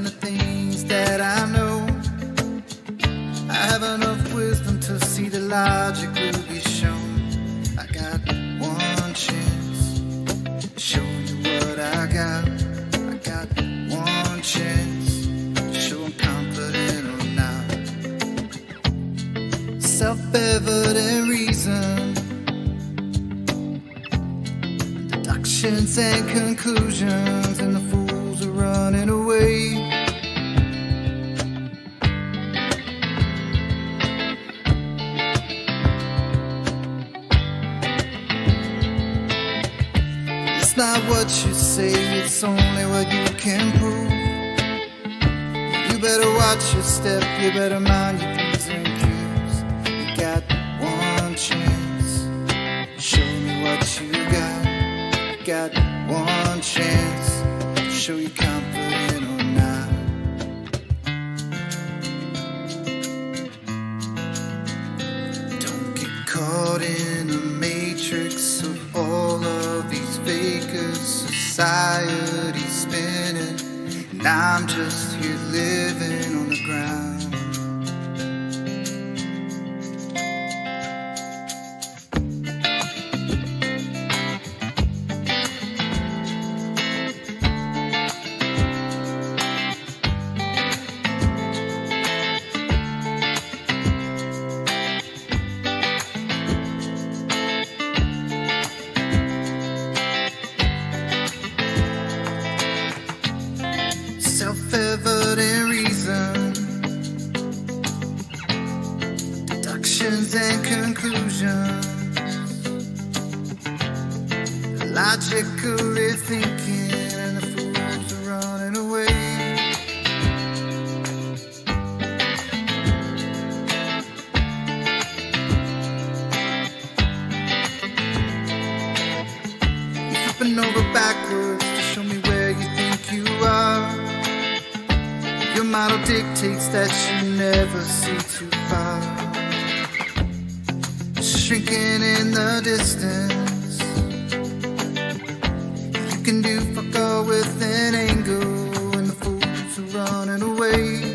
the things that I know. I have enough wisdom to see the logic will be shown. I got one chance to show you what I got. I got one chance to show I'm confident or not. Self-evident reason, deductions and conclusions, and the fools are running away. It's not what you say, it's only what you can prove. You better watch your step, you better mind your P's and Q's. You got one chance, show me what you got. You got one chance, show you confident or not. Don't get caught in the matrix of all of these fakers. Society's spinning, and I'm just here living on the ground. Self-evident reason, deductions and conclusions, logically thinking, and the fools are running away. You're flipping over backwards to show me where you think you are. Your model dictates that you never see too far. Shrinking in the distance, you can do fuck all with an angle, and the fools are running away.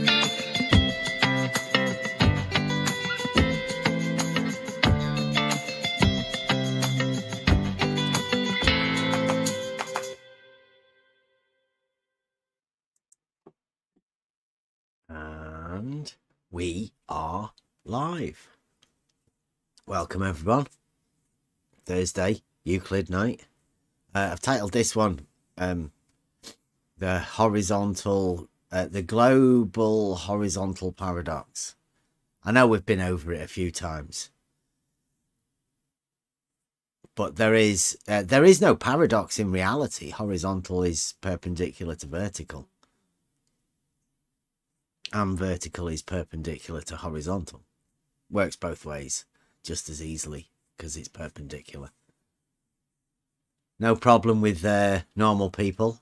And we are live. Welcome everyone. Thursday, Euclid night. I've titled this one the global horizontal paradox. I know we've been over it a few times, but there is no paradox in reality. Horizontal is perpendicular to vertical, and vertical is perpendicular to horizontal. Works both ways just as easily because it's perpendicular. No problem with normal people.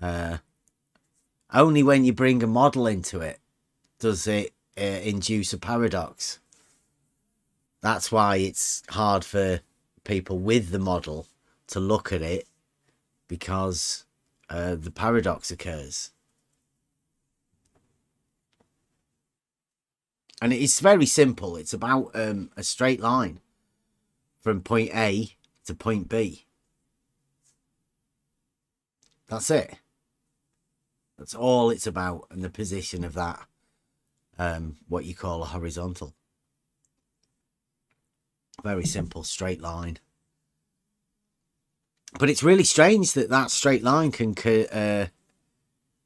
Only when you bring a model into it does it induce a paradox. That's why it's hard for people with the model to look at it, because the paradox occurs. And it's very simple. It's about a straight line from point A to point B. That's it. That's all it's about, and the position of that, what you call a horizontal. Very simple straight line. But it's really strange that that straight line can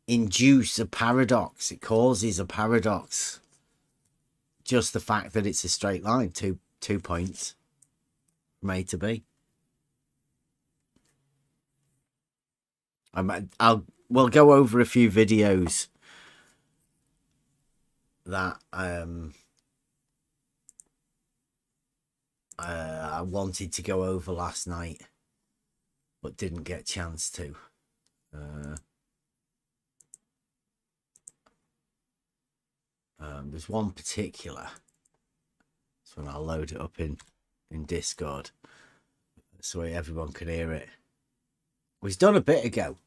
induce a paradox. It causes a paradox. Just the fact that it's a straight line, two points from A to B. We'll go over a few videos that I wanted to go over last night, but didn't get a chance to. There's one particular, so I'll load it up in Discord so everyone can hear it. It was done a bit ago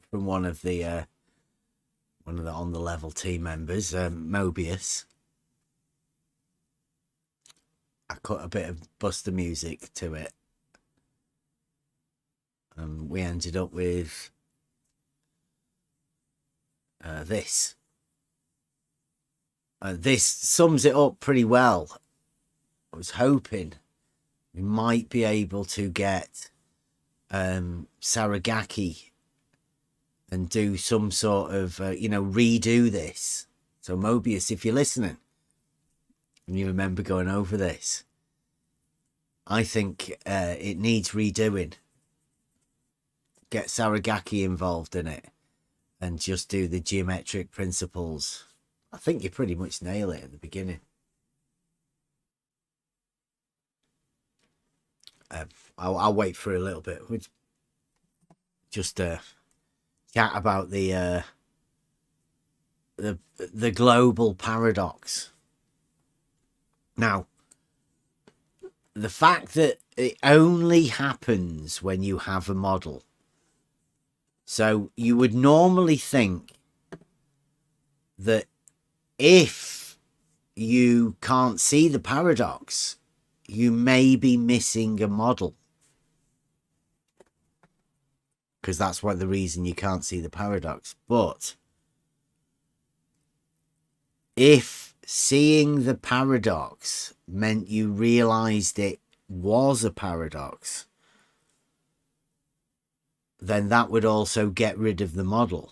from one of the one of the On the Level team members, Mobius. I cut a bit of Buster music to it. We ended up with this. This sums it up pretty well. I was hoping we might be able to get Saragaki and do some sort of, redo this. So Mobius, if you're listening and you remember going over this, I think it needs redoing. Get Saragaki involved in it and just do the geometric principles. I think you pretty much nail it at the beginning. I'll wait for a little bit. We'll just chat about the global paradox. Now, the fact that it only happens when you have a model. So you would normally think that if you can't see the paradox, you may be missing a model. Because that's what the reason you can't see the paradox. But if seeing the paradox meant you realized it was a paradox, then that would also get rid of the model.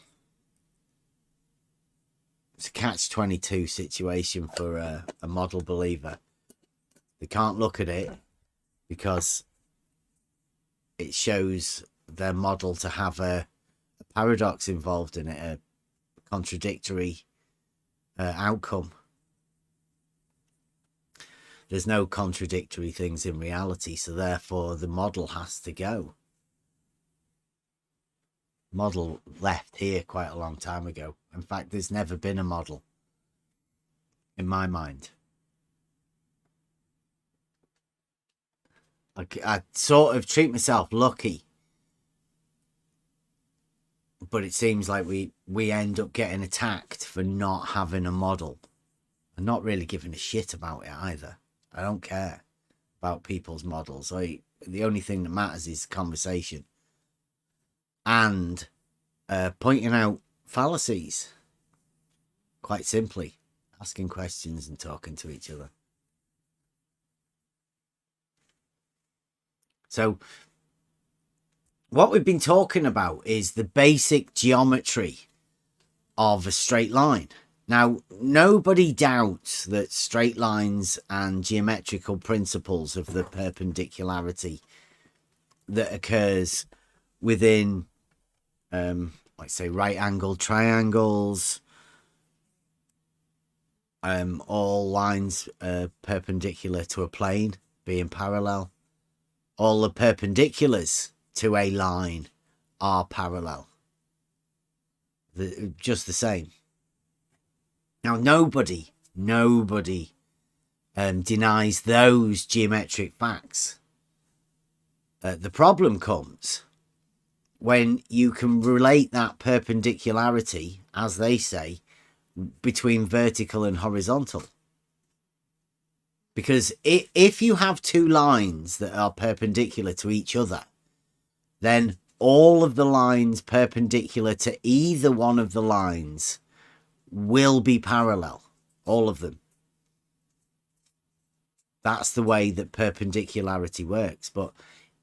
It's a catch-22 situation for a model believer. They can't look at it because it shows their model to have a paradox involved in it, a contradictory outcome. There's no contradictory things in reality, so therefore the model has to go. Model left here quite a long time ago. In fact, there's never been a model in my mind. I sort of treat myself lucky, but it seems like we end up getting attacked for not having a model and not really giving a shit about it either. I don't care about people's models. The only thing that matters is conversation and pointing out fallacies. Quite simply, asking questions and talking to each other. So what we've been talking about is the basic geometry of a straight line. Now, nobody doubts that straight lines and geometrical principles of the perpendicularity that occurs within, like say, right-angled triangles, all lines perpendicular to a plane being parallel. All the perpendiculars to a line are parallel. Just the same. Now, nobody denies those geometric facts. The problem comes when you can relate that perpendicularity, as they say, between vertical and horizontal. Because if you have two lines that are perpendicular to each other, then all of the lines perpendicular to either one of the lines will be parallel. All of them. That's the way that perpendicularity works. But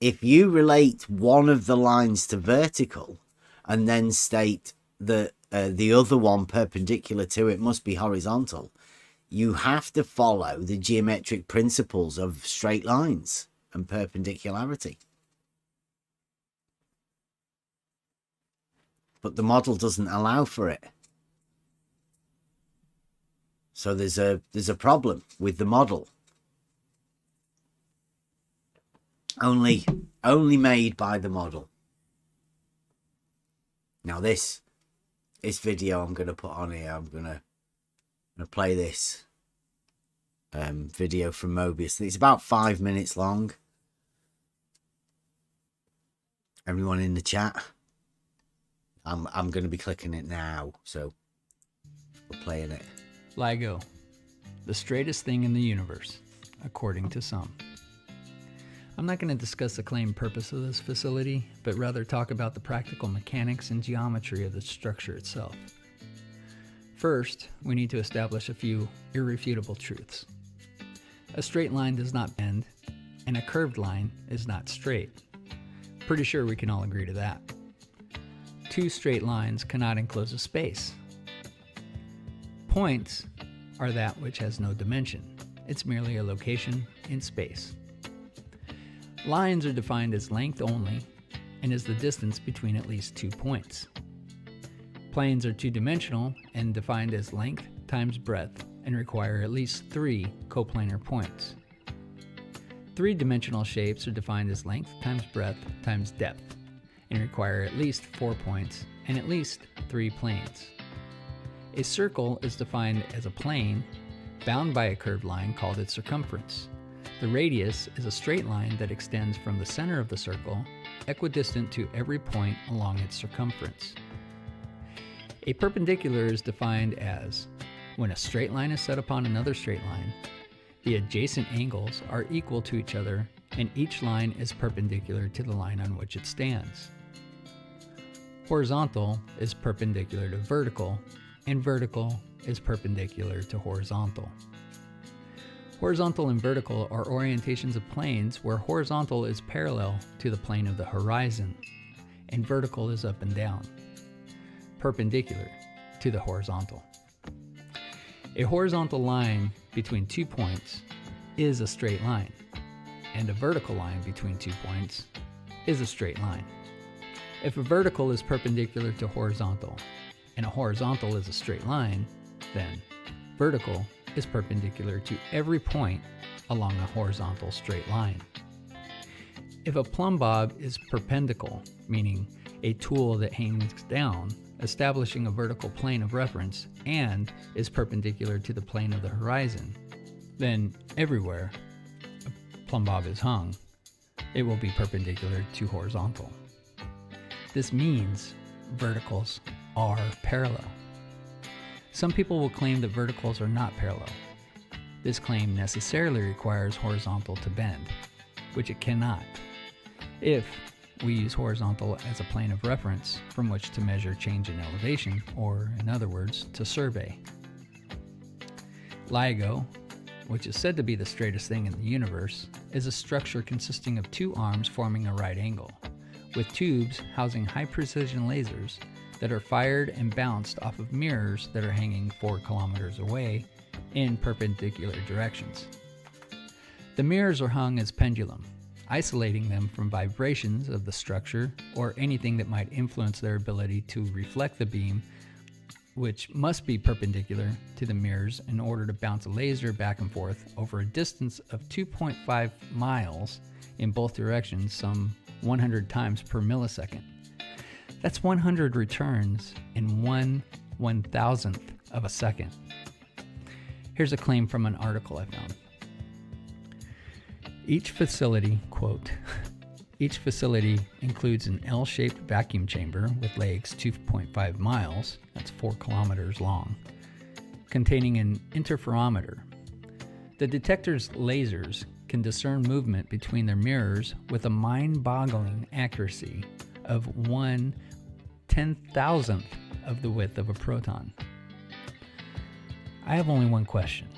if you relate one of the lines to vertical and then state that the other one perpendicular to it must be horizontal, you have to follow the geometric principles of straight lines and perpendicularity. But the model doesn't allow for it. So there's a problem with the model. Only made by the model. Now this video I'm going to put on here, I'm going to play this video from Mobius. It's about 5 minutes long. Everyone in the chat, I'm going to be clicking it now. So We're playing it. LIGO, the straightest thing in the universe, according to some. I'm not going to discuss the claimed purpose of this facility, but rather talk about the practical mechanics and geometry of the structure itself. First, we need to establish a few irrefutable truths. A straight line does not bend, and a curved line is not straight. Pretty sure we can all agree to that. Two straight lines cannot enclose a space. Points are that which has no dimension. It's merely a location in space. Lines are defined as length only and as the distance between at least 2 points. Planes are two-dimensional and defined as length times breadth and require at least 3 coplanar points. Three-dimensional shapes are defined as length times breadth times depth and require at least 4 points and at least 3 planes. A circle is defined as a plane bound by a curved line called its circumference. The radius is a straight line that extends from the center of the circle, equidistant to every point along its circumference. A perpendicular is defined as when a straight line is set upon another straight line, the adjacent angles are equal to each other and each line is perpendicular to the line on which it stands. Horizontal is perpendicular to vertical, and vertical is perpendicular to horizontal. Horizontal and vertical are orientations of planes where horizontal is parallel to the plane of the horizon, and vertical is up and down, perpendicular to the horizontal. A horizontal line between 2 points is a straight line, and a vertical line between 2 points is a straight line. If a vertical is perpendicular to horizontal, and a horizontal is a straight line, then vertical is perpendicular to every point along a horizontal straight line. If a plumb bob is perpendicular, meaning a tool that hangs down, establishing a vertical plane of reference, and is perpendicular to the plane of the horizon, then everywhere a plumb bob is hung, it will be perpendicular to horizontal. This means verticals are parallel. Some people will claim that verticals are not parallel. This claim necessarily requires horizontal to bend, which it cannot, if we use horizontal as a plane of reference from which to measure change in elevation, or in other words, to survey. LIGO, which is said to be the straightest thing in the universe, is a structure consisting of 2 arms forming a right angle, with tubes housing high-precision lasers that are fired and bounced off of mirrors that are hanging 4 kilometers away in perpendicular directions. The mirrors are hung as pendulum, isolating them from vibrations of the structure or anything that might influence their ability to reflect the beam, which must be perpendicular to the mirrors in order to bounce a laser back and forth over a distance of 2.5 miles in both directions, some 100 times per millisecond. That's 100 returns in 1/1000th of a second. Here's a claim from an article I found. Each facility, quote, each facility includes an L-shaped vacuum chamber with legs 2.5 miles, that's 4 kilometers long, containing an interferometer. The detector's lasers can discern movement between their mirrors with a mind-boggling accuracy of 1/10,000th of the width of a proton. I have only one question.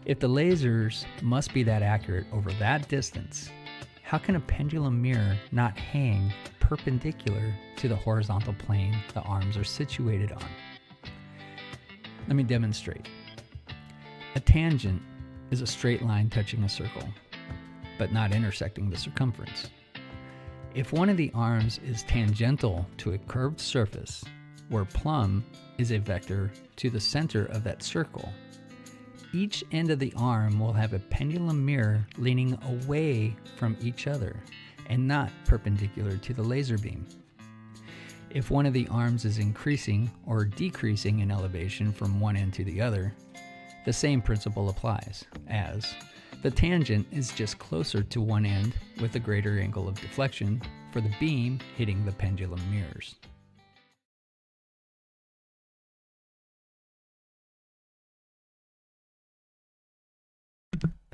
If the lasers must be that accurate over that distance, how can a pendulum mirror not hang perpendicular to the horizontal plane the arms are situated on? Let me demonstrate. A tangent is a straight line touching a circle, but not intersecting the circumference. If one of the arms is tangential to a curved surface, where plumb is a vector to the center of that circle, each end of the arm will have a pendulum mirror leaning away from each other and not perpendicular to the laser beam. If one of the arms is increasing or decreasing in elevation from one end to the other, the same principle applies, as the tangent is just closer to one end with a greater angle of deflection for the beam hitting the pendulum mirrors.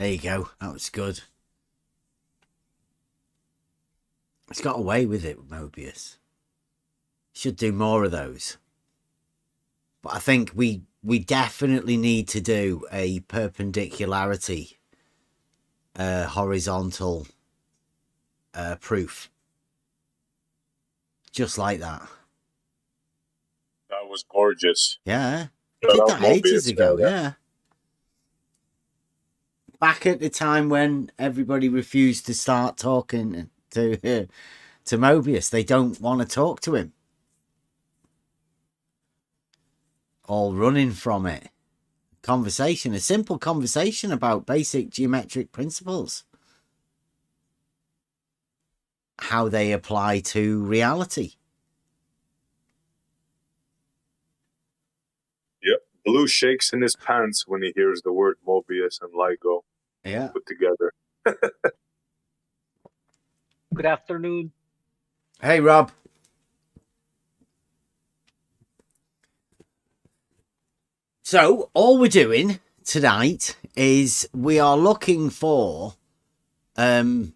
There you go. That was good. It's got away with it, Mobius. Should do more of those. But I think we definitely need to do a perpendicularity horizontal proof. Just like that. That was gorgeous. Yeah. I Shout did out that ages Mobius, ago, yeah. yeah. Back at the time when everybody refused to start talking to Mobius. They don't want to talk to him. All running from it. Conversation, a simple conversation about basic geometric principles. How they apply to reality. Yep. Blue shakes in his pants when he hears the word Mobius and LIGO put together. Good afternoon. Hey, Rob. So, all we're doing tonight is we are looking for, well,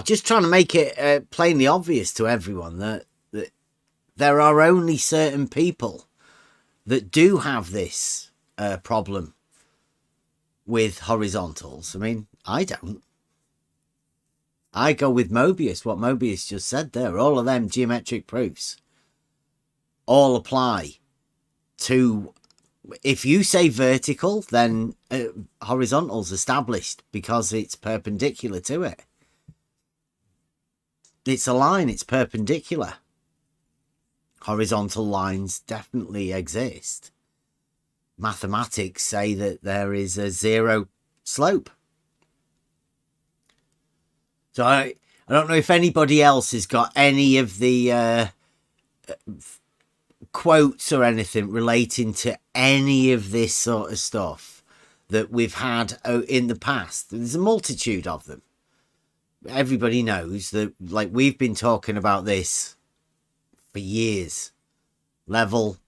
just trying to make it plainly obvious to everyone that there are only certain people that do have this problem with horizontals. I mean, I don't. I go with Mobius, what Mobius just said there. All of them geometric proofs all apply to, if you say vertical, then horizontal's established because it's perpendicular to it. It's a line, it's perpendicular. Horizontal lines definitely exist. Mathematics say that there is a zero slope. So I don't know if anybody else has got any of the quotes or anything relating to any of this sort of stuff that we've had in the past. There's a multitude of them. Everybody knows that, like, we've been talking about this for years. Level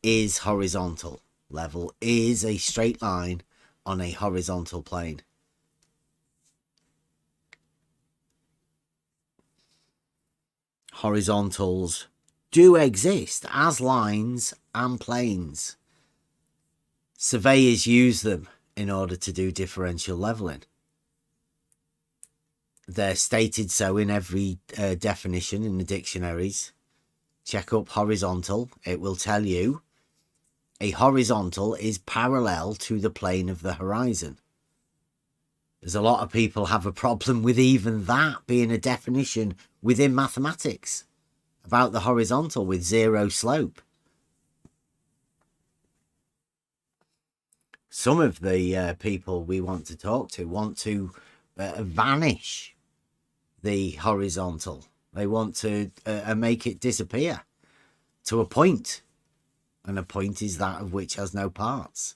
is horizontal. Level is a straight line on a horizontal plane. Horizontals do exist as lines and planes. Surveyors use them in order to do differential leveling. They're stated so in every definition in the dictionaries. Check up horizontal. It will tell you a horizontal is parallel to the plane of the horizon. There's a lot of people have a problem with even that being a definition within mathematics about the horizontal with zero slope. Some of the people we want to talk to want to vanish the horizontal. They want to make it disappear to a point. And a point is that of which has no parts.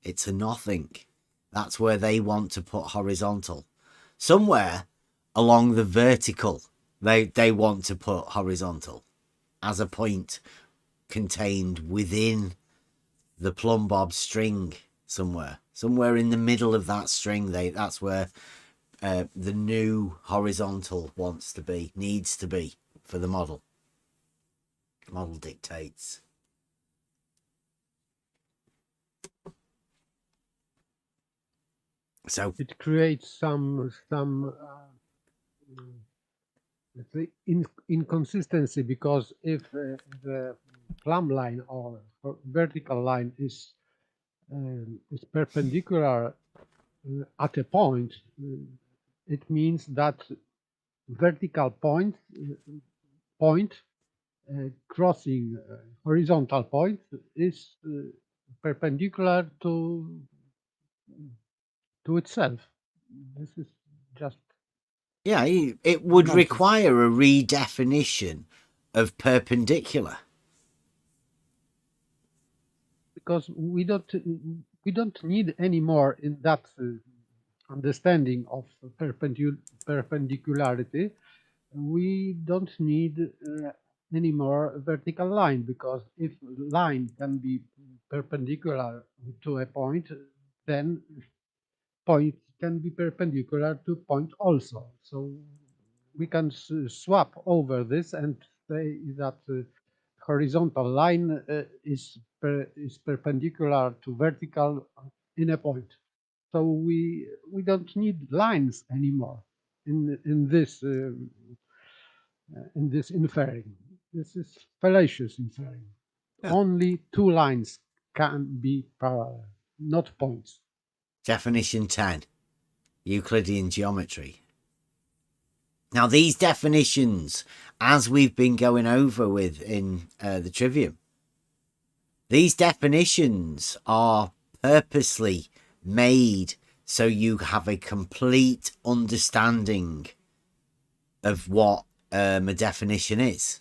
It's a nothing. That's where they want to put horizontal. Somewhere along the vertical, they want to put horizontal as a point contained within the plumb bob string somewhere. Somewhere in the middle of that string, that's where the new horizontal wants to be, needs to be for the model. Model dictates. So it creates some let's say inconsistency, because if the plumb line or vertical line is perpendicular at a point, it means that vertical point crossing horizontal point is perpendicular to itself. This is just, yeah, it would require a redefinition of perpendicular, because we don't need any more in that understanding of perpendicularity. We don't need any more vertical line, because if line can be perpendicular to a point, then point can be perpendicular to point also. So we can swap over this and say that horizontal line is perpendicular to vertical in a point. So we don't need lines anymore in this inferring. This is fallacious inferring. Yeah. Only two lines can be parallel, not points. Definition 10, Euclidean geometry. Now, these definitions, as we've been going over with in the Trivium, these definitions are purposely made so you have a complete understanding of what a definition is.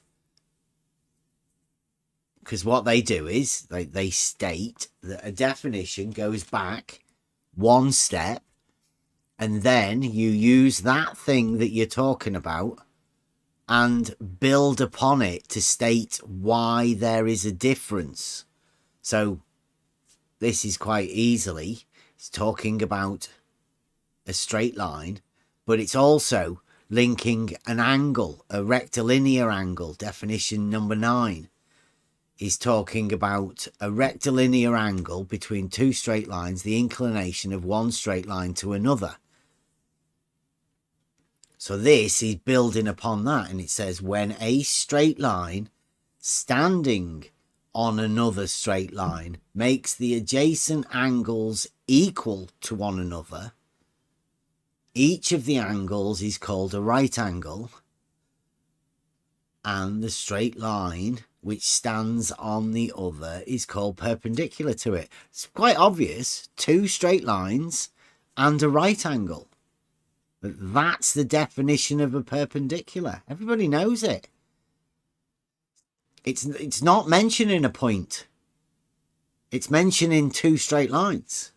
Because what they do is they state that a definition goes back one step, and then you use that thing that you're talking about and build upon it to state why there is a difference. So this is quite easily, it's talking about a straight line, but it's also linking an angle, a rectilinear angle. Definition number 9 is talking about a rectilinear angle between two straight lines, the inclination of one straight line to another. So this is building upon that, and it says when a straight line standing on another straight line makes the adjacent angles equal to one another, each of the angles is called a right angle, and the straight line which stands on the other is called perpendicular to it. It's quite obvious, two straight lines and a right angle. But that's the definition of a perpendicular. Everybody knows it. It's not mentioning a point. It's mentioning two straight lines.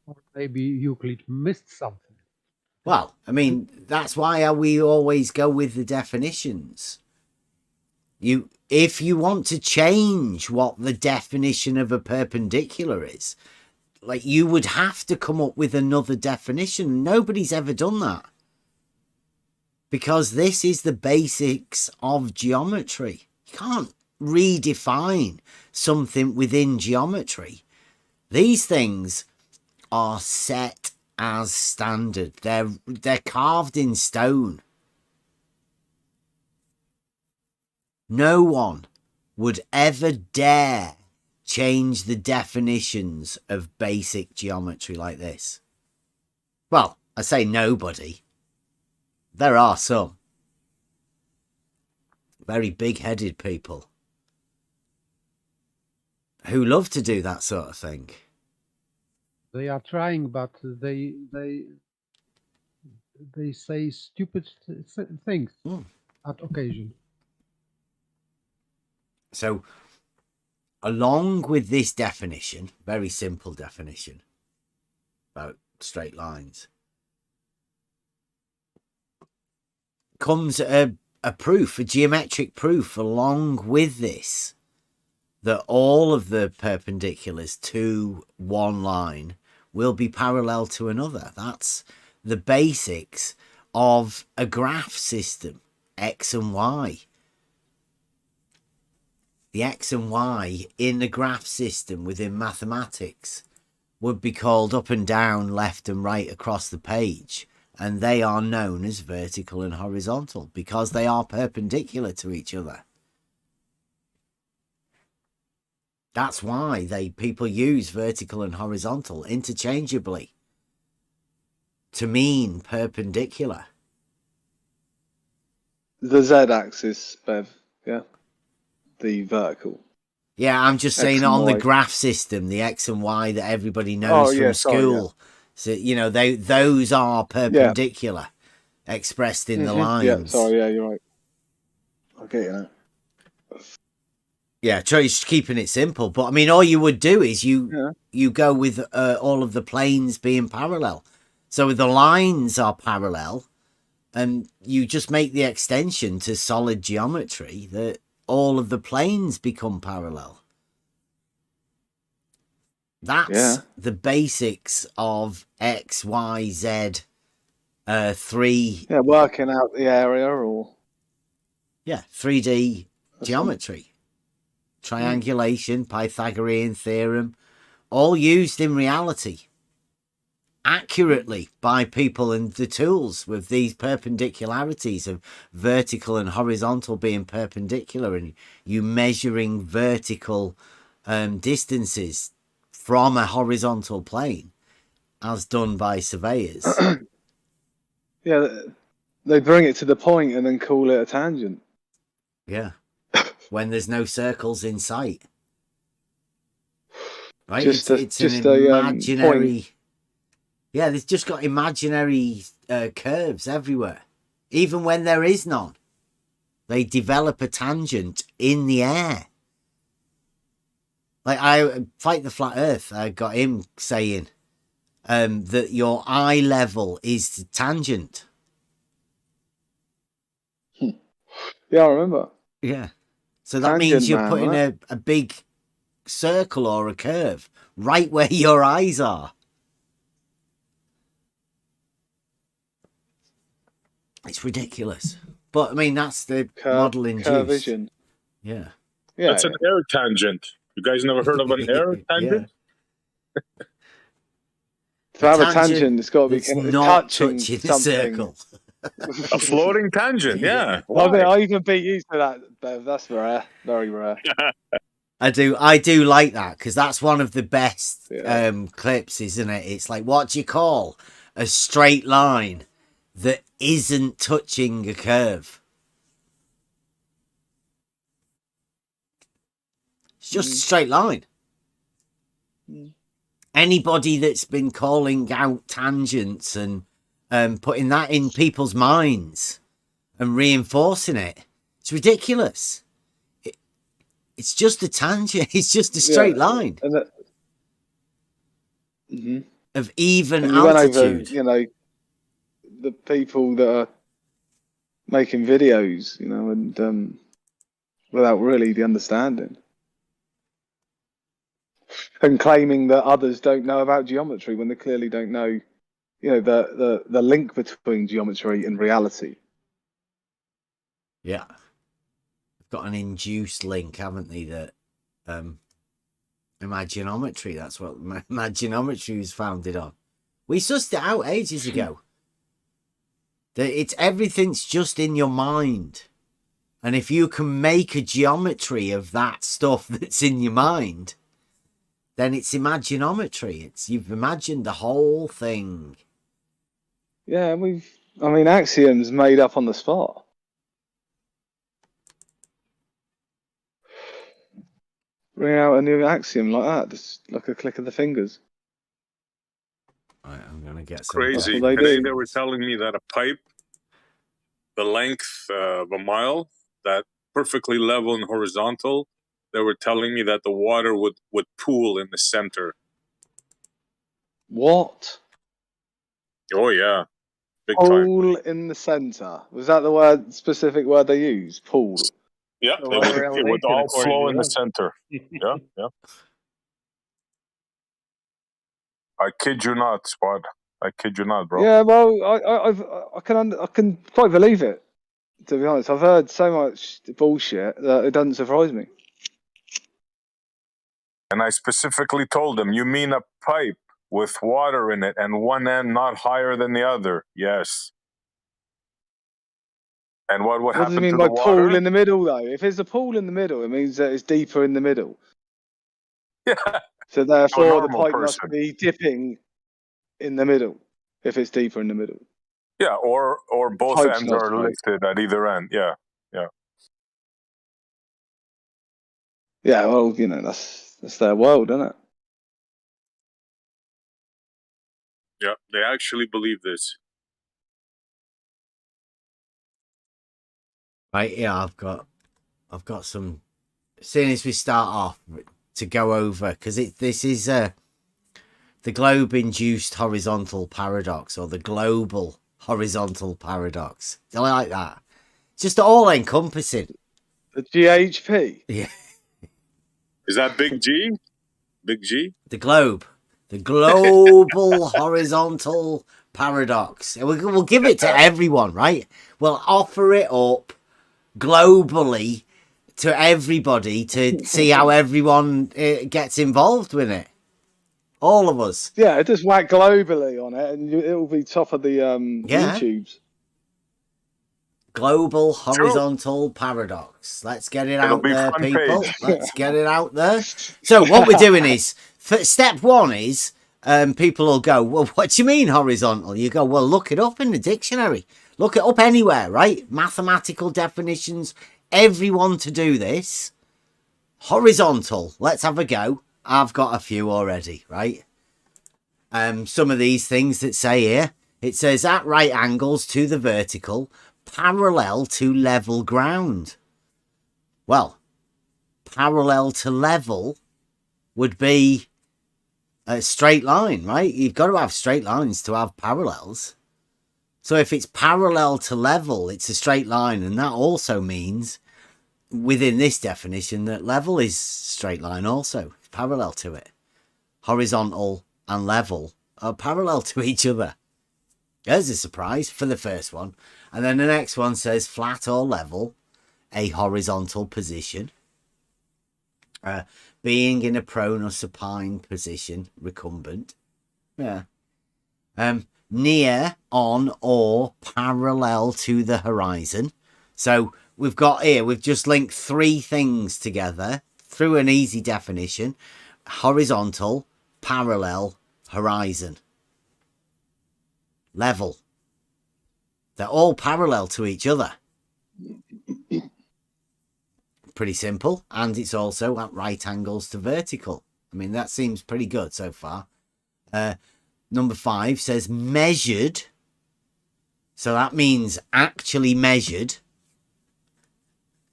Or maybe Euclid missed something. Well, I mean, that's why we always go with the definitions. If you want to change what the definition of a perpendicular is, like, you would have to come up with another definition. Nobody's ever done that. Because this is the basics of geometry. You can't redefine something within geometry. These things are set as standard. They're carved in stone. No one would ever dare change the definitions of basic geometry like this. Well, I say nobody. There are some very big-headed people who love to do that sort of thing. They are trying, but they say stupid things at occasion. So, along with this definition, very simple definition about straight lines, comes a proof, a geometric proof along with this, that all of the perpendiculars to one line will be parallel to another. That's the basics of a graph system, X and Y. The X and Y in the graph system within mathematics would be called up and down, left and right across the page. And they are known as vertical and horizontal because they are perpendicular to each other. That's why people use vertical and horizontal interchangeably to mean perpendicular. The z-axis, Bev, yeah? The vertical. Yeah, I'm just saying on the graph system, the X and Y that everybody knows from school. So, you know, those are perpendicular, expressed in the lines. Yeah, sorry, yeah, you're right. Okay, yeah. Yeah, just keeping it simple. But, I mean, all you would do is you go with all of the planes being parallel. So the lines are parallel, and you just make the extension to solid geometry that all of the planes become parallel. That's the basics of X, Y, Z, 3. Yeah, working out the area or 3D geometry, triangulation, Pythagorean theorem, all used in reality accurately by people and the tools with these perpendicularities of vertical and horizontal being perpendicular, and you measuring vertical distances from a horizontal plane as done by surveyors. Yeah, they bring it to the point and then call it a tangent. Yeah. When there's no circles in sight. Right? Just it's an imaginary... Yeah, they've just got imaginary curves everywhere. Even when there is none. They develop a tangent in the air. Like, I Fight the Flat Earth, I got him saying that your eye level is the tangent. Yeah, I remember. Yeah. So that means you're putting a big circle or a curve right where your eyes are. It's ridiculous. But, I mean, that's the model induced. Vision. Yeah. That's an air tangent. You guys never heard of an air tangent? To have a tangent, it's got to be not touching the circle. A floating tangent, yeah. I even beat you to that, Bev. That's rare. Very rare. I do like that, because that's one of the best clips, isn't it? It's like, what do you call a straight line that isn't touching a curve? It's just a straight line. Anybody that's been calling out tangents and putting that in people's minds and reinforcing it, it's ridiculous. It's just a tangent. It's just a straight line of even altitude. Went over, the people that are making videos, and without really the understanding. And claiming that others don't know about geometry when they clearly don't know, the link between geometry and reality. Yeah. They've got an induced link, haven't they, that imaginometry, that's what imaginometry was founded on. We sussed it out ages ago. That everything's just in your mind. And if you can make a geometry of that stuff that's in your mind, then it's imaginometry. You've imagined the whole thing. Yeah, axioms made up on the spot. Bring out a new axiom like that, just like a click of the fingers. Right, I'm gonna get some. Crazy. Today they were telling me that a pipe, the length of a mile, that perfectly level and horizontal, they were telling me that the water would pool in the center. What? Oh yeah, big pool time. In the center. Was that the specific word they used? Pool. Yeah, it would all flow in the center. Yeah. I kid you not, Spot. I kid you not, bro. Yeah, well, I can quite believe it. To be honest, I've heard so much bullshit that it doesn't surprise me. And I specifically told them, you mean a pipe with water in it and one end not higher than the other? Yes. And what would happen to the water? What does it mean by pool in the middle, though? If there's a pool in the middle, it means that it's deeper in the middle. Yeah. So therefore, the pipe must be dipping in the middle if it's deeper in the middle. Yeah, or both ends are lifted at either end. Yeah. Yeah, well, that's their world, isn't it? Yeah, they actually believe this. Right, yeah, I've got some. Seeing as we start off to go over, because this is the globe-induced horizontal paradox, or the global horizontal paradox. I like that. Just all-encompassing. The GHP. Yeah. Is that big G? Big G? The globe. The global horizontal paradox. We'll give it to everyone, right? We'll offer it up globally to everybody to see how everyone gets involved with it. All of us. Yeah, just whack globally on it, and it'll be top of the YouTubes. Global horizontal paradox. Let's get it out there, people. Let's get it out there. So what we're doing is, step one is, people will go, well, what do you mean horizontal? You go, well, look it up in the dictionary. Look it up anywhere, right? Mathematical definitions. Everyone to do this. Horizontal. Let's have a go. I've got a few already, right? Some of these things that say here, it says at right angles to the vertical, parallel to level ground. Well, parallel to level would be a straight line, right? You've got to have straight lines to have parallels. So if it's parallel to level, it's a straight line. And that also means, within this definition, that level is straight line also. It's parallel to it. Horizontal and level are parallel to each other. There's a surprise for the first one. And then the next one says flat or level, a horizontal position. Being in a prone or supine position, recumbent. Yeah. Near, on, or parallel to the horizon. So we've got here, we've just linked three things together through an easy definition. Horizontal, parallel, horizon. Level. They're all parallel to each other. Pretty simple. And it's also at right angles to vertical. I mean, that seems pretty good so far. Number 5 says measured. So that means actually measured.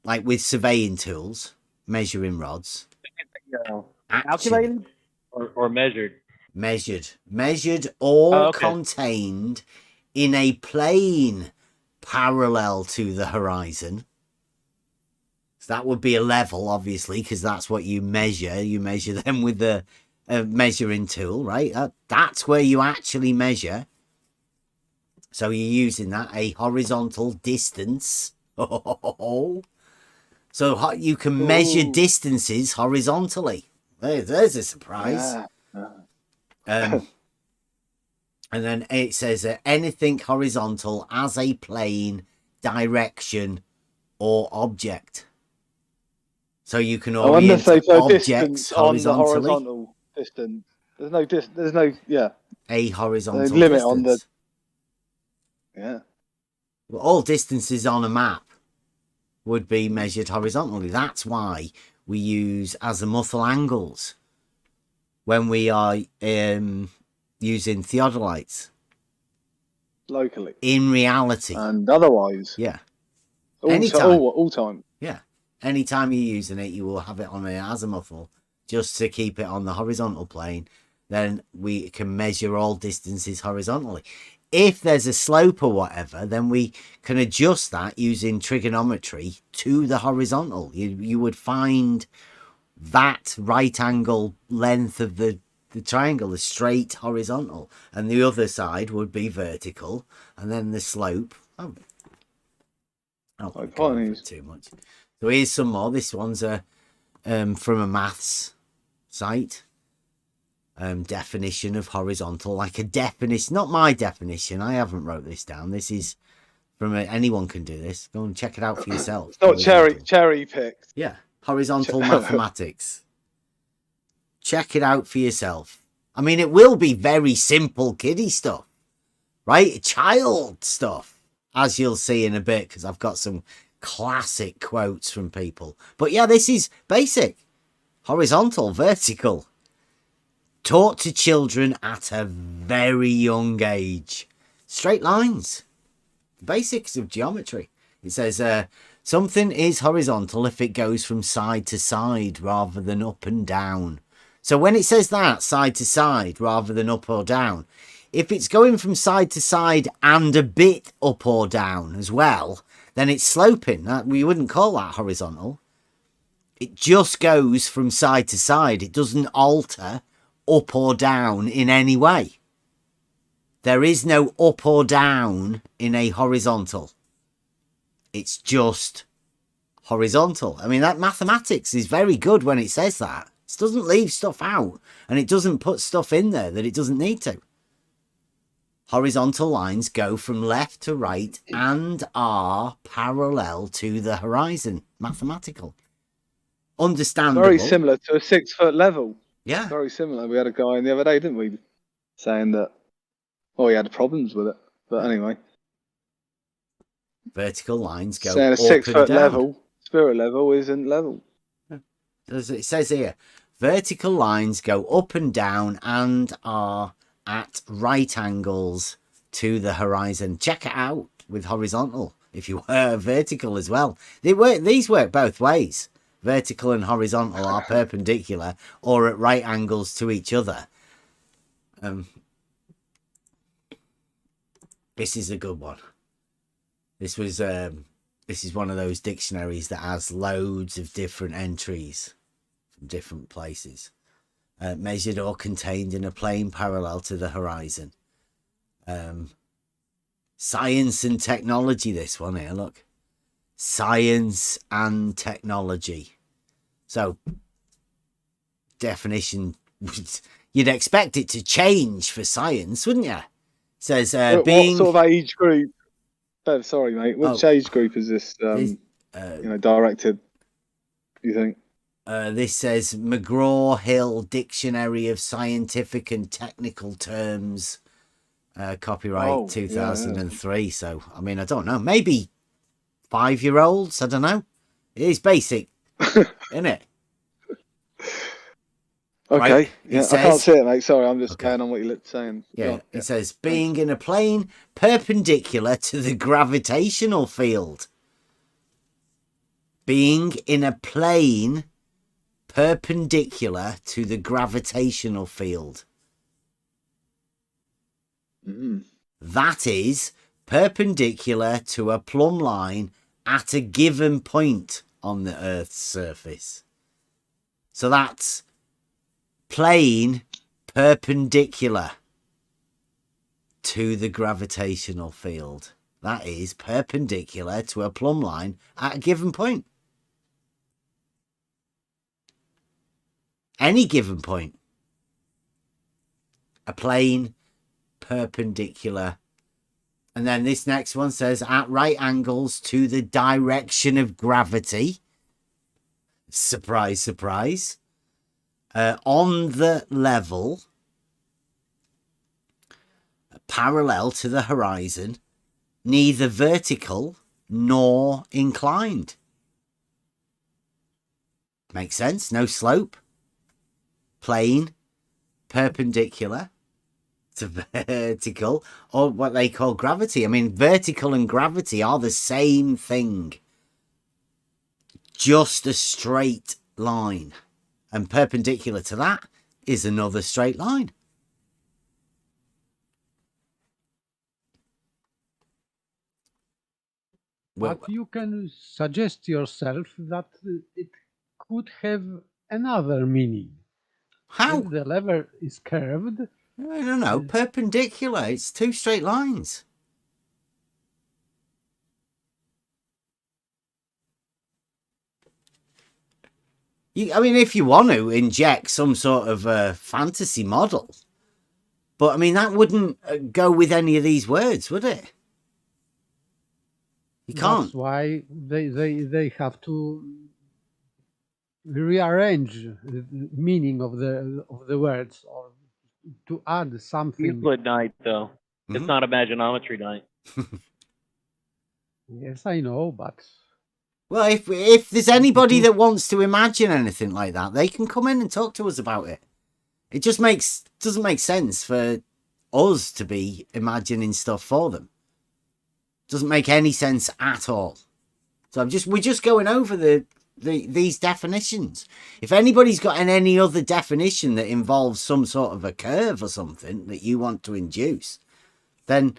Like with surveying tools, measuring rods. Calculated or measured? Measured. Measured or contained in a plane parallel to the horizon. So that would be a level, obviously, because that's what you measure. You measure them with the measuring tool, right? That's where you actually measure. So you're using that, a horizontal distance. So you can measure distances horizontally. There's a surprise. And then it says anything horizontal as a plane, direction, or object. So you can orient objects horizontally. On the horizontal distance. There's no a horizontal limit distance. on the. Yeah. Well, all distances on a map would be measured horizontally. That's why we use azimuthal angles when we are using theodolites. Locally. In reality. And otherwise. Yeah. All time. Yeah. Anytime you're using it, you will have it on an azimuthal just to keep it on the horizontal plane. Then we can measure all distances horizontally. If there's a slope or whatever, then we can adjust that using trigonometry to the horizontal. You would find that right angle length of the triangle, the straight horizontal, and the other side would be vertical, and then the slope. Oh, too much. So here's some more. This one's from a maths site. Definition of horizontal, like a definition, not my definition. I haven't wrote this down. This is from anyone can do this. Go and check it out for yourself. It's not cherry picked. Yeah, horizontal mathematics. Check it out for yourself. I mean, it will be very simple kiddie stuff, right? Child stuff, as you'll see in a bit, because I've got some classic quotes from people. But yeah, this is basic. Horizontal, vertical. Taught to children at a very young age. Straight lines. Basics of geometry. It says something is horizontal if it goes from side to side rather than up and down. So when it says that, side to side rather than up or down, if it's going from side to side and a bit up or down as well, then it's sloping. We wouldn't call that horizontal. It just goes from side to side. It doesn't alter up or down in any way. There is no up or down in a horizontal. It's just horizontal. I mean, that mathematics is very good when it says that. It doesn't leave stuff out, and it doesn't put stuff in there that it doesn't need to. Horizontal lines go from left to right and are parallel to the horizon. Mathematical. Understandable. Very similar to a 6 foot level. Yeah. Very similar. We had a guy in the other day, didn't we? Saying that, he had problems with it. But anyway. Vertical lines go saying a up 6 and foot down. level, spirit level isn't level. As it says here, vertical lines go up and down and are at right angles to the horizon. Check it out with horizontal if you were vertical as well. These work both ways. Vertical and horizontal are perpendicular or at right angles to each other. This is a good one. This is one of those dictionaries that has loads of different entries from different places. Measured or contained in a plane parallel to the horizon. Science and technology, this one here, look. Science and technology. So, definition, you'd expect it to change for science, wouldn't you? It says, being... What sort of age group? Oh, sorry, mate. Which age group is this, directed, do you think? This says McGraw-Hill Dictionary of Scientific and Technical Terms, copyright 2003. Yeah. So, I mean, I don't know. Maybe 5-year-olds. I don't know. It is basic, isn't it? Okay. Right? Yeah, says, I can't see it, mate. Sorry, I'm just going on what you're saying. Yeah, it says being in a plane perpendicular to the gravitational field. Being in a plane perpendicular to the gravitational field. That is perpendicular to a plumb line at a given point on the Earth's surface. So that's plane perpendicular to the gravitational field. That is perpendicular to a plumb line at a given point. Any given point. A plane perpendicular. And then this next one says at right angles to the direction of gravity. Surprise, surprise. On the level parallel to the horizon, neither vertical nor inclined. Makes sense? No slope. Plane, perpendicular to vertical, or what they call gravity. I mean, vertical and gravity are the same thing. Just a straight line. And perpendicular to that is another straight line. But you can suggest yourself that it could have another meaning. How? If the lever is curved. I don't know. Perpendicular. It's two straight lines. I mean, if you want to inject some sort of fantasy model, but I mean, that wouldn't go with any of these words, would it? You can't. That's why they have to rearrange the meaning of the words or to add something. Euclid night, though. Mm-hmm. It's not a Imaginometry night. Yes, I know, but... Well, if there's anybody that wants to imagine anything like that, they can come in and talk to us about it. It just doesn't make sense for us to be imagining stuff for them. Doesn't make any sense at all. So we're just going over these definitions. If anybody's got any other definition that involves some sort of a curve or something that you want to induce, then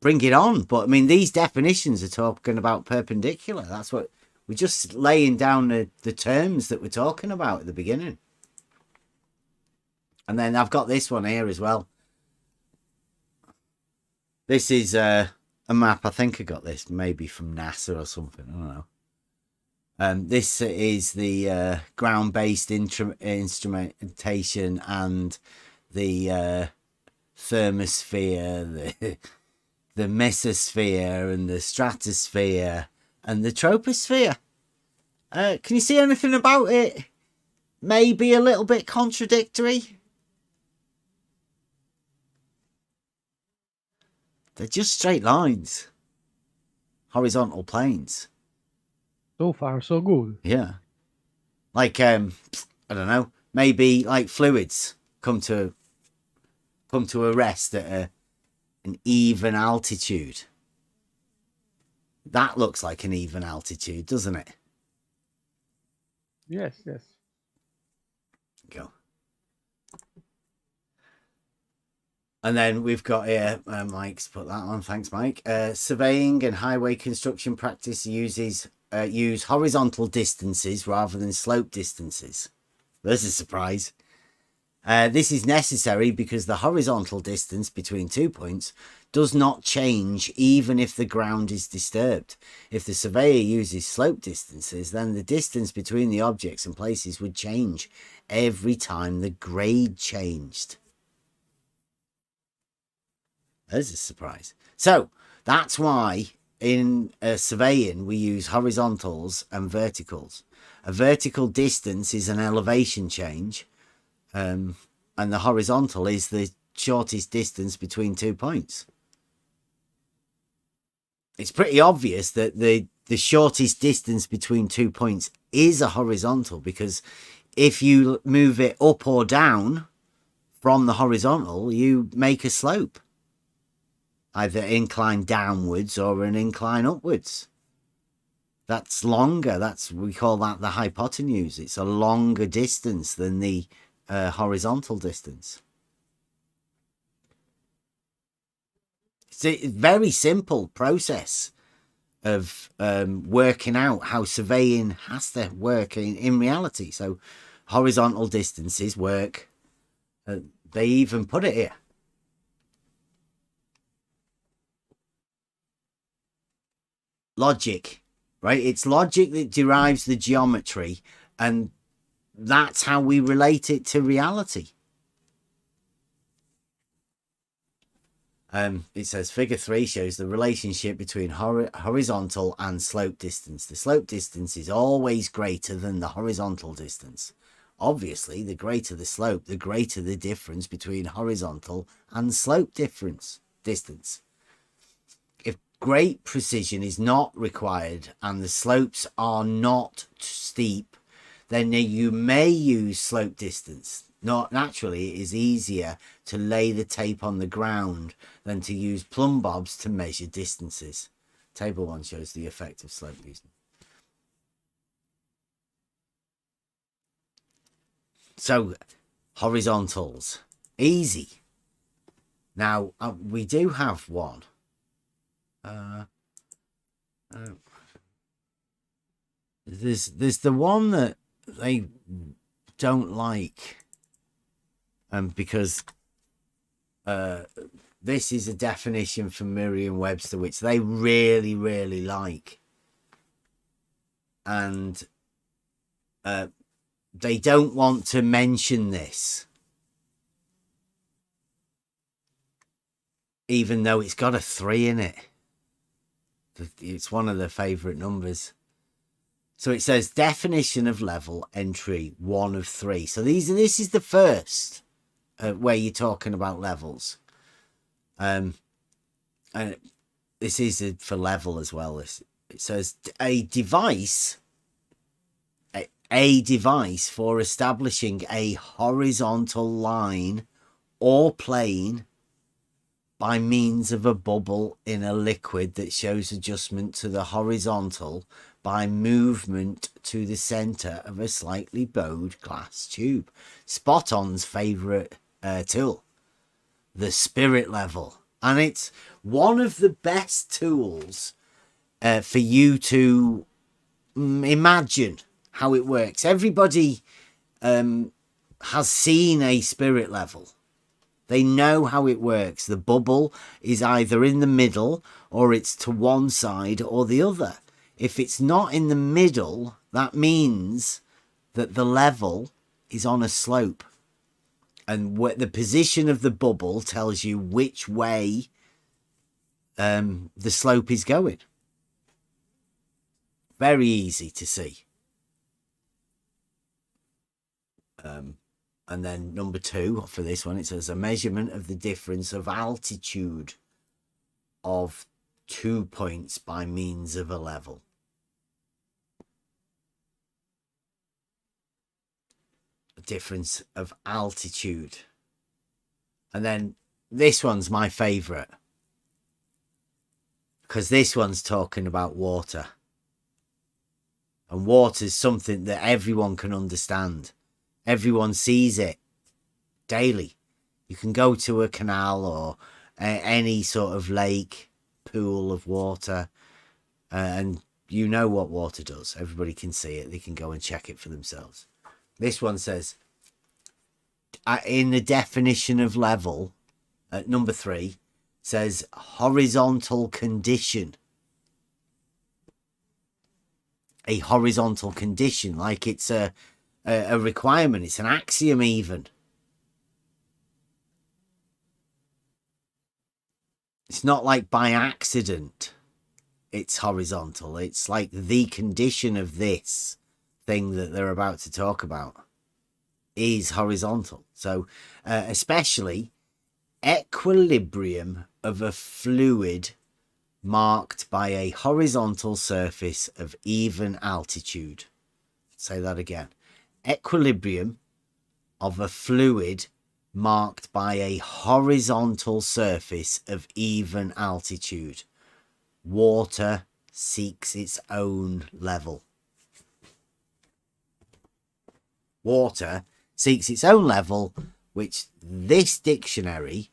bring it on. But I mean, these definitions are talking about perpendicular. That's what We're just laying down the terms that we're talking about at the beginning. And then I've got this one here as well. This is a map. I think I got this maybe from NASA or something. I don't know. This is the ground-based instrumentation and the thermosphere, the mesosphere and the stratosphere and the troposphere. Can you see anything about it? Maybe a little bit contradictory. They're just straight lines. Horizontal planes. So far, so good. Yeah. Like, I don't know, maybe like fluids come to a rest at an even altitude. That looks like an even altitude, doesn't it? Yes, yes. Go. And then we've got here, Mike's put that on. Thanks, Mike. Surveying and highway construction practice use horizontal distances rather than slope distances. There's a surprise. This is necessary because the horizontal distance between 2 points does not change even if the ground is disturbed. If the surveyor uses slope distances, then the distance between the objects and places would change every time the grade changed. There's a surprise. So that's why in surveying we use horizontals and verticals. A vertical distance is an elevation change, and the horizontal is the shortest distance between 2 points. It's pretty obvious that the shortest distance between 2 points is a horizontal, because if you move it up or down from the horizontal, you make a slope. Either incline downwards or an incline upwards. That's longer. We call that the hypotenuse. It's a longer distance than the horizontal distance. It's a very simple process of working out how surveying has to work in reality. So horizontal distances work. They even put it here. Logic, right? It's logic that derives the geometry, and that's how we relate it to reality. It says figure 3 shows the relationship between horizontal and slope distance. The slope distance is always greater than the horizontal distance. Obviously, the greater the slope, the greater the difference between horizontal and slope distance. If great precision is not required and the slopes are not steep, then you may use slope distance. Not naturally, it is easier to lay the tape on the ground than to use plumb bobs to measure distances. Table 1 shows the effect of slope using. So, horizontals, easy. Now, we do have one. There's the one that they don't like, because this is a definition from Merriam-Webster which they really, really like, and they don't want to mention this, even though it's got a 3 in it. It's one of their favourite numbers. So it says definition of level entry 1 of 3. So this is the first where you're talking about levels. And this is for level as well. It says a device for establishing a horizontal line or plane by means of a bubble in a liquid that shows adjustment to the horizontal by movement to the center of a slightly bowed glass tube. Spot On's favorite tool, the spirit level. And it's one of the best tools for you to imagine how it works. Everybody has seen a spirit level. They know how it works. The bubble is either in the middle or it's to one side or the other. If it's not in the middle, that means that the level is on a slope. And the position of the bubble tells you which way the slope is going. Very easy to see. And then number 2 for this one, it says a measurement of the difference of altitude of 2 points by means of a level. A difference of altitude. And then this one's my favourite, because this one's talking about water. And water is something that everyone can understand. Everyone sees it daily. You can go to a canal or any sort of lake, pool of water, and you know what water does. Everybody can see it. They can go and check it for themselves. This one says, in the definition of level, at number 3, says horizontal condition. A horizontal condition, like it's a requirement. It's an axiom even. It's not like by accident it's horizontal. It's like the condition of this thing that they're about to talk about is horizontal. So especially equilibrium of a fluid marked by a horizontal surface of even altitude. Say that again. Equilibrium of a fluid marked by a horizontal surface of even altitude. Water seeks its own level. Water seeks its own level, which this dictionary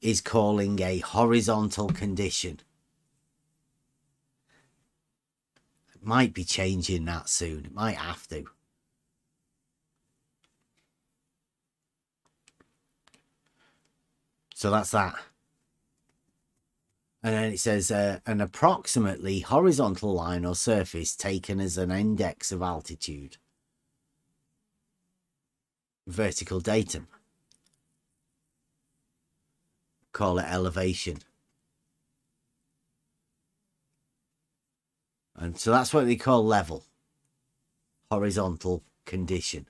is calling a horizontal condition. It might be changing that soon. It might have to. So that's that. And then it says an approximately horizontal line or surface taken as an index of altitude. Vertical datum. Call it elevation. And so that's what they call level. Horizontal condition.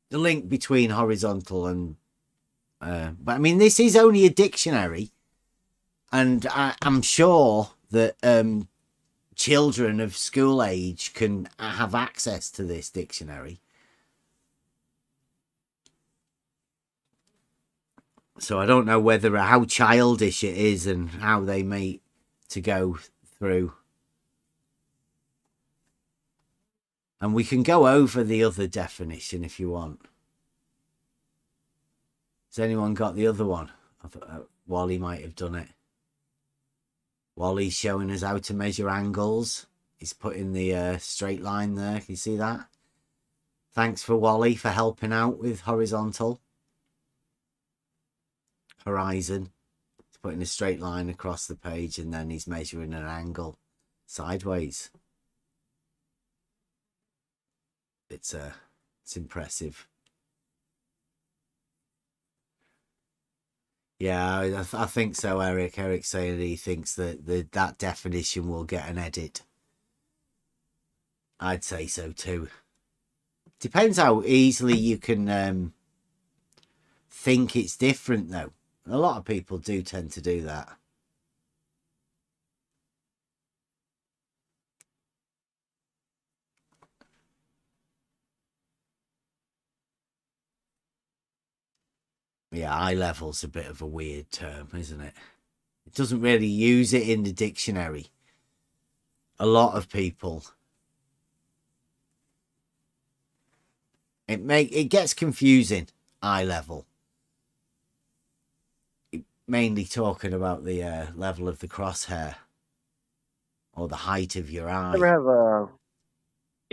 The link between horizontal and but I mean, this is only a dictionary, and I'm sure that children of school age can have access to this dictionary. So I don't know how childish it is and how they may to go through. And we can go over the other definition if you want. Has anyone got the other one? I thought Wally might have done it. Wally's showing us how to measure angles. He's putting the straight line there. Can you see that? Thanks for Wally for helping out with horizontal. Horizon. He's putting a straight line across the page and then he's measuring an angle sideways. It's impressive. Yeah, I think so, Eric. Eric's saying he thinks that that definition will get an edit. I'd say so too. Depends how easily you can think it's different, though. A lot of people do tend to do that. Yeah, eye level's a bit of a weird term, isn't it? It doesn't really use it in the dictionary. A lot of people. It gets confusing, eye level. Mainly talking about the level of the crosshair or the height of your eye. Ever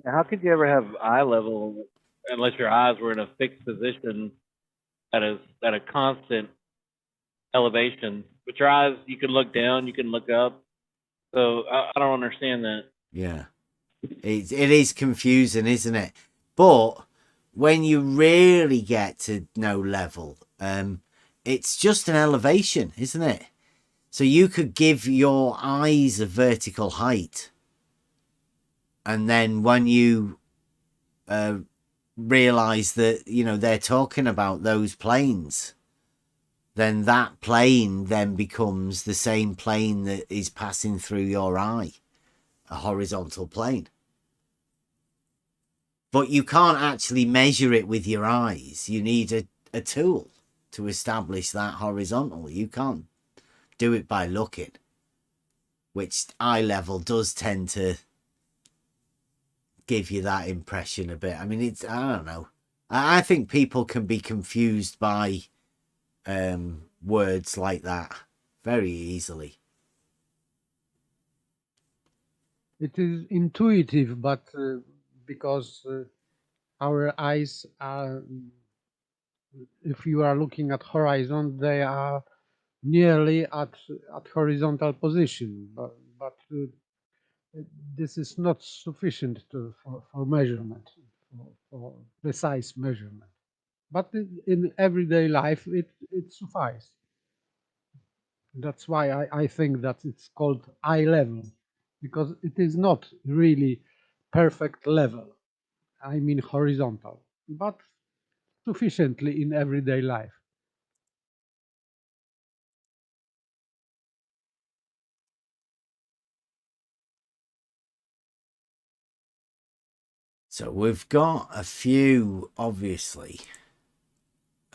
have how could you ever have eye level unless your eyes were in a fixed position at a constant elevation? With your eyes, you can look down, you can look up. So I don't understand that. Yeah, it is confusing, isn't it? But when you really get to no level, it's just an elevation, isn't it? So you could give your eyes a vertical height, and then when you realize that, you know, they're talking about those planes, then that plane then becomes the same plane that is passing through your eye, a horizontal plane. But you can't actually measure it with your eyes. You need a tool to establish that horizontal. You can't do it by looking, which eye level does tend to give you that impression a bit. I mean, it's, I don't know. I think people can be confused by words like that very easily. It is intuitive, but because our eyes are, if you are looking at horizon, they are nearly at horizontal position, but this is not sufficient for measurement, for precise measurement. But in everyday life, it suffices. That's why I think that it's called eye level, because it is not really perfect level. I mean horizontal, but sufficiently in everyday life. So we've got a few, obviously.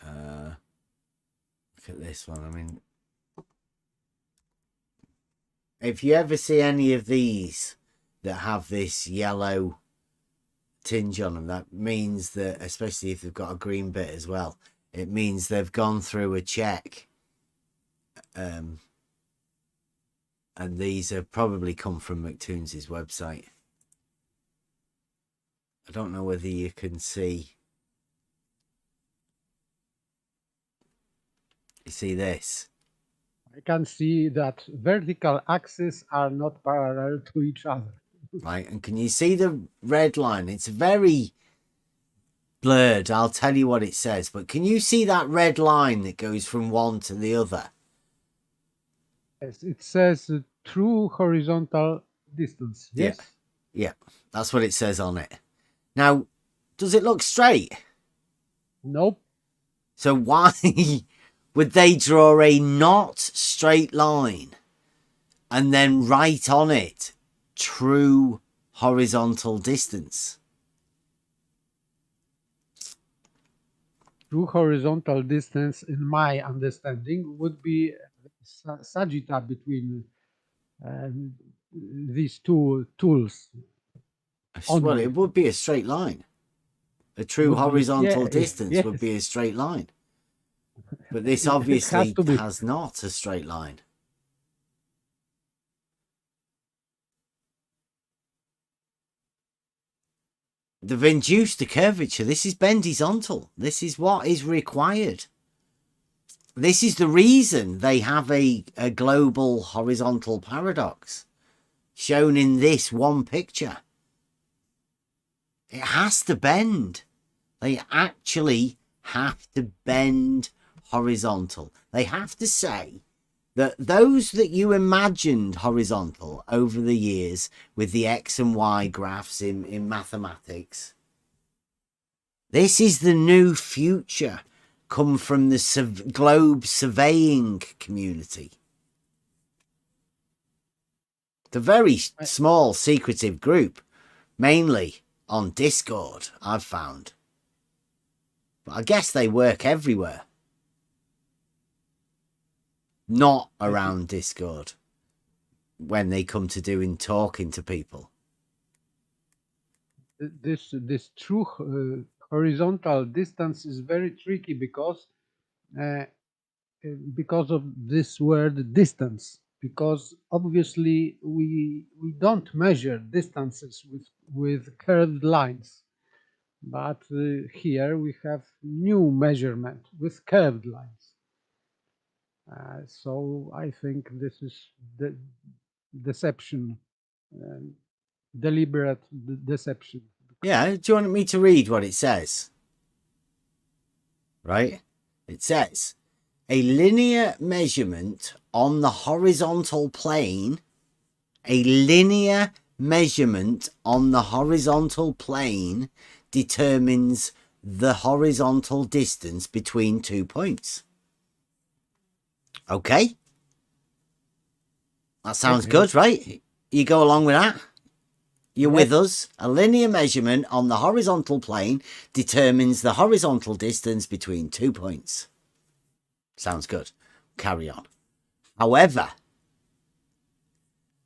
Look at this one. I mean, if you ever see any of these that have this yellow tinge on them, that means that, especially if they've got a green bit as well, it means they've gone through a check. And these have probably come from McToons's website. I don't know whether you can see. You see this? I can see that vertical axes are not parallel to each other. Right, and can you see the red line? It's very blurred. I'll tell you what it says, but can you see that red line that goes from one to the other? Yes, it says true horizontal distance. Yes. Yeah, that's what it says on it. Now, does it look straight? Nope. So why would they draw a not straight line and then write on it true horizontal distance? True horizontal distance, in my understanding, would be sagitta between these two tools. Well, it would be a straight line. A true horizontal distance would be a straight line. But this obviously has not a straight line. They've induced a curvature. This is bendizontal. This is what is required. This is the reason they have a global horizontal paradox shown in this one picture. It has to bend. They actually have to bend horizontal. They have to say that those that you imagined horizontal over the years with the X and Y graphs in mathematics, this is the new future come from the globe surveying community. The very small secretive group, mainly on Discord, I've found. But I guess they work everywhere. Not around Discord when they come to doing talking to people. This true horizontal distance is very tricky because of this word distance. because obviously we don't measure distances with curved lines, but here we have new measurement with curved lines. So I think this is the deception, deliberate deception. Yeah, do you want me to read what it says? Right? It says, a linear measurement on the horizontal plane, a linear measurement on the horizontal plane determines the horizontal distance between 2 points. Okay? That sounds good, right? You go along with that? You're with us. A linear measurement on the horizontal plane determines the horizontal distance between 2 points. Sounds good. Carry on. However,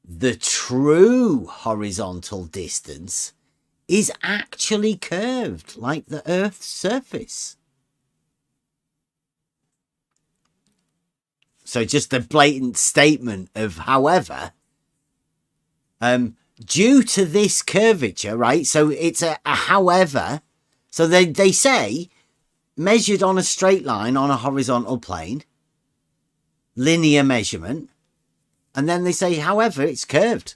the true horizontal distance is actually curved like the Earth's surface. So just a blatant statement of however, due to this curvature, right? So it's a however. So they say measured on a straight line on a horizontal plane, linear measurement. And then they say, however, it's curved.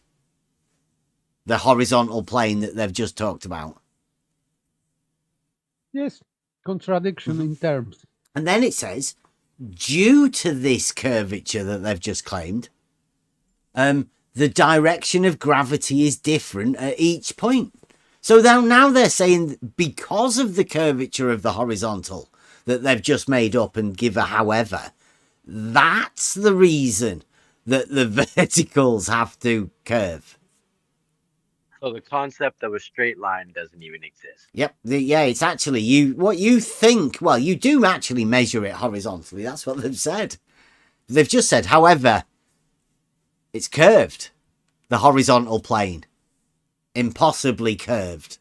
The horizontal plane that they've just talked about. Yes, contradiction in terms. And then it says, due to this curvature that they've just claimed, the direction of gravity is different at each point. So now they're saying because of the curvature of the horizontal that they've just made up and give a however, that's the reason that the verticals have to curve. So the concept of a straight line doesn't even exist. Yep. Yeah, it's actually what you think. Well, you do actually measure it horizontally. That's what they've said. They've just said, however, it's curved. The horizontal plane. Impossibly curved.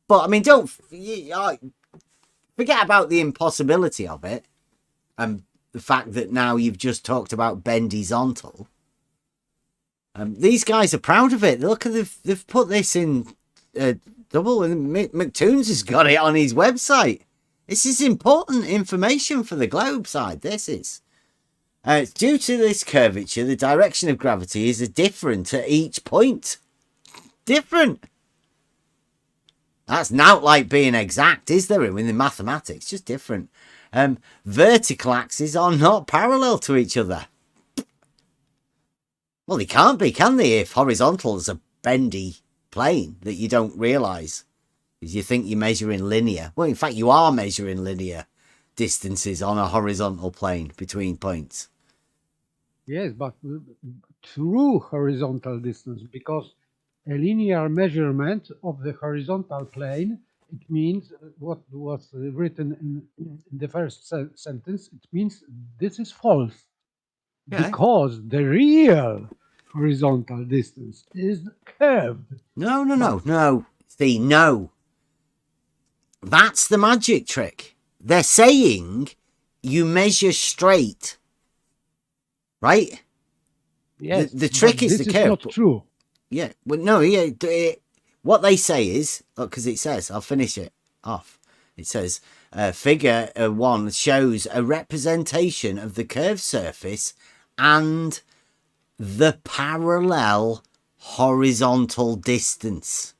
But, I mean, don't forget about the impossibility of it. And the fact that now you've just talked about bendizontal. These guys are proud of it. Look, they've put this in double, and McToons has got it on his website. This is important information for the globe side. This is. Due to this curvature, the direction of gravity is different at each point. Different. That's not like being exact, is there? In the mathematics, just different. Vertical axes are not parallel to each other. Well, they can't be, can they, if horizontal is a bendy plane that you don't realise? Because you think you're measuring linear. Well, in fact, you are measuring linear distances on a horizontal plane between points. Yes, but true horizontal distance, because a linear measurement of the horizontal plane, it means what was written in the first sentence, it means this is false. Yeah. Because the real horizontal distance is curved. No. See, no. That's the magic trick. They're saying you measure straight. Right? Yes. The trick is the curve. This is not true. Yeah. Well, no, yeah. What they say is, because it says, I'll finish it off. It says, figure 1 shows a representation of the curved surface and the parallel horizontal distance.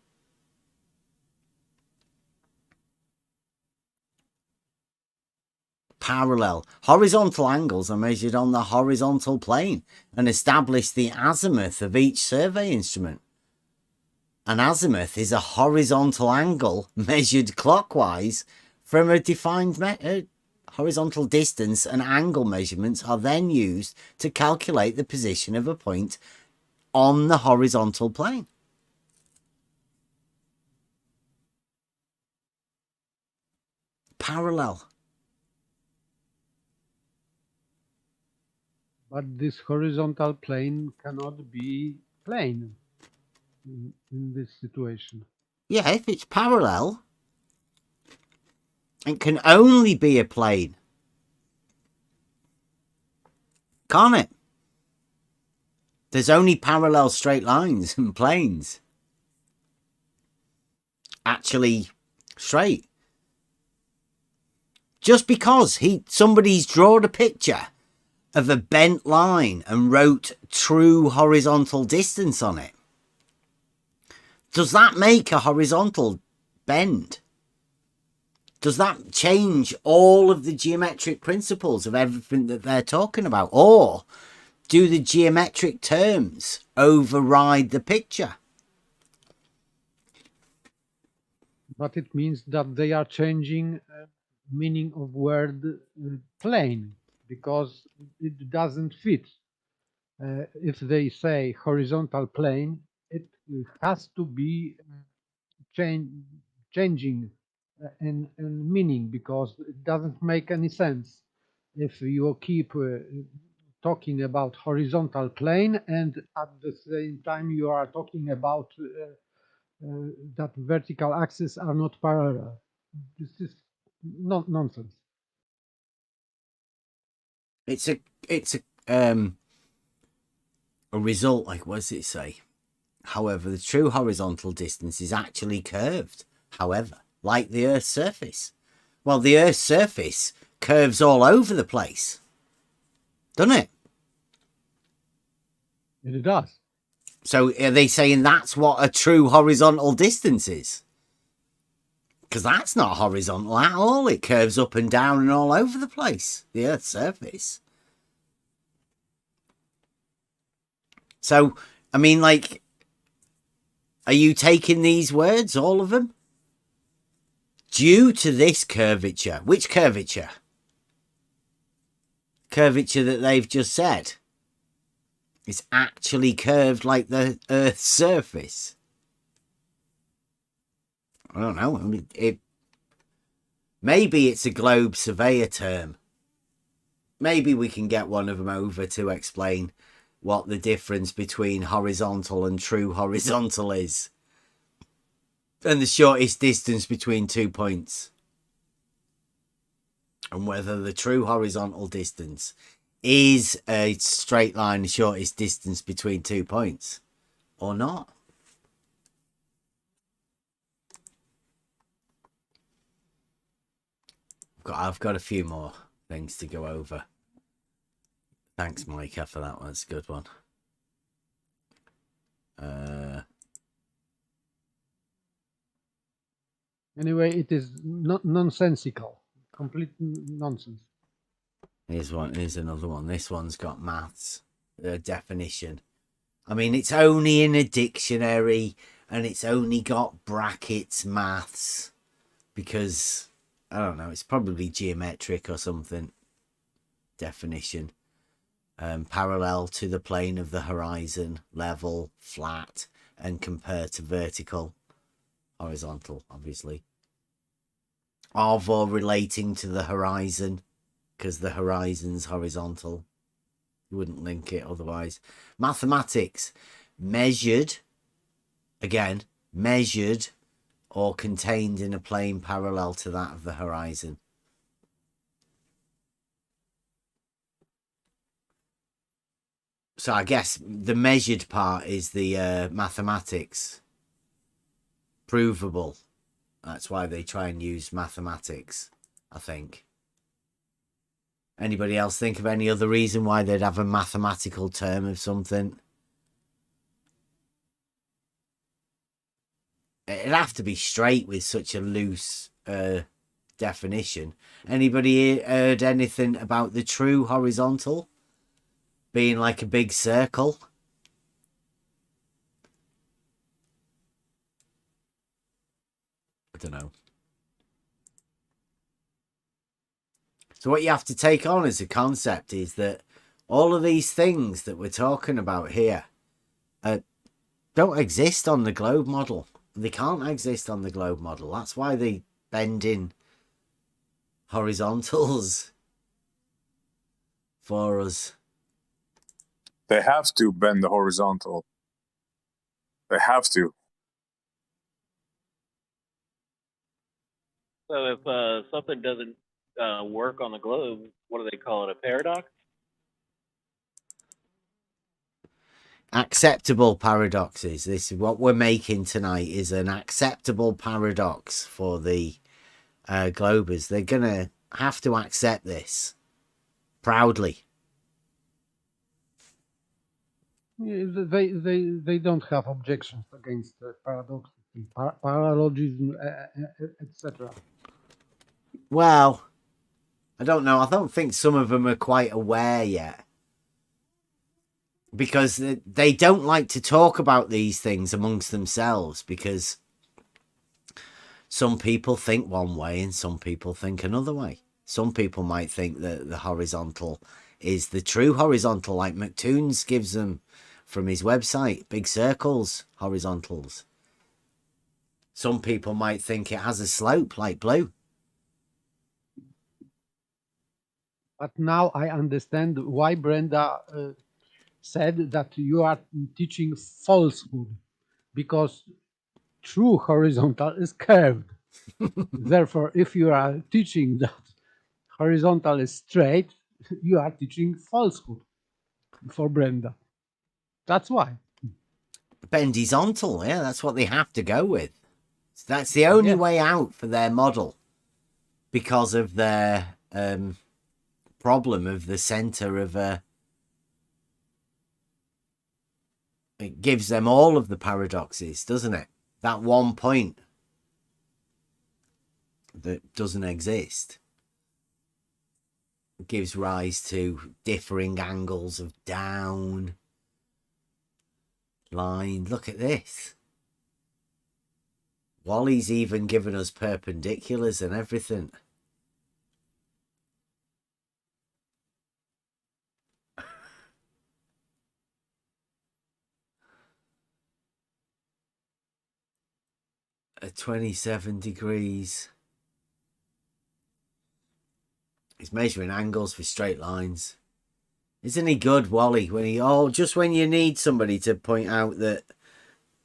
Parallel. Horizontal angles are measured on the horizontal plane and establish the azimuth of each survey instrument. An azimuth is a horizontal angle measured clockwise from a defined horizontal distance, and angle measurements are then used to calculate the position of a point on the horizontal plane. Parallel. But this horizontal plane cannot be plane in this situation. Yeah, if it's parallel, it can only be a plane. Can't it? There's only parallel straight lines and planes. Actually straight. Just because somebody's drawn a picture of a bent line and wrote true horizontal distance on it, does that make a horizontal bend? Does that change all of the geometric principles of everything that they're talking about? Or do the geometric terms override the picture? But it means that they are changing meaning of word plane, because it doesn't fit. If they say horizontal plane, it has to be changing in meaning, because it doesn't make any sense if you keep talking about horizontal plane and at the same time you are talking about that vertical axes are not parallel. This is not nonsense. It's a result, like, what does it say? However, the true horizontal distance is actually curved. However, like the Earth's surface. Well, the Earth's surface curves all over the place, doesn't it? It does. So are they saying that's what a true horizontal distance is? Because that's not horizontal at all. It curves up and down and all over the place, the Earth's surface. So, I mean, like, are you taking these words, all of them? Due to this curvature. Which curvature? Curvature that they've just said. It's actually curved like the Earth's surface. I don't know. I mean, maybe it's a globe surveyor term. Maybe we can get one of them over to explain what the difference between horizontal and true horizontal is. And the shortest distance between 2 points. And whether the true horizontal distance is a straight line, the shortest distance between 2 points, or not. I've got a few more things to go over. Thanks, Micah, for that one. It's a good one. Anyway, it is not nonsensical. Complete nonsense. Here's one. Here's another one. This one's got maths definition. I mean, it's only in a dictionary and it's only got brackets maths because, I don't know, it's probably geometric or something. Definition. Parallel to the plane of the horizon, level, flat, and compared to vertical. Horizontal, obviously. Of or relating to the horizon, because the horizon's horizontal. You wouldn't link it otherwise. Mathematics. Measured, again, measured or contained in a plane parallel to that of the horizon. So I guess the measured part is the mathematics. Provable. That's why they try and use mathematics, I think. Anybody else think of any other reason why they'd have a mathematical term of something? It'd have to be straight with such a loose definition. Anybody heard anything about the true horizontal being like a big circle? I don't know. So what you have to take on as a concept is that all of these things that we're talking about here don't exist on the globe model. They can't exist on the globe model. That's why they bend in horizontals for us. They have to bend the horizontal. They have to. So if something doesn't work on the globe, what do they call it? A paradox? acceptable paradoxes. This is what we're making tonight, is an acceptable paradox for the globers. They're gonna have to accept this proudly. They don't have objections against paradox, paralogism, etc. Well, I don't know. I don't think some of them are quite aware yet, because they don't like to talk about these things amongst themselves, because some people think one way and some people think another way. Some people might think that the horizontal is the true horizontal, like McToons gives them from his website, big circles, horizontals. Some people might think it has a slope like blue. But now I understand why Brenda said that you are teaching falsehood, because true horizontal is curved. Therefore, if you are teaching that horizontal is straight, you are teaching falsehood for Brenda. That's why. Bendizontal, yeah, that's what they have to go with. That's the only way out for their model, because of their problem of the center of it gives them all of the paradoxes, doesn't it? That one point that doesn't exist gives rise to differing angles of down line. Look at this. Wally's even given us perpendiculars and everything. At 27 degrees. He's measuring angles for straight lines. Isn't he good, Wally? When he just when you need somebody to point out that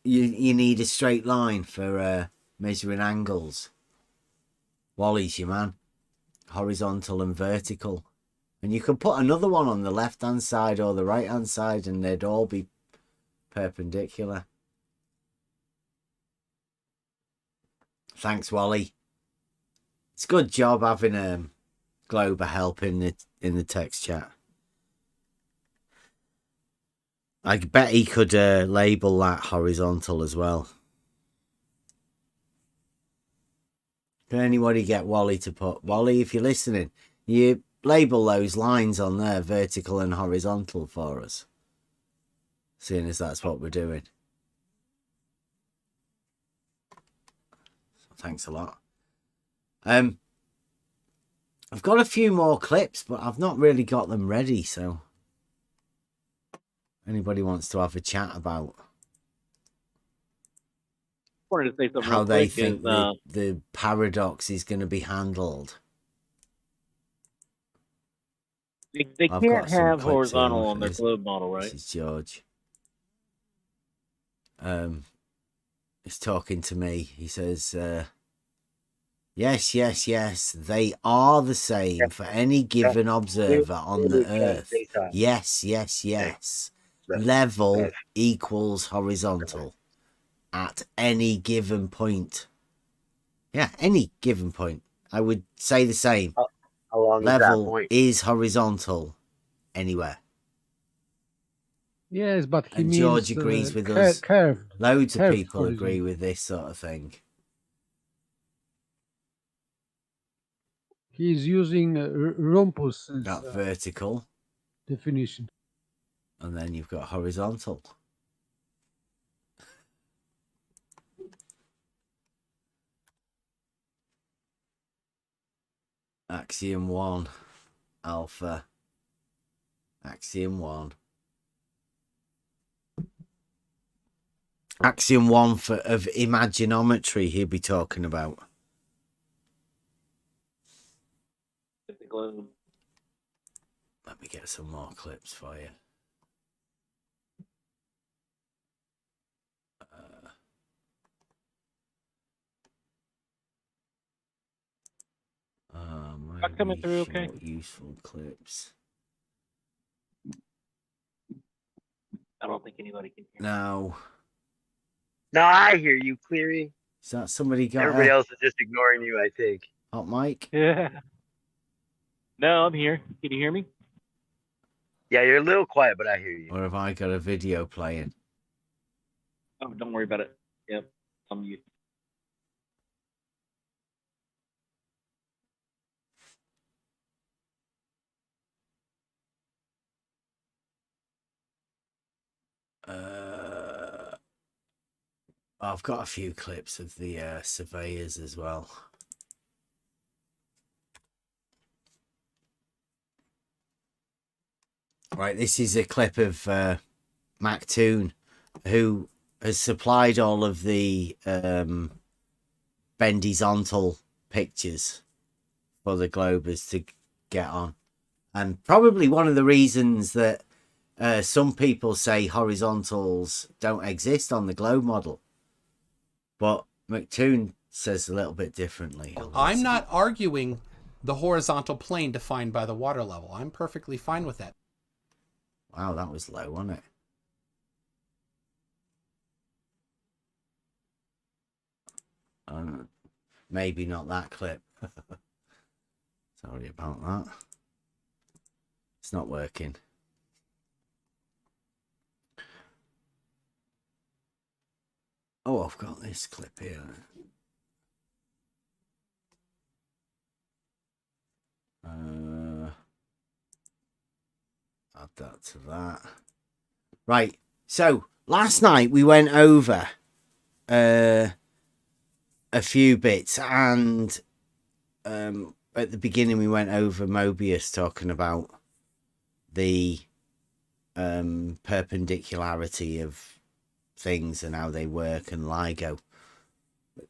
you need a straight line for measuring angles. Wally's your man. Horizontal and vertical. And you can put another one on the left-hand side or the right-hand side and they'd all be perpendicular. Thanks, Wally. It's a good job having Glober help in the text chat. I bet he could label that horizontal as well. Can anybody get Wally to put... Wally, if you're listening, you label those lines on there, vertical and horizontal, for us. Seeing as that's what we're doing. Thanks a lot. I've got a few more clips, but I've not really got them ready, so... Anybody wants to have a chat about wanted to say something how real they quick think is, the paradox is going to be handled? they I've can't got some have clips horizontal here. on their globe model, right? This is George. He's talking to me. He says, yes, they are the same for any given observer on the Earth. Yes. Level equals horizontal at any given point. Yeah, any given point. I would say the same. How long Level is is horizontal anywhere. Yes, but he And means George agrees with us. curved. Loads of curved people horizontal. agree with this sort of thing. He's using Rumpus's Got vertical. definition. And then you've got horizontal. Axiom 1. Alpha. Axiom 1. Axiom 1 of imaginometry he'll be talking about. The globe. Let me get some more clips for you. coming through okay? Useful clips. I don't think anybody can hear. No. No, I hear you, Cleary. Is that somebody got Everybody a else is just ignoring you, I think. hot mic? Yeah. No, I'm here. Can you hear me? Yeah, you're a little quiet, but I hear you. Or have I got a video playing? Oh, don't worry about it. Yep, I'm mute. I've got a few clips of the surveyors as well. Right, this is a clip of Mac Toon, who has supplied all of the bendizontal pictures for the globers to get on. And probably one of the reasons that some people say horizontals don't exist on the globe model. But McToon says a little bit differently. I'm not arguing the horizontal plane defined by the water level. I'm perfectly fine with that. Wow, that was low, wasn't it? Maybe not that clip. Sorry about that. It's not working. Oh, I've got this clip here. Add that to that. Right. So last night we went over a few bits, and at the beginning we went over Mobius, talking about the perpendicularity of things and how they work, and LIGO.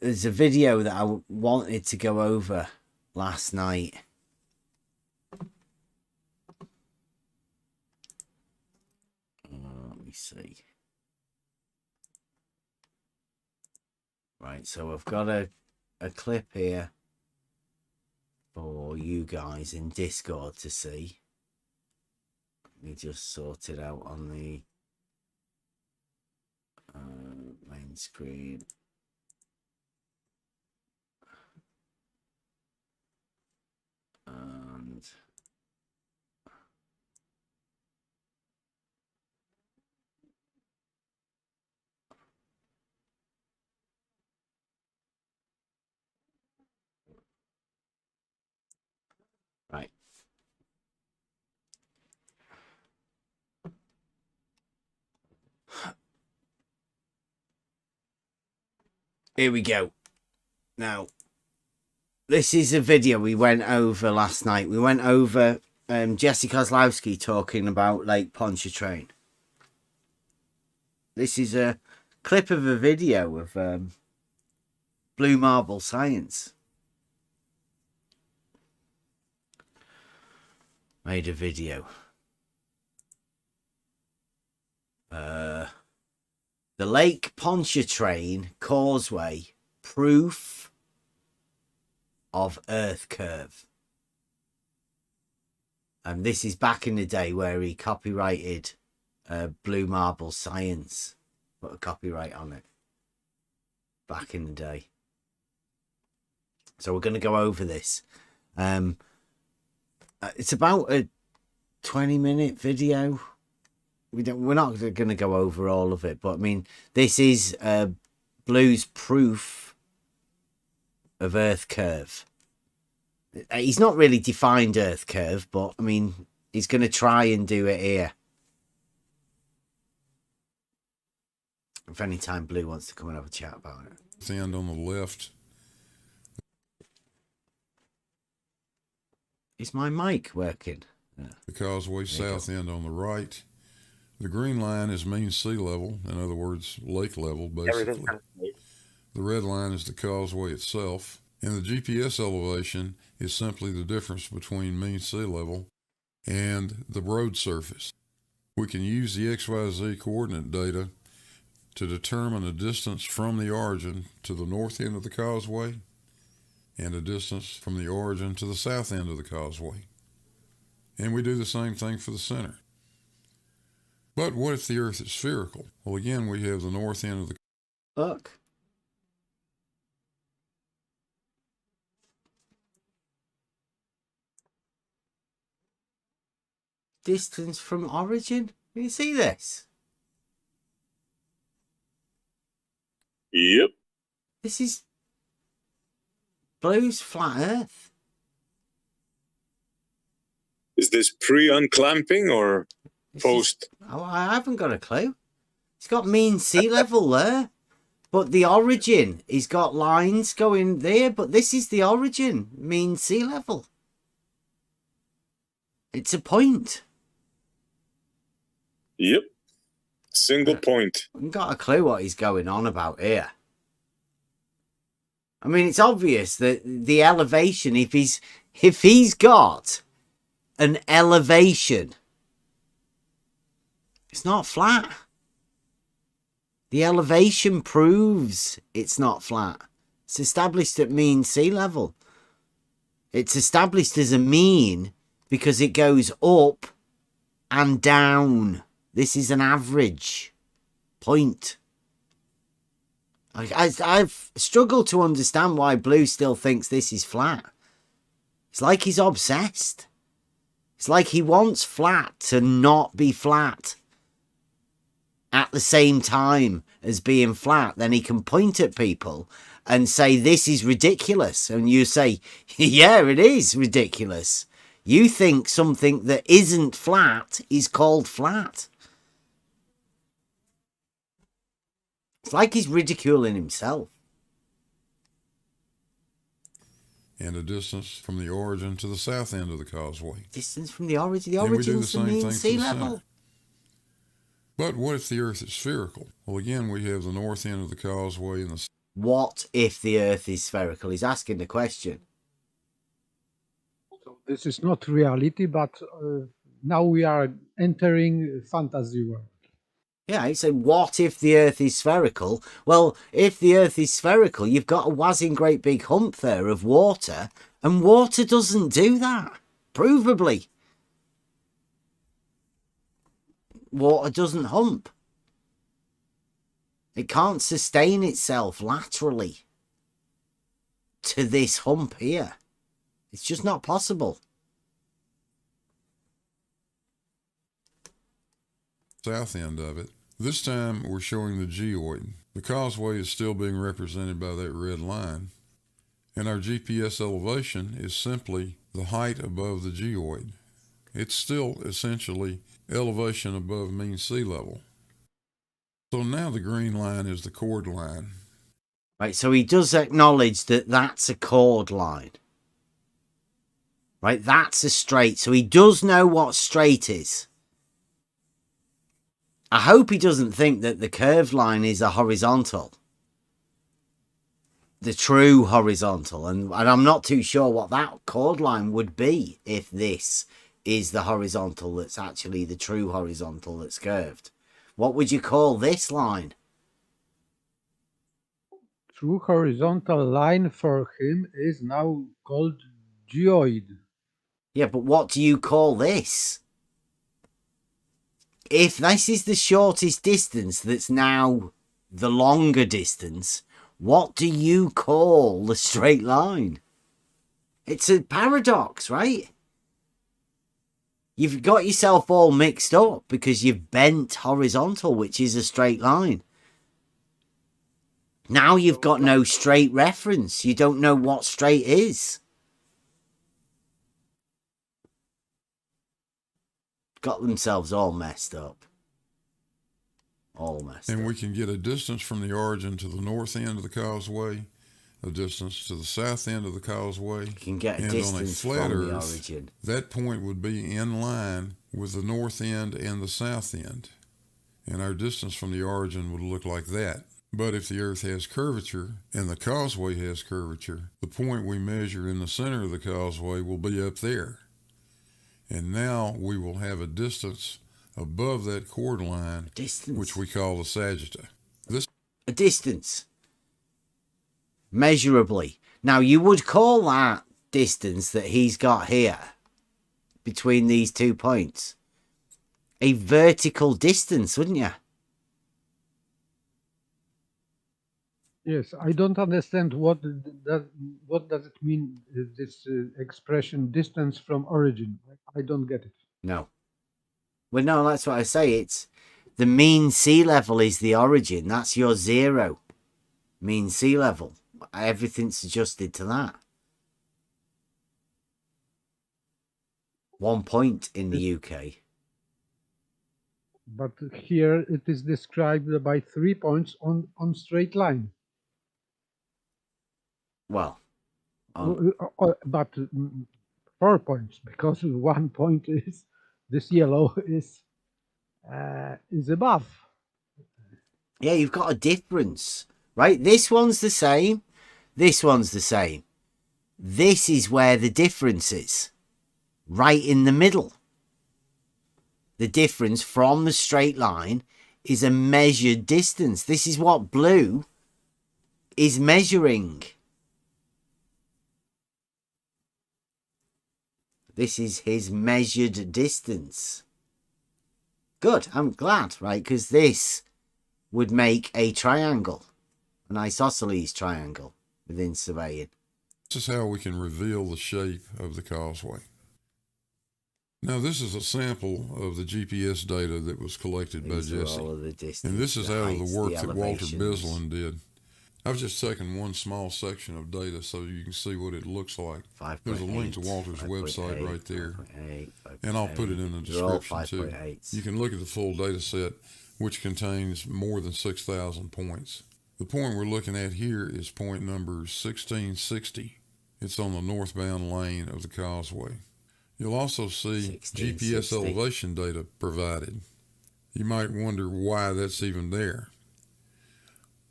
There's a video that I wanted to go over last night. Let me see. Right, so I've got a clip here for you guys in Discord to see. Let me just sort it out on the main screen. And right. Here we go. Now, this is a video we went over last night. We went over Jesse Kozlowski talking about Lake Pontchartrain. This is a clip of a video of Blue Marble Science. Made a video. The Lake Pontchartrain Causeway Proof of Earth Curve. And this is back in the day where he copyrighted Blue Marble Science. Put a copyright on it. Back in the day. So we're going to go over this. It's about a 20-minute video. We're not going to go over all of it, but I mean, this is Blue's proof of Earth curve. He's not really defined Earth curve, but I mean, he's going to try and do it here. If any time Blue wants to come and have a chat about it. The end on the left. Is my mic working? Yeah. The causeway south end on the right. The green line is mean sea level, in other words, lake level, basically. The red line is the causeway itself. And the GPS elevation is simply the difference between mean sea level and the road surface. We can use the XYZ coordinate data to determine a distance from the origin to the north end of the causeway and a distance from the origin to the south end of the causeway. And we do the same thing for the center. But what if the Earth is spherical? Well, again, we have the north end of the... Look. Distance from origin? Can you see this? Yep. This is Blue's flat Earth. Is this pre-unclamping or post? I haven't got a clue. It's got mean sea level there. But the origin, he's got lines going there. But this is the origin, mean sea level. It's a point. Yep. Single point. I haven't got a clue what he's going on about here. I mean, it's obvious that the elevation, if he's got an elevation, it's not flat. The elevation proves it's not flat. It's established at mean sea level. It's established as a mean because it goes up and down. This is an average point. I've struggled to understand why Blue still thinks this is flat. It's like he's obsessed. It's like he wants flat to not be flat at the same time as being flat. Then he can point at people and say, this is ridiculous. And you say, yeah, it is ridiculous. You think something that isn't flat is called flat. It's like he's ridiculing himself. And a distance from the origin to the south end of the causeway. Distance from the origin. The origin's the mean sea level. But what if the Earth is spherical? Well, again, we have the north end of the causeway and the... What if the Earth is spherical? He's asking the question. So this is not reality, but now we are entering fantasy world. Yeah, he said, what if the Earth is spherical? Well, if the Earth is spherical, you've got a whizzing great big hump there of water, and water doesn't do that, provably. Water doesn't hump. It can't sustain itself laterally to this hump here. It's just not possible. South end of it. This time we're showing the geoid. The causeway is still being represented by that red line, and our GPS elevation is simply the height above the geoid. It's still essentially elevation above mean sea level. So now the green line is the chord line. Right, so he does acknowledge that that's a chord line. Right, that's a straight. So he does know what straight is. I hope he doesn't think that the curved line is a horizontal. The true horizontal. And I'm not too sure what that chord line would be if this is the horizontal that's actually the true horizontal that's curved. What would you call this line? True horizontal line for him is now called geoid. Yeah, but what do you call this? If this is the shortest distance that's now the longer distance, what do you call the straight line? It's a paradox, right? You've got yourself all mixed up because you've bent horizontal, which is a straight line. Now you've got no straight reference. You don't know what straight is. Got themselves all messed up. All messed up. And we can get a distance from the origin to the north end of the causeway, a distance to the south end of the causeway. You can get a distance from the origin. That point would be in line with the north end and the south end. And our distance from the origin would look like that. But if the Earth has curvature and the causeway has curvature, the point we measure in the center of the causeway will be up there. And now we will have a distance above that chord line, which we call the sagitta. A distance. Measurably. Now, you would call that distance that he's got here between these 2 points a vertical distance, wouldn't you? Yes, I don't understand what does it mean, this expression distance from origin. I don't get it. No. Well, no, that's what I say. It's the mean sea level is the origin. That's your 0. Mean sea level. Everything's adjusted to that. 1 point in the UK. But here it is described by 3 points on straight line. Well, but 4 points, because 1 point is this yellow is above. yeah, you've got a difference, right? This one's the same. This one's the same. This is where the difference is. Right in the middle. The difference from the straight line is a measured distance. This is what blue is measuring. This is his measured distance. Good, I'm glad, right? Because this would make a triangle, an isosceles triangle within surveying. This is how we can reveal the shape of the causeway. Now, this is a sample of the GPS data that was collected by Jesse. And this is out of the work that Walter Bislin did. I've just taken one small section of data so you can see what it looks like. There's a link to Walter's website right there. And I'll put it in the description too. You can look at the full data set, which contains more than 6,000 points. The point we're looking at here is point number 1660. It's on the northbound lane of the causeway. You'll also see GPS elevation data provided. You might wonder why that's even there.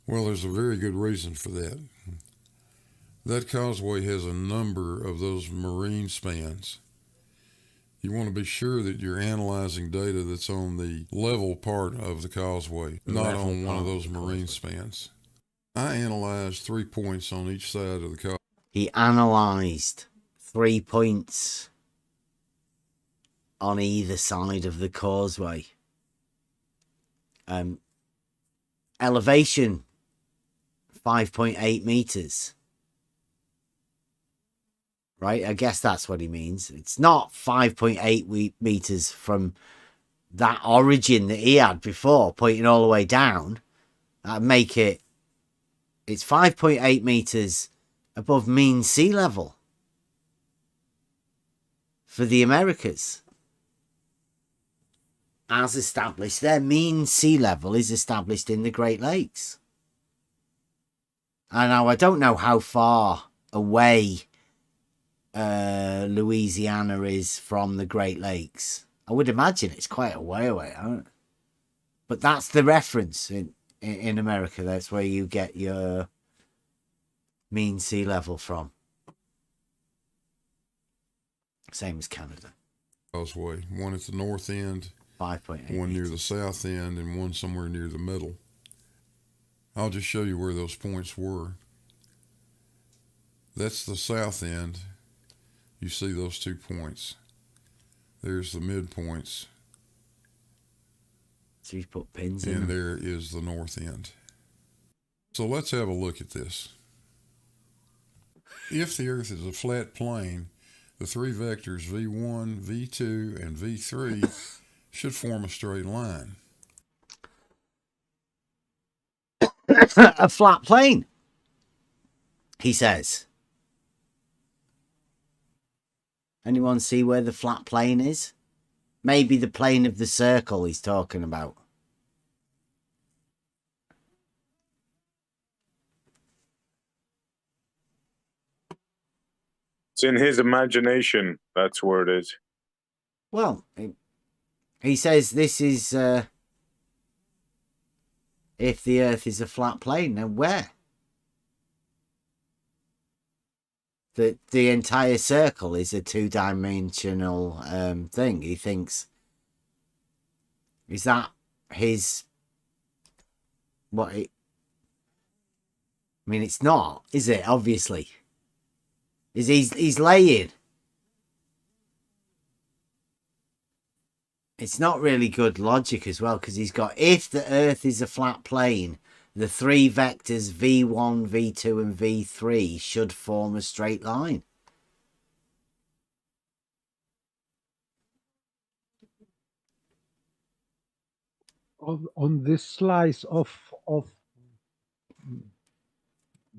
Well, there's a very good reason for that. That causeway has a number of those marine spans. You want to be sure that you're analyzing data that's on the level part of the causeway, not on one of those marine spans. I analyzed 3 points on each side of the causeway. He analysed 3 points on either side of the causeway. Elevation 5.8 meters. Right, I guess that's what he means. It's not 5.8 meters from that origin that he had before, pointing all the way down. That'd make it. It's 5.8 meters above mean sea level for the Americas. As established, their mean sea level is established in the Great Lakes. And now I don't know how far away Louisiana is from the Great Lakes. I would imagine it's quite a way away, but that's the reference in America. That's where you get your mean sea level from. Same as Canada. Causeway, one at the north end, 5.8 one near the south end, and one somewhere near the middle. I'll just show you where those points were. That's the south end. You see those 2 points. There's the midpoints. So you put pins in. And there is the north end. So let's have a look at this. If the Earth is a flat plane, the 3 vectors V1, V2, and V3 should form a straight line. A flat plane, he says. Anyone see where the flat plane is? Maybe the plane of the circle he's talking about. It's in his imagination. That's where it is. Well, he says this is if the Earth is a flat plane. Now where? The entire circle is a 2-dimensional thing. He thinks, is that his what it, I mean, it's not, is it? Obviously, is he's laying It's not really good logic as well, because he's got, if the Earth is a flat plane, the three vectors v1, v2, and v3 should form a straight line. On this slice of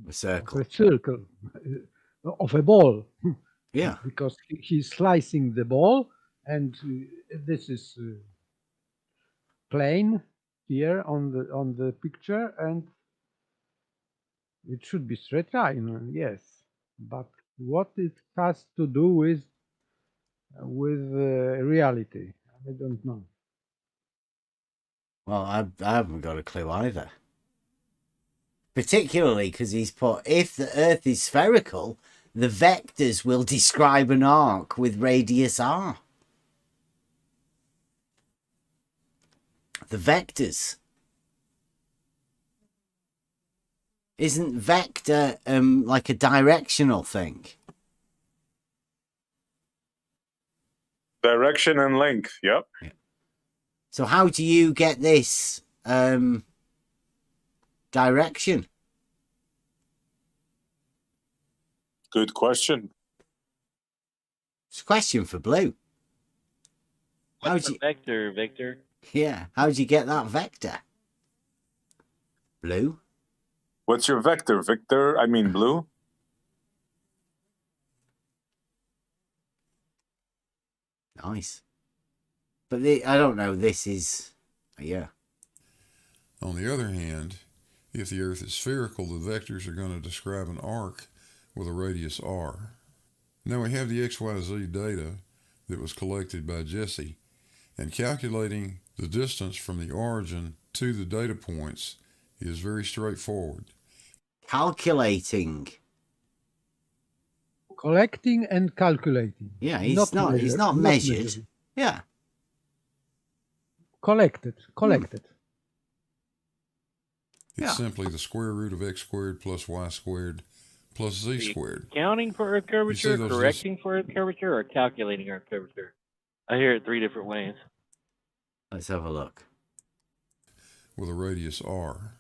A circle. a circle, of a ball. Yeah. Because he's slicing the ball, and this is plane here on the picture, and it should be straight line, yes. But what it has to do with reality, I don't know. Well, I haven't got a clue either. Particularly because he's put, if the Earth is spherical, the vectors will describe an arc with radius r. The vectors. Isn't vector like a directional thing? Direction and length, yep. Yeah. So how do you get this direction? Good question. It's a question for Blue. What's the vector, Victor? Yeah, how do you get that vector? Blue? What's your vector, Victor? I mean, Blue? Nice. But I don't know, this is... Yeah. On the other hand, if the Earth is spherical, the vectors are going to describe an arc with a radius r. Now we have the XYZ data that was collected by Jesse, and calculating the distance from the origin to the data points is very straightforward. Calculating. Collecting and calculating. Yeah, he's not measured. Yeah. Collected. It's simply the square root of x squared plus y squared plus z squared. Counting for Earth curvature, correcting for Earth curvature, or calculating Earth curvature? I hear it 3 different ways. Let's have a look. With a radius r.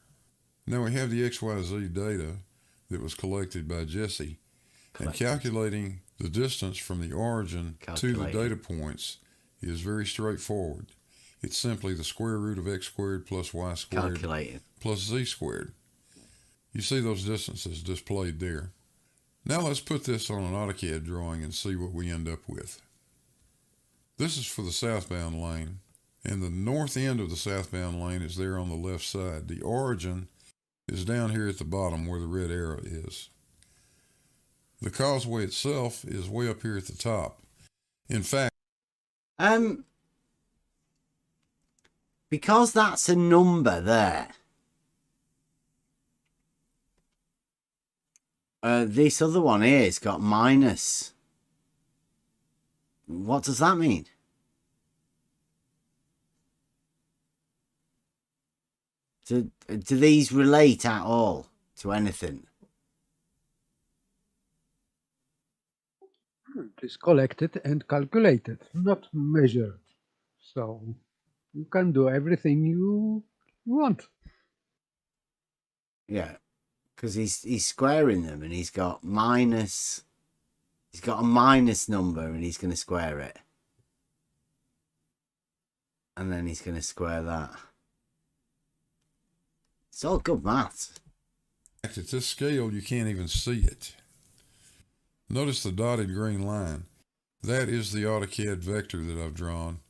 Now we have the XYZ data that was collected by Jesse, and calculating the distance from the origin to the data points is very straightforward. It's simply the square root of x squared plus y squared plus z squared. You see those distances displayed there. Now let's put this on an AutoCAD drawing and see what we end up with. This is for the southbound lane, and the north end of the southbound lane is there on the left side. The origin is down here at the bottom where the red arrow is. The causeway itself is way up here at the top. In fact, because that's a number there, this other one here has got minus. What does that mean? Do these relate at all to anything? It is collected and calculated, not measured. So you can do everything you want. Yeah, because he's squaring them, and he's got minus. He's got a minus number, and he's going to square it, and then he's going to square that. It's all good maths. at this scale, you can't even see it. Notice the dotted green line. That is the AutoCAD vector that I've drawn,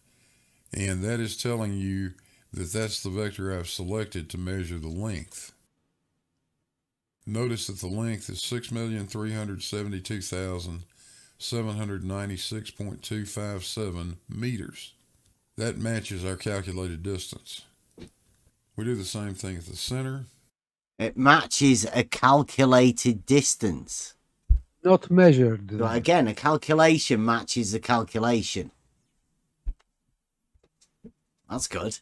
and that is telling you that that's the vector I've selected to measure the length. Notice that the length is 6,372,796.257 meters. That matches our calculated distance. We do the same thing at the center. It matches a calculated distance. Not measured. So again, a calculation matches a calculation. That's good.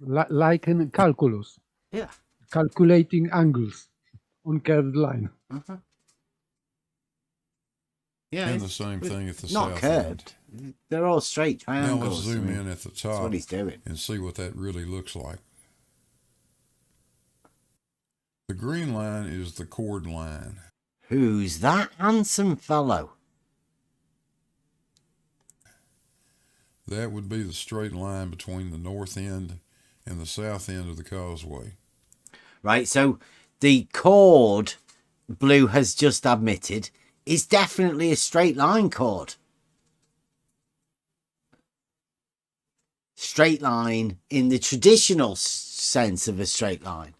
Like in calculus. Yeah. Calculating angles on curved line. Yeah, And the same thing at the not south curved. end. They're all straight triangles. Now let's zoom in at the top. That's what he's doing. And see what that really looks like. The green line is the chord line. Who's that handsome fellow? That would be the straight line between the north end and the south end of the causeway. Right, so the chord, Blue has just admitted, is definitely a straight line chord. Straight line in the traditional sense of a straight line.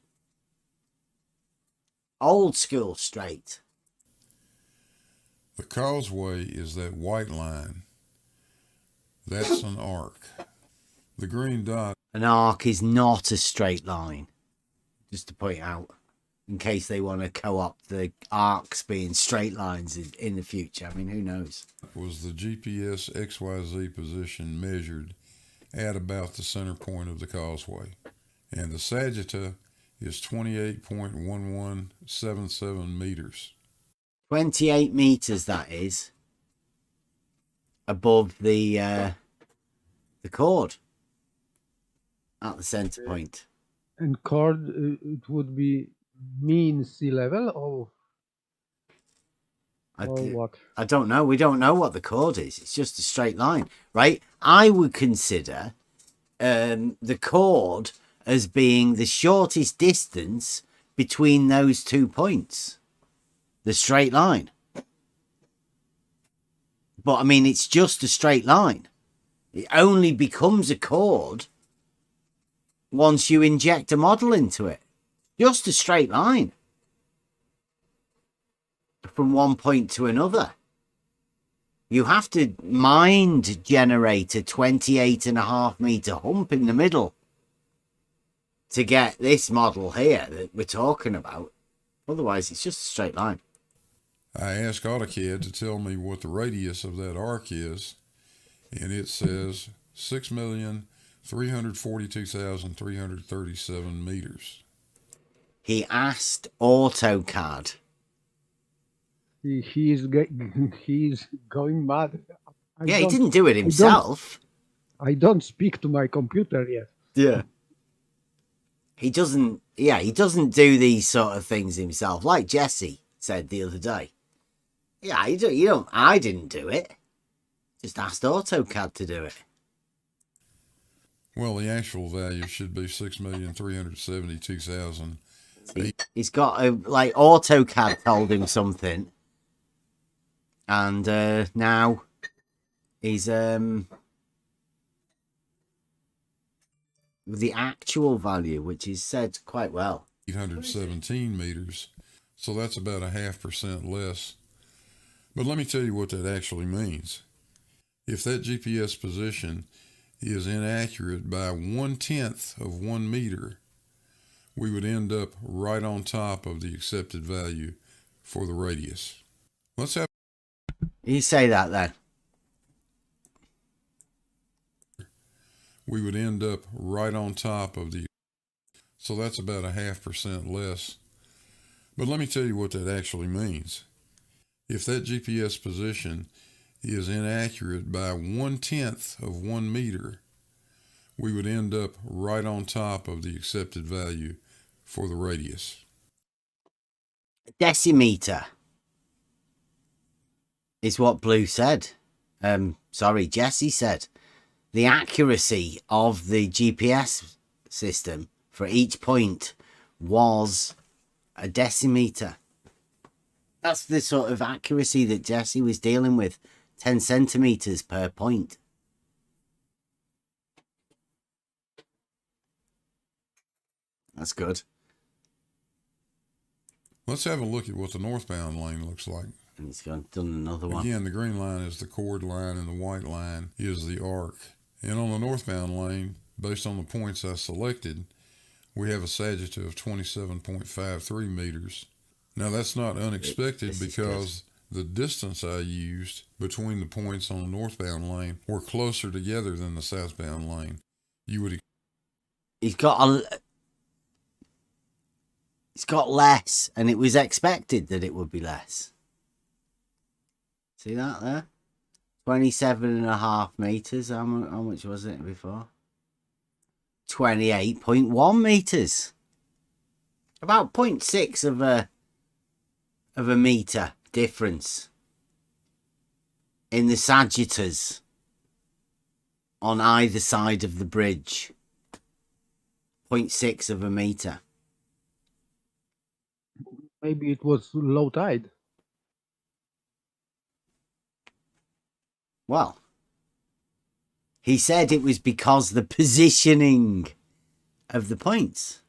Old school straight. The causeway is that white line. That's an arc. The green dot. An arc is not a straight line. Just to point out, in case they want to co-opt the arcs being straight lines in the future. I mean, who knows? Was the GPS XYZ position measured at about the center point of the causeway. And the sagitta is 28.1177 meters. 28 meters, that is, above the chord at the center point. And chord, it would be mean sea level or what? I don't know. We don't know what the chord is. It's just a straight line, right? I would consider the chord as being the shortest distance between those 2 points. The straight line. But, I mean, it's just a straight line. It only becomes a chord once you inject a model into it. Just a straight line. From one point to another. You have to mind generate a 28.5 meter hump in the middle to get this model here that we're talking about. Otherwise, it's just a straight line. I asked AutoCAD to tell me what the radius of that arc is, and it says 6,342,337 meters. He asked AutoCAD. He's going mad. He didn't do it himself. I don't speak to my computer yet. Yeah. He doesn't do these sort of things himself, like Jesse said the other day. Yeah, I didn't do it. Just asked AutoCAD to do it. Well, the actual value should be 6,372,000. He's got AutoCAD told him something, and now he's with the actual value, which is said quite well. 817 meters, so that's about 0.5% less. But let me tell you what that actually means. If that GPS position is inaccurate by 1/10 of 1 meter, we would end up right on top of the accepted value for the radius. Let's have... You say that then. We would end up right on top of the... So that's about 0.5% less. But let me tell you what that actually means. If that GPS position is inaccurate by 1/10 of 1 meter, we would end up right on top of the accepted value for the radius. Decimeter is what Blue said. Jesse said. The accuracy of the GPS system for each point was a decimeter. That's the sort of accuracy that Jesse was dealing with. 10 centimeters per point. That's good. Let's have a look at what the northbound lane looks like. And he's done another one. Again, the green line is the chord line and the white line is the arc. And on the northbound lane, based on the points I selected, we have a sagitta of 27.53 meters. Now that's not unexpected because the distance I used between the points on the northbound lane were closer together than the southbound lane. He's got less, and it was expected that it would be less. See that there? 27.5 meters. How much was it before? 28.1 meters. About 0.6 of a meter difference in the sagittars on either side of the bridge. 0.6 of a meter. Maybe it was low tide. Well, he said it was because the positioning of the points.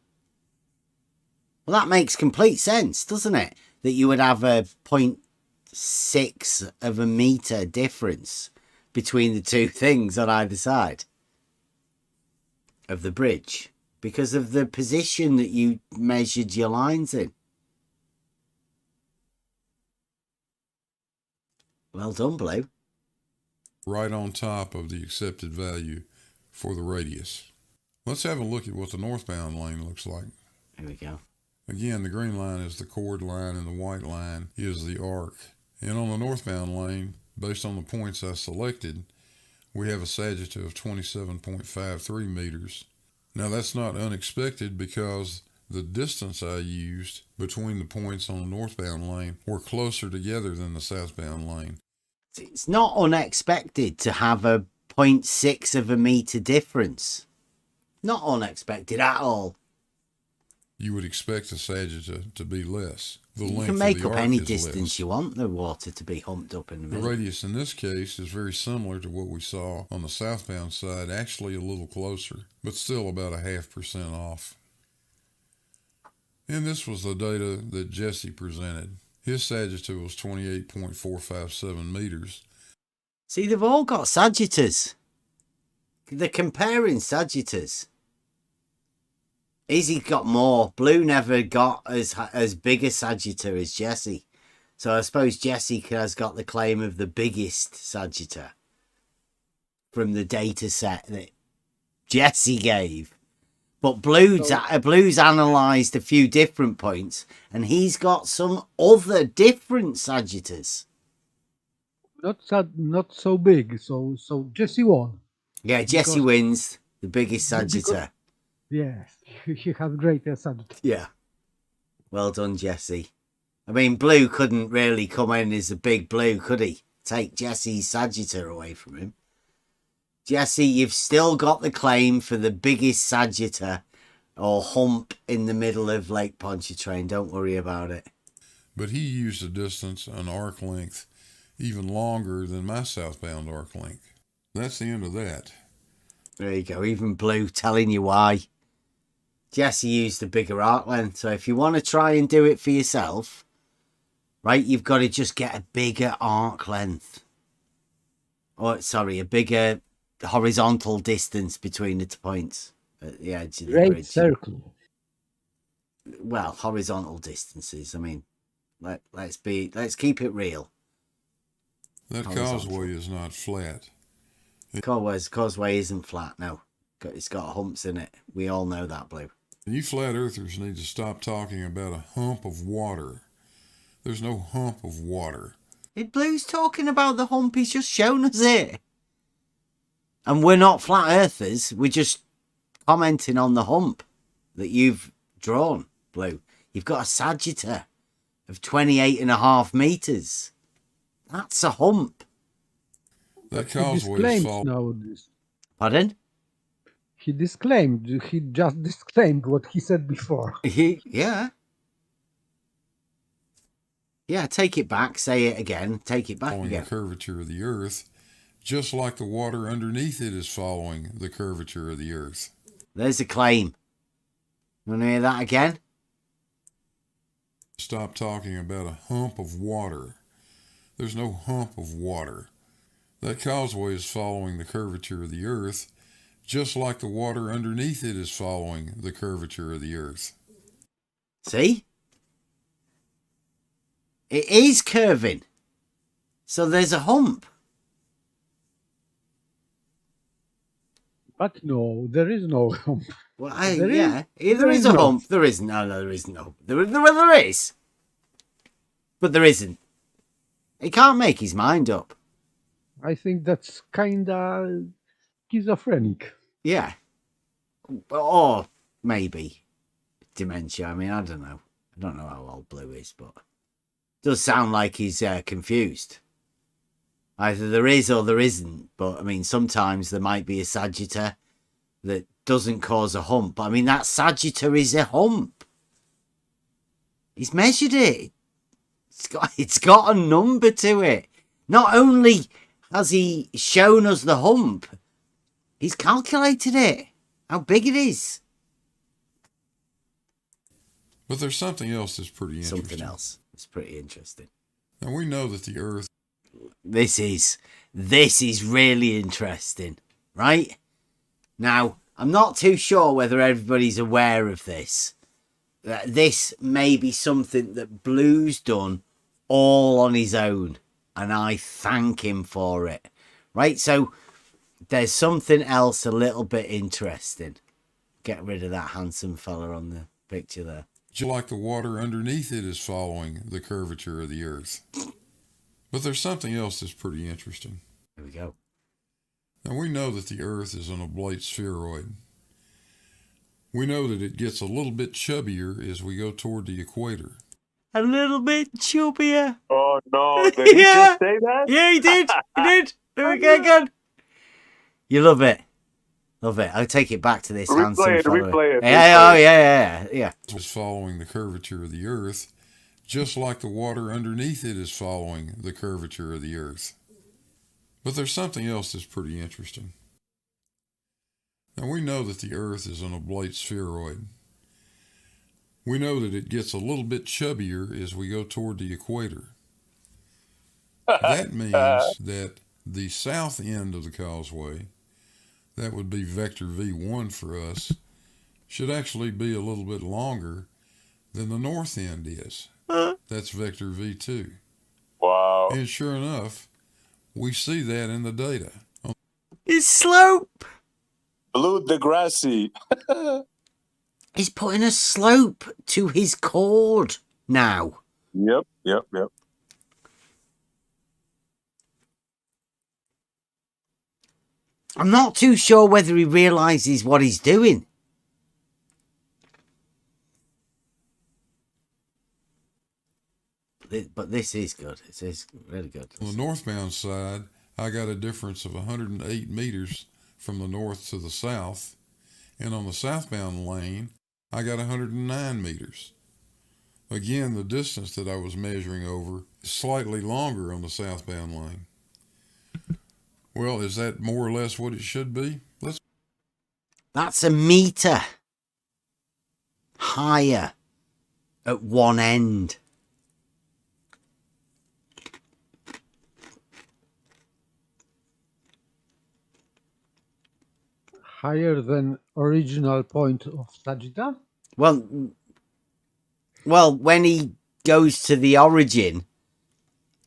Well, that makes complete sense, doesn't it? That you would have a 0.6 of a meter difference between the two things on either side of the bridge because of the position that you measured your lines in. Well done, Blue. Right on top of the accepted value for the radius. Let's have a look at what the northbound lane looks like. Here we go. Again, the green line is the chord line and the white line is the arc. And on the northbound lane, based on the points I selected, we have a sagittal of 27.53 meters. Now that's not unexpected because the distance I used between the points on the northbound lane were closer together than the southbound lane. It's not unexpected to have a 0.6 of a meter difference. Not unexpected at all. You would expect the sagittal to be less. The You length can of make the up arc any is distance less. you want the water to be humped up in the The middle. radius in this case is very similar to what we saw on the southbound side, actually a little closer, but still about 0.5% off. And this was the data that Jesse presented. His sagittal was 28.457 meters. See, they've all got sagittars. They're comparing sagittars. Izzy got more. Blue never got as big a sagittar as Jesse. So I suppose Jesse has got the claim of the biggest sagittar from the data set that Jesse gave. But Blue's analysed a few different points, and he's got some other different sagittars. Not so big. So Jesse won. Yeah, Jesse Because- wins the biggest sagittar. Yes, he has greater sagittars. Yeah. Well done, Jesse. I mean, Blue couldn't really come in as a big Blue, could he? Take Jesse's sagittar away from him. Jesse, you've still got the claim for the biggest sagittar or hump in the middle of Lake Pontchartrain. Don't worry about it. But he used a distance, an arc length, even longer than my southbound arc length. That's the end of that. There you go. Even Blue telling you why. Jesse used a bigger arc length. So if you want to try and do it for yourself, right, you've got to just get a bigger arc length. Or, sorry, a bigger horizontal distance between the 2 points at the edge of the Great bridge. circle. Well, horizontal distances. I mean, let's keep it real. That Horizontal. causeway is not flat. Causeway isn't flat. No, it's got humps in it. We all know that, Blue. You flat earthers need to stop talking about a hump of water. There's no hump of water. Blue's talking about the hump. He's just shown us it. And we're not flat earthers. We're just commenting on the hump that you've drawn, Blue. You've got a sagittar of 28.5 meters. That's a hump. That He causeway is disclaimed fault. now this. Pardon? He just disclaimed what he said before. Yeah. Yeah, take it back. Say it again. Take it back Following the again. curvature of the earth, just like the water underneath it is following the curvature of the earth. There's a claim. You want to hear that again? Stop talking about a hump of water. There's no hump of water. That causeway is following the curvature of the earth, just like the water underneath it is following the curvature of the earth. See? It is curving. So there's a hump. But no, there is no hump. Well, There yeah. is- There is a no. hump. There isn't. No, there isn't. No. There is. But there isn't. He can't make his mind up. I think that's kinda schizophrenic. Yeah. Or maybe dementia. I mean, I don't know. I don't know how old Blue is, but it does sound like he's confused. Either there is or there isn't. But I mean, sometimes there might be a sagittar that doesn't cause a hump. I mean, that sagittar is a hump. He's measured it. It's got a number to it. Not only has he shown us the hump, he's calculated it. How big it is. But there's something else that's pretty interesting. Something else. It's pretty interesting. Now we know that the Earth. This is really interesting, right? Now, I'm not too sure whether everybody's aware of this. That this may be something that Blue's done all on his own, and I thank him for it. Right? So there's something else a little bit interesting. Get rid of that handsome fella on the picture there. Just like the water underneath it is following the curvature of the Earth. But there's something else that's pretty interesting. Here we go. Now we know that the Earth is an oblate spheroid. We know that it gets a little bit chubbier as we go toward the equator. A little bit chubbier. Oh no! Did he just say that? Yeah, he did. He did. There we go again. You love it. Love it. I'll take it back to this handsome fella. Replay it. Yeah. It was following the curvature of the Earth, just like the water underneath it is following the curvature of the Earth. But there's something else that's pretty interesting. Now we know that the Earth is an oblate spheroid. We know that it gets a little bit chubbier as we go toward the equator. That means that the south end of the causeway, that would be vector V1 for us, should actually be a little bit longer than the north end is. That's vector V2. Wow. And sure enough, we see that in the data. His slope. Blue Degrassi. He's putting a slope to his chord now. Yep. I'm not too sure whether he realises what he's doing. But this is good. It is really good. On the northbound side, I got a difference of 108 meters from the north to the south. And on the southbound lane, I got 109 meters. Again, the distance that I was measuring over is slightly longer on the southbound lane. Well, is that more or less what it should be? That's a meter higher at one end. Higher than original point of Sagitta? Well, when he goes to the origin,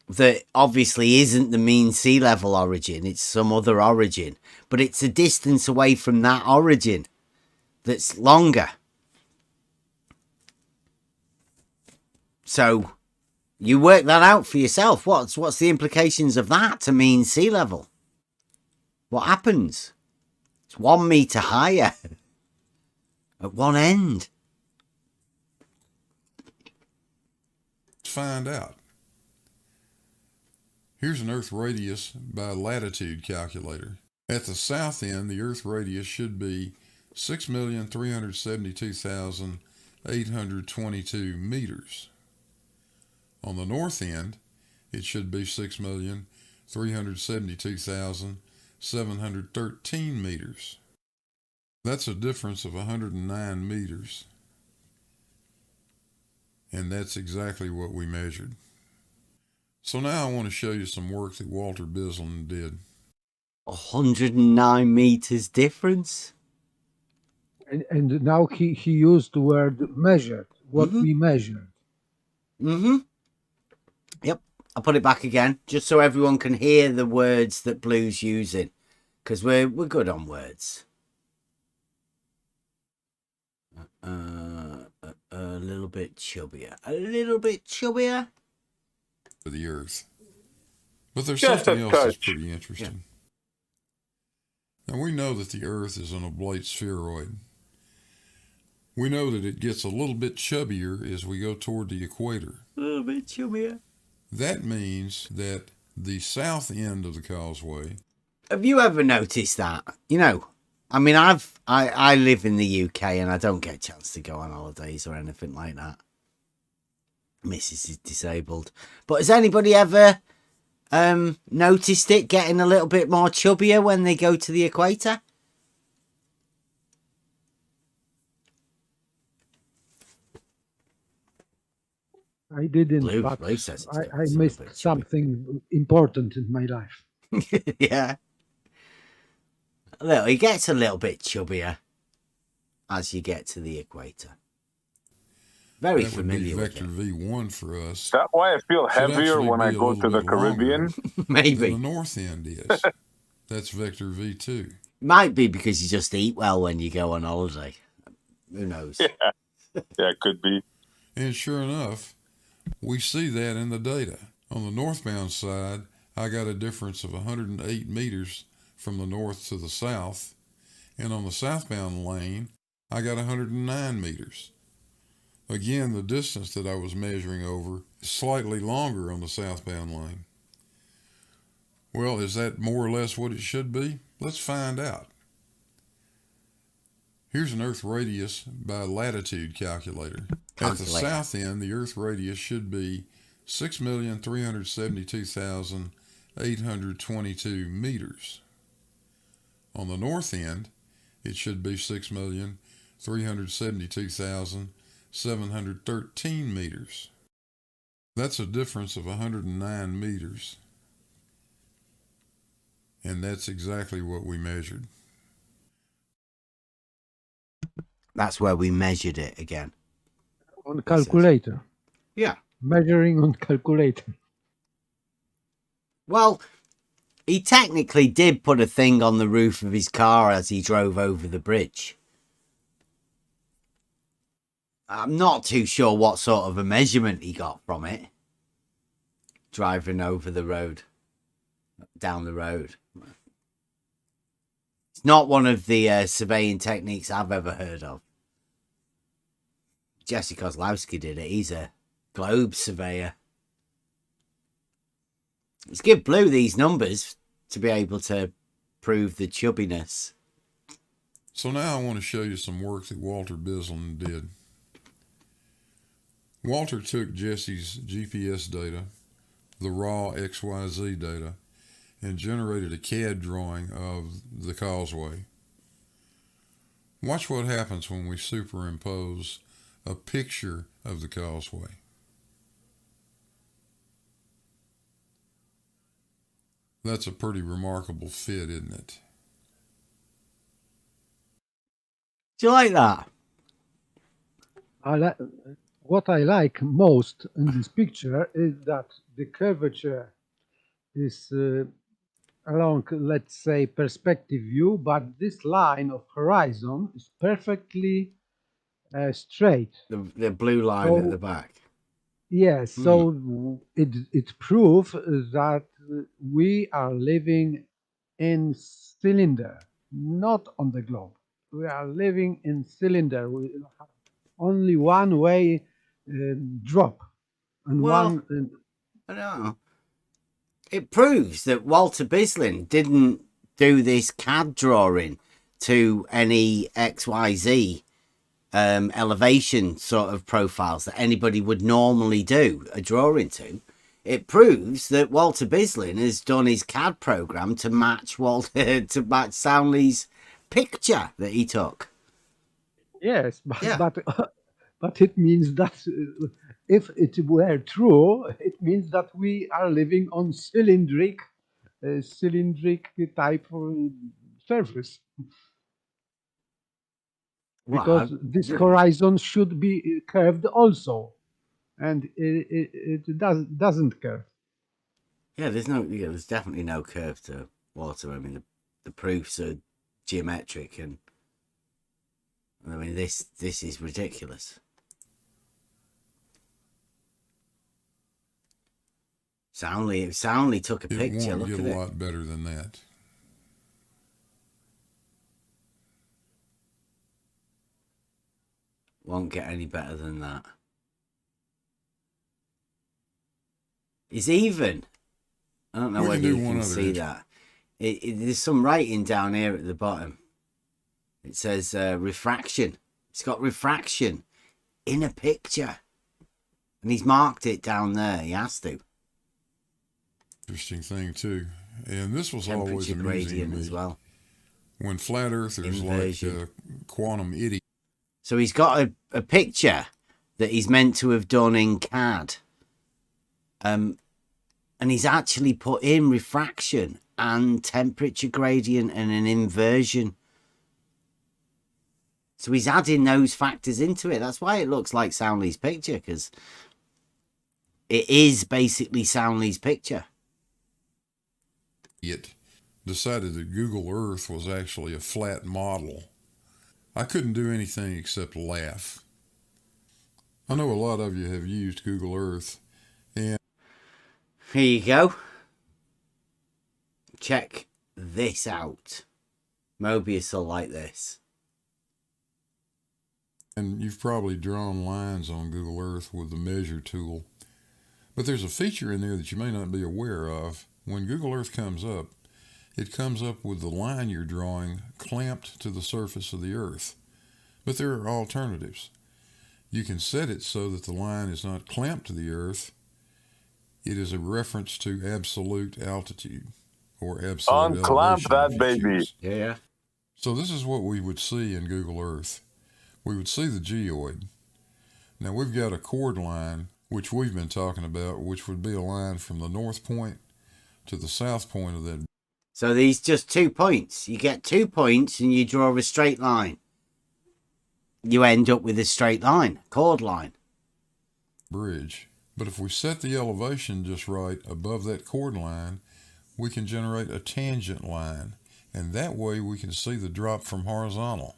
that obviously isn't the mean sea level origin, it's some other origin, but it's a distance away from that origin that's longer. So you work that out for yourself. What's the implications of that to mean sea level? What happens? It's 1 meter higher at one end. Let's find out. Here's an Earth radius by latitude calculator. At the south end, the Earth radius should be 6,372,822 meters. On the north end, it should be 6,372,713 meters. That's a difference of 109 meters. And that's exactly what we measured. So now I want to show you some work that Walter Bislin did. 109 meters difference. And now he used the word measured, what we measured. Yep, I'll put it back again, just so everyone can hear the words that Blue's using, because we're good on words. A little bit chubbier. A little bit chubbier. The Earth. But there's Just something a else that's touch. pretty interesting. Now, we know that the Earth is an oblate spheroid. We know that it gets a little bit chubbier as we go toward the equator. A little bit chubbier. That means that the south end of the causeway... Have you ever noticed that? You know, I mean, I live in the UK and I don't get a chance to go on holidays or anything like that. Mrs. is disabled. But has anybody ever noticed it getting a little bit more chubbier when they go to the equator? I didn't, Blue but says I missed something important in my life. Yeah. It gets a little bit chubbier as you get to the equator. Very familiar with vector V1 for us. Is that why I feel heavier when I go to the Caribbean? Maybe. The north end is. That's vector V2. Might be because you just eat well when you go on holiday. Who knows? Yeah, it could be. And sure enough, we see that in the data. On the northbound side, I got a difference of 108 meters from the north to the south. And on the southbound lane, I got 109 meters. Again, the distance that I was measuring over is slightly longer on the southbound lane. Well, is that more or less what it should be? Let's find out. Here's an Earth radius by latitude calculator. At the south end, the Earth radius should be 6,372,822 meters. On the north end, it should be 6,372,713 meters. That's a difference of 109 meters. And that's exactly what we measured. That's where we measured it again. On calculator. Yeah. Measuring on calculator. Well, he technically did put a thing on the roof of his car as he drove over the bridge. I'm not too sure what sort of a measurement he got from it. Driving over the road. Down the road. It's not one of the surveying techniques I've ever heard of. Jesse Kozlowski did it. He's a globe surveyor. Let's give Blue these numbers to be able to prove the chubbiness. So now I want to show you some work that Walter Bislin did. Walter took Jesse's GPS data, the raw XYZ data, and generated a CAD drawing of the causeway. Watch what happens when we superimpose a picture of the causeway. That's a pretty remarkable fit, isn't it? Do you like that? What I like most in this picture is that the curvature is along, let's say, perspective view, but this line of horizon is perfectly straight. The blue line at the back. Yes, so it proves that we are living in cylinder, not on the globe. We are living in cylinder. We have only one way drop, and one. I know. It proves that Walter Bislin didn't do this CAD drawing to any XYZ elevation sort of profiles that anybody would normally do a drawing to. It proves that Walter Bislin has done his CAD program to match Soundley's picture that he took. Yes, but it means that if it were true, it means that we are living on cylindric type of surface. Because this horizon should be curved also, and it doesn't curve. Yeah, there's definitely no curve to water. I mean, the proofs are geometric, and I mean this is ridiculous. Soundly took a picture. It won't Look get at a it. lot better than that. Won't get any better than that. It's even. I don't know We can whether do you one can other see entry. that. There's some writing down here at the bottom. It says refraction. It's got refraction in a picture. And he's marked it down there. He has to. Interesting thing, too. And this was always Temperature amusing to gradient me. as well. When flat earthers Inversion. like quantum idiots. So he's got a picture that he's meant to have done in CAD. And he's actually put in refraction and temperature gradient and an inversion. So he's adding those factors into it. That's why it looks like Soundly's picture, because it is basically Soundly's picture. It decided that Google Earth was actually a flat model. I couldn't do anything except laugh. I know a lot of you have used Google Earth, and Here you go. Check this out. Mobius will like this. you've probably drawn lines on Google Earth with the measure tool. But there's a feature in there that you may not be aware of. When Google Earth comes up, it comes up with the line you're drawing clamped to the surface of the Earth. But there are alternatives. You can set it so that the line is not clamped to the Earth. It is a reference to absolute altitude or absolute Unclamp elevation. that baby. Yeah. So this is what we would see in Google Earth. We would see the geoid. Now we've got a chord line, which we've been talking about, which would be a line from the north point to the south point of that. So these just 2 points. You get 2 points and you draw a straight line. You end up with a straight line, chord line. Bridge. But if we set the elevation just right above that chord line, we can generate a tangent line. And that way we can see the drop from horizontal.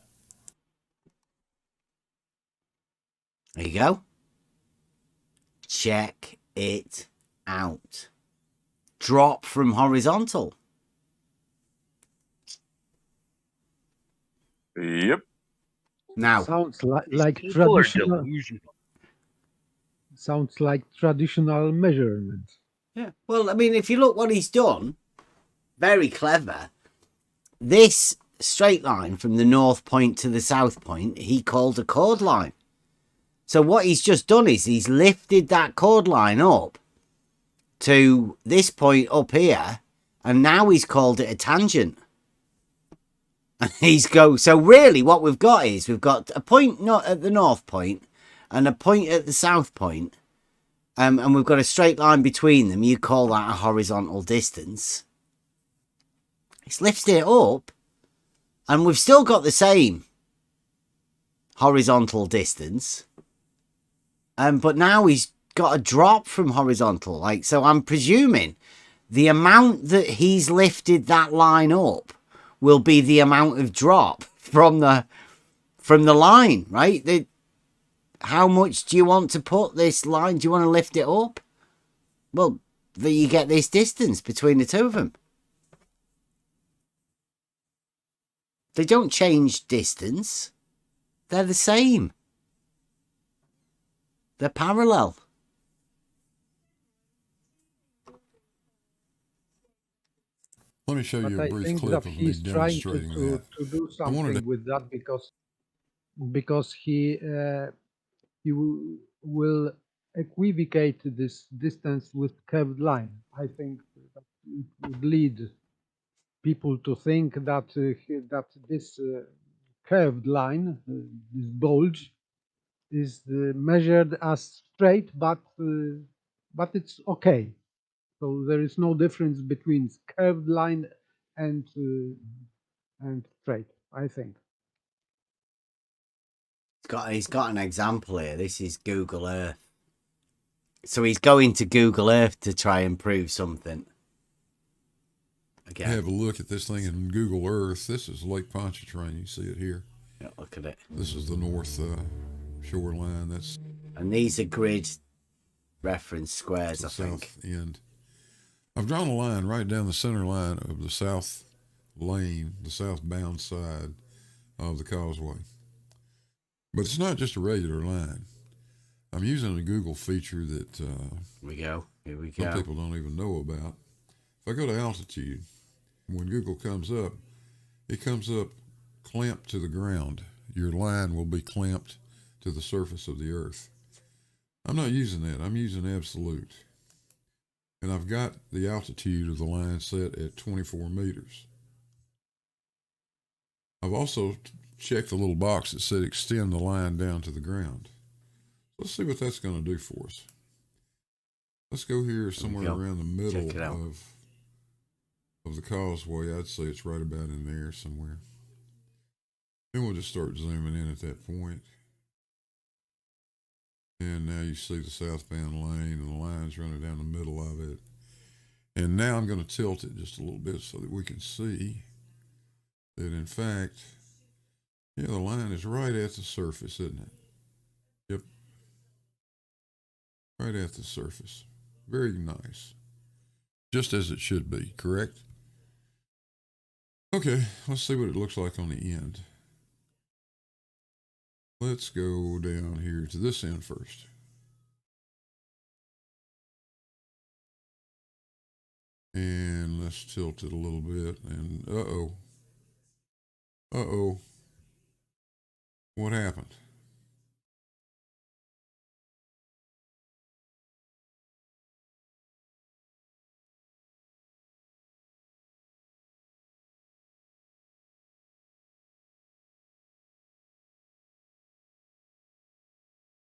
There you go. Check it out. Drop from horizontal. Yep. Now, Sounds like People are traditional. delusional. Sounds like traditional measurement. yeah. Well, I mean, if you look what he's done, very clever. This straight line from the north point to the south point, he called a chord line. So what he's just done is he's lifted that chord line up to this point up here, and now he's called it a tangent. And so really what we've got is we've got a point not at the north point and a point at the south point, and we've got a straight line between them. You call that a horizontal distance. It's lifted it up, and we've still got the same horizontal distance. But now he's got a drop from horizontal. So I'm presuming the amount that he's lifted that line up will be the amount of drop from the line, right? How much do you want to put this line? Do you want to lift it up? Well, you get this distance between the two of them. They don't change distance. They're the same. They're parallel. Let me show you a I brief think clip that of me he's trying demonstrating to that. do I wanted something with that because he will equivocate this distance with curved line. I think that it would lead people to think that that this curved line, this bulge, is measured as straight, but it's okay. So there is no difference between curved line and straight, I think. He's got an example here. This is Google Earth. So he's going to Google Earth to try and prove something. Again. Have a look at this thing in Google Earth. This is Lake Pontchartrain. You see it here. Yeah, look at it. This is the north shoreline. And these are grid reference squares, I think. South end. I've drawn a line right down the center line of the south lane, the southbound side of the causeway. But it's not just a regular line. I'm using a Google feature that Here we go. some people don't even know about. If I go to altitude, when Google comes up, it comes up clamped to the ground. Your line will be clamped to the surface of the earth. I'm not using that. I'm using absolute. And I've got the altitude of the line set at 24 meters. I've also checked the little box that said extend the line down to the ground. Let's see what that's going to do for us. Let's go here somewhere around the middle of the causeway. I'd say it's right about in there somewhere. Then we'll just start zooming in at that point. And now you see the southbound lane and the line's running down the middle of it. And now I'm going to tilt it just a little bit so that we can see that in fact, yeah, the line is right at the surface, isn't it? Yep. Right at the surface. Very nice. Just as it should be, correct? Okay, let's see what it looks like on the end. Let's go down here to this end first. And let's tilt it a little bit. And uh-oh. What happened?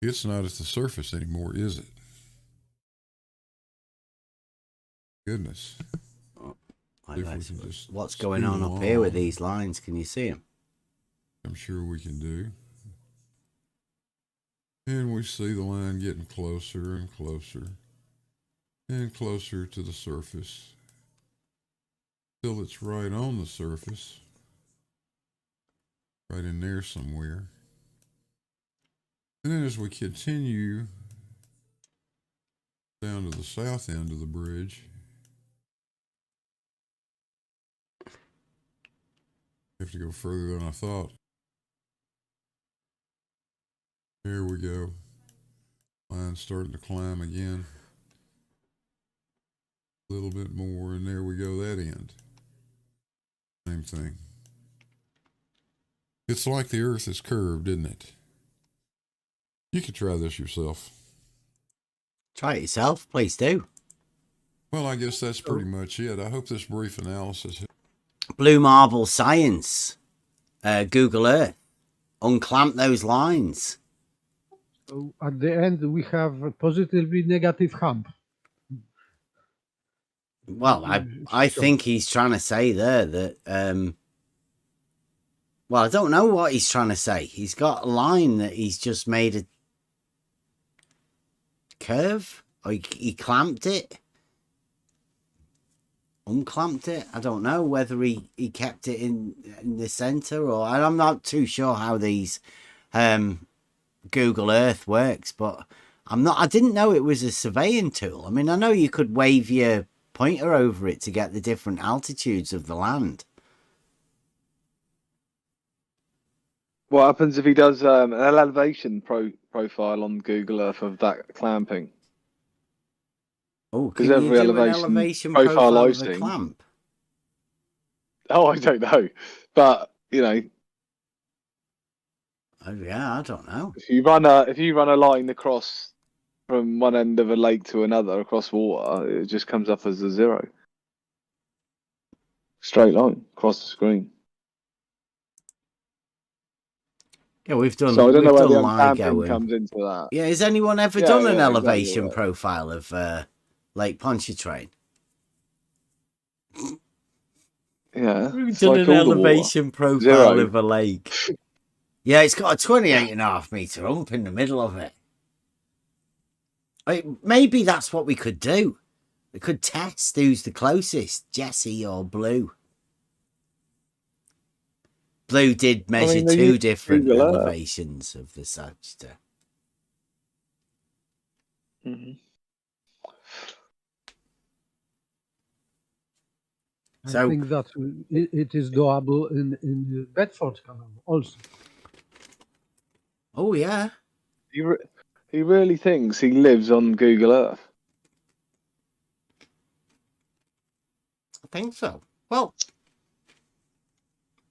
It's not at the surface anymore, is it? Goodness. What's going on up here with these lines? Can you see them? I'm sure we can do. And we see the line getting closer and closer and closer to the surface till it's right on the surface, right in there somewhere. And then as we continue down to the south end of the bridge, have to go further than I thought. Here we go. Line's starting to climb again. A little bit more, and there we go, that end. Same thing. It's like the earth is curved, isn't it? You could try this yourself. Try it yourself, please do. Well, I guess that's pretty much it. I hope this brief analysis... Blue Marble Science. Google Earth. Unclamp those lines. So at the end, we have a positively negative hump. Well, I think he's trying to say there that... well, I don't know what he's trying to say. He's got a line that he's just made a curve. Or he clamped it. Unclamped it. I don't know whether he kept it in the center, or I'm not too sure how these Google Earth works, but I didn't know it was a surveying tool. I mean, I know you could wave your pointer over it to get the different altitudes of the land. What happens if he does an elevation profile on Google Earth of that clamping? Oh, can you do an elevation profile of a clamp? Oh, I don't know, but you know. Oh yeah, I don't know. If you run a line across from one end of a lake to another across water, it just comes up as a 0. Straight line across the screen. Yeah, we've done. So I don't know where the LIGO comes into that. Yeah, has anyone ever done an elevation profile of Lake Pontchartrain? Yeah, we've done an elevation profile of a lake. Yeah, it's got a 28.5 meter hump in the middle of it. Maybe that's what we could do. We could test who's the closest, Jesse or Blue. Blue did measure 2 different elevations of the Sagittar. Mm-hmm. I think that it is doable in the Bedford Canal also. Oh yeah. He really thinks he lives on Google Earth. I think so. Well,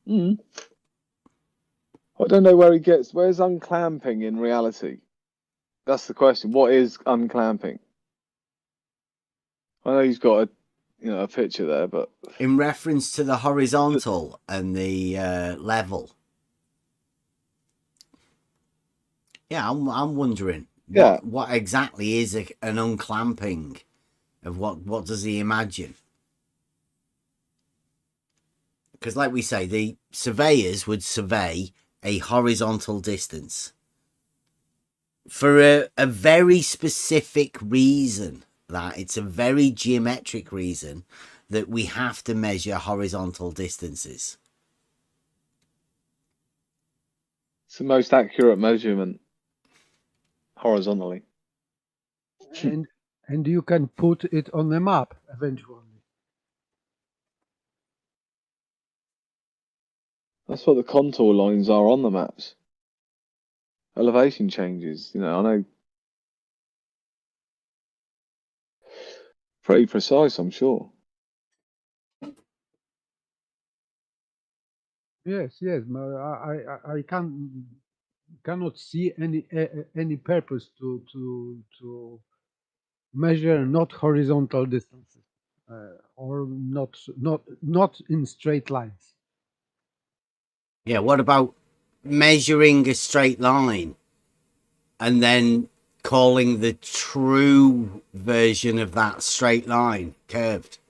I don't know where he gets. Where's unclamping in reality? That's the question. What is unclamping? I know he's got a picture there, but in reference to the horizontal and the level. Yeah, I'm wondering what exactly is an unclamping of what does he imagine? Because like we say, the surveyors would survey a horizontal distance for a very specific reason. That it's a very geometric reason that we have to measure horizontal distances. It's the most accurate measurement horizontally. And you can put it on the map eventually. That's what the contour lines are on the maps. Elevation changes, I know. Pretty precise, I'm sure. Yes. I cannot see any purpose to measure not horizontal distances or not in straight lines. Yeah, what about measuring a straight line and then calling the true version of that straight line curved?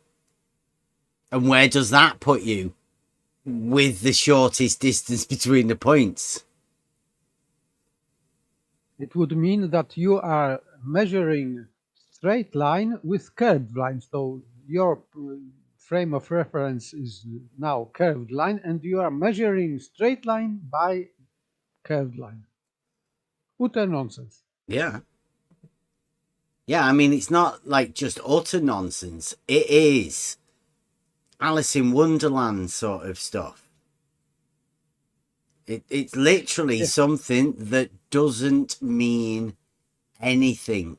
And where does that put you with the shortest distance between the points? It would mean that you are measuring straight line with curved line. So your frame of reference is now curved line, and you are measuring straight line by curved line. Utter nonsense. Yeah. Yeah, I mean, it's not like just utter nonsense. It is Alice in Wonderland sort of stuff. It's literally something that doesn't mean anything.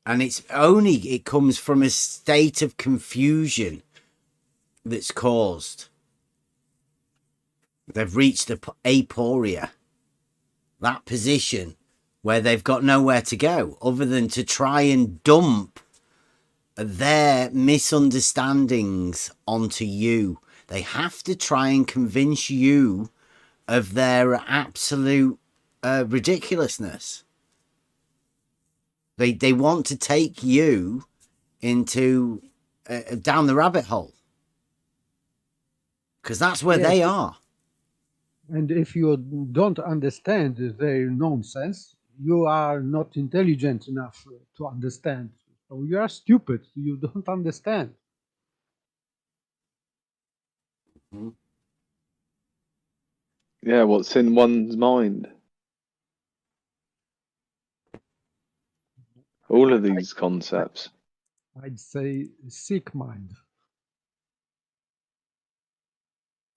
And it comes from a state of confusion that's caused. They've reached aporia, that position where they've got nowhere to go other than to try and dump their misunderstandings onto you. They have to try and convince you of their absolute ridiculousness. They want to take you into down the rabbit hole because that's where they are. And if you don't understand their nonsense, you are not intelligent enough to understand. So you are stupid. You don't understand. Yeah, what's in one's mind? All of these concepts. I'd say sick mind.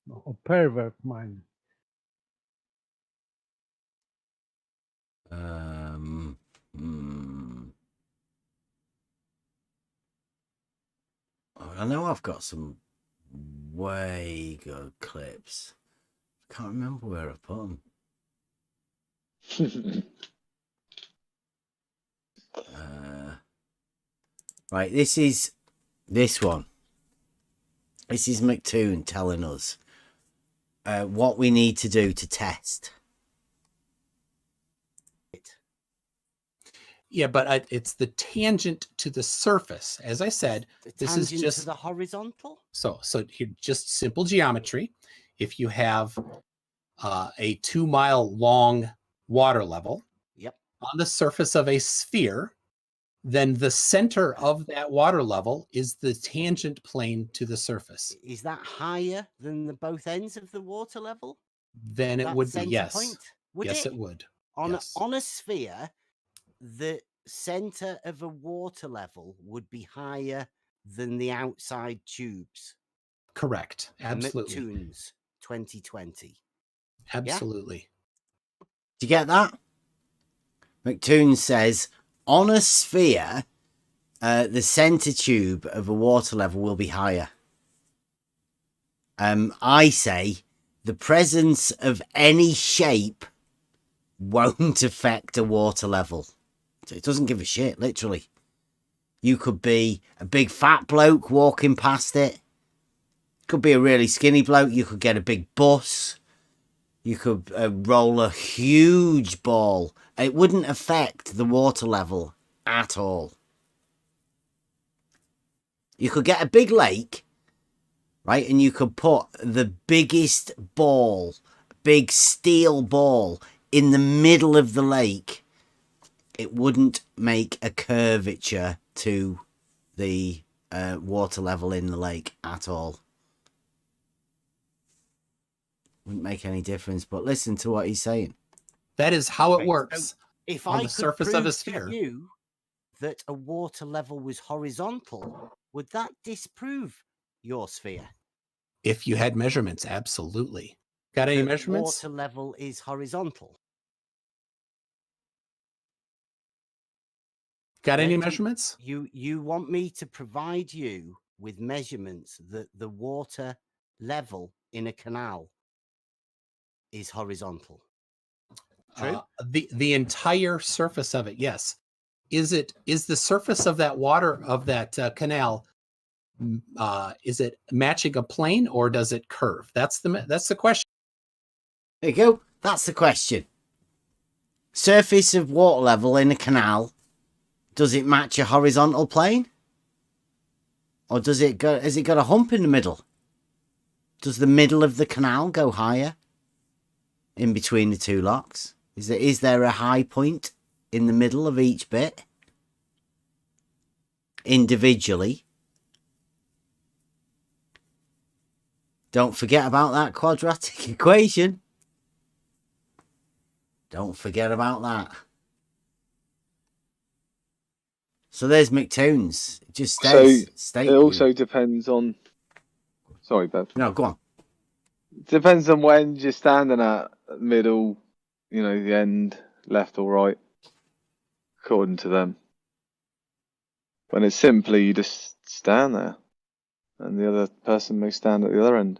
Or pervert mind. I know I've got some way good clips. Can't remember where I put them. Right, this is this one. This is McToon telling us what we need to do to test. Yeah, but it's the tangent to the surface. As I said, this is just to the horizontal. So here, just simple geometry. If you have a 2 mile long water level on the surface of a sphere, then the center of that water level is the tangent plane to the surface. Is that higher than the both ends of the water level? Then it would be, yes. Point? Yes, it would. On a sphere, the center of a water level would be higher than the outside tubes. Correct. Absolutely. McToon's 2020. Absolutely. Yeah? Do you get that? McToon says, on a sphere, the center tube of a water level will be higher. I say the presence of any shape won't affect a water level. So it doesn't give a shit, literally. You could be a big fat bloke walking past it. Could be a really skinny bloke. You could get a big bus. You could roll a huge ball. It wouldn't affect the water level at all. You could get a big lake, right? And you could put the biggest ball, big steel ball, in the middle of the lake. It wouldn't make a curvature to the water level in the lake at all. Wouldn't make any difference. But listen to what he's saying. That is how it works. So if on I the could surface prove of a to sphere. you that a water level was horizontal, would that disprove your sphere? If you had measurements, absolutely. Got any The measurements? water level is horizontal. Got any measurements? You want me to provide you with measurements that the water level in a canal is horizontal. True. The entire surface of it, yes. Is the surface of that water of that canal? Is it matching a plane or does it curve? That's the question. There you go. That's the question. Surface of water level in a canal. Does it match a horizontal plane? Or has it got a hump in the middle? Does the middle of the canal go higher in between the two locks? Is there a high point in the middle of each bit? Individually. Don't forget about that quadratic equation. Don't forget about that. So there's McToon's. It just stays. It also depends on. Sorry, Bev. No, go on. Depends on when you're standing at middle, the end, left or right, according to them. When it's simply you just stand there, and the other person may stand at the other end.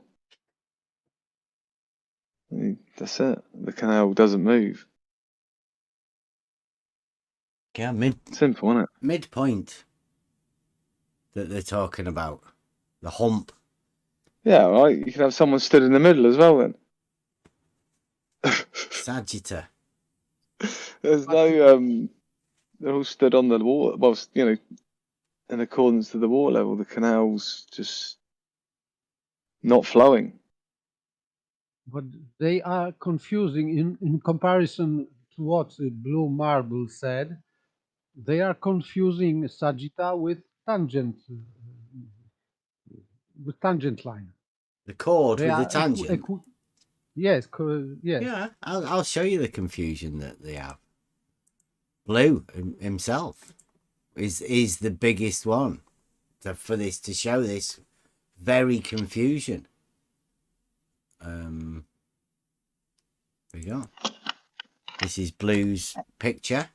That's it. The canal doesn't move. Yeah, simple, isn't it? Midpoint that they're talking about. The hump. Yeah, right. You can have someone stood in the middle as well then. Sagitta. There's no they're all stood on the water. Well, in accordance to the water level, the canal's just not flowing. But they are confusing in comparison to what Blue Marble said. They are confusing sagitta with tangent line. The chord with the tangent. Yes, yes. Yeah, I'll show you the confusion that they have. Blue himself is the biggest one to show this very confusion. There we go. This is Blue's picture,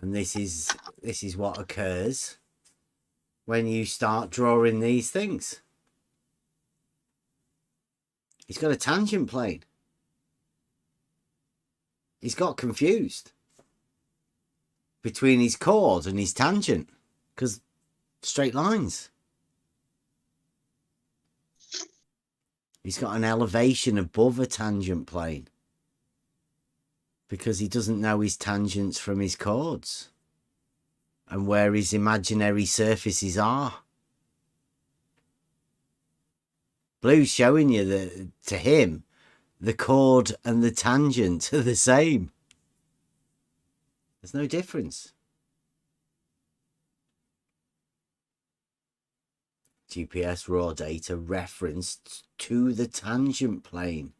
and this is what occurs when you start drawing these things. He's got a tangent plane. He's got confused between his chord and his tangent because straight lines. He's got an elevation above a tangent plane because he doesn't know his tangents from his chords and where his imaginary surfaces are. Blue's showing you that to him, the chord and the tangent are the same. There's no difference. GPS raw data referenced to the tangent plane.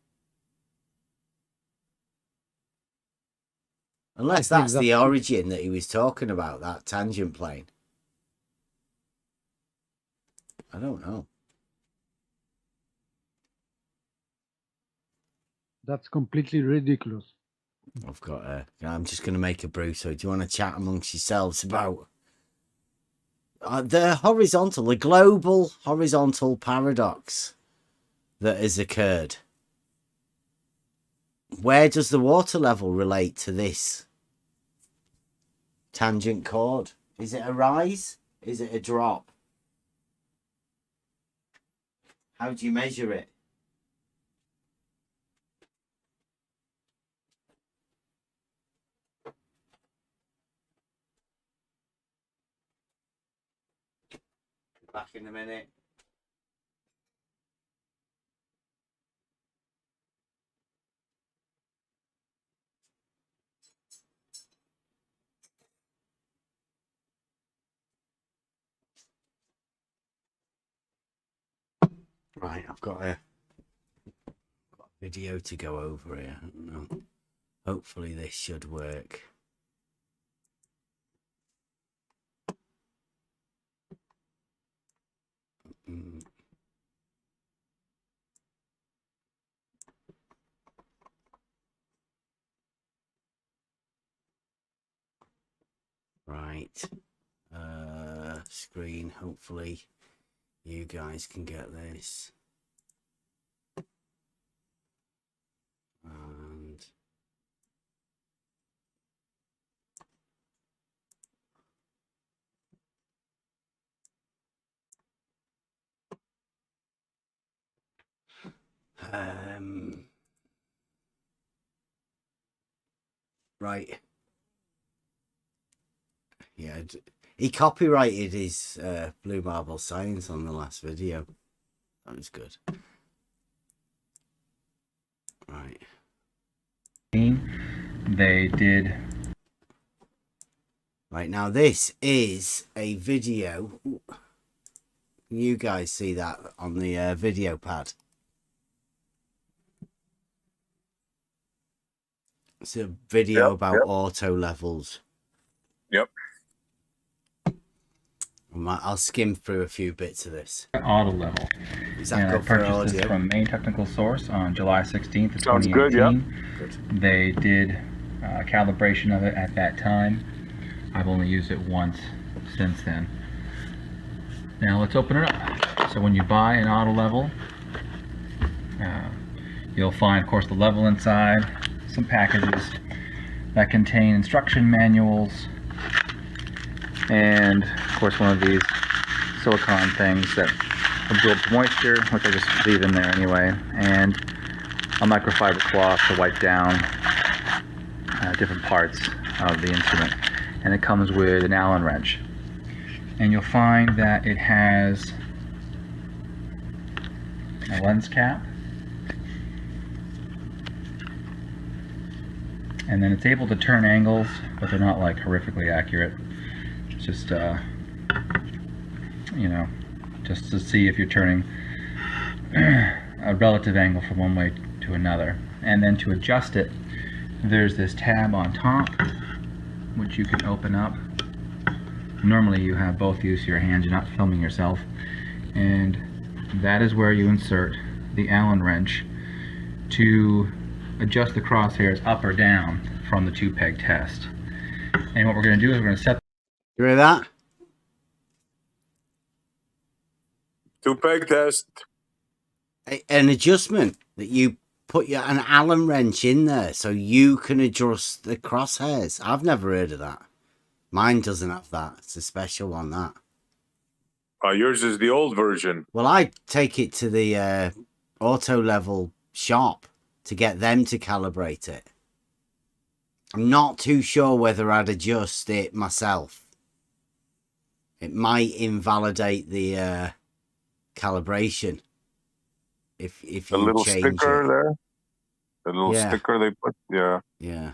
Unless that's the origin that he was talking about, that tangent plane. I don't know. That's completely ridiculous. I've got I'm just going to make a brew. So do you want to chat amongst yourselves about the global horizontal paradox that has occurred? Where does the water level relate to this tangent chord? Is it a rise? Is it a drop? How do you measure it? Back in a minute. Right, I've got a video to go over here. I don't know. Hopefully this should work. Right. Screen. Hopefully you guys can get this. And right. Yeah, he copyrighted his Blue Marble Science on the last video. That was good. Right. They did. Right, now this is a video. Ooh. Can you guys see that on the video pad? It's a video about auto levels. Yep. I'll skim through a few bits of this. Auto level. Is that good for audio? This from Main Technical Source on July 16th of 2018. Good, yeah. Good. They did a calibration of it at that time. I've only used it once since then. Now let's open it up. So when you buy an auto level, you'll find, of course, the level inside, some packages that contain instruction manuals, and of course one of these silicone things that absorbs moisture, which I just leave in there anyway, and a microfiber cloth to wipe down different parts of the instrument. And it comes with an Allen wrench. And you'll find that it has a lens cap, and then it's able to turn angles, but they're not like horrifically accurate. It's just you know, just to see if you're turning a relative angle from one way to another. And then to adjust it, there's this tab on top which you can open up. Normally you have both use of your hands, you're not filming yourself, and that is where you insert the Allen wrench to adjust the crosshairs up or down from the 2-peg test. And what we're going to do is we're going to set. You hear that? 2-peg test. An adjustment that you put an Allen wrench in there so you can adjust the crosshairs. I've never heard of that. Mine doesn't have that. It's a special one, that. Yours is the old version. Well, I take it to the auto level shop to get them to calibrate it. I'm not too sure whether I'd adjust it myself. It might invalidate the calibration if you the little change sticker it. there. The little sticker they put, yeah.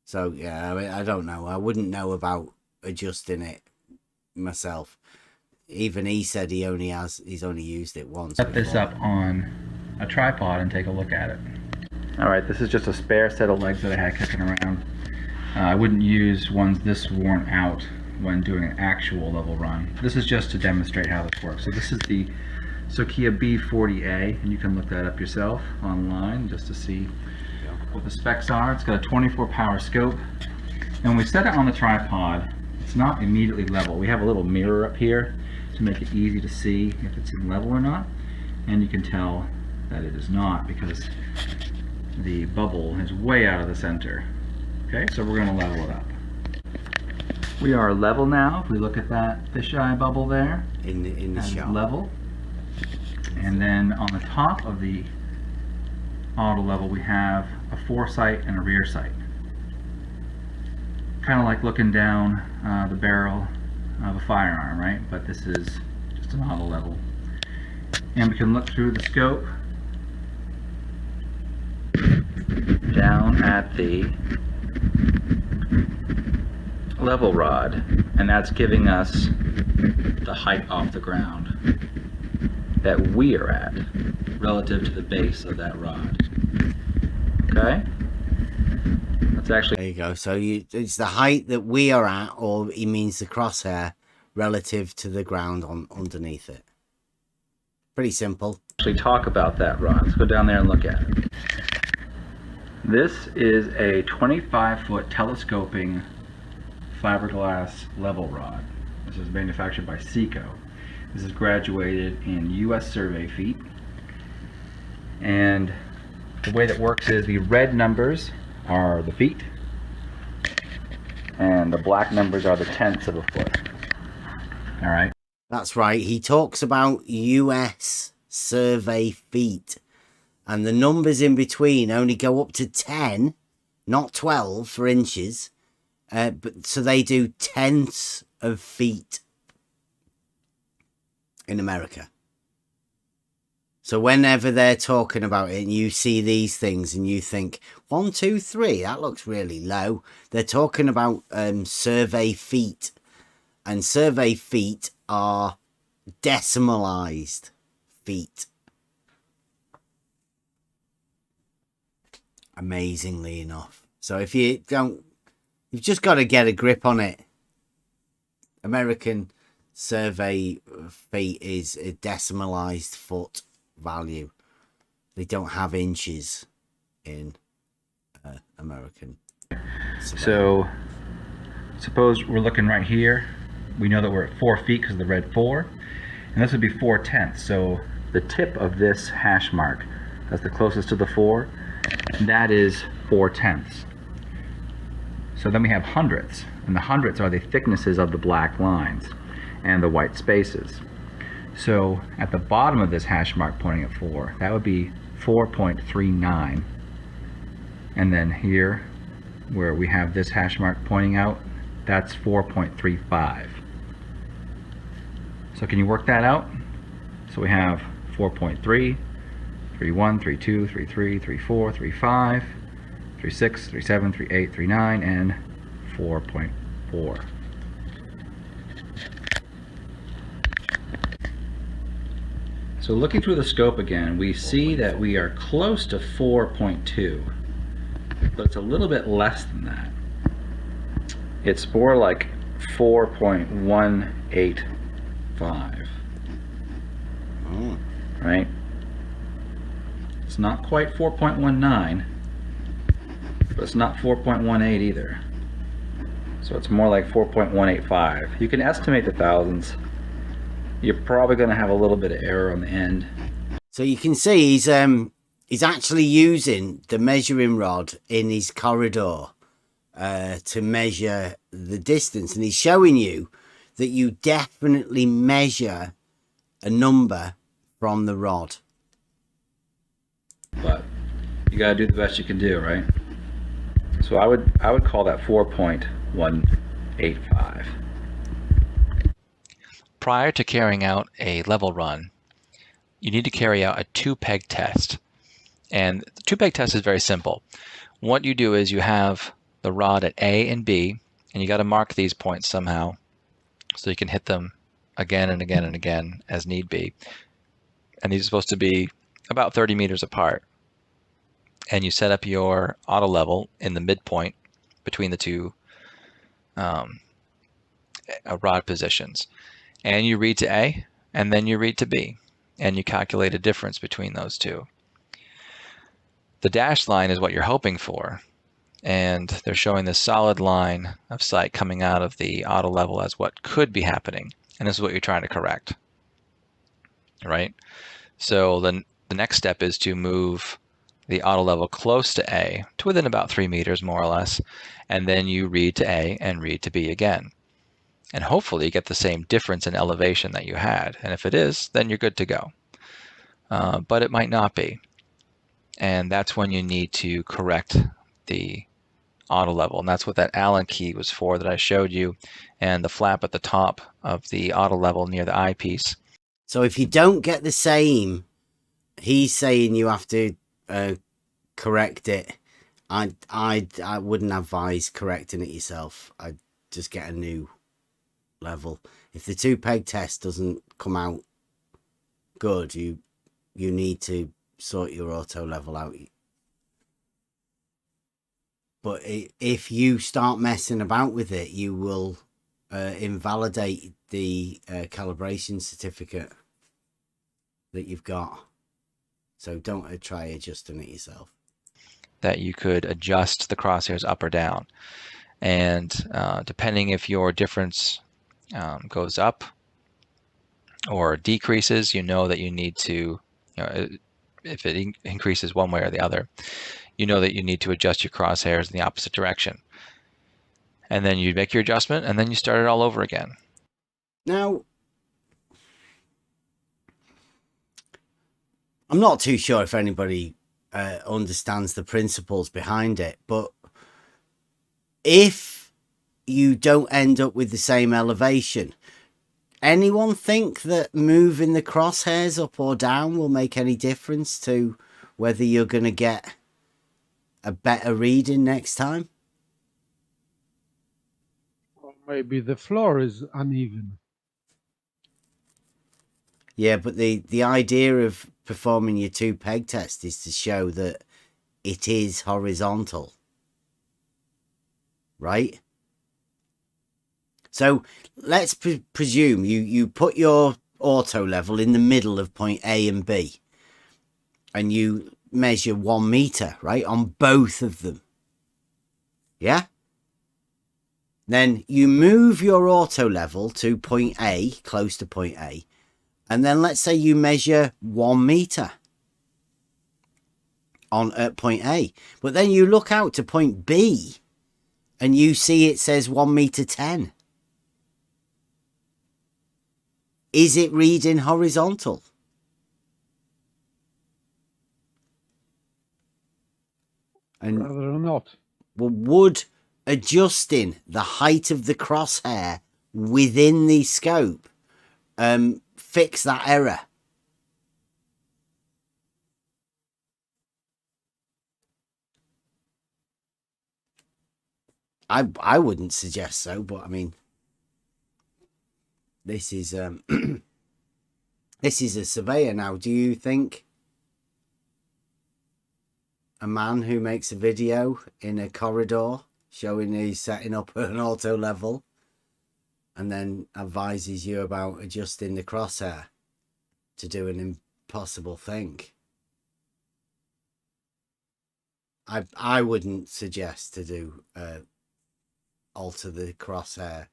So yeah, I mean, I don't know. I wouldn't know about adjusting it myself. Even he said he's only used it once. Set this up on a tripod and take a look at it. All right, this is just a spare set of legs that I had kicking around. I wouldn't use ones this worn out when doing an actual level run. This is just to demonstrate how this works. So this is the Sokia B40A, and you can look that up yourself online just to see what the specs are. It's got a 24 power scope, and when we set it on the tripod, it's not immediately level. We have a little mirror up here to make it easy to see if it's in level or not, and you can tell that it is not because the bubble is way out of the center. Okay, so we're going to level it up. We are level now. If we look at that fisheye bubble there, in the shot. Level. And then on the top of the auto level, we have a foresight and a rear sight. Kind of like looking down the barrel of a firearm, right? But this is just an auto level. And we can look through the scope down at the level rod, and that's giving us the height off the ground that we are at relative to the base of that rod. Okay? That's actually... There you go. So it's the height that we are at, or it means the crosshair relative to the ground underneath it. Pretty simple. Actually talk about that rod. Let's go down there and look at it. This is a 25-foot telescoping fiberglass level rod. This is manufactured by Seco. This is graduated in US survey feet. And the way that works is the red numbers are the feet, and the black numbers are the tenths of a foot. All right. That's right. He talks about US survey feet, and the numbers in between only go up to 10, not 12 for inches. But so they do tenths of feet in America. So whenever they're talking about it and you see these things and you think 1, 2, 3, that looks really low. They're talking about survey feet, and survey feet are decimalized feet. Amazingly enough. So if you don't, you've just got to get a grip on it. American survey feet is a decimalized foot value. They don't have inches in American survey. So suppose we're looking right here. We know that we're at 4 feet because of the red 4, and this would be 4/10. So the tip of this hash mark, that's the closest to the 4, that is 4/10. So then we have hundredths, and the hundredths are the thicknesses of the black lines and the white spaces. So at the bottom of this hash mark pointing at 4, that would be 4.39. And then here, where we have this hash mark pointing out, that's 4.35. So can you work that out? So we have 4.3, 3.1, 3.2, 3.3, 3.4, 3.5, 3.6, 3.7, 3.8, 3.9, and 4.4. So looking through the scope again, we see that we are close to 4.2, but it's a little bit less than that. It's more like 4.185. Right? It's not quite 4.19, but it's not 4.18 either. So it's more like 4.185. You can estimate the thousands. You're probably going to have a little bit of error on the end. So you can see he's actually using the measuring rod in his corridor to measure the distance, and he's showing you that you definitely measure a number from the rod. But you got to do the best you can do, right? So I would call that 4.185. Prior to carrying out a level run, you need to carry out a 2-peg test. And the 2-peg test is very simple. What you do is you have the rod at A and B, and you got to mark these points somehow so you can hit them again and again and again as need be. And these are supposed to be about 30 meters apart. And you set up your auto level in the midpoint between the two rod positions. And you read to A, and then you read to B, and you calculate a difference between those two. The dashed line is what you're hoping for, and they're showing this solid line of sight coming out of the auto level as what could be happening, and this is what you're trying to correct, right? So the next step is to move the auto level close to A, to within about 3 meters more or less, and then you read to A and read to B again. And hopefully you get the same difference in elevation that you had, and if it is, then you're good to go. But it might not be, and that's when you need to correct the auto level, and that's what that Allen key was for that I showed you, and the flap at the top of the auto level near the eyepiece. So if you don't get the same, he's saying you have to correct it. I wouldn't advise correcting it yourself. I'd just get a new level. If the 2 peg test doesn't come out good, you need to sort your auto level out. But if you start messing about with it, you will invalidate the calibration certificate that you've got. So don't try adjusting it yourself. That you could adjust the crosshairs up or down. And depending if your difference goes up or decreases, you know that you need to, if it increases one way or the other, you know that you need to adjust your crosshairs in the opposite direction. And then you make your adjustment, and then you start it all over again. Now, I'm not too sure if anybody understands the principles behind it, but if you don't end up with the same elevation, anyone think that moving the crosshairs up or down will make any difference to whether you're going to get a better reading next time? Or maybe the floor is uneven. Yeah, but the idea of performing your 2 peg test is to show that it is horizontal, right? So let's presume you put your auto level in the middle of point A and B, and you measure 1 meter, right, on both of them. Yeah? Then you move your auto level to point A, close to point A, and then let's say you measure 1 meter at point A, but then you look out to point B and you see it says 1 meter 10. Is it reading horizontal? And rather not. Well, would adjusting the height of the crosshair within the scope fix that error? I wouldn't suggest so, but I mean, this is this is a surveyor now. Do you think a man who makes a video in a corridor showing he's setting up an auto level and then advises you about adjusting the crosshair to do an impossible thing? I wouldn't suggest to do alter the crosshair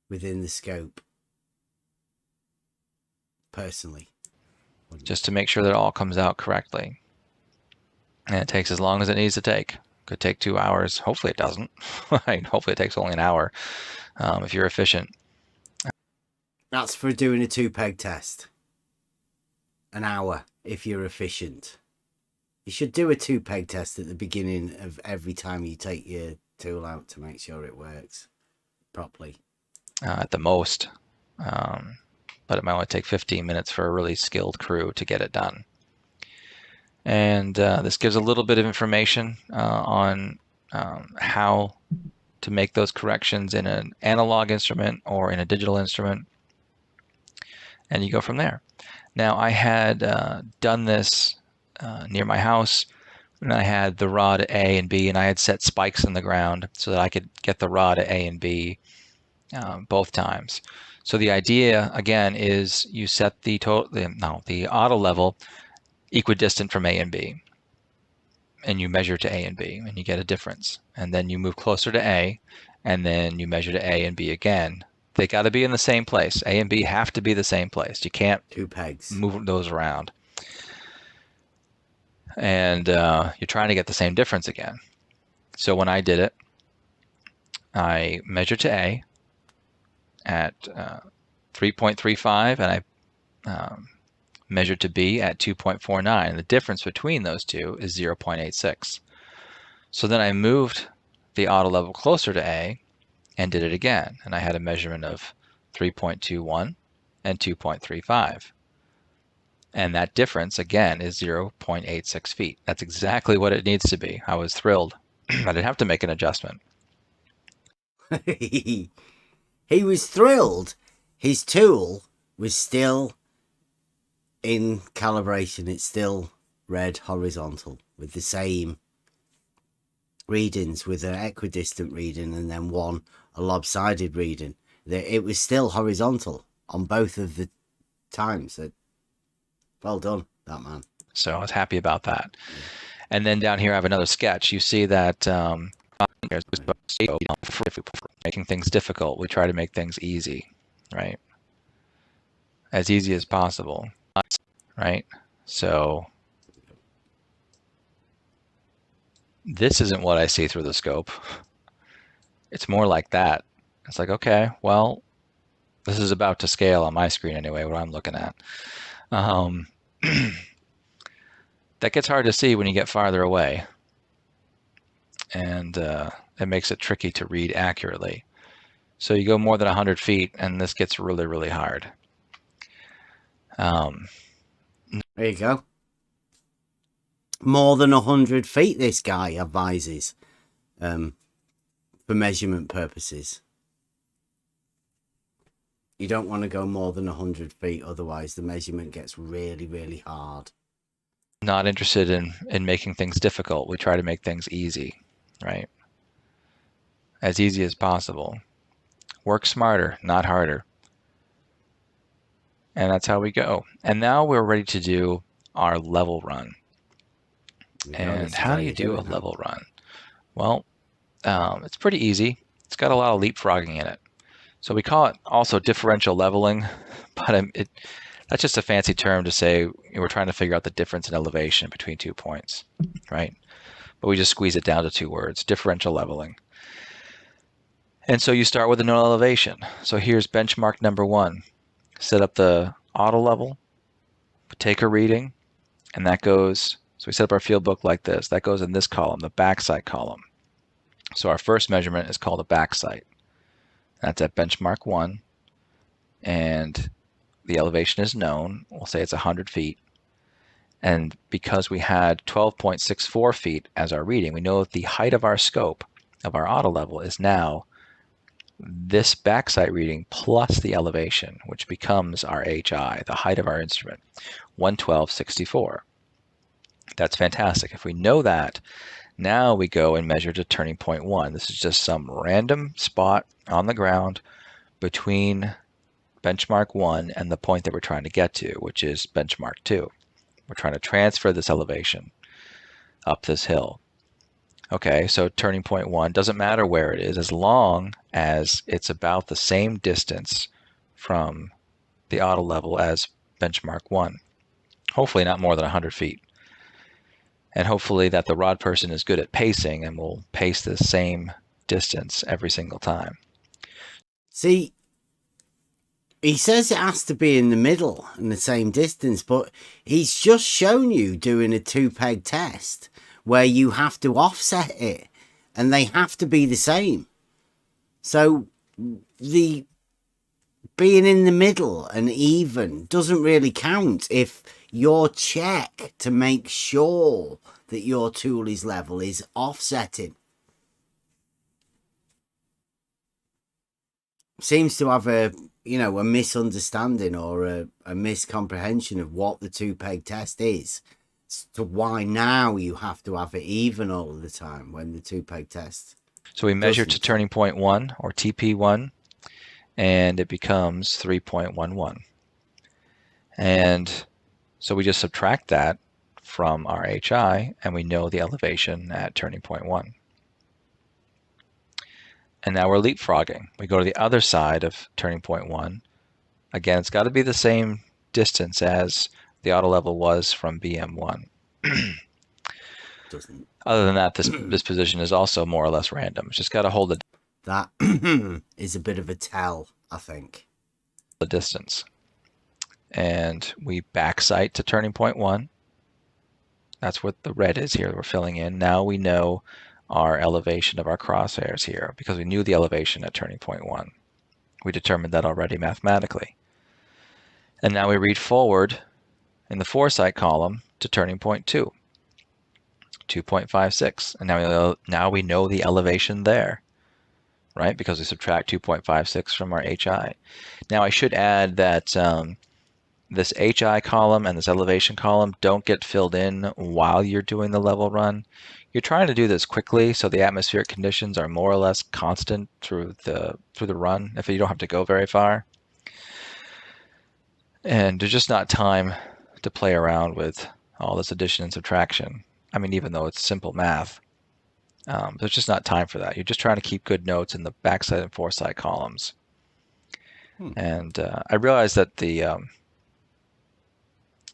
within the scope, personally. Just to make sure that it all comes out correctly. And it takes as long as it needs to take. Could take 2 hours. Hopefully it doesn't. Hopefully it takes only an hour if you're efficient. That's for doing a 2 peg test. An hour if you're efficient. You should do a 2 peg test at the beginning of every time you take your tool out to make sure it works properly. At the most. But it might only take 15 minutes for a really skilled crew to get it done. And this gives a little bit of information on how to make those corrections in an analog instrument or in a digital instrument. And you go from there. Now, I had done this near my house, and I had the rod at A and B, and I had set spikes in the ground so that I could get the rod at A and B both times. So the idea, again, is you set the auto level equidistant from A and B, and you measure to A and B, and you get a difference. And then you move closer to A, and then you measure to A and B again. They got to be in the same place. A and B have to be the same place. You can't two pegs, move those around. And you're trying to get the same difference again. So when I did it, I measured to A at 3.35, and I measured to B at 2.49. The difference between those two is 0.86. So then I moved the auto level closer to A and did it again, and I had a measurement of 3.21 and 2.35. And that difference, again, is 0.86 feet. That's exactly what it needs to be. I was thrilled. I didn't have to make an adjustment. He was thrilled. His tool was still in calibration. It still read horizontal with the same readings, with an equidistant reading and then a lopsided reading. It was still horizontal on both of the times. Well done, that man. So I was happy about that. And then down here I have another sketch. You see that making things difficult, we try to make things easy, right? As easy as possible, right? So this isn't what I see through the scope. It's more like that. It's like, okay, well, this is about to scale on my screen anyway, what I'm looking at. That gets hard to see when you get farther away. And it makes it tricky to read accurately. So you go more than 100 feet, and this gets really, really hard. There you go. More than 100 feet, this guy advises, for measurement purposes. You don't want to go more than 100 feet, otherwise the measurement gets really, really hard. Not interested in making things difficult. We try to make things easy, right? As easy as possible. Work smarter, not harder. And that's how we go. And now we're ready to do our level run. And how do you do a level run? Well, it's pretty easy. It's got a lot of leapfrogging in it. So we call it also differential leveling, but that's just a fancy term to say we're trying to figure out the difference in elevation between 2 points, right? But we just squeeze it down to 2 words, differential leveling. And so you start with a known elevation. So here's benchmark number 1. Set up the auto level, take a reading, and that goes, so we set up our field book like this. That goes in this column, the backside column. So our first measurement is called a backside. That's at benchmark 1, and the elevation is known. We'll say it's 100 feet. And because we had 12.64 feet as our reading, we know that the height of our scope of our auto level is now this backside reading plus the elevation, which becomes our HI, the height of our instrument, 112.64. That's fantastic. If we know that, now we go and measure to turning point 1. This is just some random spot on the ground between benchmark 1 and the point that we're trying to get to, which is benchmark 2. We're trying to transfer this elevation up this hill. Okay, so turning point 1 doesn't matter where it is, as long as it's about the same distance from the auto level as benchmark 1. Hopefully not more than 100 feet. And hopefully that the rod person is good at pacing and will pace the same distance every single time. See, he says it has to be in the middle and the same distance, but he's just shown you doing a 2-peg test where you have to offset it and they have to be the same. So the being in the middle and even doesn't really count if your check to make sure that your tool is level is offsetting. Seems to have a misunderstanding or a miscomprehension of what the 2-peg test is, as to why now you have to have it even all the time when the 2-peg test. So we measure to turning point 1 or TP1, and it becomes 3.11. And so we just subtract that from our HI, and we know the elevation at turning point 1. And now we're leapfrogging. We go to the other side of turning point 1. Again, it's got to be the same distance as the auto level was from BM1. Other than that, this position is also more or less random. It's just got to hold it. That is a bit of a tell, I think. The distance. And we backsight to turning point 1. That's what the red is here that we're filling in. Now we know our elevation of our crosshairs here because we knew the elevation at turning point 1. We determined that already mathematically. And now we read forward in the foresight column to turning point 2, 2.56. And now we know the elevation there, right? Because we subtract 2.56 from our HI. Now I should add that this HI column and this elevation column don't get filled in while you're doing the level run. You're trying to do this quickly so the atmospheric conditions are more or less constant through the run if you don't have to go very far. And there's just not time to play around with all this addition and subtraction. I mean, even though it's simple math, there's just not time for that. You're just trying to keep good notes in the backside and foresight columns. And I realize that the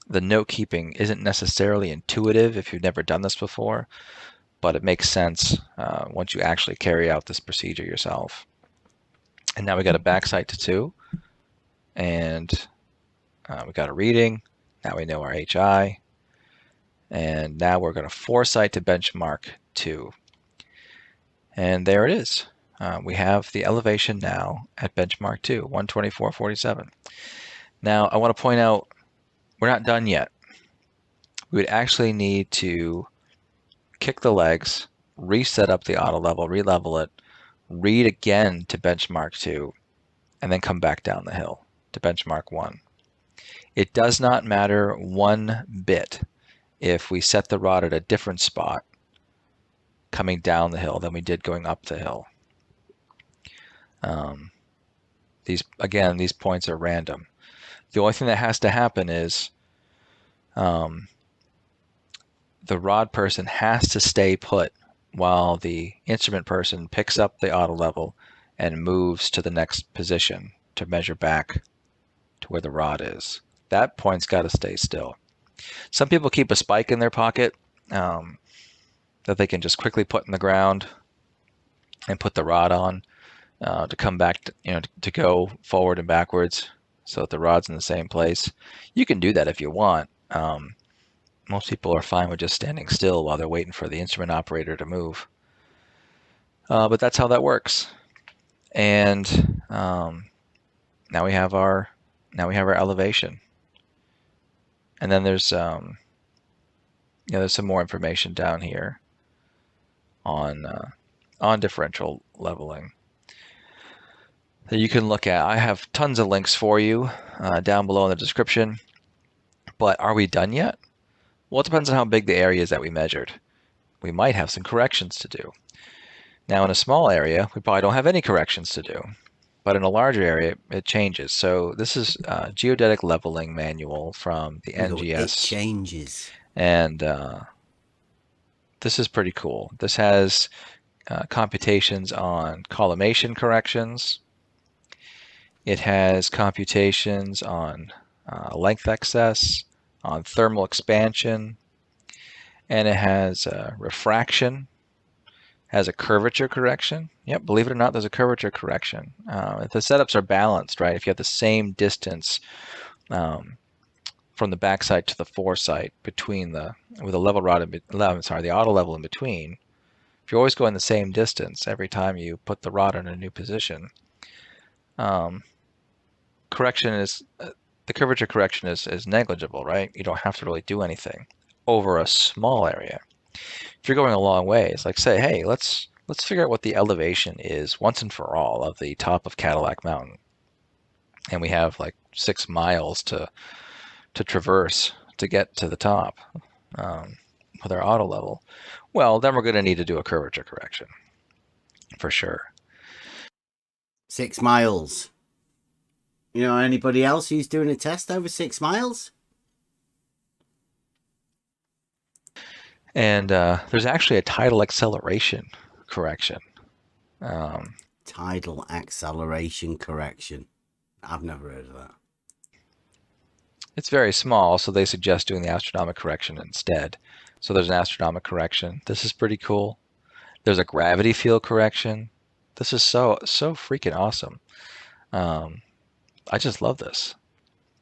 note keeping isn't necessarily intuitive if you've never done this before, but it makes sense once you actually carry out this procedure yourself. And now we got a backsight to 2, and we got a reading. Now we know our HI, and now we're going to foresight to benchmark 2. And there it is. We have the elevation now at benchmark 2, 124.47. Now I want to point out we're not done yet. We would actually need to kick the legs, reset up the auto level, re-level it, read again to benchmark 2, and then come back down the hill to benchmark 1. It does not matter one bit if we set the rod at a different spot coming down the hill than we did going up the hill. These points are random. The only thing that has to happen is the rod person has to stay put while the instrument person picks up the auto level and moves to the next position to measure back to where the rod is. That point's got to stay still. Some people keep a spike in their pocket that they can just quickly put in the ground and put the rod on to come back, to go forward and backwards so that the rod's in the same place. You can do that if you want. Most people are fine with just standing still while they're waiting for the instrument operator to move. But that's how that works. And now we have our elevation. And then there's there's some more information down here on differential leveling that you can look at. I have tons of links for you down below in the description. But are we done yet? Well, it depends on how big the area is that we measured. We might have some corrections to do. Now, in a small area, we probably don't have any corrections to do. But in a larger area, it changes. So this is Geodetic Leveling Manual from the NGS. It changes. And this is pretty cool. This has computations on collimation corrections. It has computations on length excess, on thermal expansion, and it has refraction, has a curvature correction. Yep, believe it or not, there's a curvature correction. If the setups are balanced, right, if you have the same distance from the backside to the foresight between with a level rod, the auto level in between, if you're always going the same distance every time you put the rod in a new position, the curvature correction is negligible, right? You don't have to really do anything over a small area. If you're going a long way, it's like, say, hey, let's figure out what the elevation is once and for all of the top of Cadillac Mountain. And we have like 6 miles to traverse to get to the top with our auto level. Well, then we're going to need to do a curvature correction for sure. 6 miles. You know, anybody else who's doing a test over 6 miles? And there's actually a tidal acceleration correction. Tidal acceleration correction. I've never heard of that. It's very small, so they suggest doing the astronomic correction instead. So there's an astronomic correction. This is pretty cool. There's a gravity field correction. This is so freaking awesome. I just love this.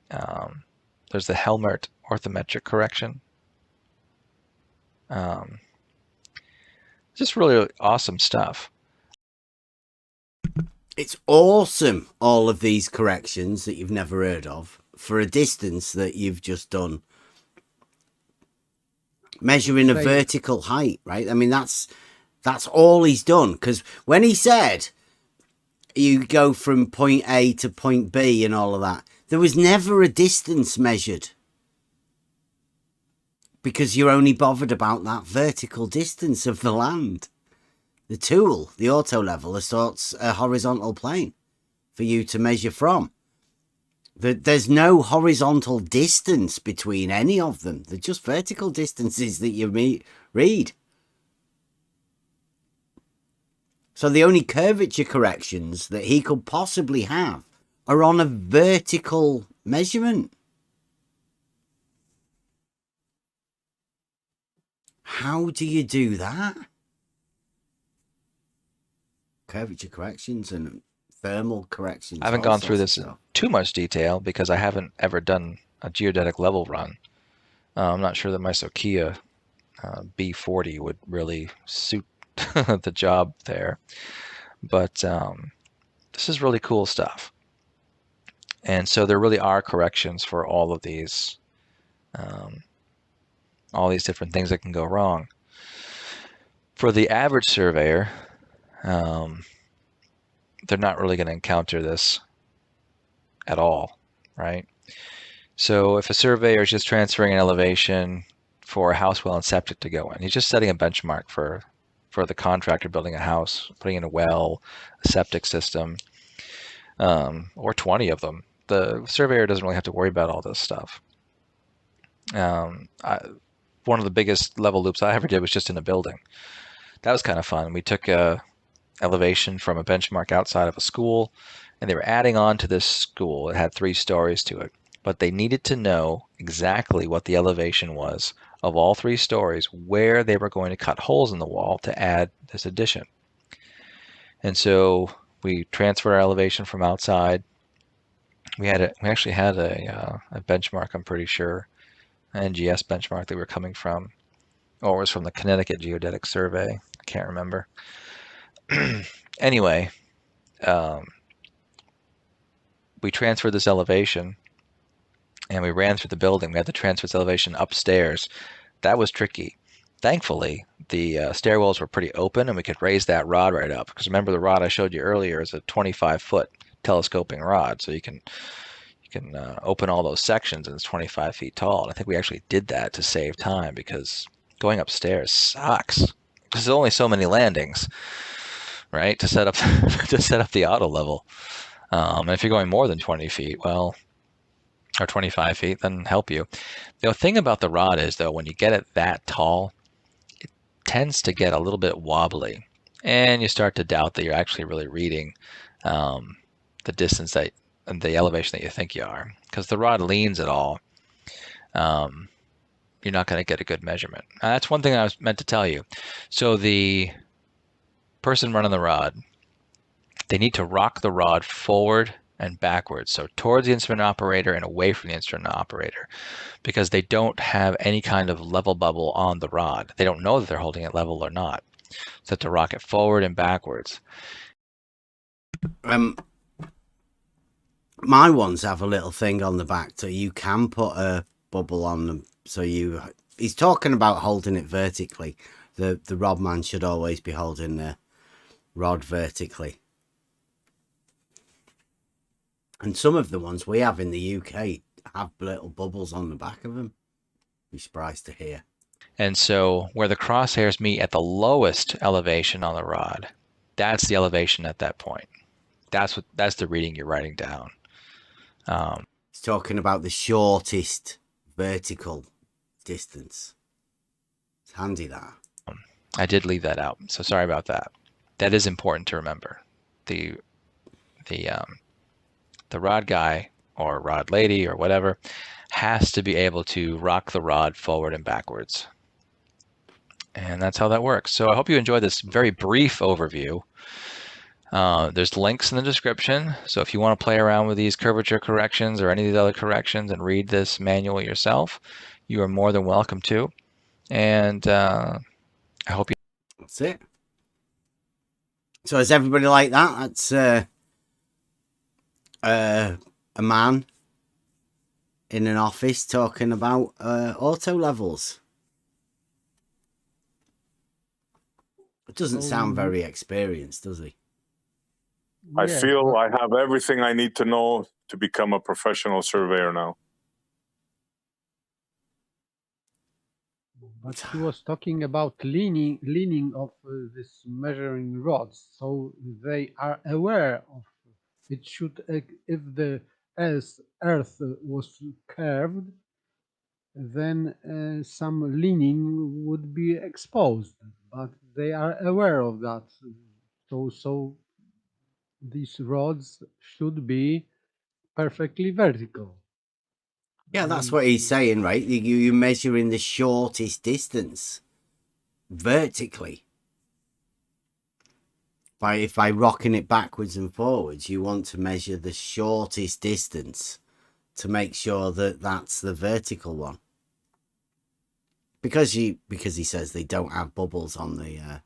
There's the Helmert orthometric correction. Just really awesome stuff. It's awesome, all of these corrections that you've never heard of for a distance that you've just done. Measuring a vertical height, right? I mean, that's all he's done. Because when he said you go from point A to point B and all of that, there was never a distance measured. Because you're only bothered about that vertical distance of the land. The tool, the auto leveler, sorts a horizontal plane for you to measure from. There's no horizontal distance between any of them. They're just vertical distances that you read. So the only curvature corrections that he could possibly have are on a vertical measurement. How do you do that? Curvature corrections and thermal corrections. I haven't gone through this in too much detail because I haven't ever done a geodetic level run. I'm not sure that my Sokia B40 would really suit the job there. But this is really cool stuff. And so there really are corrections for all of these different things that can go wrong. For the average surveyor, they're not really going to encounter this at all, right? So if a surveyor is just transferring an elevation for a house well and septic to go in, he's just setting a benchmark for the contractor building a house, putting in a well, a septic system, or 20 of them. The surveyor doesn't really have to worry about all this stuff. One of the biggest level loops I ever did was just in a building. That was kind of fun. We took a elevation from a benchmark outside of a school, and they were adding on to this school. It had 3 stories to it, but they needed to know exactly what the elevation was of all 3 stories, where they were going to cut holes in the wall to add this addition. And so we transferred our elevation from outside. We actually had a benchmark, I'm pretty sure, an NGS benchmark that we were coming from, or it was from the Connecticut Geodetic Survey. I can't remember. Anyway, we transferred this elevation and we ran through the building. We had to transfer this elevation upstairs. That was tricky. Thankfully, the stairwells were pretty open and we could raise that rod right up. Because remember, the rod I showed you earlier is a 25-foot telescoping rod. So you can open all those sections and it's 25 feet tall. And I think we actually did that to save time because going upstairs sucks. Because there's only so many landings, right, to set up the auto level. And if you're going more than 20 feet, well, or 25 feet, then help you. The thing about the rod is, though, when you get it that tall, it tends to get a little bit wobbly. And you start to doubt that you're actually really reading the distance and the elevation that you think you are. Because the rod leans at all, you're not going to get a good measurement. That's one thing I was meant to tell you. So the person running the rod, they need to rock the rod forward and backwards, so towards the instrument operator and away from the instrument operator, because they don't have any kind of level bubble on the rod. They don't know that they're holding it level or not. So to rock it forward and backwards. My ones have a little thing on the back, so you can put a bubble on them. So he's talking about holding it vertically. The rod man should always be holding the rod vertically. And some of the ones we have in the UK have little bubbles on the back of them. Be surprised to hear. And so where the crosshairs meet at the lowest elevation on the rod, that's the elevation at that point. That's the reading you're writing down. It's talking about the shortest vertical distance. It's handy, that. I did leave that out, so sorry about that. That is important to remember. The rod guy or rod lady or whatever has to be able to rock the rod forward and backwards. And that's how that works. So I hope you enjoyed this very brief overview. There's links in the description. So if you want to play around with these curvature corrections or any of the other corrections and read this manual yourself, you are more than welcome to. And I hope you... That's it. So is everybody like that? That's a man in an office talking about auto levels. It doesn't sound very experienced, does he? I feel I have everything I need to know to become a professional surveyor now. But he was talking about leaning of this measuring rods, so they are aware of it. Should, if the Earth was curved, then some leaning would be exposed, but they are aware of that. So these rods should be perfectly vertical. Yeah, that's what he's saying, right? You're measuring the shortest distance vertically. By rocking it backwards and forwards, you want to measure the shortest distance to make sure that that's the vertical one. Because he says they don't have bubbles on the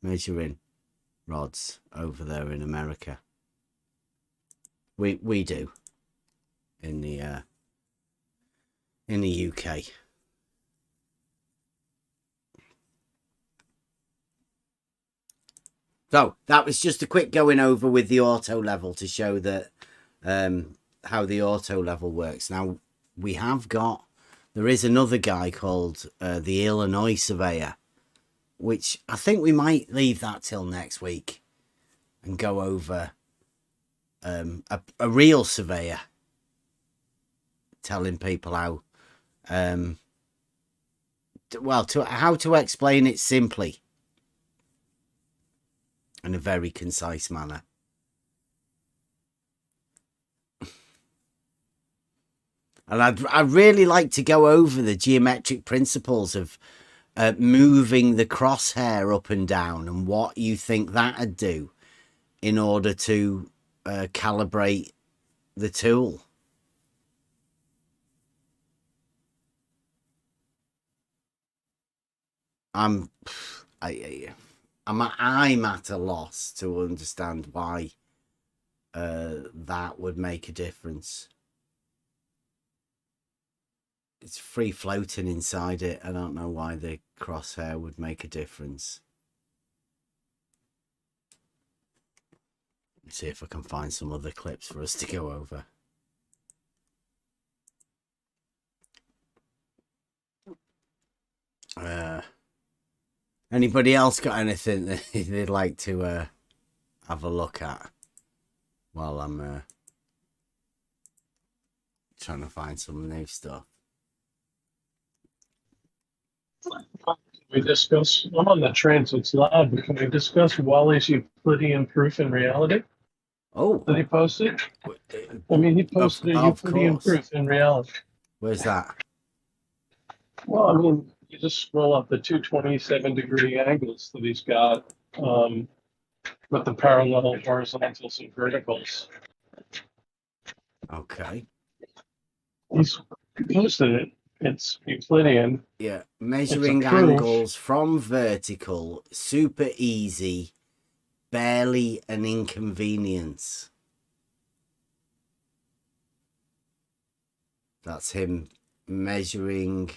measuring rods over there in America. We do in the UK. So that was just a quick going over with the auto level to show that how the auto level works. Now we have got, there is another guy called the Illinois surveyor, which I think we might leave that till next week and go over a real surveyor telling people how how to explain it simply in a very concise manner. And I'd really like to go over the geometric principles of moving the crosshair up and down and what you think that'd do in order to calibrate the tool. I'm at a loss to understand why that would make a difference. It's free floating inside it. I don't know why the crosshair would make a difference. Let's see if I can find some other clips for us to go over. Anybody else got anything that they'd like to have a look at while I'm trying to find some new stuff? We discuss, I'm on the Transits Lab, but can we discuss Wally's Euclidean proof in reality? Oh. Did he post it? I mean, he posted a Euclidean proof in reality. Where's that? Well, I mean, you just scroll up the 227-degree angles that he's got with the parallel horizontals and verticals. Okay. He's posted it. It's Euclidean. Yeah, measuring angles from vertical, super easy, barely an inconvenience. That's him measuring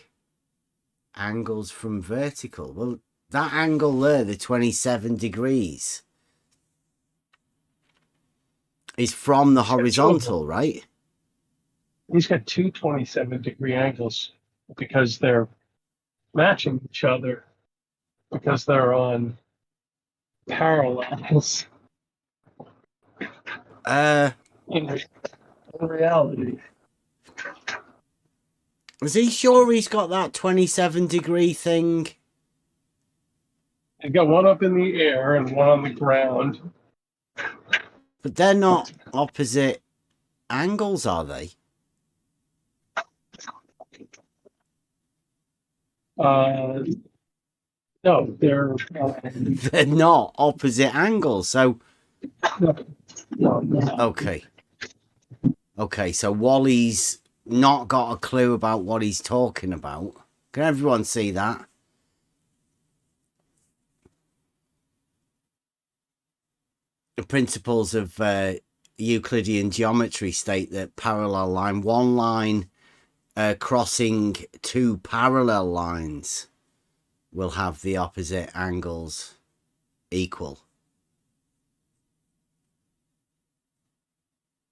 angles from vertical. Well, that angle there, the 27 degrees, is from the horizontal, right? He's got two 27-degree angles because they're matching each other, because they're on parallels. in reality. Is he sure he's got that 27-degree thing? You've got one up in the air and one on the ground. But they're not opposite angles, are they? No, they're They're not opposite angles. So, no. Okay, so Wally's not got a clue about what he's talking about. Can everyone see that? The principles of Euclidean geometry state that parallel line, one line crossing two parallel lines will have the opposite angles equal.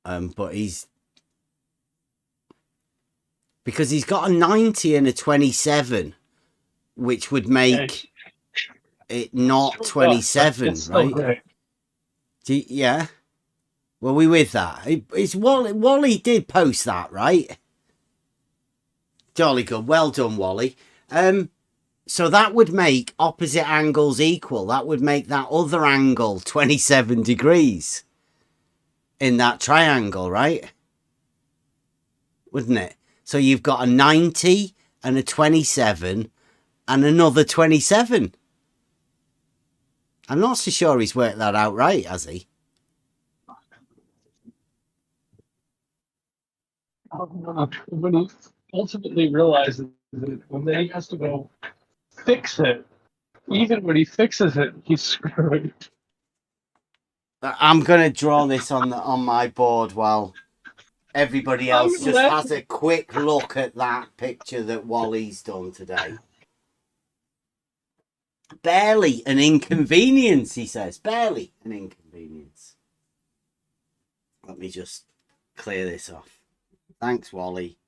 But because he's got a 90 and a 27, which would make it not 27, right? Yeah. Were we with that? It's Wally did post that, right? Jolly good. Well done, Wally. So that would make opposite angles equal. That would make that other angle 27 degrees in that triangle, right? Wouldn't it? So you've got a 90 and a 27 and another 27. I'm not so sure he's worked that out right, has he? When he ultimately realizes that when he has to go fix it, even when he fixes it, he's screwed. I'm going to draw this on my board while everybody else just has a quick look at that picture that Wally's done today. Barely an inconvenience, he says. Barely an inconvenience. Let me just clear this off. Thanks, Wally.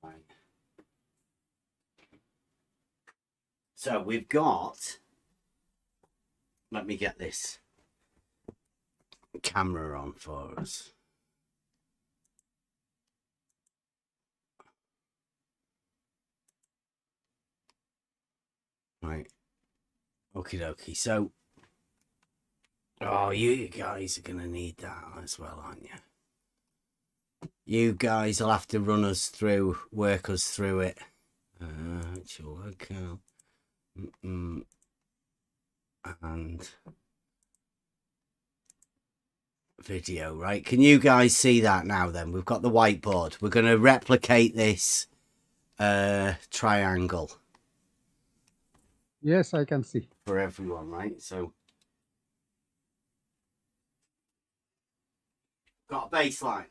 Right. So we've got... Let me get this camera on for us. Right. Okie dokie. So, you guys are going to need that as well, aren't you? You guys will have to run us through, work us through it. And video, right? Can you guys see that now then? We've got the whiteboard. We're going to replicate this triangle. Yes, I can see. For everyone, right? So, got a baseline.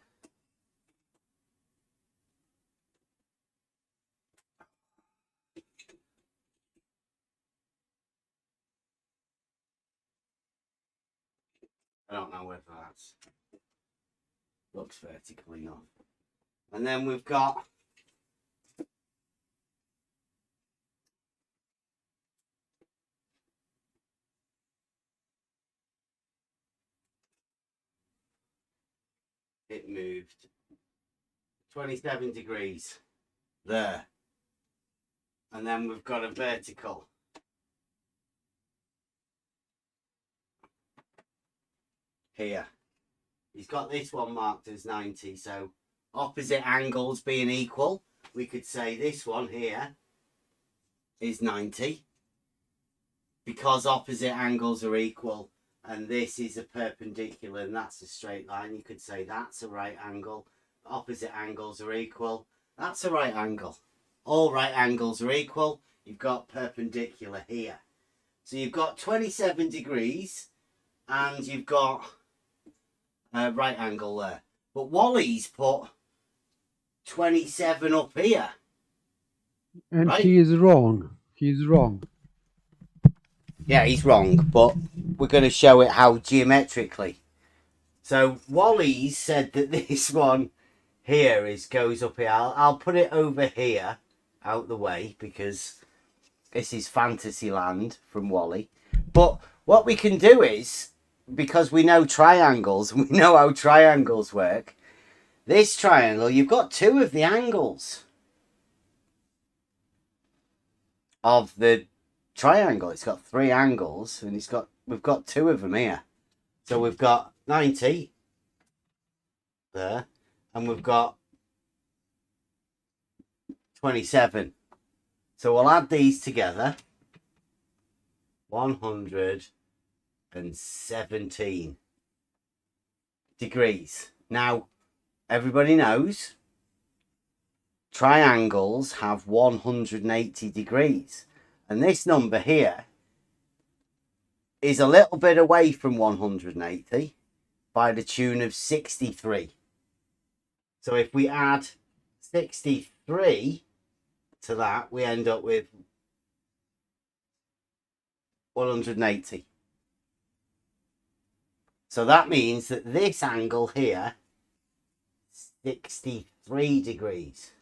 I don't know whether that's looks vertical enough. And then we've got it moved 27 degrees there. And then we've got a vertical. Here. He's got this one marked as 90, so opposite angles being equal, we could say this one here is 90. Because opposite angles are equal and this is a perpendicular and that's a straight line, you could say that's a right angle. Opposite angles are equal. That's a right angle. All right angles are equal. You've got perpendicular here. So you've got 27 degrees and you've got a right angle there. But Wally's put 27 up here. And right? he is wrong. He's wrong. Yeah, he's wrong, but we're going to show it how geometrically. So Wally's said that this one here goes up here. I'll put it over here, out the way, because this is fantasy land from Wally. But what we can do is, because we know triangles and we know how triangles work, this triangle, you've got two of the angles of the triangle. It's got three angles, and we've got two of them here. So we've got 90 there, and we've got 27. So we'll add these together. 117 degrees. Now, everybody knows triangles have 180 degrees. And this number here is a little bit away from 180 by the tune of 63. So if we add 63 to that, we end up with 180. So that means that this angle here, 63 degrees.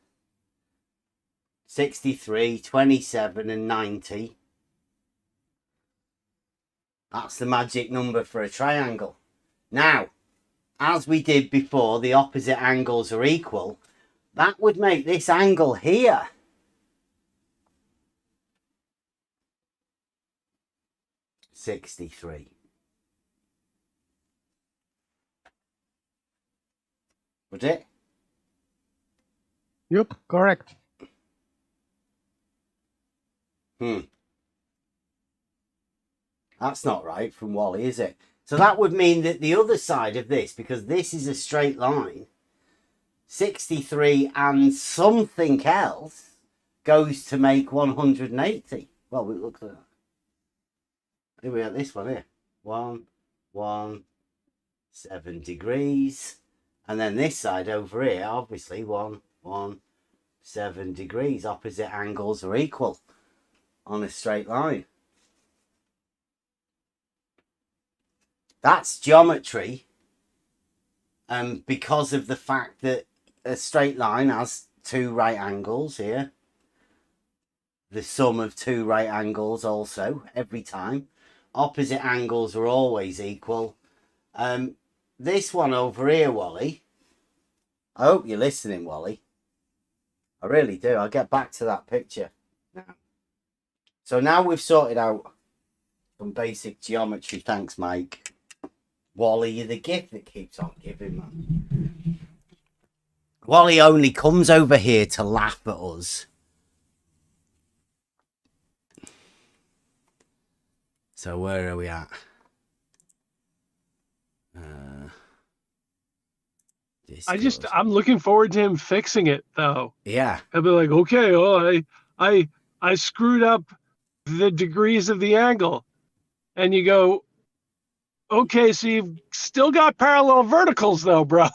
63, 27 and 90. That's the magic number for a triangle. Now, as we did before, the opposite angles are equal. That would make this angle here 63. Would it? Yep, correct. That's not right from Wally, is it? So that would mean that the other side of this, because this is a straight line, 63 and something else goes to make 180. Well, we look at that. Here we have this one here. 7 degrees. And then this side over here, obviously, 7 degrees. Opposite angles are equal on a straight line. That's geometry. Because of the fact that a straight line has two right angles here. The sum of two right angles also, every time. Opposite angles are always equal. This one over here, Wally. I hope you're listening, Wally. I really do. I'll get back to that picture now. So now we've sorted out some basic geometry. Thanks, Mike. Wally, you're the gift that keeps on giving, man. Wally only comes over here to laugh at us. So where are we at? I'm looking forward to him fixing it, though. Yeah. He'll be like, okay, well, I screwed up the degrees of the angle. And you go, okay, so you've still got parallel verticals, though, bro.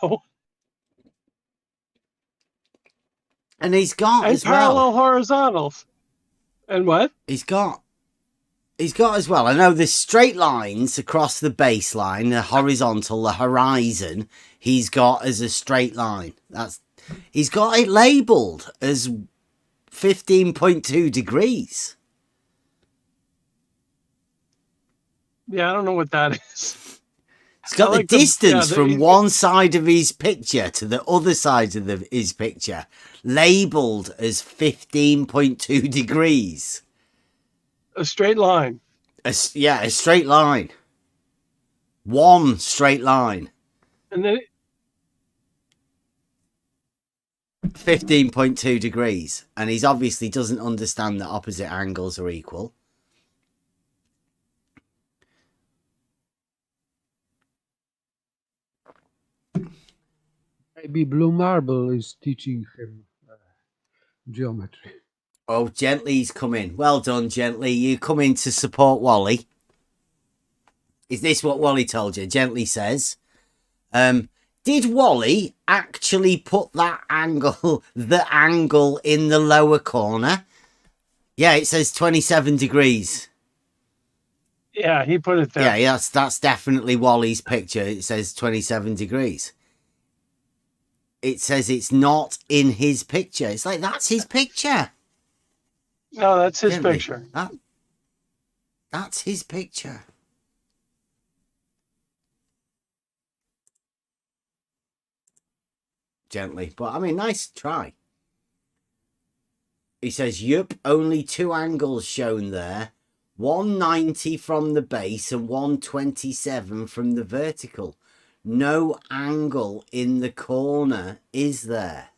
And he's got as parallel horizontals. And what? He's got as well. I know there's straight lines across the baseline, the horizontal, the horizon. He's got as a straight line. He's got it labelled as 15.2 degrees. Yeah, I don't know what that is. It's got the distance from one side of his picture to the other side of his picture labelled as 15.2 degrees. A straight line. A straight line. One straight line. And then 15.2 degrees. And he obviously doesn't understand that opposite angles are equal. Maybe Blue Marble is teaching him geometry. Oh, Gently's coming. Well done, Gently. You come in to support Wally. Is this what Wally told you? Gently says, did Wally actually put that angle, the angle in the lower corner? Yeah, it says 27 degrees. Yeah, he put it there. Yeah, that's definitely Wally's picture. It says 27 degrees. It says it's not in his picture. It's like, that's his picture. No, that's his picture. That's his picture. Gently, but I mean, nice try. He says, yup, only two angles shown there. 190 from the base and 127 from the vertical. No angle in the corner, is there?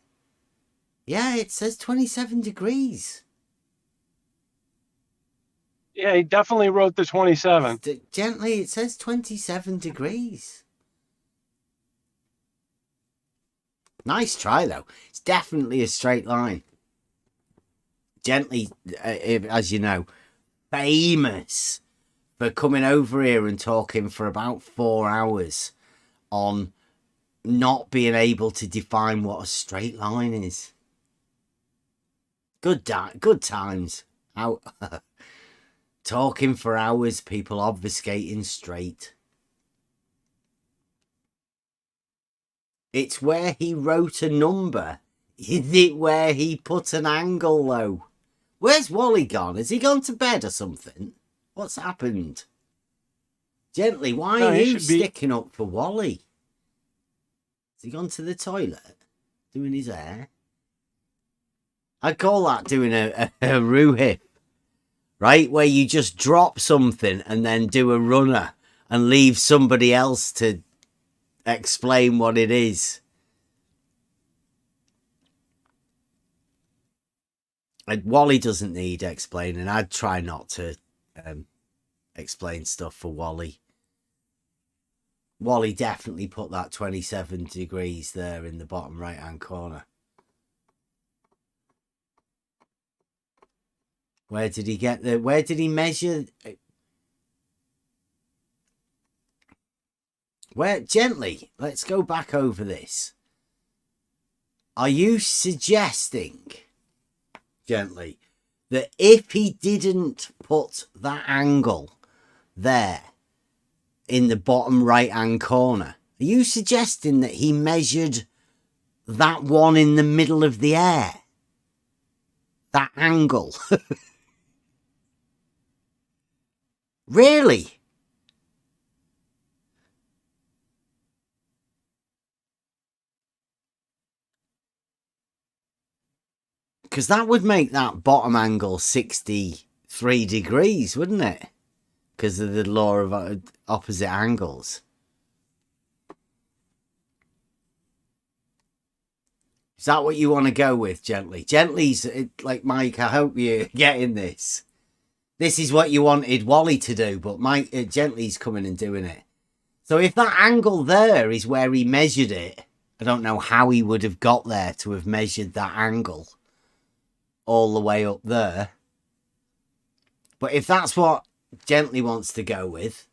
Yeah, it says 27 degrees. Yeah, he definitely wrote the 27. Gently, it says 27 degrees. Nice try, though. It's definitely a straight line. Gently, as you know, famous for coming over here and talking for about 4 hours on not being able to define what a straight line is. Good times. Out talking for hours, people obfuscating straight. It's where he wrote a number. Is it where he put an angle, though? Where's Wally gone? Has he gone to bed or something? What's happened? Gently, why are you sticking up for Wally? Has he gone to the toilet? Doing his hair? I'd call that doing a ruhip. Right? Where you just drop something and then do a runner and leave somebody else to explain what it is. And Wally doesn't need explaining. I'd try not to explain stuff for Wally. Wally definitely put that 27 degrees there in the bottom right hand corner. Where did he get the... Where did he measure... Where... Gently, let's go back over this. Are you suggesting, gently, that if he didn't put that angle there in the bottom right hand corner, are you suggesting that he measured that one in the middle of the air? That angle? Really? Because that would make that bottom angle 63 degrees, wouldn't it? Because of the law of opposite angles. Is that what you want to go with, Gently? Gently's like, Mike, I hope you're getting this. This is what you wanted Wally to do, but Mike Gently's coming and doing it. So if that angle there is where he measured it, I don't know how he would have got there to have measured that angle all the way up there. But if that's what Gently wants to go with,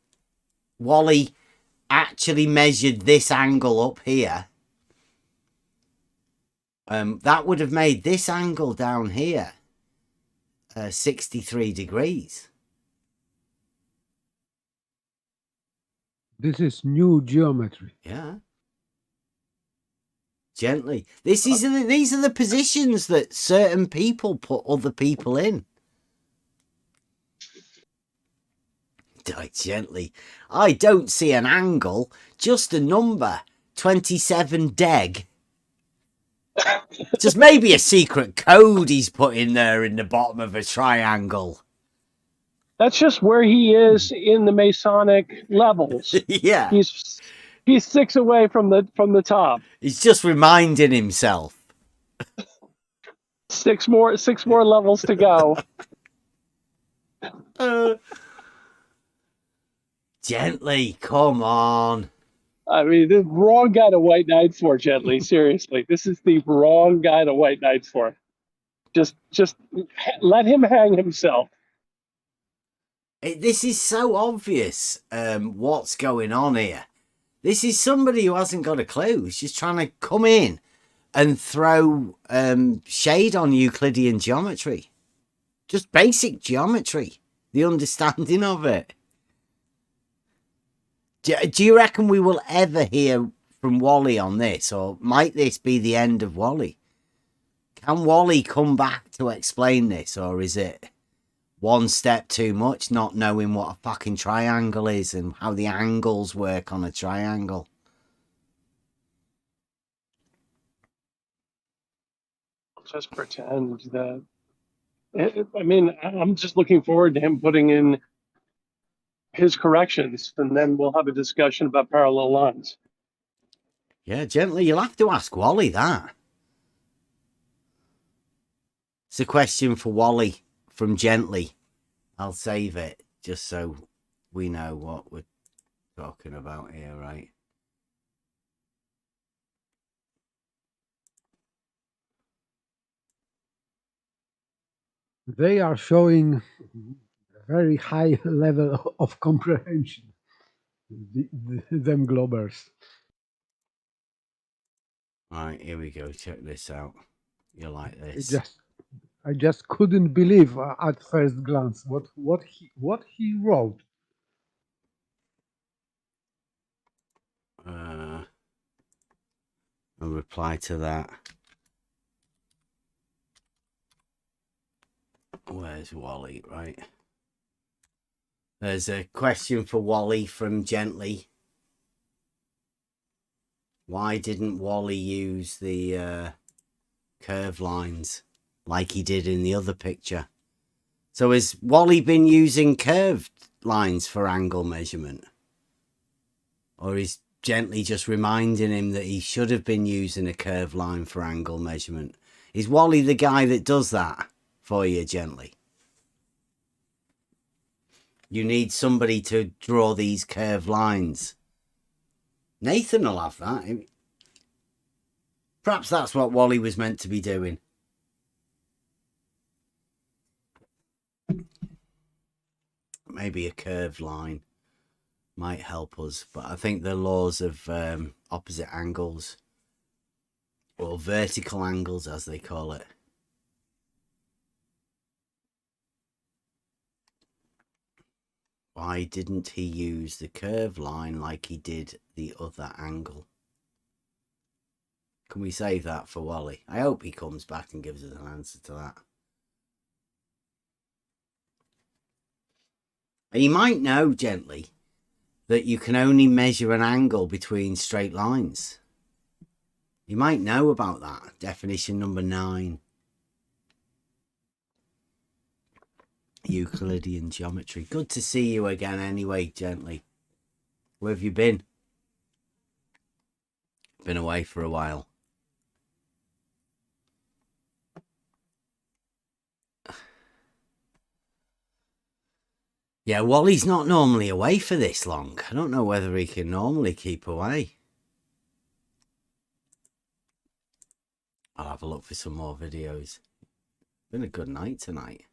Wally actually measured this angle up here. That would have made this angle down here 63 degrees. This is new geometry. Yeah. Gently. These are the positions that certain people put other people in. Gently. I don't see an angle, just a number. 27 deg. Just maybe a secret code he's put in there in the bottom of a triangle. That's just where he is in the Masonic levels. Yeah. He's 6 away from the top. He's just reminding himself. 6 more levels to go. Gently, come on. I mean, the wrong guy to white knight for, Gently. Seriously, this is the wrong guy to white knight for. Just let him hang himself. This is so obvious what's going on here. This is somebody who hasn't got a clue. He's just trying to come in and throw shade on Euclidean geometry. Just basic geometry. The understanding of it. Do you reckon we will ever hear from Wally on this? Or might this be the end of Wally? Can Wally come back to explain this? Or is it one step too much, not knowing what a fucking triangle is and how the angles work on a triangle. Just pretend that. I mean, I'm just looking forward to him putting in his corrections, and then we'll have a discussion about parallel lines. Yeah, Gently, you'll have to ask Wally that. It's a question for Wally from Gently. I'll save it just so we know what we're talking about here, right? They are showing a very high level of comprehension, them globbers. All right, here we go. Check this out. You'll like this. I just couldn't believe at first glance what he wrote. A reply to that. Where's Wally? Right. There's a question for Wally from Gently. Why didn't Wally use the curve lines like he did in the other picture? So has Wally been using curved lines for angle measurement? Or is Gently just reminding him that he should have been using a curved line for angle measurement? Is Wally the guy that does that for you, Gently? You need somebody to draw these curved lines. Nathan will have that. Perhaps that's what Wally was meant to be doing. Maybe a curved line might help us, but I think the laws of opposite angles, or vertical angles as they call it. Why didn't he use the curved line like he did the other angle? Can we save that for Wally? I hope he comes back and gives us an answer to that. He might know, Gently, that you can only measure an angle between straight lines. You might know about that. Definition number 9. Euclidean geometry. Good to see you again anyway, Gently. Where have you been? Been away for a while. Yeah, Wally's not normally away for this long. I don't know whether he can normally keep away. I'll have a look for some more videos. Been a good night tonight.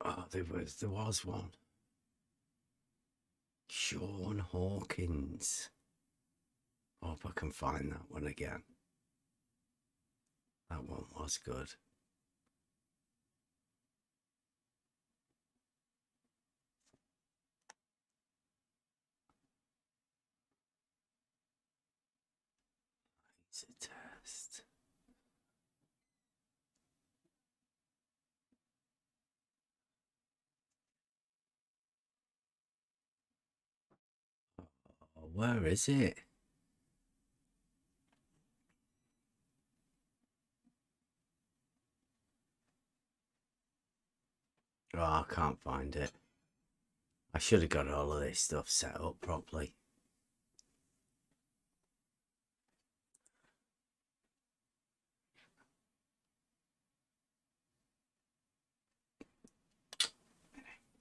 Oh, there was one. Sean Hawkins. Hope I can find that one again. That one was good. It's a test. Oh, where is it? Oh, I can't find it. I should have got all of this stuff set up properly.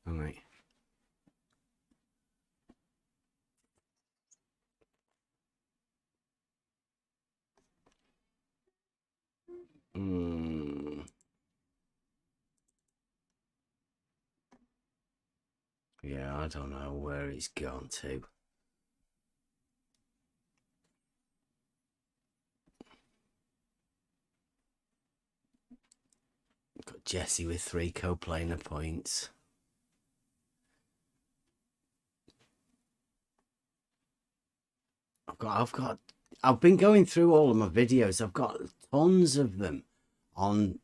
All right. Yeah, I don't know where he's gone to. Jesse with 3 coplanar points. I've been going through all of my videos. I've got tons of them on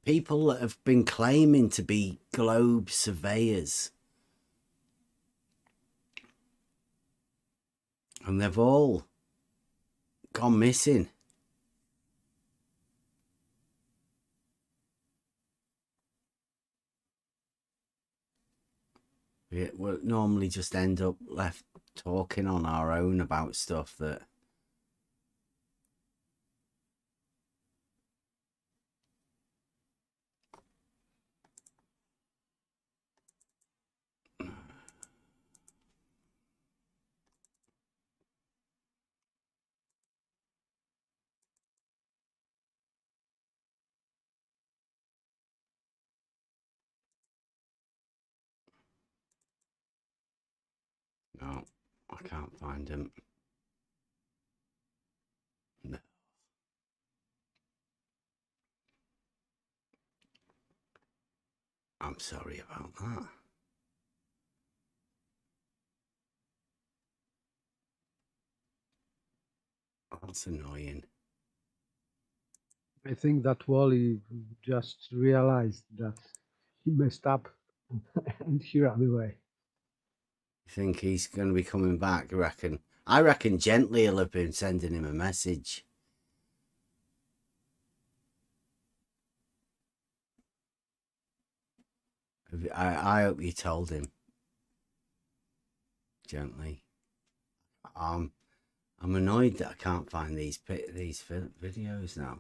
people that have been claiming to be globe surveyors. And they've all gone missing. We'll normally just end up left talking on our own about stuff that no, I can't find him. No. I'm sorry about that. That's annoying. I think that Wally just realized that he messed up and he ran away. You think he's going to be coming back, I reckon? I reckon Gently will have been sending him a message. I hope you told him. Gently. I'm annoyed that I can't find these videos now.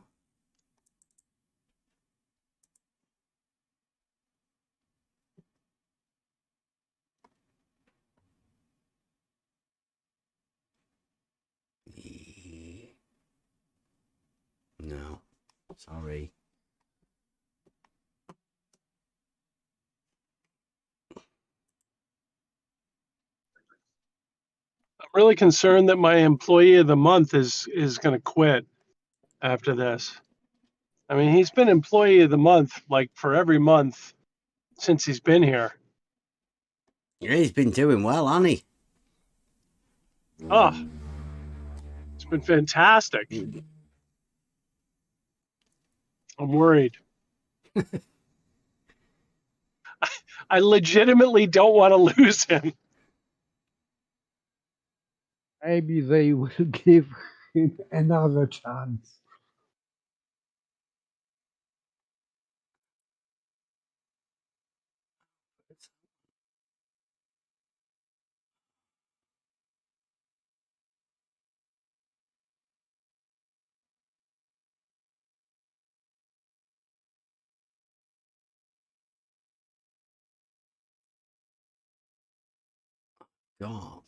No, sorry. I'm really concerned that my employee of the month is going to quit after this. I mean, he's been employee of the month like for every month since he's been here. Yeah, he's been doing well, hasn't he? Oh, it's been fantastic. I'm worried. I legitimately don't want to lose him. Maybe they will give him another chance. God.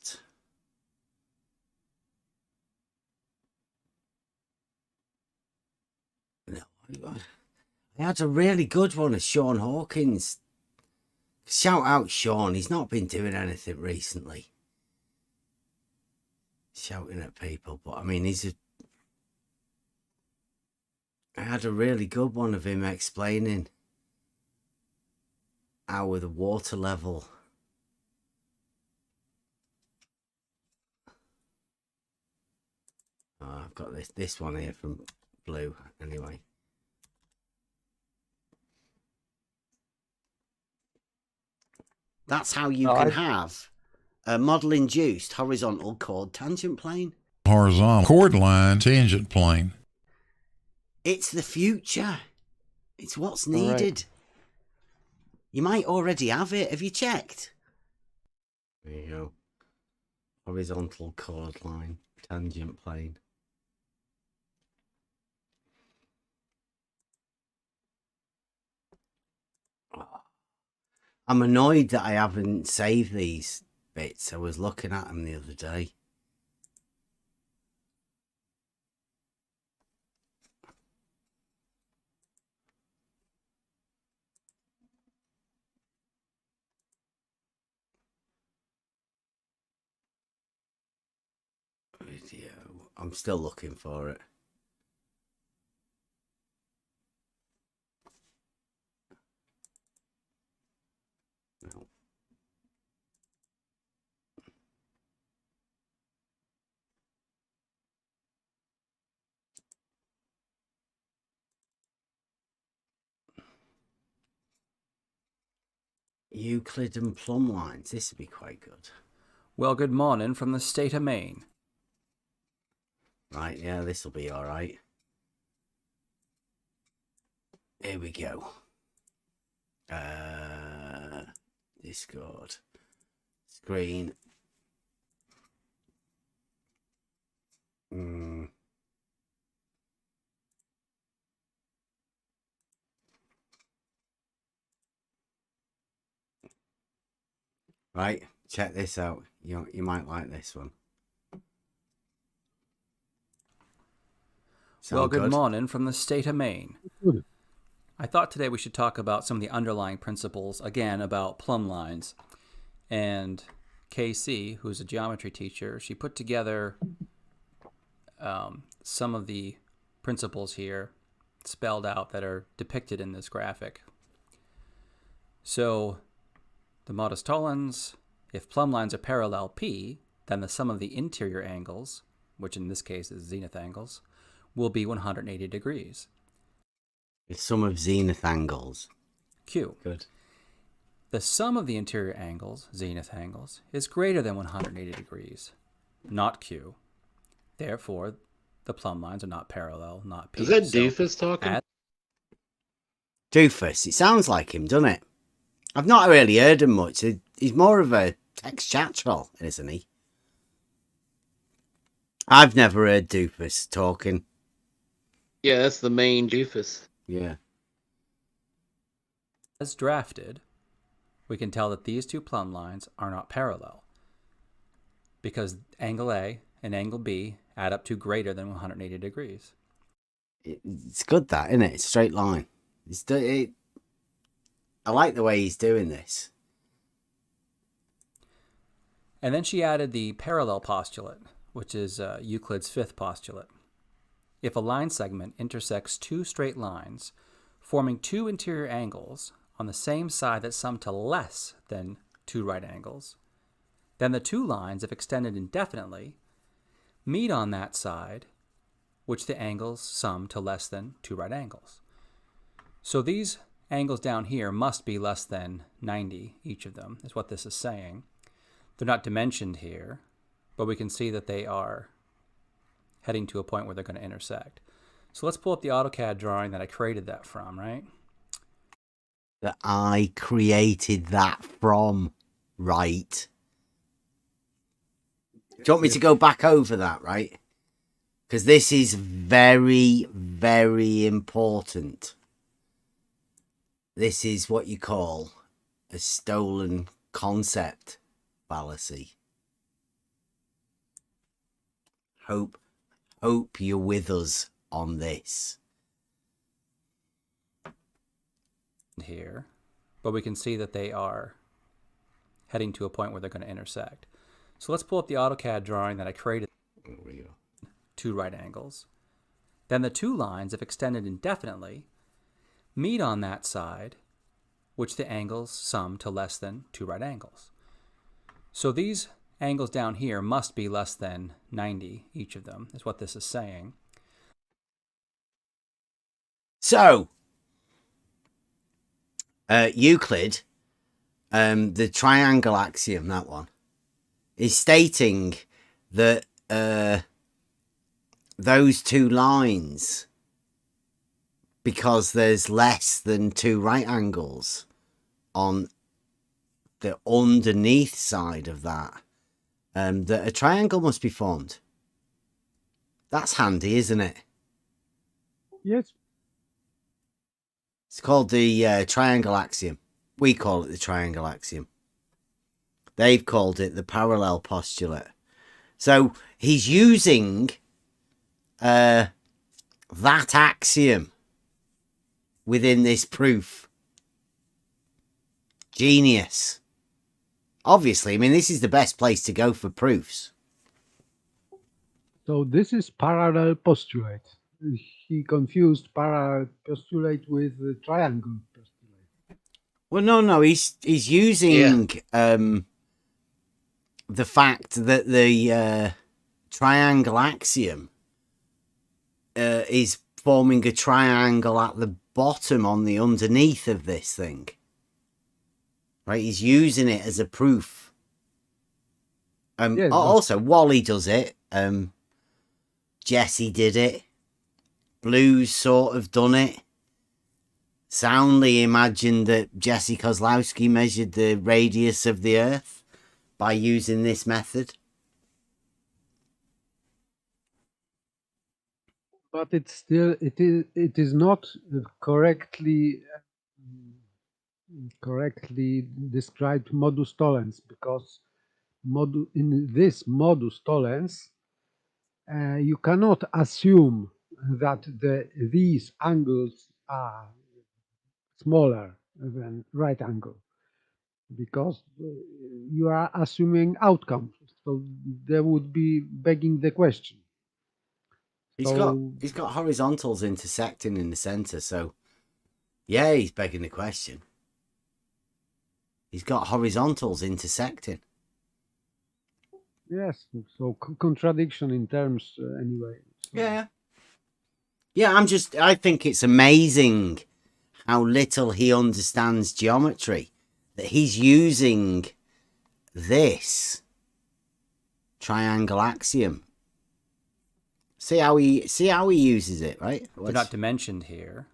No, I had a really good one of Sean Hawkins. Shout out Sean, he's not been doing anything recently. Shouting at people, but I mean, I had a really good one of him explaining how with the water level. Oh, I've got this one here from Blue anyway. That's how you can have a model-induced horizontal chord tangent plane. Horizontal chord line tangent plane. It's the future. It's what's needed. Right. You might already have it. Have you checked? There you go. Horizontal chord line tangent plane. I'm annoyed that I haven't saved these bits. I was looking at them the other day. Video. I'm still looking for it. Euclid and plumb lines. This would be quite good. Well, good morning from the state of Maine. Right, yeah, this will be all right. Here we go. Discord. Screen. Right, check this out. You might like this one. Well, good morning from the state of Maine. Good. I thought today we should talk about some of the underlying principles, again, about plumb lines. And KC, who's a geometry teacher, she put together some of the principles here spelled out that are depicted in this graphic. So the modus tollens, if plumb lines are parallel P, then the sum of the interior angles, which in this case is zenith angles, will be 180 degrees. The sum of zenith angles. Q. Good. The sum of the interior angles, zenith angles, is greater than 180 degrees, not Q. Therefore, the plumb lines are not parallel, not P. Is that Doofus talking? Doofus. It sounds like him, doesn't it? I've not really heard him much. He's more of a text chat troll, isn't he? I've never heard Doofus talking. Yeah, that's the main Doofus. Yeah. As drafted, we can tell that these two plumb lines are not parallel because angle A and angle B add up to greater than 180 degrees. It's good, that, isn't it? It's a straight line. I like the way he's doing this. And then she added the parallel postulate, which is Euclid's fifth postulate. If a line segment intersects two straight lines, forming two interior angles on the same side that sum to less than two right angles, then the two lines, if extended indefinitely, meet on that side which the angles sum to less than two right angles. So these angles down here must be less than 90, each of them, is what this is saying. They're not dimensioned here, but we can see that they are heading to a point where they're going to intersect. So let's pull up the AutoCAD drawing that I created that from, right? That I created that from, right? Do you want me to go back over that, right? Because this is very, very important. This is what you call a stolen concept fallacy. Hope you're with us on this. Here, but we can see that they are heading to a point where they're going to intersect. So let's pull up the AutoCAD drawing that I created. There we go. Two right angles. Then the two lines, if extended indefinitely, meet on that side which the angles sum to less than two right angles. So these angles down here must be less than 90, each of them, is what this is saying. So, Euclid, the triangle axiom, that one, is stating that those two lines, because there's less than two right angles on the underneath side of that, that a triangle must be formed. That's handy, isn't it? Yes. It's called the triangle axiom. We call it the triangle axiom. They've called it the parallel postulate. So he's using that axiom within this proof. Genius. Obviously, I mean, this is the best place to go for proofs. So this is parallel postulate. He confused parallel postulate with the triangle postulate. Well, no, he's using the fact that the triangle axiom is forming a triangle at the bottom on the underneath of this thing. right? He's using it as a proof. Yes, also, Wally does it. Jesse did it. Blues sort of done it. Soundly imagined that Jesse Kozlowski measured the radius of the Earth by using this method. but it's still it is not correctly described modus tollens, because in this modus tollens you cannot assume that these angles are smaller than right angle, because you are assuming outcomes. So there would be begging the question. He's got horizontals intersecting in the center, so yeah, he's begging the question. He's got horizontals intersecting. Yes, so contradiction in terms anyway. So. Yeah, I think it's amazing how little he understands geometry, that he's using this triangle axiom. See how he uses it, right? They're not dimensioned here,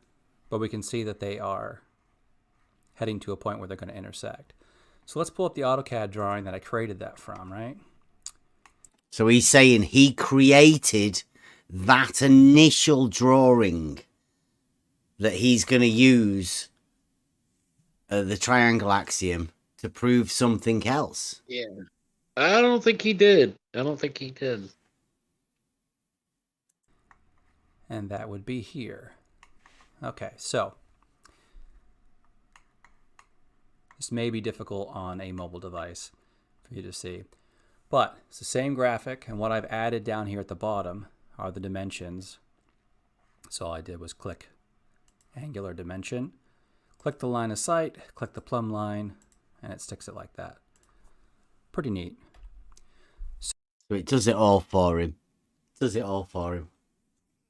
but we can see that they are heading to a point where they're going to intersect. So let's pull up the AutoCAD drawing that I created that from, right? So he's saying he created that initial drawing that he's going to use the triangle axiom to prove something else. Yeah. I don't think he did. And that would be here. Okay, so this may be difficult on a mobile device for you to see, but it's the same graphic, and what I've added down here at the bottom are the dimensions. So all I did was click angular dimension, click the line of sight, click the plumb line, and it sticks it like that. Pretty neat. So it does it all for him.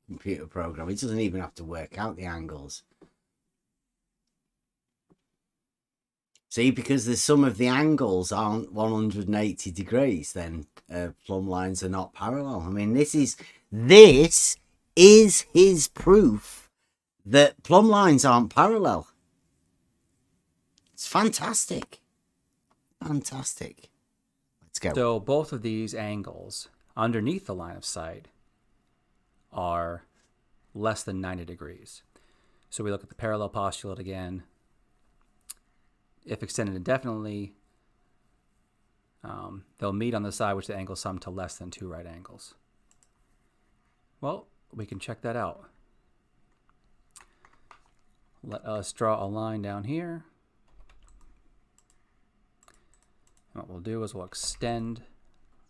Computer program. He doesn't even have to work out the angles. See, because the sum of the angles aren't 180 degrees, then plumb lines are not parallel. I mean, this is his proof that plumb lines aren't parallel. It's fantastic. Fantastic. Let's go. So both of these angles underneath the line of sight are less than 90 degrees. So we look at the parallel postulate again. If extended indefinitely, they'll meet on the side which the angles sum to less than 2 right angles. Well, we can check that out. Let us draw a line down here. And what we'll do is we'll extend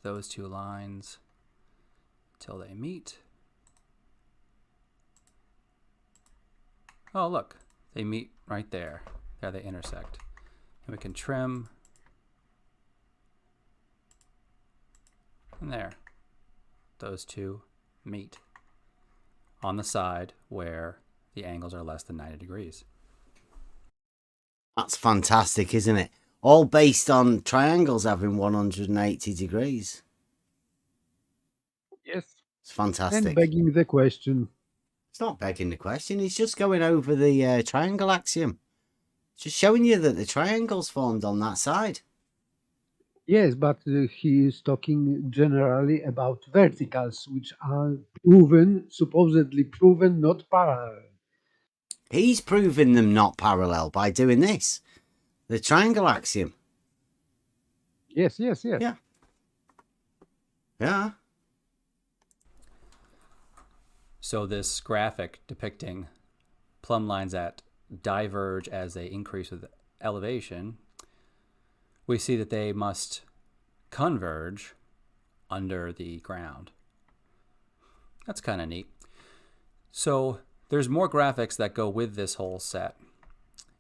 those 2 lines till they meet. Oh, look, they meet right there. There they intersect. And we can trim. And there, those 2 meet on the side where the angles are less than 90 degrees. That's fantastic, isn't it? All based on triangles having 180 degrees. Yes. It's fantastic. And begging the question. It's not begging the question. He's just going over the triangle axiom. Just showing you that the triangle's formed on that side. Yes, but he is talking generally about verticals, which are proven, supposedly proven, not parallel. He's proving them not parallel by doing this. The triangle axiom. Yes. Yeah. So this graphic depicting plumb lines that diverge as they increase with elevation, we see that they must converge under the ground. That's kind of neat. So there's more graphics that go with this whole set.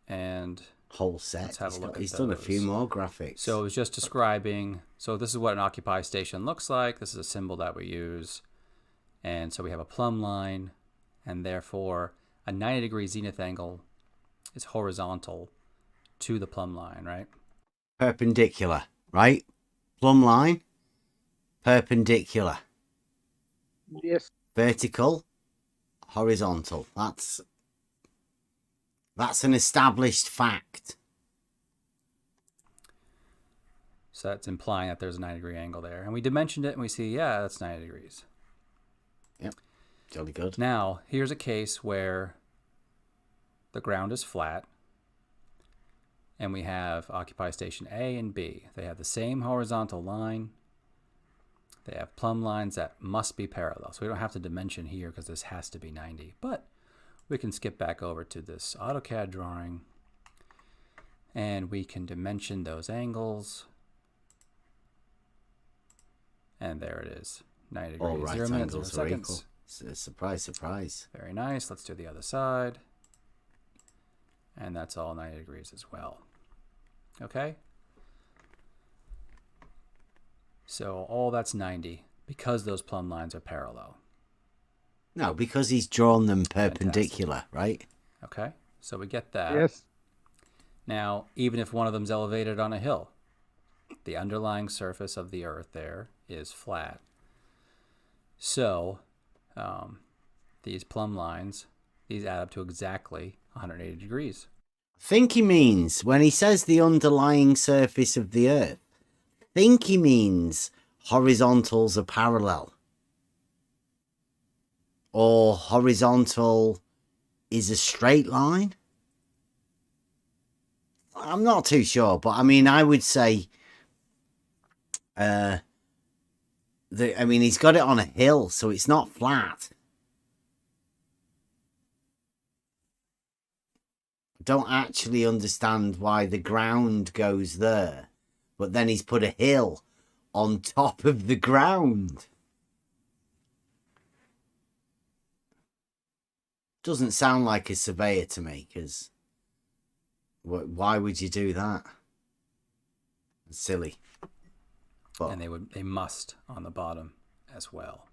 And whole set. Let's have a look at he's done a few more graphics. So it was just describing, so this is what an occupy station looks like. This is a symbol that we use. And so we have a plumb line, and therefore a 90-degree zenith angle is horizontal to the plumb line, right? perpendicular, right? Plumb line, perpendicular. Yes. Vertical, horizontal. That's an established fact. So that's implying that there's a 90-degree angle there. And we dimensioned it and we see, yeah, that's 90 degrees. Yep, jolly good. Now, here's a case where the ground is flat and we have occupy station A and B. They have the same horizontal line. They have plumb lines that must be parallel. So we don't have to dimension here because this has to be 90. But we can skip back over to this AutoCAD drawing and we can dimension those angles. And there it is, 90 degrees, All right, 0 minutes, 0 angles are seconds. equal. Surprise, surprise. Very nice. Let's do the other side. And that's all 90 degrees as well. Okay? So all that's 90 because those plumb lines are parallel. No, because he's drawn them perpendicular, right? Okay, so we get that. Yes. Now, even if one of them's elevated on a hill, the underlying surface of the earth there is flat. So these plumb lines, these add up to exactly 180 degrees. I think he means, when he says the underlying surface of the earth, I think he means horizontals are parallel. Or horizontal is a straight line. I'm not too sure, but I mean, I would say, he's got it on a hill, so it's not flat. I don't actually understand why the ground goes there, but then he's put a hill on top of the ground. Doesn't sound like a surveyor to me, because why would you do that? It's silly. But, and they must on the bottom as well.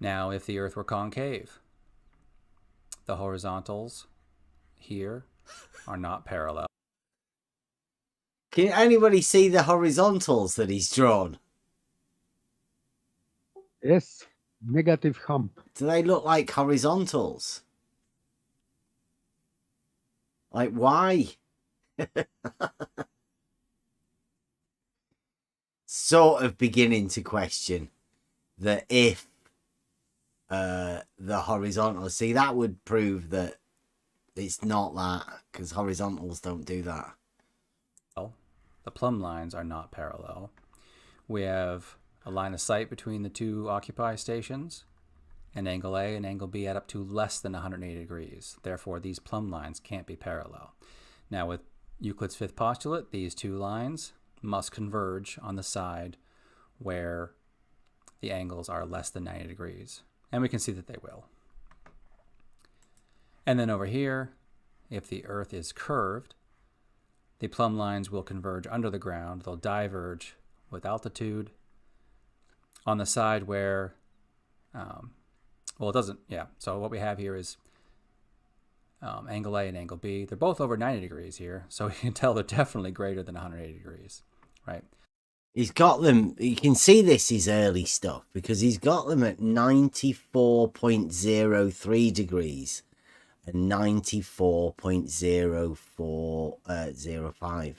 Now, if the earth were concave, the horizontals here are not parallel. Can anybody see the horizontals that he's drawn? Yes, negative hump. Do they look like horizontals? Like, why? Sort of beginning to question that if the horizontal, see, that would prove that it's not that, because horizontals don't do that. Well, the plumb lines are not parallel. We have a line of sight between the two occupy stations, and angle A and angle B add up to less than 180 degrees. Therefore, these plumb lines can't be parallel. Now, with Euclid's fifth postulate, these two lines must converge on the side where the angles are less than 90 degrees. And we can see that they will. And then over here, if the earth is curved, the plumb lines will converge under the ground. They'll diverge with altitude on the side where, well, it doesn't, yeah. So what we have here is angle A and angle B. They're both over 90 degrees here, so you can tell they're definitely greater than 180 degrees, right? He's got them, you can see this is early stuff, because he's got them at 94.03 degrees and 94.0405.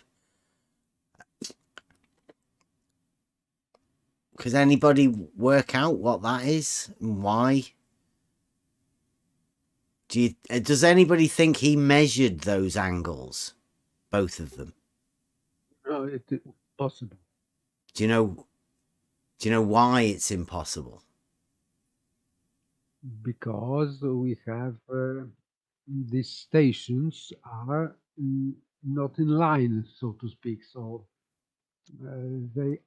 Could anybody work out what that is and why? Does anybody think he measured those angles, both of them? No, it's possible. Do you know why it's impossible? Because we have these stations are not in line, so to speak. So they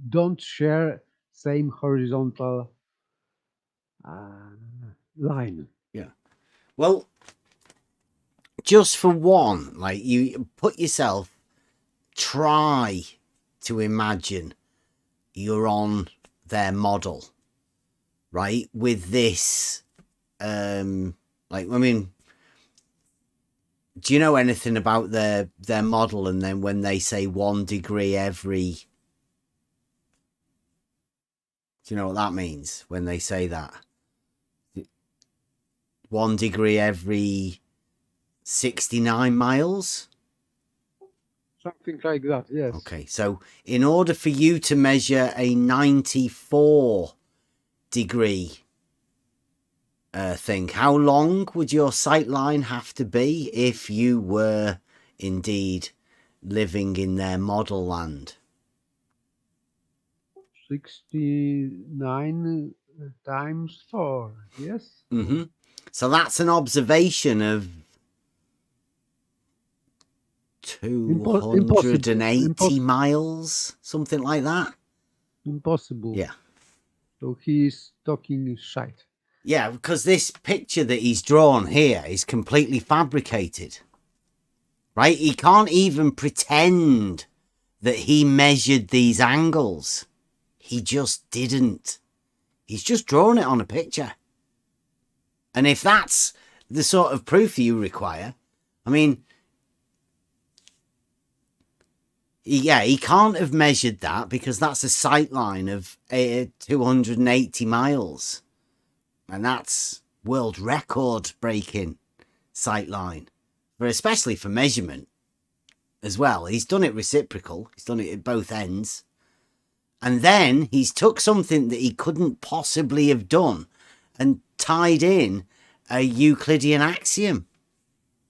don't share same horizontal line. Yeah. Well, just for one, like, you put yourself, try to imagine you're on their model, right? With this, do you know anything about their model? And then when they say 1 degree every, do you know what that means when they say that? 1 degree every 69 miles? Something like that, yes. Okay, so in order for you to measure a 94 degree thing, how long would your sight line have to be if you were indeed living in their model land? 69 times 4, yes? Mm-hmm. So that's an observation of 280 miles, something like that. Impossible. Yeah. So he is talking shite. Yeah, because this picture that he's drawn here is completely fabricated. Right? He can't even pretend that he measured these angles. He just didn't. He's just drawn it on a picture. And if that's the sort of proof you require, I mean, yeah, he can't have measured that because that's a sight line of 280 miles. And that's world record breaking sight line, especially for measurement as well. He's done it reciprocal. He's done it at both ends. And then he's took something that he couldn't possibly have done and tied in a Euclidean axiom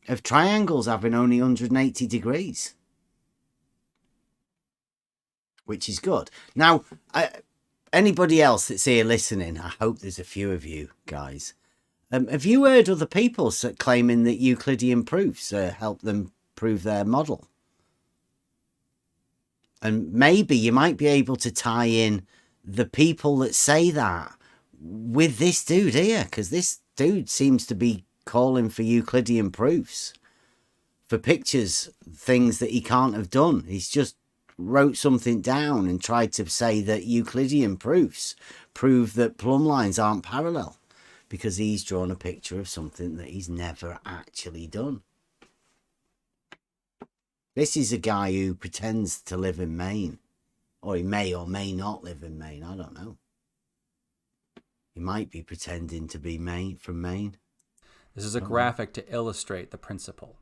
of triangles having only 180 degrees. Which is good. Now, anybody else that's here listening, I hope there's a few of you guys. Have you heard other people claiming that Euclidean proofs help them prove their model? And maybe you might be able to tie in the people that say that with this dude here, because this dude seems to be calling for Euclidean proofs for pictures, things that he can't have done. He's just wrote something down and tried to say that Euclidean proofs prove that plumb lines aren't parallel because he's drawn a picture of something that he's never actually done. This is a guy who pretends to live in Maine, or he may or may not live in Maine. I don't know. He might be pretending to be from Maine. This is a graphic to illustrate the principle.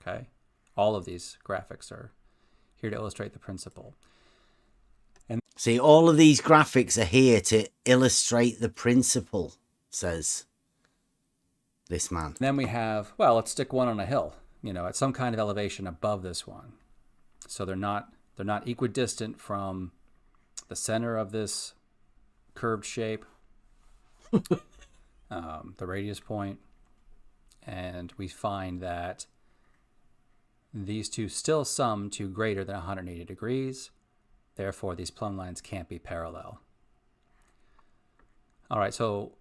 Okay? All of these graphics are here to illustrate the principle. And see, all of these graphics are here to illustrate the principle, says this man. Then we have, well, let's stick one on a hill, at some kind of elevation above this one. So they're not equidistant from the center of this curved shape, the radius point, and we find that these two still sum to greater than 180 degrees. Therefore, these plumb lines can't be parallel. All right, so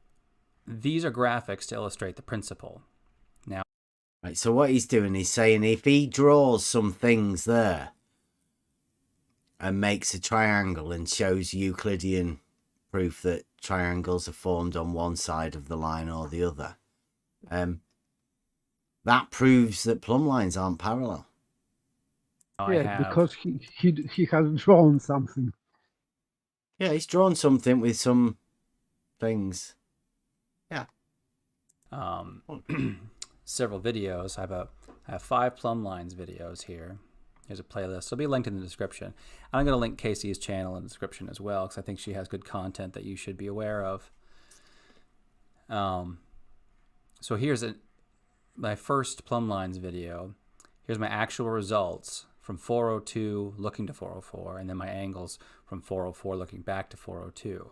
these are graphics to illustrate the principle. Now, right, so what he's doing is saying if he draws some things there and makes a triangle and shows Euclidean proof that triangles are formed on one side of the line or the other, that proves that plumb lines aren't parallel. Yeah, because he has drawn something. Yeah, he's drawn something with some things. Yeah. Several videos. I have 5 plumb lines videos here. Here's a playlist. It'll be linked in the description. I'm going to link Casey's channel in the description as well, because I think she has good content that you should be aware of. So here's my first plumb lines video. Here's my actual results from 402 looking to 404, and then my angles from 404 looking back to 402.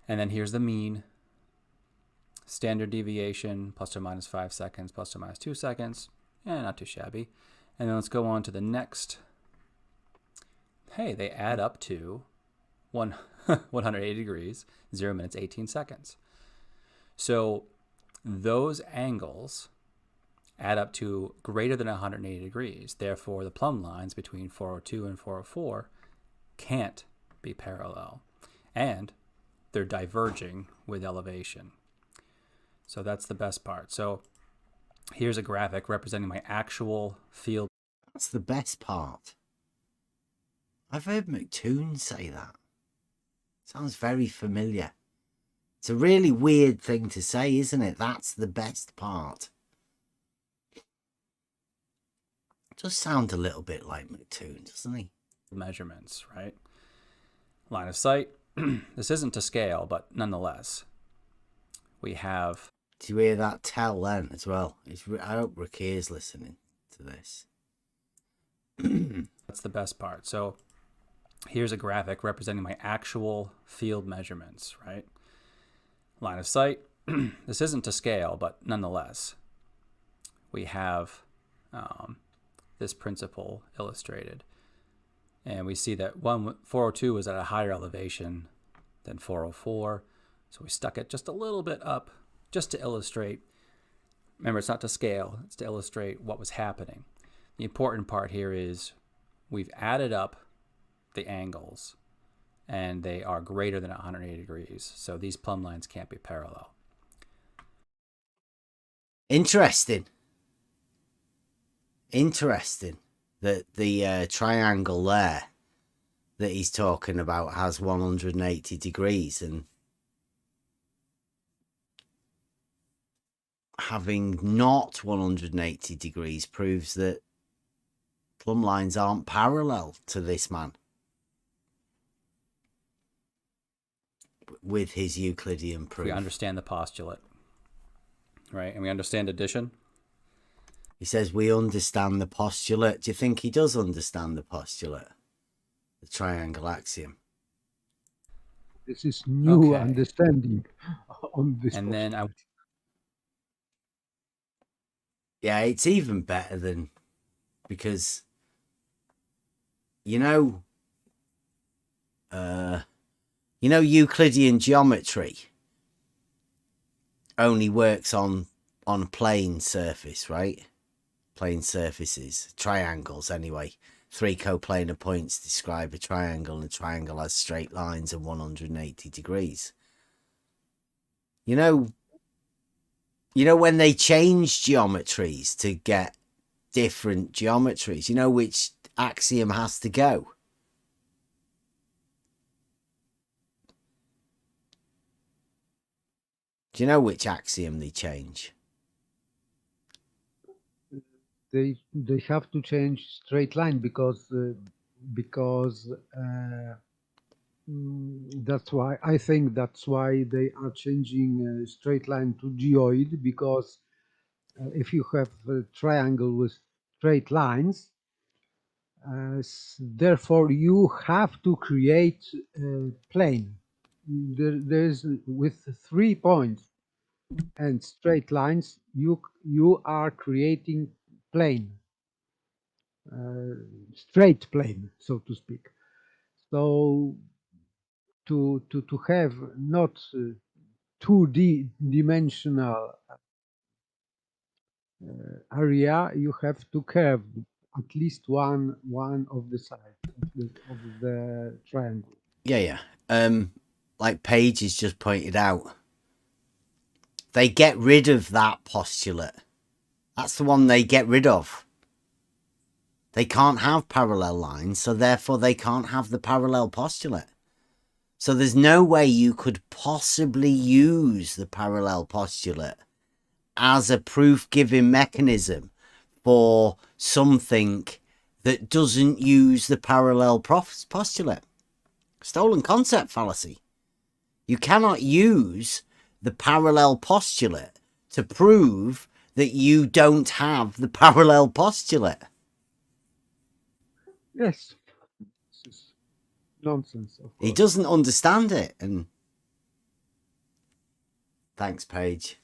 And then here's the mean, standard deviation, plus or minus 5 seconds, plus or minus 2 seconds. Not too shabby. And then let's go on to the next. Hey, they add up to 180 degrees, 0 minutes, 18 seconds. So those angles add up to greater than 180 degrees. Therefore, the plumb lines between 402 and 404 can't be parallel. And they're diverging with elevation. So that's the best part. So Here's a graphic representing my actual field. That's the best part. I've heard McToon say that. Sounds very familiar. It's a really weird thing to say, isn't it? That's the best part. It does sound a little bit like McToon, doesn't he? Measurements, right? Line of sight. This isn't to scale, but nonetheless, we have... Do you hear that tell then as well? I hope Rakir's listening to this. That's the best part. So here's a graphic representing my actual field measurements, right? Line of sight. This isn't to scale, but nonetheless, we have this principle illustrated. And we see that 402 was at a higher elevation than 404. So we stuck it just a little bit up just to illustrate. Remember, it's not to scale. It's to illustrate what was happening. The important part here is we've added up the angles, and they are greater than 180 degrees. So these plumb lines can't be parallel. Interesting. Interesting that the triangle there that he's talking about has 180 degrees, and having not 180 degrees proves that plumb lines aren't parallel to this man with his Euclidean proof. We understand the postulate, right? And we understand addition. He says we understand the postulate. Do you think he does understand the postulate? The triangle axiom. This is new Okay. understanding on this. And then I... Yeah, it's even better than, because you know Euclidean geometry only works on a plane surface, right? Plane surfaces, triangles anyway. 3 coplanar points describe a triangle, and a triangle has straight lines and 180 degrees. You know when they change geometries to get different geometries, you know which axiom has to go? Do you know which axiom they change? They have to change straight line because that's why I think that's why they are changing straight line to geoid, because if you have a triangle with straight lines, therefore you have to create a plane. There's with 3 points and straight lines, you are creating plane, straight plane, so to speak. So to have not 2D-dimensional area, you have to curve at least one of the sides of the triangle. Yeah. Like Paige has just pointed out, they get rid of that postulate. That's the one they get rid of. They can't have parallel lines, so therefore they can't have the parallel postulate. So there's no way you could possibly use the parallel postulate as a proof-giving mechanism for something that doesn't use the parallel postulate. Stolen concept fallacy. You cannot use the parallel postulate to prove that you don't have the parallel postulate. Yes. This is nonsense, of course. He doesn't understand it. And thanks, Paige.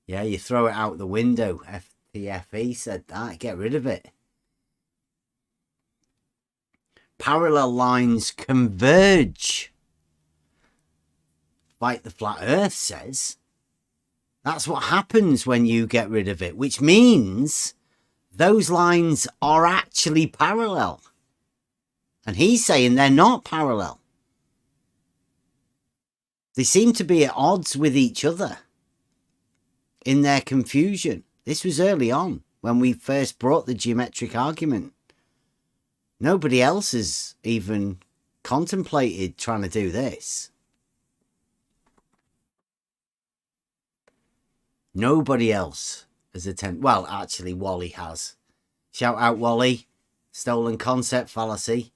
Yeah, you throw it out the window. FTFE said that. Get rid of it. Parallel lines converge. Like the flat earth says. That's what happens when you get rid of it, which means those lines are actually parallel. And he's saying they're not parallel. They seem to be at odds with each other. in their confusion. This was early on when we first brought the geometric argument. Nobody else has even contemplated trying to do this. Nobody else has attempted. Well, actually, Wally has. Shout out, Wally. Stolen concept fallacy.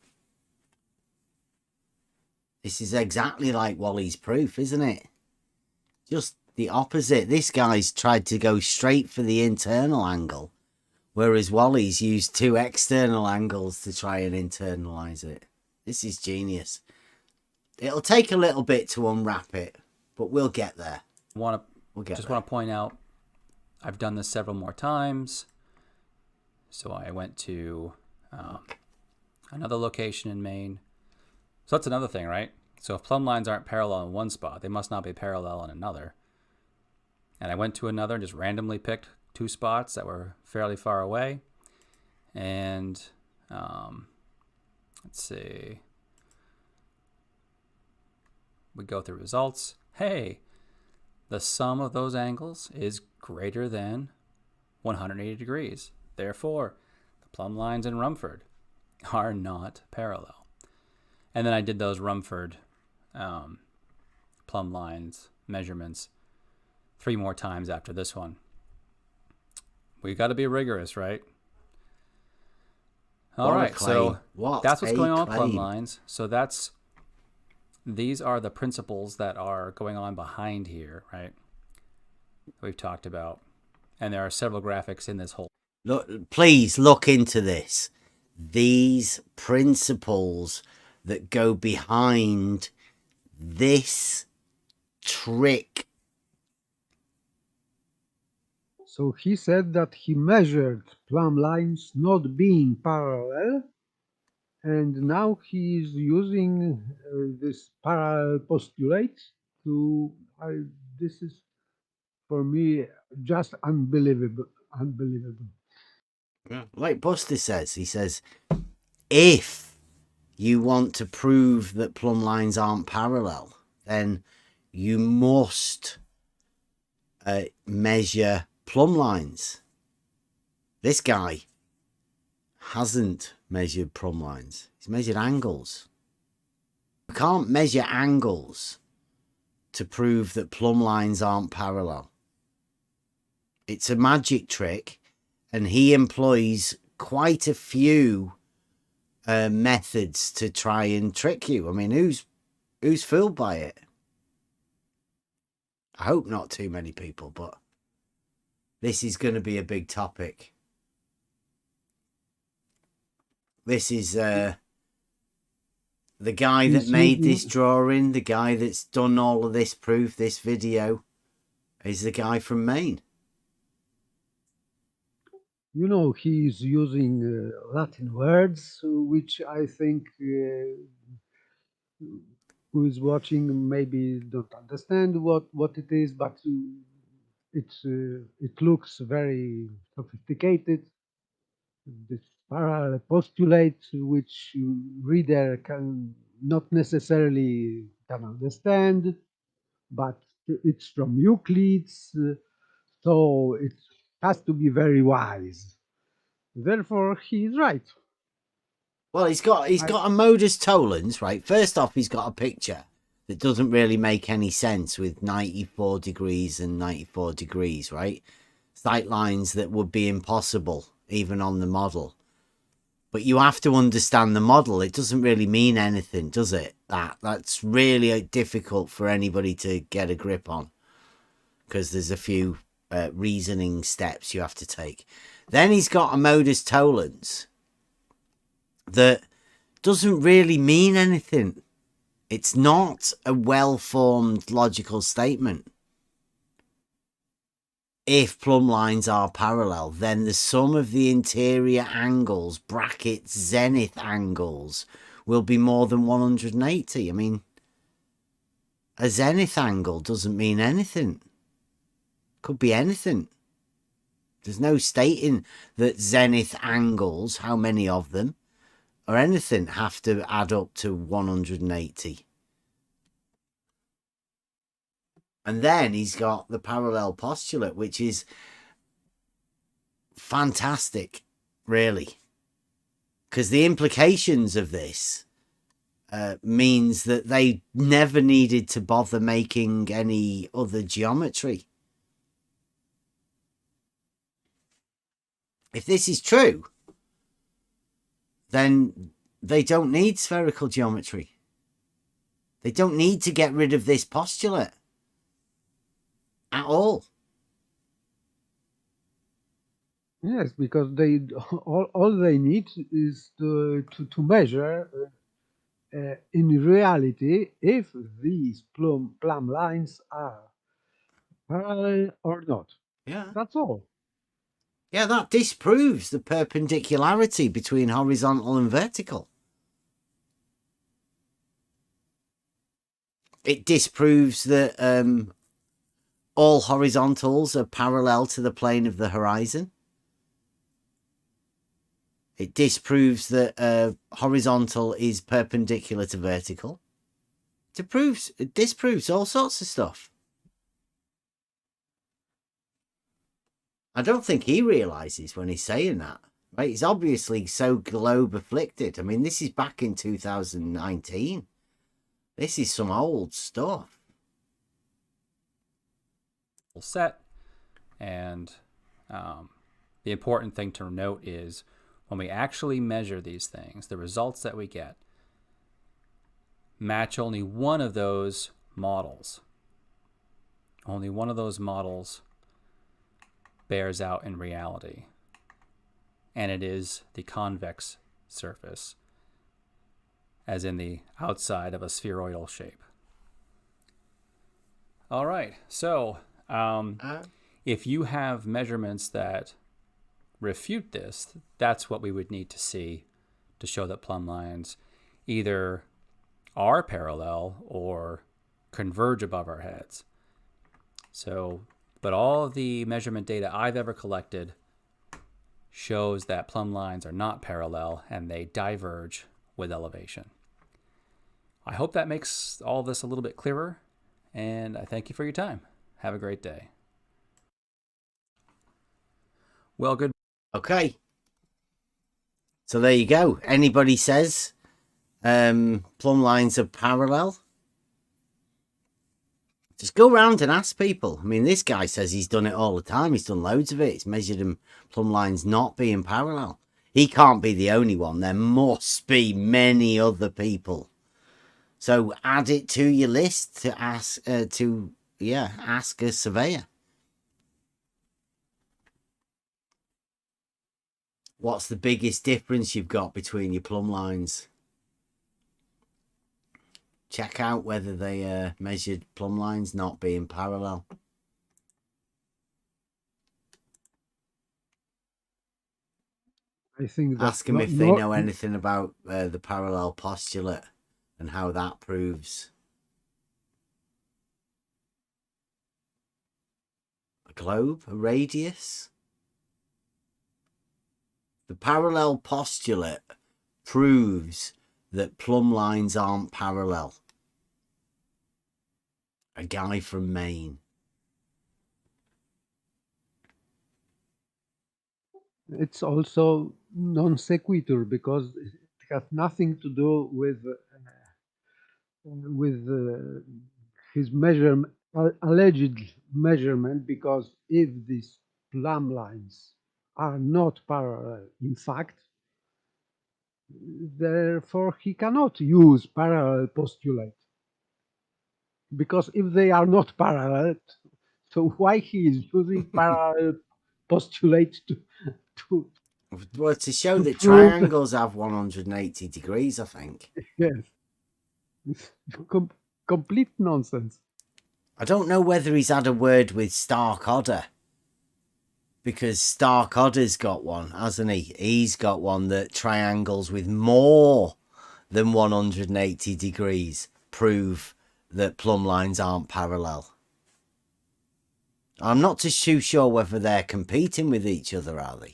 This is exactly like Wally's proof, isn't it? Just the opposite. This guy's tried to go straight for the internal angle, whereas Wally's used two external angles to try and internalize it. This is genius. It'll take a little bit to unwrap it, but we'll get there. Want to point out, I've done this several more times. So I went to another location in Maine. So that's another thing, right? So if plumb lines aren't parallel in one spot, they must not be parallel in another. And I went to another and just randomly picked two spots that were fairly far away. And let's see. We go through results. Hey, the sum of those angles is greater than 180 degrees. Therefore, the plumb lines in Rumford are not parallel. And then I did those Rumford plumb lines measurements 3 more times after this one. We got to be rigorous, right? All right, so that's what's going on with plumb lines. So these are the principles that are going on behind here, right? We've talked about. And there are several graphics in this whole. Look, please look into this. These principles that go behind this trick. So he said that he measured plumb lines not being parallel, and now he is using this parallel postulate to. This is for me just unbelievable. Like Buster says, he says, if you want to prove that plumb lines aren't parallel, then you must measure plumb lines. This guy hasn't measured plumb lines. He's measured angles. You can't measure angles to prove that plumb lines aren't parallel. It's a magic trick, and he employs quite a few methods to try and trick you. I mean, who's fooled by it? I hope not too many people, but this is going to be a big topic. This is the guy that made this drawing, the guy that's done all of this proof, this video, is the guy from Maine. You know, he's using Latin words, which I think who is watching maybe don't understand what it is, but it looks very sophisticated. This parallel postulate, which reader can not necessarily can understand, but it's from Euclid, so it has to be very wise. Therefore, he's right. Well, he's got a modus tollens, right? First off, he's got a picture that doesn't really make any sense with 94 degrees and 94 degrees, right? Sight lines that would be impossible even on the model. But you have to understand the model. It doesn't really mean anything, does it? That's really difficult for anybody to get a grip on, because there's a few reasoning steps you have to take. Then he's got a modus tollens that doesn't really mean anything. It's not a well-formed logical statement. If plumb lines are parallel, then the sum of the interior angles, brackets, zenith angles, will be more than 180. I mean, a zenith angle doesn't mean anything. Could be anything. There's no stating that zenith angles, how many of them, or anything, have to add up to 180. And then he's got the parallel postulate, which is fantastic, really. Because the implications of this means that they never needed to bother making any other geometry. If this is true, then they don't need spherical geometry. They don't need to get rid of this postulate at all. Yes, because they all they need is to measure in reality if these plumb lines are parallel or not. Yeah. That's all. Yeah, that disproves the perpendicularity between horizontal and vertical. It disproves that all horizontals are parallel to the plane of the horizon. It disproves that horizontal is perpendicular to vertical. It disproves all sorts of stuff. I don't think he realizes when he's saying that. Right? He's obviously so globe afflicted. I mean, this is back in 2019. This is some old stuff. Set. And the important thing to note is when we actually measure these things, the results that we get match only one of those models. Only one of those models bears out in reality, and it is the convex surface, as in the outside of a spheroidal shape. All right, so if you have measurements that refute this, that's what we would need to see to show that plumb lines either are parallel or converge above our heads. So, but all of the measurement data I've ever collected shows that plumb lines are not parallel and they diverge with elevation. I hope that makes all this a little bit clearer, and I thank you for your time. Have a great day. Well, good. Okay. So there you go. Anybody says plumb lines are parallel, just go around and ask people. I mean, this guy says he's done it all the time. He's done loads of it. He's measured them plumb lines not being parallel. He can't be the only one. There must be many other people. So add it to your list to ask ask a surveyor. What's the biggest difference you've got between your plumb lines? Check out whether they measured plumb lines not being parallel. I think Ask them if they know anything about the parallel postulate and how that proves. A globe, a radius. The parallel postulate proves that plumb lines aren't parallel. A guy from Maine. It's also non sequitur because it has nothing to do with his alleged measurement, because if these plumb lines are not parallel, in fact, therefore he cannot use parallel postulate, because if they are not parallel, so why he is using parallel postulate to well, to show that triangles have 180 degrees, I think. Yes. It's complete nonsense. I don't know whether he's had a word with Stark-Odder, because Stark-Odder's got one, hasn't he? He's got one that triangles with more than 180 degrees prove that plumb lines aren't parallel. I'm not too sure whether they're competing with each other, are they?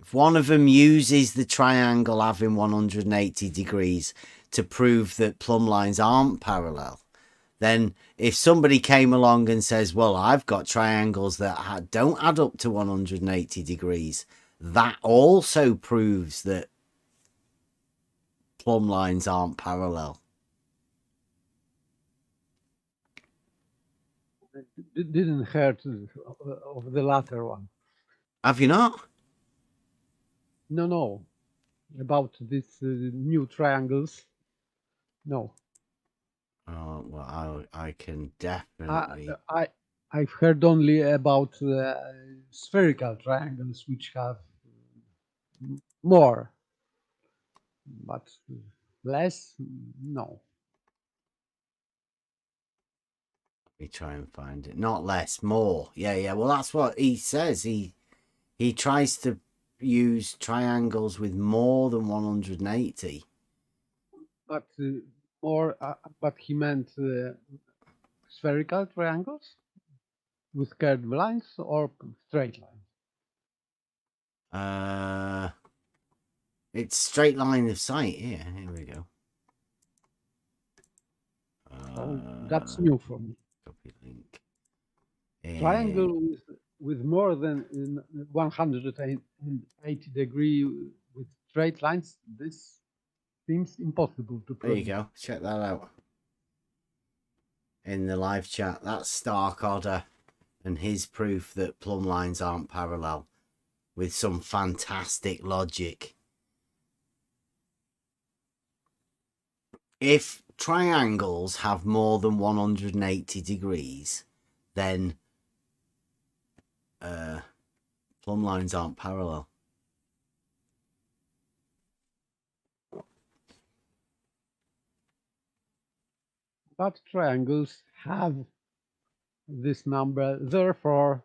If one of them uses the triangle having 180 degrees to prove that plumb lines aren't parallel, then if somebody came along and says, well, I've got triangles that don't add up to 180 degrees, that also proves that plumb lines aren't parallel. Didn't heard of the latter one. Have you not? No. About these new triangles. No. Oh, well, I can definitely. I've heard only about spherical triangles, which have more, but less, no. Let me try and find it. Not less, more. Yeah. Well, that's what he says. He tries to use triangles with more than 180. But more. But he meant spherical triangles with curved lines or straight lines. It's straight line of sight. Here we go. That's new for me. Copy link. Triangle with more than 180 degree with straight lines. This seems impossible to prove. There you go. Check that out. In the live chat, that's Stark Order and his proof that plumb lines aren't parallel with some fantastic logic. If triangles have more than 180 degrees, then plumb lines aren't parallel. But triangles have this number, therefore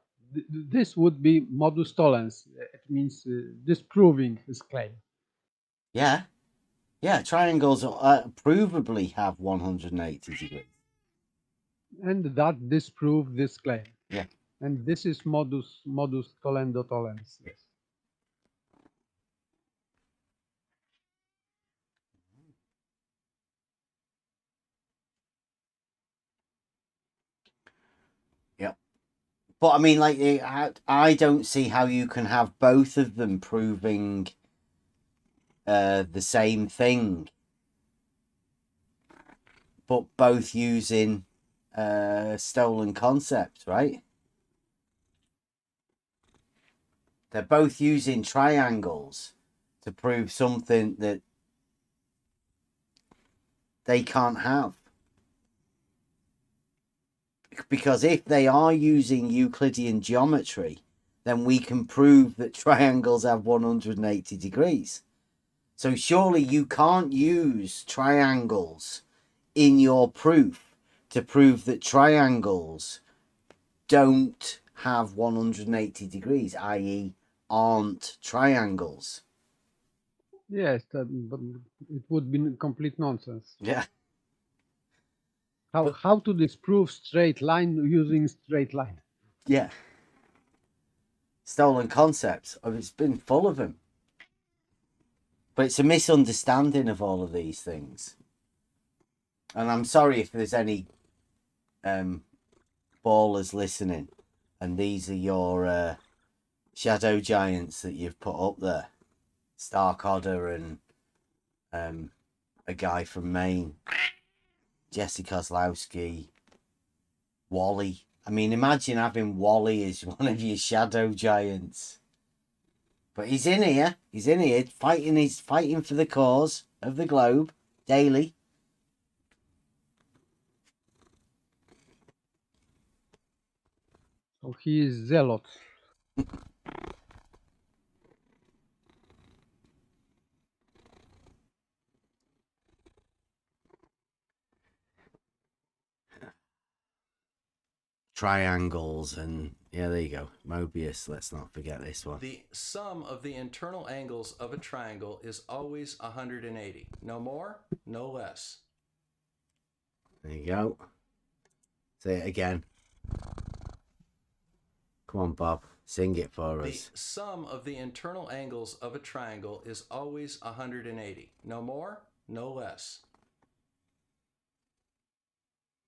this would be modus tollens. It means disproving his claim. Yeah, triangles provably have 180 degrees. And that disprove this claim. Yeah. And this is modus tollendo tollens. Yes. Yep. But I mean, like, I don't see how you can have both of them proving the same thing, but both using stolen concepts, right? They're both using triangles to prove something that they can't have. Because if they are using Euclidean geometry, then we can prove that triangles have 180 degrees. So surely you can't use triangles in your proof to prove that triangles don't have 180 degrees, i.e. aren't triangles. Yes, but it would be complete nonsense. Yeah. How to disprove straight line using straight line? Yeah. Stolen concepts. It's been full of them. But it's a misunderstanding of all of these things. And I'm sorry if there's any ballers listening and these are your shadow giants that you've put up there. Stark Odder and a guy from Maine. Jesse Kozlowski. Wally. I mean, imagine having Wally as one of your shadow giants. But he's in here. He's in here fighting. He's fighting for the cause of the globe daily. So he is zealot. Triangles and yeah, there you go. Mobius, let's not forget this one. The sum of the internal angles of a triangle is always 180. No more, no less. There you go. Say it again. Come on, Bob. Sing it for us. The sum of the internal angles of a triangle is always 180. No more, no less.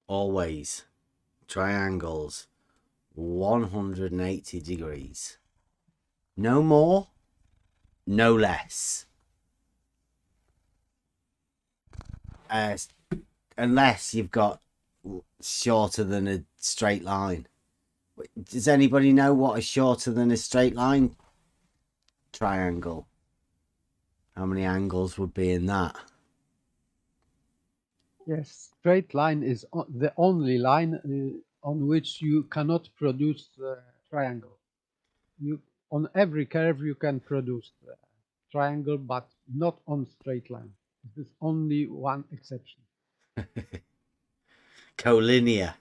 always triangles 180 degrees. No more, no less. Unless you've got shorter than a straight line. Does anybody know what is shorter than a straight line triangle? How many angles would be in that? Yes, straight line is the only line on which you cannot produce the triangle. On every curve you can produce the triangle, but not on straight line. This is only one exception. Collinear.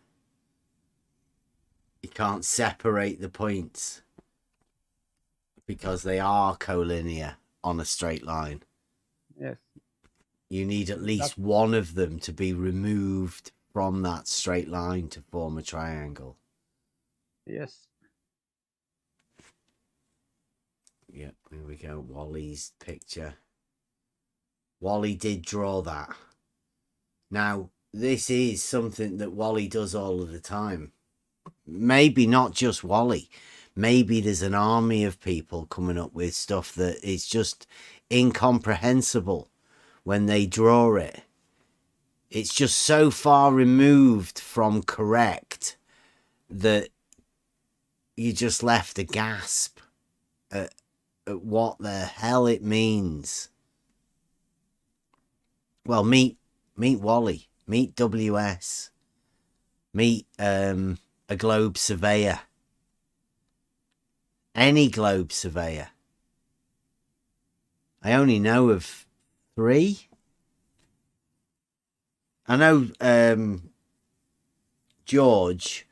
You can't separate the points because they are collinear on a straight line. Yes. You need at least one of them to be removed from that straight line to form a triangle. Yes. Yep, there we go. Wally's picture. Wally did draw that. Now, this is something that Wally does all of the time. Maybe not just Wally. Maybe there's an army of people coming up with stuff that is just incomprehensible when they draw it. It's just so far removed from correct that you just left a gasp at what the hell it means. Well, meet Wally, meet WS, meet a globe surveyor, any globe surveyor. I only know of 3. I know George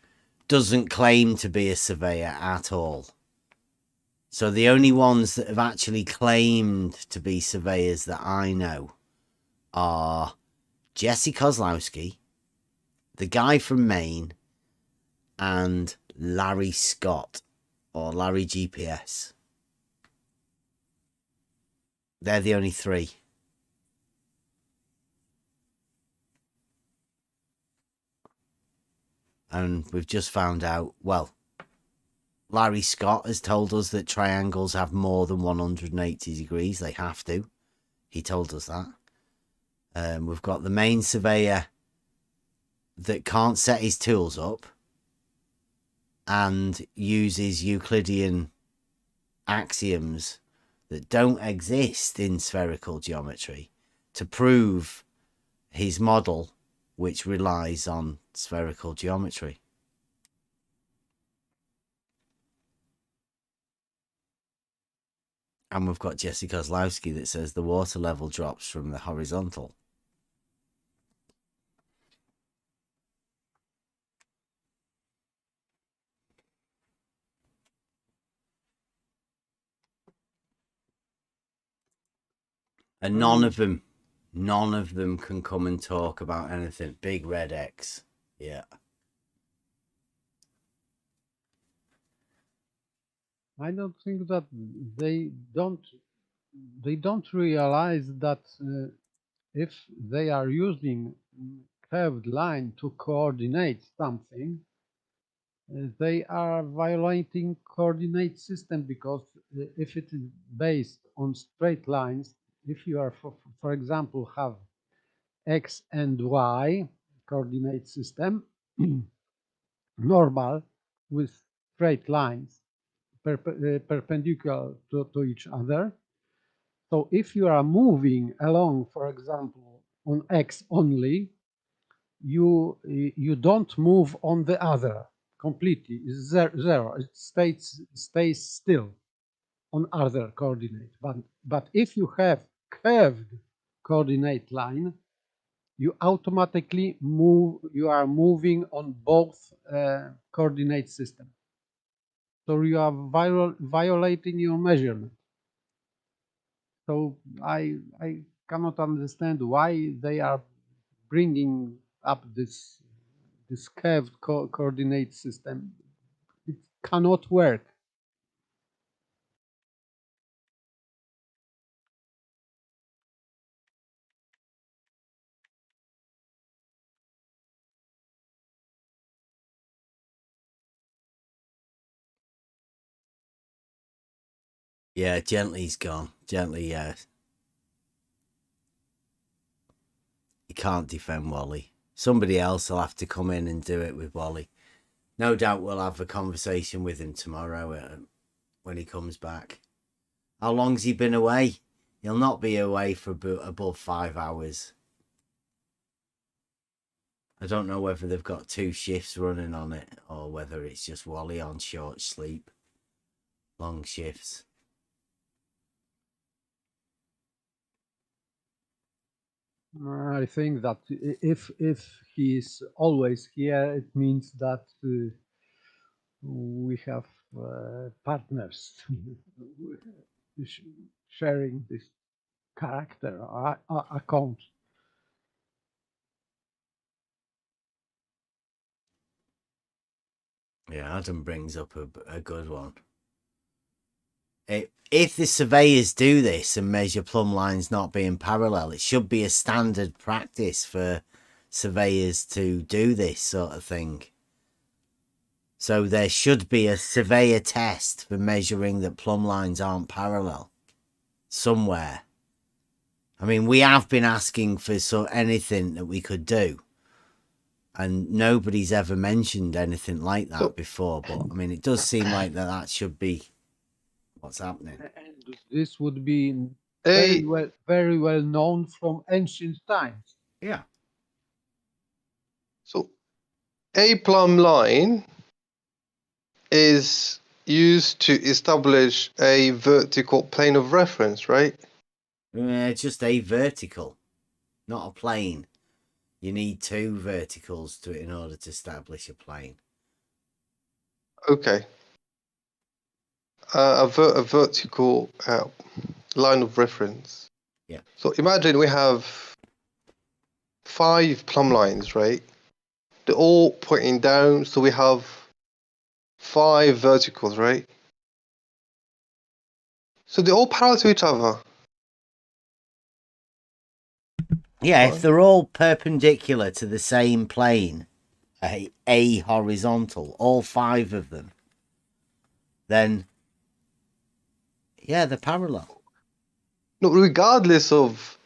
doesn't claim to be a surveyor at all. So the only ones that have actually claimed to be surveyors that I know are Jesse Kozlowski, the guy from Maine, and Larry Scott, or Larry GPS. They're the only 3. And we've just found out, well, Larry Scott has told us that triangles have more than 180 degrees. They have to. He told us that. We've got the main surveyor that can't set his tools up and uses Euclidean axioms that don't exist in spherical geometry to prove his model, which relies on spherical geometry. And we've got Jesse Kozlowski that says the water level drops from the horizontal. And none of them can come and talk about anything. Big red X. Yeah. I don't think that they don't realize that if they are using curved line to coordinate something, they are violating coordinate system, because if it is based on straight lines, if you are, for example, have X and Y coordinate system, normal with straight lines perpendicular to each other. So if you are moving along, for example, on X only, you don't move on the other completely. It's zero. It stays still on other coordinate. But if you have curved coordinate line, you automatically move. You are moving on both coordinate systems. So you are violating your measurement. So I cannot understand why they are bringing up this curved coordinate system. It cannot work. Yeah, Gently's gone. Gently, you can't defend Wally. Somebody else will have to come in and do it with Wally. No doubt we'll have a conversation with him tomorrow when he comes back. How long's he been away? He'll not be away for above 5 hours. I don't know whether they've got 2 shifts running on it or whether it's just Wally on short sleep. Long shifts. I think that if he is always here, it means that we have partners sharing this character account. Yeah, Adam brings up a good one. If the surveyors do this and measure plumb lines not being parallel, it should be a standard practice for surveyors to do this sort of thing. So there should be a surveyor test for measuring that plumb lines aren't parallel somewhere. I mean, we have been asking for anything that we could do, and nobody's ever mentioned anything like that before. But I mean, it does seem like that should be what's happening. And this would be very well known from ancient times. Yeah. So a plumb line is used to establish a vertical plane of reference, right? It's just a vertical, not a plane. You need 2 verticals in order to establish a plane. Okay. A vertical line of reference. Yeah. So imagine we have 5 plumb lines, right? They're all pointing down, so we have 5 verticals, right? So they're all parallel to each other. Yeah, if they're all perpendicular to the same plane, a horizontal, all 5 of them, then yeah, they're parallel. No, regardless of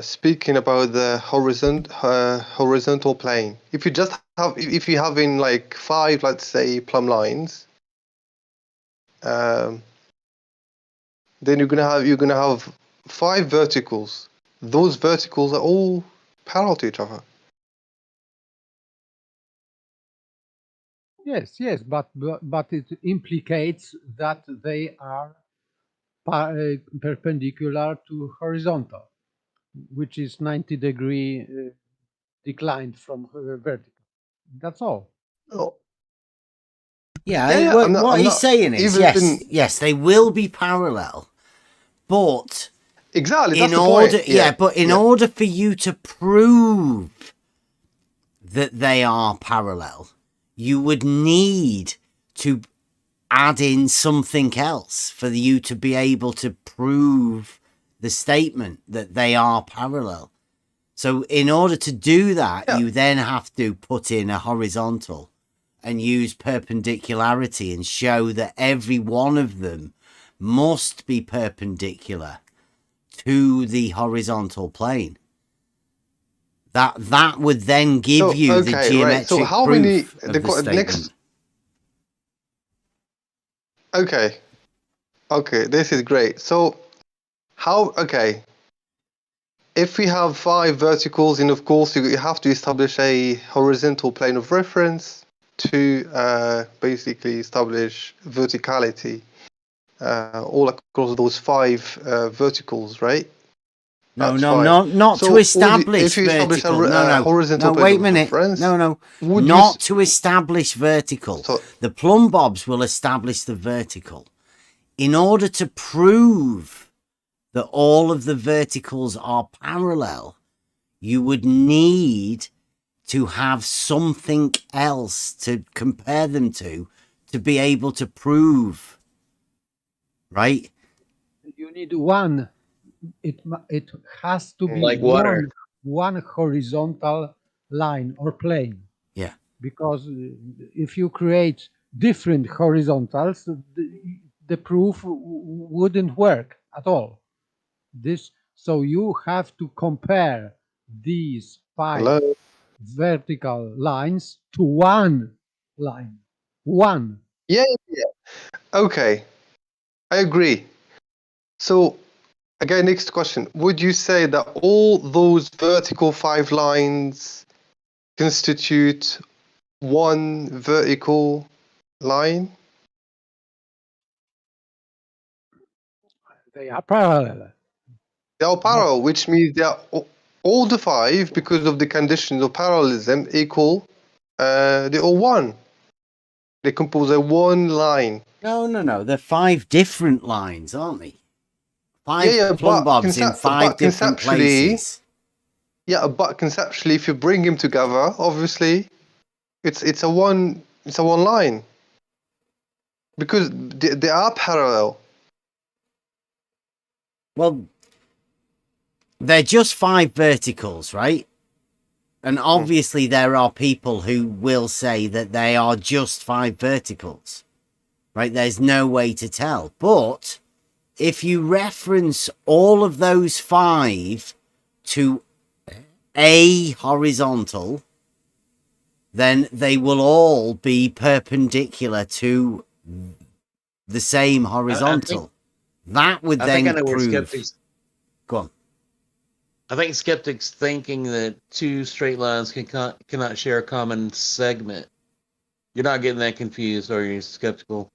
speaking about the horizontal plane, if you're having like 5, let's say, plumb lines, then you're gonna have 5 verticals. Those verticals are all parallel to each other. Yes, but it implicates that they are perpendicular to horizontal, which is 90-degree declined from vertical. That's all. Oh. Yeah, what he's saying is, yes, they will be parallel, but exactly that's the point. But in order for you to prove that they are parallel, you would need to add in something else for you to be able to prove the statement that they are parallel. So in order to do that, you then have to put in a horizontal and use perpendicularity and show that every one of them must be perpendicular to the horizontal plane. That would then give you the geometric So how proof many of the statement. Okay, this is great. So if we have 5 verticals, and of course you have to establish a horizontal plane of reference to basically establish verticality all across those 5 verticals, right? Not to establish vertical. No, wait a minute. Not to establish vertical. The plumb bobs will establish the vertical. In order to prove that all of the verticals are parallel, you would need to have something else to compare them to be able to prove. Right? You need one. It has to be like water. one horizontal line or plane. Yeah. Because if you create different horizontals, the proof wouldn't work at all. So you have to compare these 5 vertical lines to one line. One. Yeah. Okay, I agree. So again, next question. Would you say that all those vertical 5 lines constitute one vertical line? They are parallel. They are parallel, which means they are all the 5, because of the conditions of parallelism, equal. They're all one. They compose a one line. No. They're 5 different lines, aren't they? 5 plumb but bobs in 5 different places. Yeah, but conceptually, if you bring them together, obviously, it's a one line, because they are parallel. Well, they're just 5 verticals, right? And obviously there are people who will say that they are just 5 verticals, right? There's no way to tell. But if you reference all of those 5 to a horizontal, then they will all be perpendicular to the same horizontal. That would then prove... Go on. I think skeptics thinking that 2 straight lines cannot share a common segment. You're not getting that confused, or you're skeptical?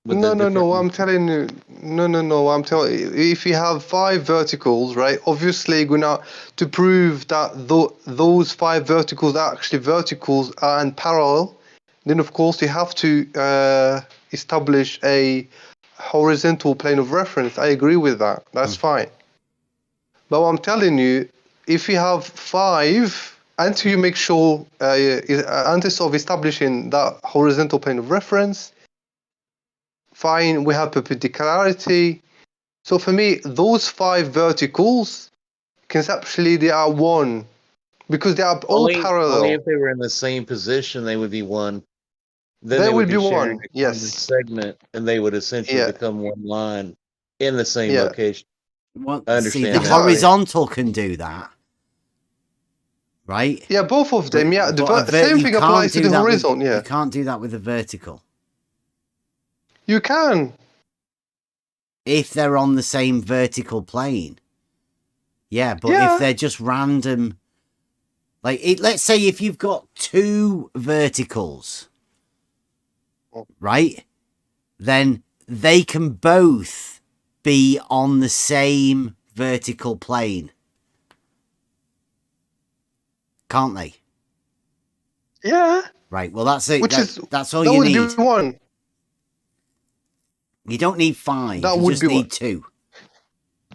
No. I'm telling you. No. I'm telling you. If you have 5 verticals, right? Obviously, to prove that those 5 verticals are actually verticals and parallel, then of course you have to establish a horizontal plane of reference. I agree with that. That's fine. But I'm telling you, if you have 5, until you make sure, until of establishing that horizontal plane of reference, fine, we have perpendicularity. So for me, those 5 verticals, conceptually, they are one, because they are all parallel. Only if they were in the same position, they would be one. Then they would be sharing one. a common segment, and they would essentially become one line in the same location. Well, I understand. See, the horizontal can do that, right? Yeah, both of them. Same thing applies to the horizon. You can't do that with the vertical. You can. If they're on the same vertical plane. Yeah, but if they're just random... let's say if you've got 2 verticals, right? Then they can both be on the same vertical plane. Can't they? Yeah. Right, well that's it. That's all you need. Be one. You don't need 5. You just need 2.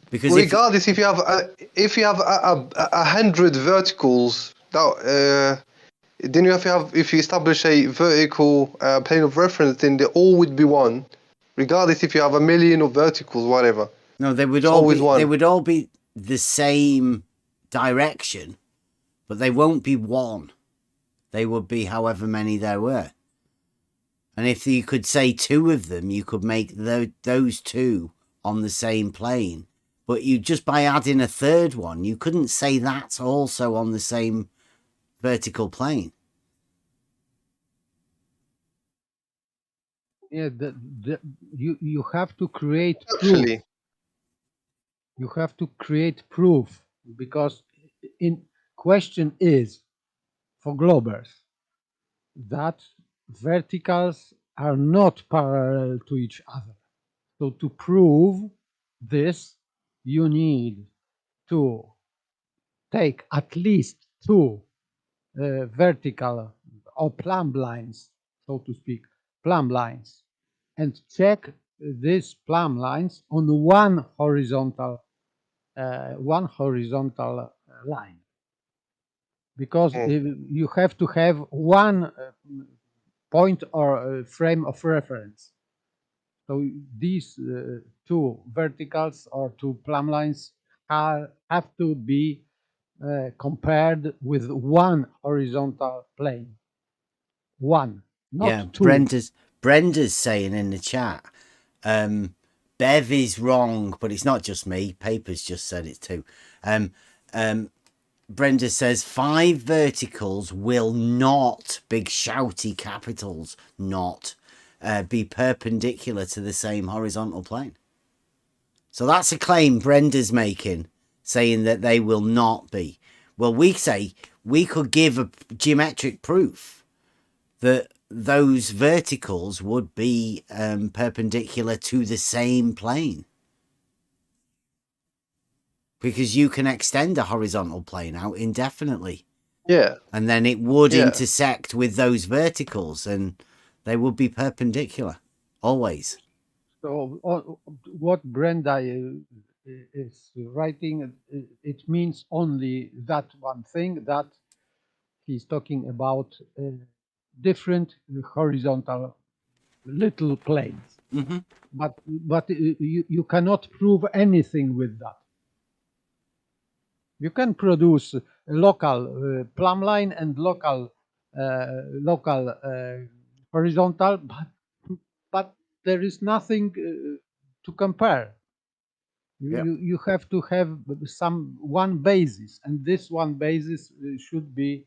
Because regardless, if you have 100 verticals, then you have if you establish a vertical plane of reference, then they all would be one, regardless if you have 1,000,000 of verticals, whatever. No, they would all be the same direction, but they won't be one. They would be however many there were. And if you could say 2 of them, you could make those 2 on the same plane. But you just by adding a 3rd one, you couldn't say that's also on the same vertical plane. Yeah, you have to create proof. You have to create proof, because in question is for globers that verticals are not parallel to each other. So to prove this, you need to take at least 2 vertical or plumb lines, so to speak, plumb lines, and check these plumb lines on one horizontal line, because you have to have one point or frame of reference. So these 2 verticals or 2 plumb lines have to be compared with one horizontal plane. One, not 2. Brenda's saying in the chat, Bev is wrong, but it's not just me. Paper's just said it too. Brenda says 5 verticals will not, big shouty capitals, not be perpendicular to the same horizontal plane. So that's a claim Brenda's making, saying that they will not be. Well, we say we could give a geometric proof that those verticals would be perpendicular to the same plane. Because you can extend a horizontal plane out indefinitely. Yeah. And then it would intersect with those verticals and they would be perpendicular. Always. So what Brenda is writing, it means only that one thing, that he's talking about different horizontal little planes. Mm-hmm. But you cannot prove anything with that. You can produce a local plumb line and local horizontal, but there is nothing to compare. You have to have one basis, and this one basis should be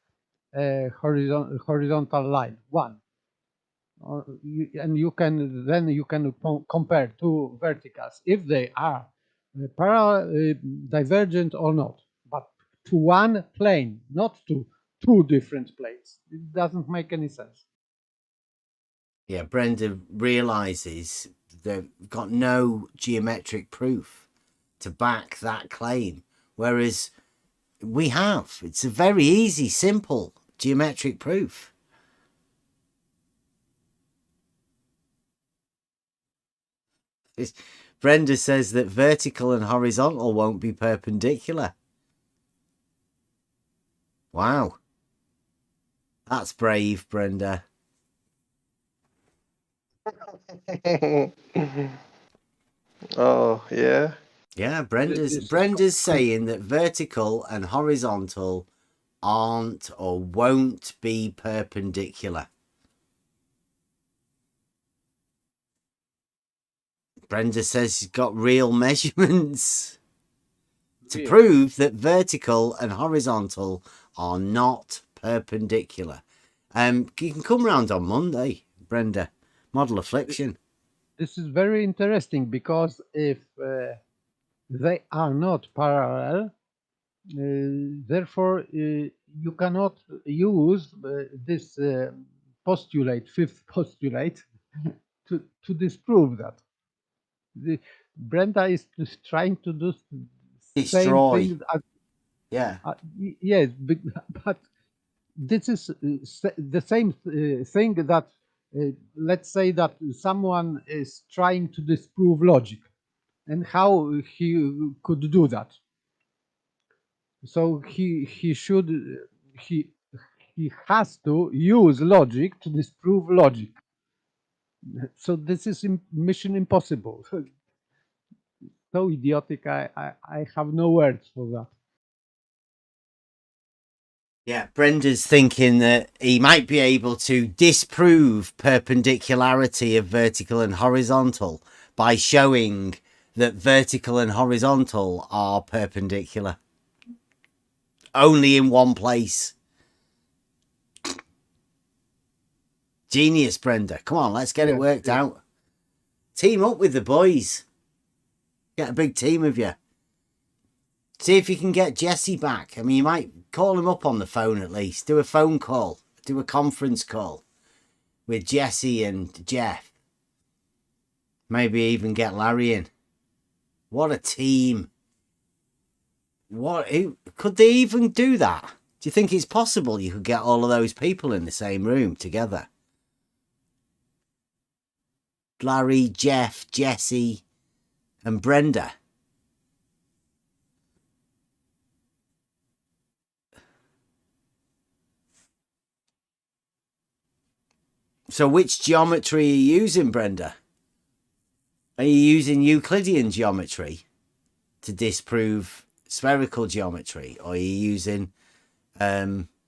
a horizontal line, one. And you can compare two verticals if they are parallel, divergent or not, but to one plane, not to two different planes. It doesn't make any sense. Yeah, Brenda realizes they've got no geometric proof to back that claim, whereas we have. It's a very easy, simple geometric proof. Brenda says that vertical and horizontal won't be perpendicular. Wow. That's brave, Brenda. Oh, yeah. Yeah, Brenda's saying that vertical and horizontal aren't or won't be perpendicular. Brenda says she's got real measurements to prove that vertical and horizontal are not perpendicular. You can come round on Monday, Brenda. Model affliction. This is very interesting because if they are not parallel, therefore you cannot use this postulate, fifth postulate, to disprove that. Brenda is trying to do destroy. Same thing as, yeah. Yes, but this is the same thing that let's say that someone is trying to disprove logic, and how he could do that. So he has to use logic to disprove logic. So this is mission impossible. So idiotic. I have no words for that. Yeah, Brenda's thinking that he might be able to disprove perpendicularity of vertical and horizontal by showing that vertical and horizontal are perpendicular. Only in one place. Genius, Brenda. Come on, let's get it worked out. Team up with the boys. Get a big team of you. See if you can get Jesse back. I mean, you might call him up on the phone at least. Do a phone call. Do a conference call with Jesse and Jeff. Maybe even get Larry in. What a team. Could they even do that? Do you think it's possible you could get all of those people in the same room together? Larry, Jeff, Jesse, and Brenda. So which geometry are you using, Brenda? Are you using Euclidean geometry to disprove spherical geometry? Or are you using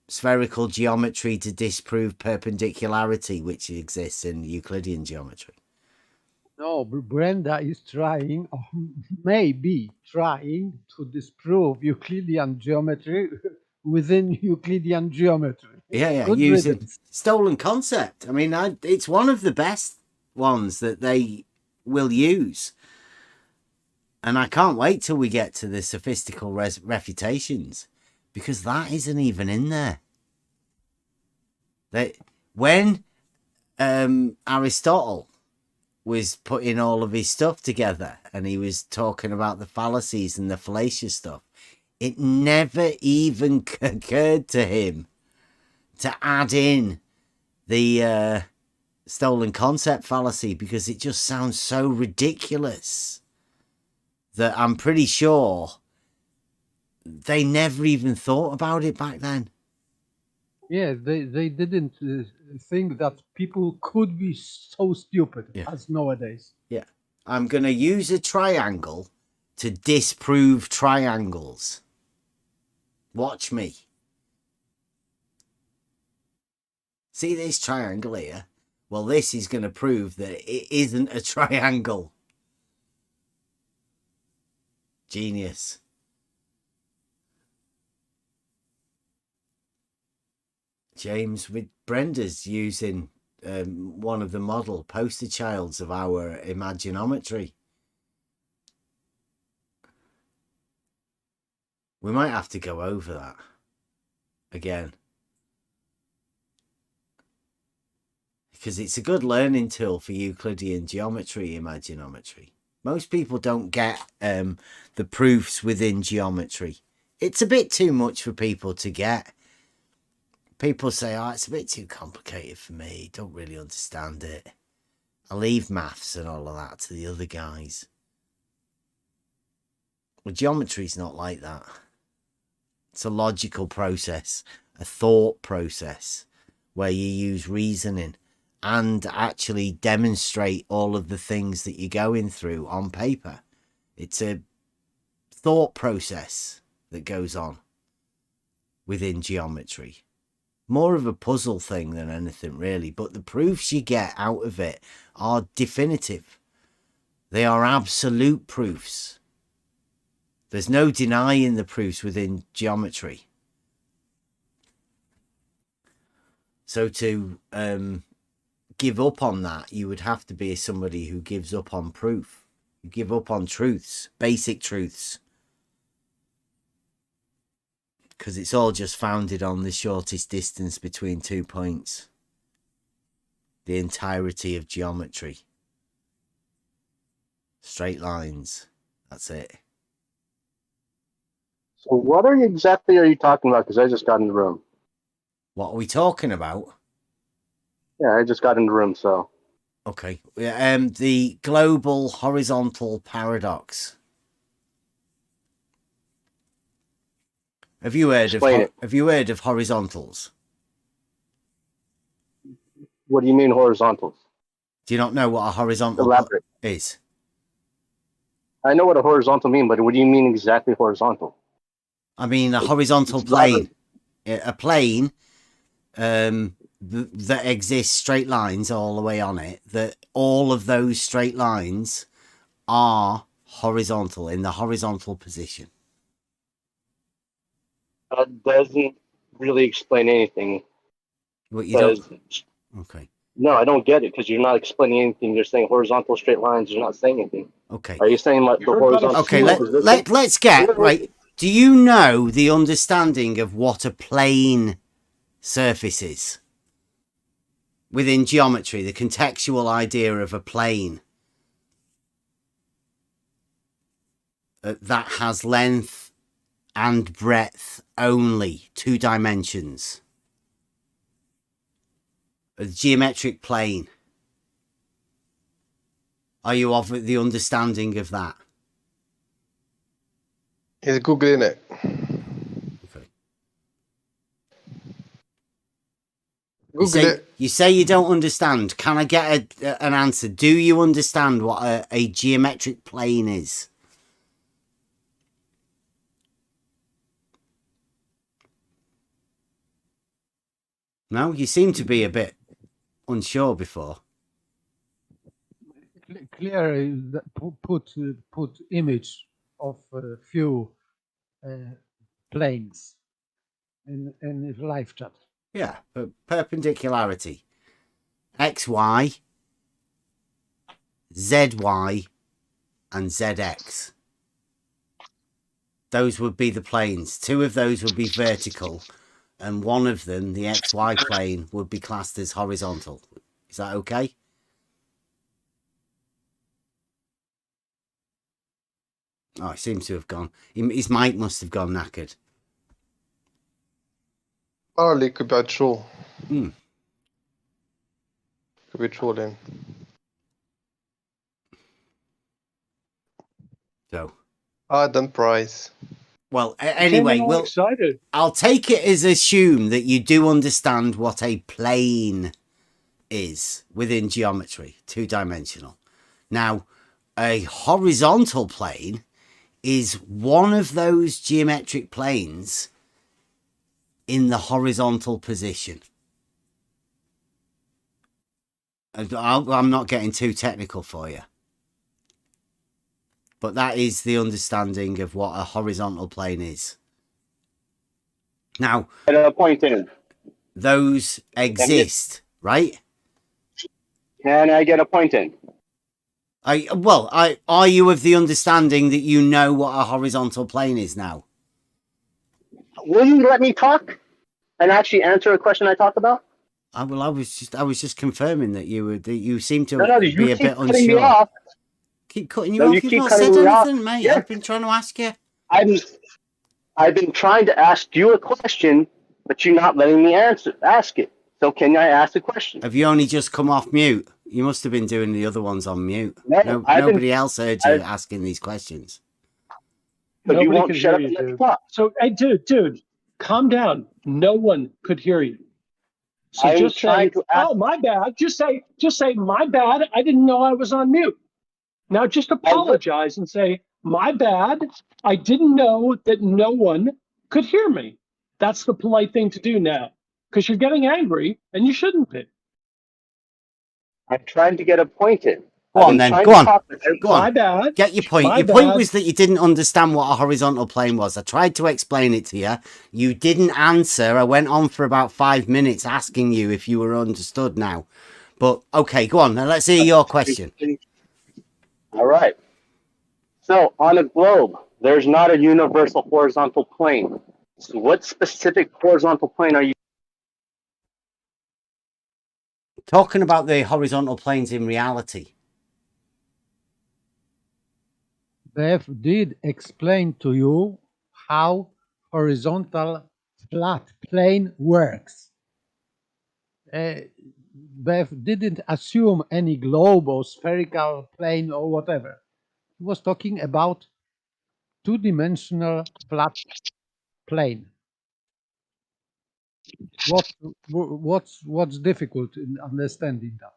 spherical geometry to disprove perpendicularity, which exists in Euclidean geometry? No, Brenda is trying, or maybe trying, to disprove Euclidean geometry within Euclidean geometry. Yeah, Good using riddance. stolen concept. I mean, it's one of the best ones that they will use. And I can't wait till we get to the sophistical refutations, because that isn't even in there. When Aristotle was putting all of his stuff together and he was talking about the fallacies and the fallacious stuff, it never even occurred to him to add in the stolen concept fallacy, because it just sounds so ridiculous that I'm pretty sure they never even thought about it back then. Yeah, they didn't think that people could be so stupid as nowadays. Yeah. I'm going to use a triangle to disprove triangles. Watch me. See this triangle here? Well, this is going to prove that it isn't a triangle. Genius. James, with Brenda's using one of the model poster childs of our imaginometry. We might have to go over that again, because it's a good learning tool for Euclidean geometry, imaginometry. Most people don't get the proofs within geometry. It's a bit too much for people to get. People say, oh, it's a bit too complicated for me. Don't really understand it. I leave maths and all of that to the other guys. Well, geometry's not like that. It's a logical process, a thought process, where you use reasoning and actually demonstrate all of the things that you're going through on paper. It's a thought process that goes on within geometry. More of a puzzle thing than anything, really. But the proofs you get out of it are definitive. They are absolute proofs. There's no denying the proofs within geometry. So to give up on that, you would have to be somebody who gives up on proof. You give up on truths, basic truths. Because it's all just founded on the shortest distance between 2 points. The entirety of geometry. Straight lines. That's it. So what are you talking about? Because I just got in the room. What are we talking about? Yeah, I just got in the room, so. Okay. The global horizontal paradox. Have you heard of horizontals? What do you mean horizontals? Do you not know what a horizontal is? I know what a horizontal means, but what do you mean exactly horizontal? I mean a horizontal plane. A plane that exists straight lines all the way on it. That all of those straight lines are horizontal, in the horizontal position. That doesn't really explain anything. What you don't? Okay. No, I don't get it, because you're not explaining anything. You're saying horizontal straight lines. You're not saying anything. Okay. Are you saying like the horizontal? Okay, let's get right. Do you know the understanding of what a plane surface is? Within geometry, the contextual idea of a plane that has length and breadth only, 2 dimensions. A geometric plane. Are you of the understanding of that? He's Googling it. Okay. Google You say you don't understand. Can I get an answer? Do you understand what a geometric plane is? No, you seem to be a bit unsure before. clear put image of few planes in live chat. Yeah, but perpendicularity. XY, ZY, and ZX. Those would be the planes. Two of those would be vertical, and one of them, the XY plane, would be classed as horizontal. Is that okay? Oh, it seems to have gone. His mic must have gone knackered. Partly could be troll. Hmm. Could be trolling. So. Adam Price. Well, anyway, I'll take it as assume that you do understand what a plane is within geometry, two-dimensional. Now, a horizontal plane is one of those geometric planes in the horizontal position. I'm not getting too technical for you. But that is the understanding of what a horizontal plane is. Now, at a point in, those exist, right? Can I get a point in? Are you of the understanding that you know what a horizontal plane is now? Will you let me talk and actually answer a question I talked about? I was just confirming that you seem to No, be a bit cutting me unsure. off. Keep cutting you off. You've not said anything, mate. Yeah. I've been trying to ask you. I've been trying to ask you a question, but you're not letting me ask it. So can I ask a question? Have you only just come off mute? You must have been doing the other ones on mute. Nobody else heard you asking these questions. But you won't shut up and let me talk. So, hey, dude, calm down. No one could hear you. So just say, "Oh, my bad." Just say, "My bad. I didn't know I was on mute." Now just apologize and say, "My bad. I didn't know that no one could hear me." That's the polite thing to do now, because you're getting angry and you shouldn't be. I'm trying to get a point in. Go on then. Go on. My bad. Get your point. Your point was that you didn't understand what a horizontal plane was. I tried to explain it to you. You didn't answer. I went on for about 5 minutes asking you if you were understood now. But okay, go on. Now let's hear your question. All right. So on a globe, there's not a universal horizontal plane. So what specific horizontal plane are you talking about? The horizontal planes in reality. Beth did explain to you how horizontal flat plane works. Beth didn't assume any globe or spherical plane or whatever. He was talking about two-dimensional flat plane. What's difficult in understanding that?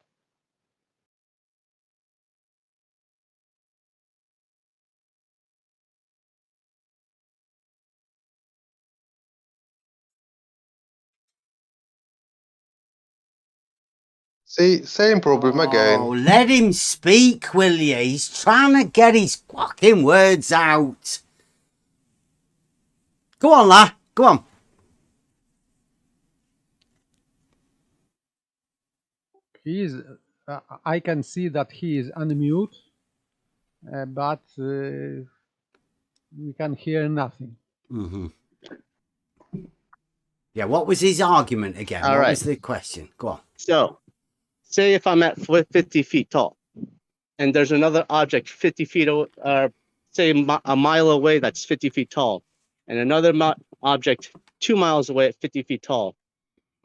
See, same problem again. Oh, let him speak, will you? He's trying to get his fucking words out. Go on, lad. Go on. I can see that he is unmute, but we can hear nothing. Mm-hmm. Yeah, what was his argument again? All what right. was the question? Go on. So, say if I'm at 50 feet tall, and there's another object 50 feet, say a mile away that's 50 feet tall, and another object 2 miles away at 50 feet tall,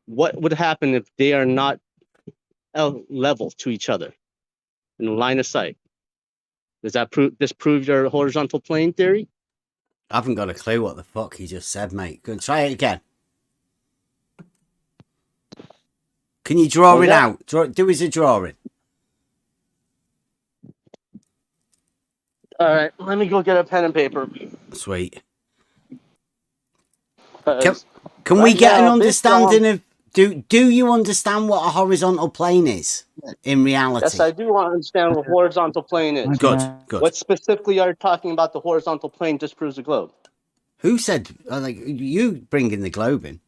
what would happen if they are not level to each other in the line of sight? Does that disprove your horizontal plane theory? I haven't got a clue what the fuck he just said, mate. Go and try it again. Can you draw it out? Do as a drawing. All right, let me go get a pen and paper. Sweet. Can we get an understanding of Do you understand what a horizontal plane is in reality? Yes, I do understand what horizontal plane is. Good, good. What specifically are you talking about? The horizontal plane disproves the globe. Who said? Like you bringing the globe in?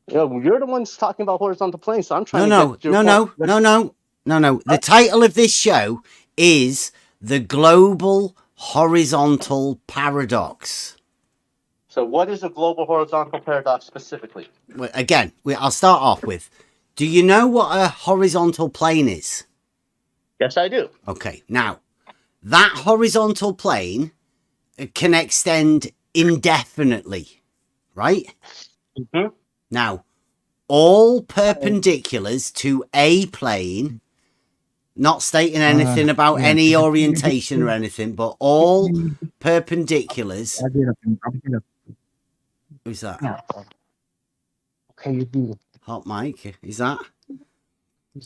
Yeah, you're the ones talking about horizontal planes, so I'm trying No. The title of this show is The Global Horizontal Paradox. So what is the global horizontal paradox specifically? Well, again, I'll start off with, do you know what a horizontal plane is? Yes, I do. Okay, now, that horizontal plane can extend indefinitely, right? Mm-hmm. Now, all perpendiculars to a plane, not stating anything about any orientation or anything, but all perpendiculars. Who's that? Okay, you do. Hot mic, is that?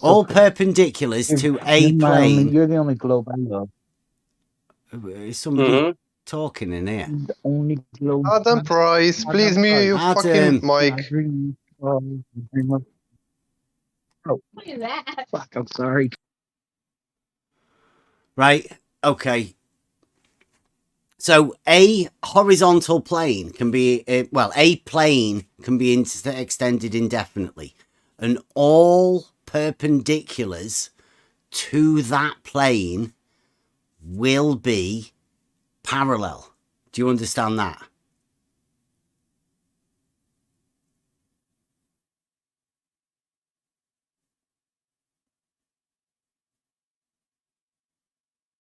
All perpendiculars to a plane. You're the only globe I know. Is somebody talking in here? The only globe. Adam Price, please mute your fucking mic. Oh, look at that. Fuck, I'm sorry. Right, okay. So a horizontal plane can be, a plane can be extended indefinitely. And all perpendiculars to that plane will be parallel. Do you understand that?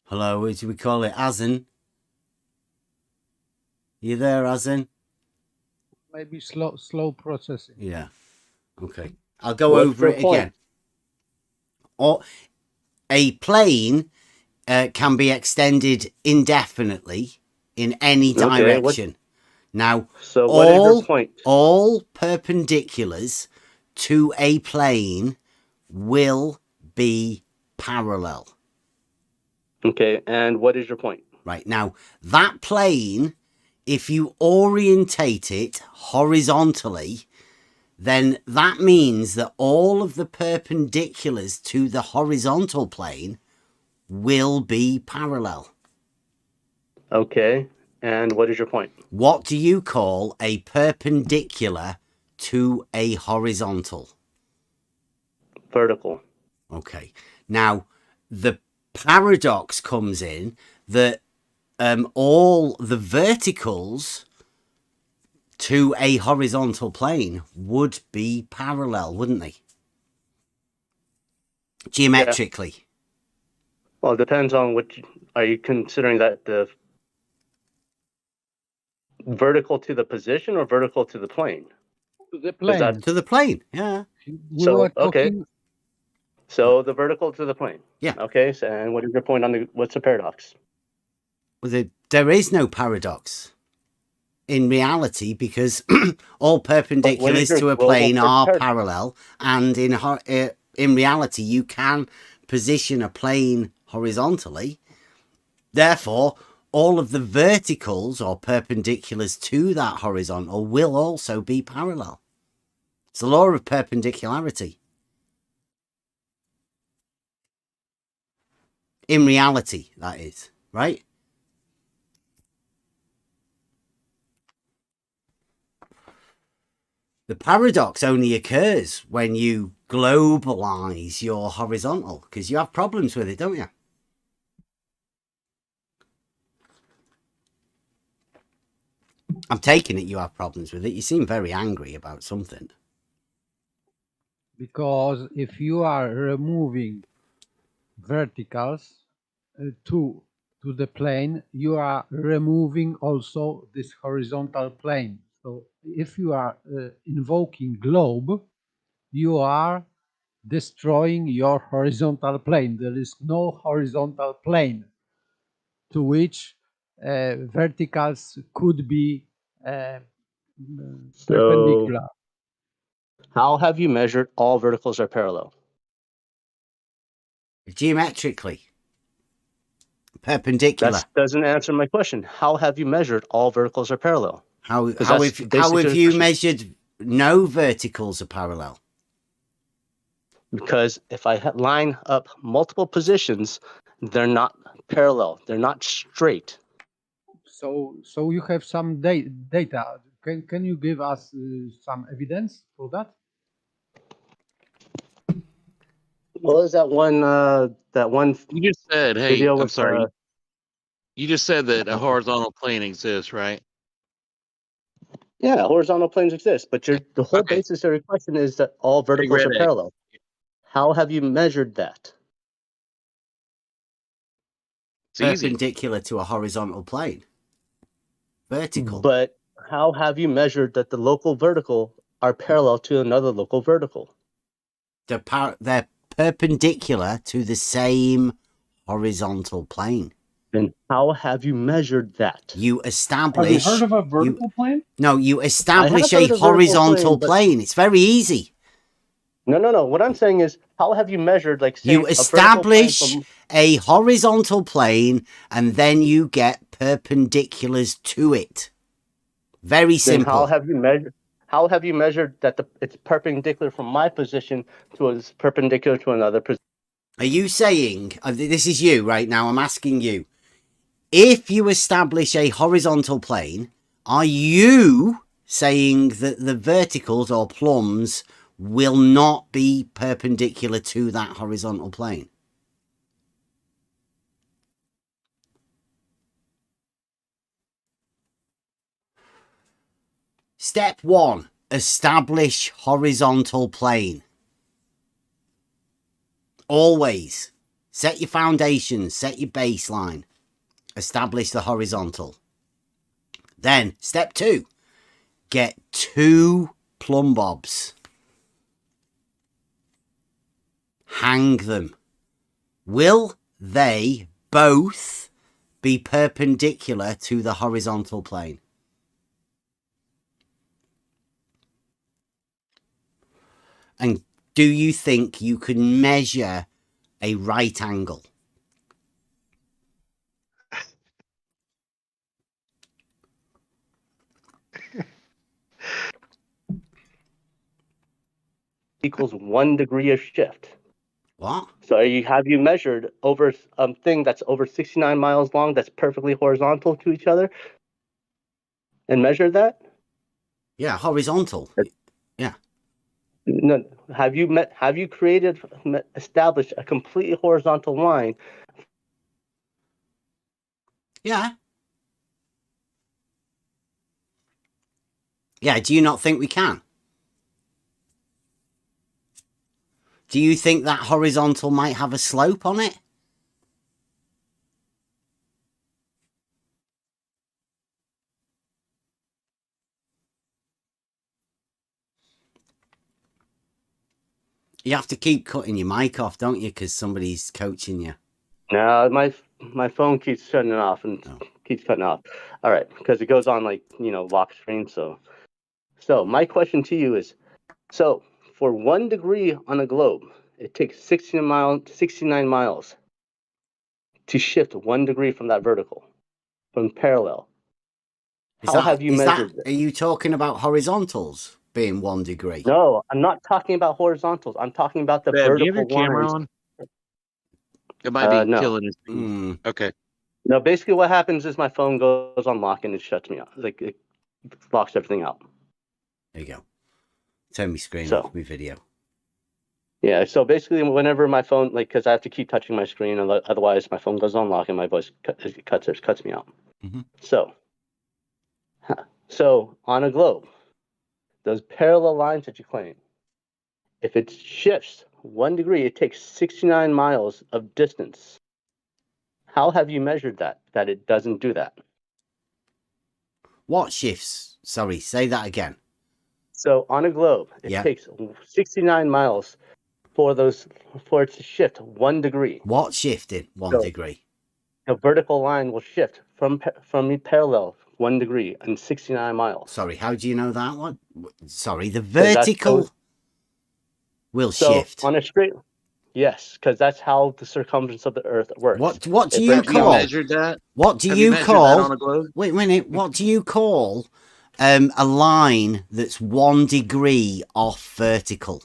Hello, what do we call it? Azin? You there, Azin? Maybe slow processing. Yeah. Okay. I'll go over it again. Or a plane can be extended indefinitely in any direction. Now, so what is your point? All perpendiculars to a plane will be parallel. Okay, and what is your point? Right, now, that plane, if you orientate it horizontally, then that means that all of the perpendiculars to the horizontal plane will be parallel. Okay, and what is your point? What do you call a perpendicular to a horizontal? Vertical. Okay, now the paradox comes in that all the verticals to a horizontal plane would be parallel, wouldn't they? Geometrically. Yeah. Well, it depends on are you considering that the vertical to the position or vertical to the plane? To the plane. To the plane, yeah. So the vertical to the plane. Yeah. Okay, so and what is your point on what's the paradox? Well, there is no paradox in reality because all perpendiculars to a plane are parallel, and in reality you can position a plane horizontally. Therefore, all of the verticals or perpendiculars to that horizontal will also be parallel. It's the law of perpendicularity. In reality, that is, right? The paradox only occurs when you globalize your horizontal, because you have problems with it, don't you? I'm taking it you have problems with it. You seem very angry about something. Because if you are removing verticals to the plane, you are removing also this horizontal plane. So if you are invoking globe, you are destroying your horizontal plane. There is no horizontal plane to which verticals could be perpendicular. How have you measured all verticals are parallel? Geometrically. Perpendicular. That doesn't answer my question. How have you measured all verticals are parallel? How have you measured no verticals are parallel? Because if I line up multiple positions, they're not parallel. They're not straight. So you have some data. Can you give us some evidence for that? What was that one? You just said, hey, video I'm with, sorry. You just said that a horizontal plane exists, right? Yeah, horizontal planes exist, but the whole basis of your question is that all verticals are read it. parallel. How have you measured that? It's easy. Perpendicular to a horizontal plane. Vertical. But how have you measured that the local vertical are parallel to another local vertical? They're perpendicular to the same horizontal plane. Then how have you measured that? You establish. Have you heard of a vertical plane? No, you establish I have a heard of horizontal vertical plane. It's very easy. No. What I'm saying is, how have you measured, like, say, You a vertical plane establish from- a horizontal plane, and then you get perpendiculars to it. Very Then simple. how have you measured that it's perpendicular from my position to it's perpendicular to another position? Are you saying, this is you right now, I'm asking you, if you establish a horizontal plane, are you saying that the verticals or plumbs will not be perpendicular to that horizontal plane? Step 1, establish horizontal plane. Always set your foundations, set your baseline, establish the horizontal. Then step 2, get 2 plumb bobs. Hang them. Will they both be perpendicular to the horizontal plane? And do you think you can measure a right angle? Equals 1 degree of shift. What? So have you measured over a thing that's over 69 miles long that's perfectly horizontal to each other and measured that? Yeah, horizontal. Yeah. No, have you established a completely horizontal line? Yeah. Yeah, do you not think we can? Do you think that horizontal might have a slope on it? You have to keep cutting your mic off, don't you? Because somebody's coaching you. No, my phone keeps shutting it off and keeps cutting off. All right, because it goes on like, lock screen. So my question to you is, so for 1 degree on a globe, it takes 69 miles to shift 1 degree from that vertical, from parallel. How have you measured Are you talking about horizontals being 1 degree? No, I'm not talking about horizontals. I'm talking about the vertical do you have your camera lines. on? It might be No. killing his screen. Okay. No, basically what happens is my phone goes on lock and it shuts me off. Like, it locks everything out. There you go. Turn my screen off, my video. Yeah, so basically whenever my phone, because I have to keep touching my screen, otherwise my phone goes on lock and my voice cuts me out. Mm-hmm. So on a globe, those parallel lines that you claim, if it shifts 1 degree, it takes 69 miles of distance. How have you measured that it doesn't do that? What shifts? Sorry, say that again. So on a globe, it takes 69 miles for it to shift 1 degree. What shifted 1 degree? The vertical line will shift from parallel 1 degree and 69 miles. Sorry, how do you know that one? Sorry, the vertical will shift. On a straight, yes, because that's how the circumference of the Earth works. What do you call? Measured that? What do Have you measured call? that on a globe? Wait a minute. What do you call a line that's 1 degree off vertical?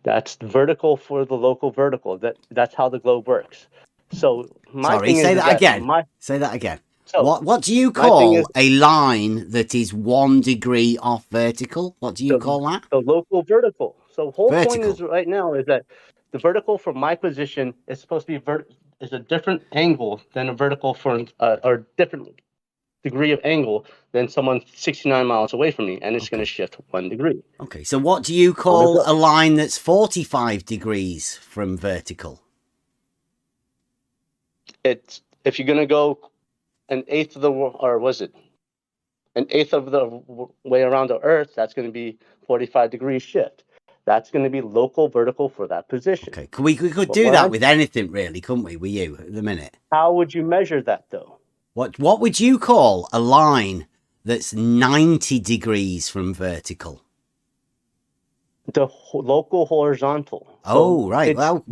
That's vertical for the local vertical. That's how the globe works. So my Sorry, thing say is that again. Say that again. So what do you my thing call is a line that is 1 degree off vertical? What do you call that? the local vertical. So the whole point Vertical. is right now is that the vertical from my position is supposed to be is a different angle than a vertical for or different degree of angle than someone 69 miles away from me, and it's going to shift 1 degree. Okay, so what do you call a line that's 45 degrees from vertical? It's if you're going to go an eighth of the way around the Earth, that's going to be 45 degree shift. That's going to be local vertical for that position. Okay, we could do that with anything, really, couldn't we? With you at the minute. How would you measure that, though? What would you call a line that's 90 degrees from vertical? The local horizontal. Oh, right. Well,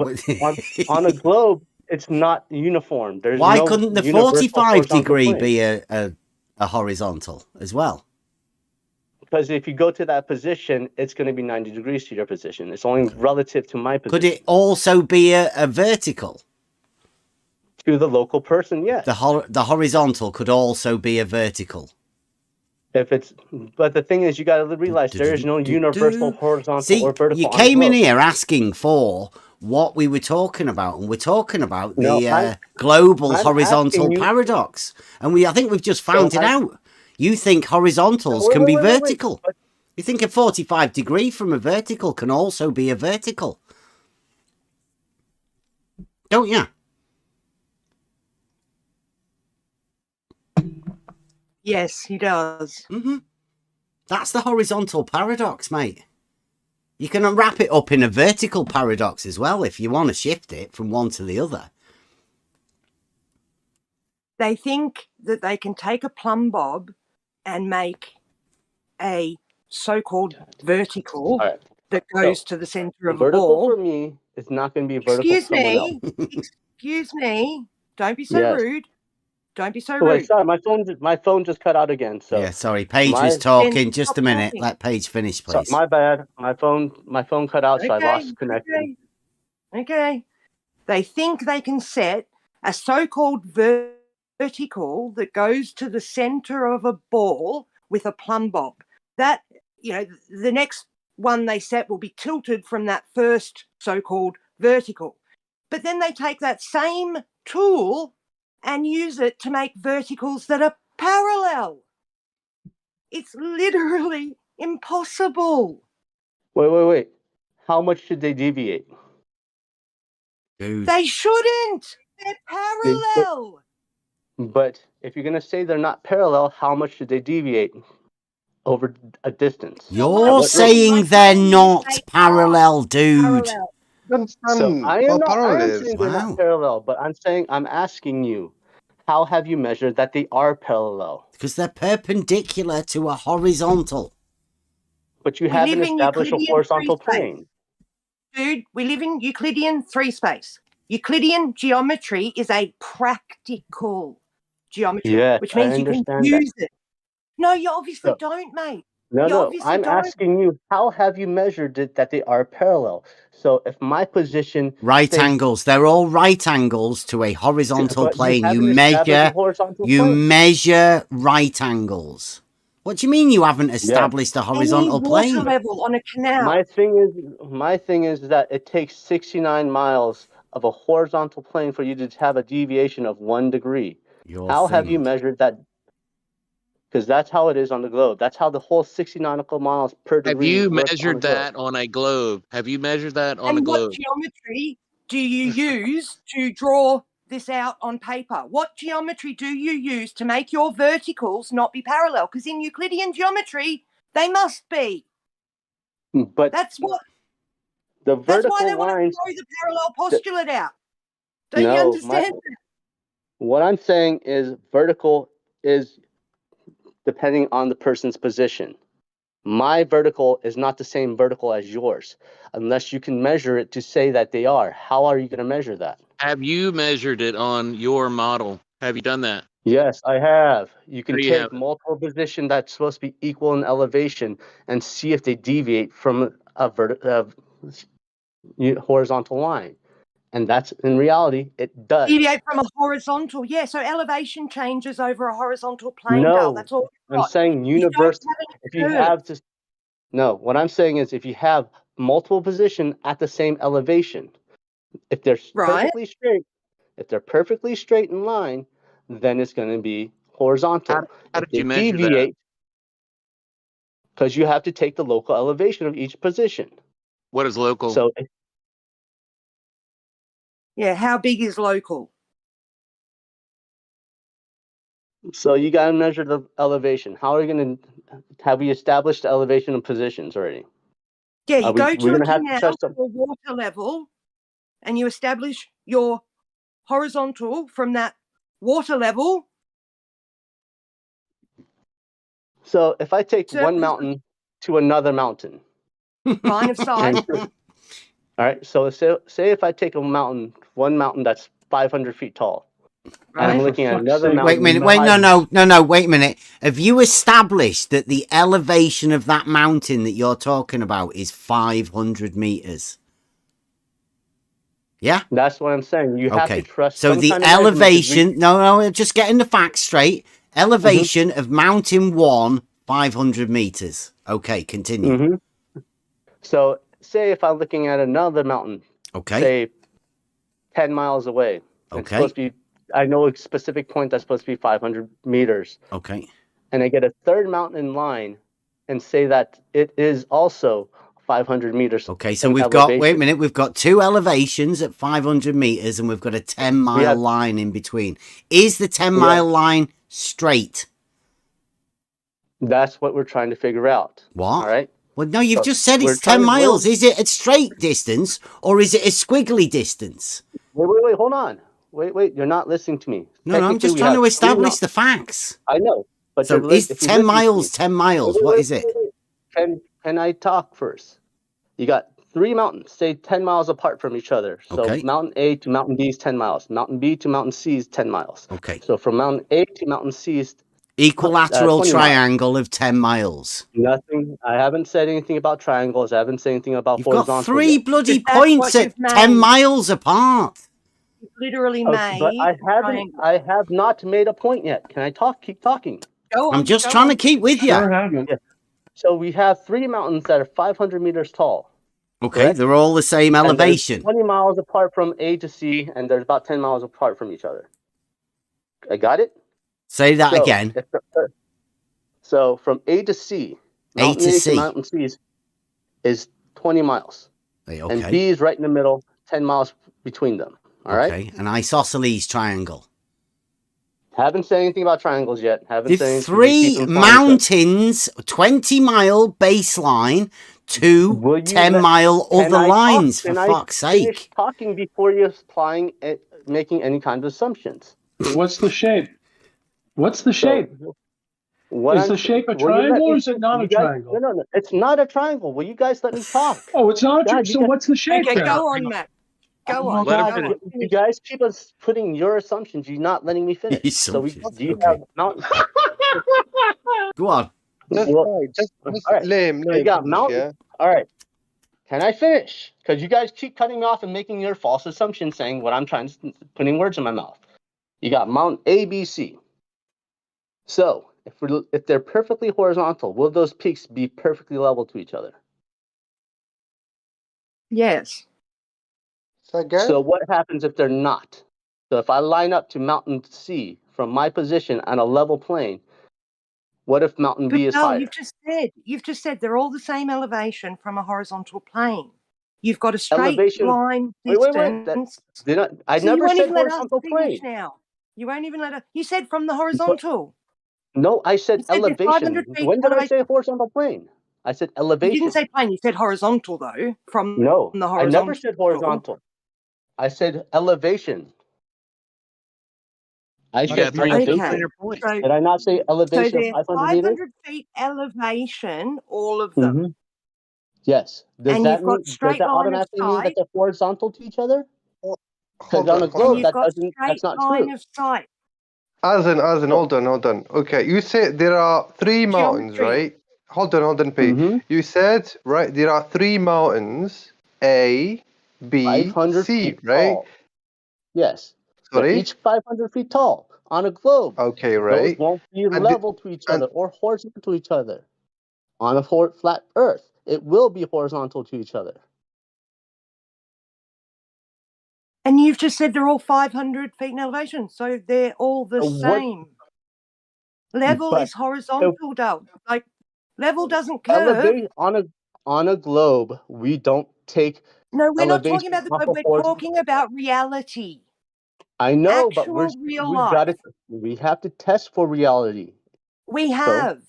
on a globe, it's not uniform. There's why no couldn't the universal 45 degree plane. be a horizontal as well? Because if you go to that position, it's going to be 90 degrees to your position. It's only relative to my position. Could it also be a vertical? To the local person, yes. The horizontal could also be a vertical. But the thing is, you got to realize there is no universal horizontal or vertical. You came in here asking for what we were talking about, and we're talking about the global horizontal paradox. And I think we've just found it out. You think horizontals can be vertical. You think a 45 degree from a vertical can also be a vertical. Don't you? Yes, he does. Mm-hmm. That's the horizontal paradox, mate. You can wrap it up in a vertical paradox as well if you want to shift it from one to the other. They think that they can take a plumb bob and make a so-called vertical that goes to the center of a ball. Vertical for me is not going to be vertical for someone else. Excuse me. Don't be so rude. Don't be so rude. Wait, sorry, my phone just cut out again. So yeah, sorry, Paige was talking. Just a minute. Let Paige finish, please. My bad. My phone cut out, so I lost connection. Okay. They think they can set a so-called vertical that goes to the center of a ball with a plumb bob. That, the next one they set will be tilted from that first so-called vertical. But then they take that same tool and use it to make verticals that are parallel. It's literally impossible. Wait. How much should they deviate? Dude. They shouldn't. They're parallel. But if you're going to say they're not parallel, how much should they deviate over a distance? You're saying they're not parallel, dude. Parallel. So I am saying they're not parallel, but I'm asking you, how have you measured that they are parallel? Because they're perpendicular to a horizontal. But you haven't established a horizontal plane. Dude, we live in Euclidean 3-space. Euclidean geometry is a practical geometry, which means you can use it. No, you obviously don't, mate. No, I'm asking you, how have you measured it that they are parallel? So if my position... Right angles. They're all right angles to a horizontal plane. You measure right angles. What do you mean you haven't established a horizontal plane? Water level on a canal. My thing is that it takes 69 miles of a horizontal plane for you to have a deviation of 1 degree. How have you measured that? Because that's how it is on the globe. That's how the whole 60 nautical miles per degree. Have you measured that on a globe? Have you measured that on a globe? What geometry do you use to draw this out on paper? What geometry do you use to make your verticals not be parallel? Because in Euclidean geometry, they must be. But that's what. That's why they want to throw the parallel postulate out. Don't you understand that? What I'm saying is vertical is depending on the person's position. My vertical is not the same vertical as yours, unless you can measure it to say that they are. How are you going to measure that? Have you measured it on your model? Have you done that? Yes, I have. You can There you take have it. multiple positions that's supposed to be equal in elevation and see if they deviate from a horizontal line. And that's, in reality, it does. Deviate from a horizontal, yeah. So elevation changes over a horizontal plane, Dale. No, That's all we've I'm got. saying You don't universe. have any If you curve. have to, no, what I'm saying is if you have multiple positions at the same elevation, if they're perfectly straight, in line, then it's going to be horizontal. How If did they you measure that? deviate, because you have to take the local elevation of each position. What is local? So, Yeah, how big is local? so you got to measure the elevation. How are you going to, have we established the elevation of positions already? Yeah, you go to we're a going to have to canal touch them. or water level and you establish your horizontal from that water level. So if I take one mountain to another mountain. Line of sight. All right. So say if I take one mountain that's 500 feet tall. And I'm looking at another mountain. Wait a minute. Wait, no. Wait a minute. Have you established that the elevation of that mountain that you're talking about is 500 meters? Yeah? That's what I'm saying. You have to trust. So the elevation, no, just getting the facts straight. Elevation of mountain 1, 500 meters. Okay, continue. So say if I'm looking at another mountain, say 10 miles away. It's supposed to be, I know a specific point that's supposed to be 500 meters. Okay. And I get a third mountain in line and say that it is also 500 meters. Okay, so we've got, wait a minute, we've got 2 elevations at 500 meters and we've got a 10-mile line in between. Is the 10-mile line straight? That's what we're trying to figure out. What? All right. Well, no, you've just said it's 10 miles. Is it a straight distance or is it a squiggly distance? Wait, hold on. Wait, you're not listening to me. No, I'm just trying to establish the facts. I know. But so is 10 miles 10 miles? What is it? Can I talk first? You got 3 mountains, say 10 miles apart from each other. So mountain A to mountain B is 10 miles. Mountain B to mountain C is 10 miles. Okay. So from mountain A to mountain C is equilateral triangle of 10 miles. Nothing. I haven't said anything about triangles. I haven't said anything about horizontal. You've got 3 bloody points at 10 miles apart. You've literally made. But I have not made a point yet. Can I talk? Keep talking. Go on, I'm just trying to keep with you. Yeah. So we have 3 mountains that are 500 meters tall. Okay, correct? they're all the same elevation. 20 miles apart from A to C, and they're about 10 miles apart from each other. I got it? Say that again. So from A to C, mountain A to mountain C is 20 miles. Okay. And B is right in the middle, 10 miles between them. All right? Okay, an isosceles triangle. Haven't said anything about triangles yet. Haven't said anything. 3 mountains, 20-mile baseline, 2 10-mile other lines, for fuck's sake. Talking before you're making any kind of assumptions. What's the shape? What's the shape? Is the shape a triangle or is it not a triangle? No. It's not a triangle. Will you guys let me talk? Oh, it's not a triangle. So what's the shape? Okay, go on, Matt. Go on. God, you guys keep us putting your assumptions. You're not letting me finish. So do you have mountains? Go on. Lame. You got mountains. Yeah? All right. Can I finish? Because you guys keep cutting me off and making your false assumptions, saying what I'm trying to, putting words in my mouth. You got mountain A, B, C. So if they're perfectly horizontal, will those peaks be perfectly level to each other? Yes. So what happens if they're not? So if I line up to mountain C from my position on a level plane, what if mountain B is higher? You've just said they're all the same elevation from a horizontal plane. You've got a straight line distance. I never said horizontal plane. Now. You won't even let us. You said from the horizontal. No, I said elevation. When did I say horizontal plane? I said elevation. You didn't say plane. You said horizontal though. From the horizontal. I never said horizontal. I said elevation. I said 300 points. Did I not say elevation of 500 feet elevation, all of them. Yes. Does that automatically mean that they're horizontal to each other? Because on a globe, that's not true. Of sight. hold on. Okay, you said there are 3 mountains, Geometry. right? Hold on, P. You said, right, there are 3 mountains, A, B, 500 C, feet right? tall. Yes. They're Sorry? each 500 feet tall on a globe. Okay, Those right. won't be And level to each other or horizontal to each other. On a flat Earth, it will be horizontal to each other. And you've just said they're all 500 feet in elevation, so they're all the What- same. Level but is horizontal, though. Like, level doesn't curve. Elevate on a globe, we don't take No, we're not talking elevation about the off globe. of We're talking about reality. I know, but Actual real we've life. got to we have to test for reality. We So have.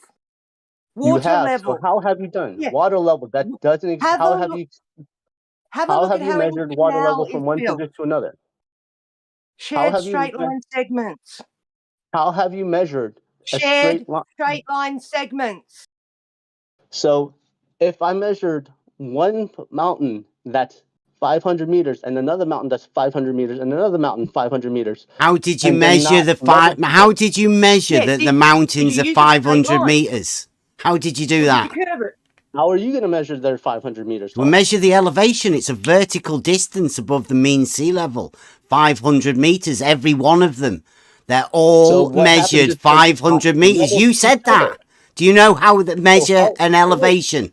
you Water have. level. So how have you done? Yeah. Water level that doesn't exist. Have How a have look- you Have a how look have at you how measured any water level canal from is one built. position to another? Shared have you straight line segments. How have you measured a Shared straight line? straight line segments. So if I measured one mountain that's 500 meters and another mountain that's 500 meters and another mountain 500 meters. How did you and they're measure not the level- How did you measure that the mountains did are you use a straight 500 line? meters? How did you do Or that? did you curve it? How are you going to measure their 500 meters We tall? measure the elevation. It's a vertical distance above the mean sea level. 500 meters, every one of them. They're So all what happens measured if they're 500 not meters. level You to said each other? that. Do you know how they measure how- an elevation?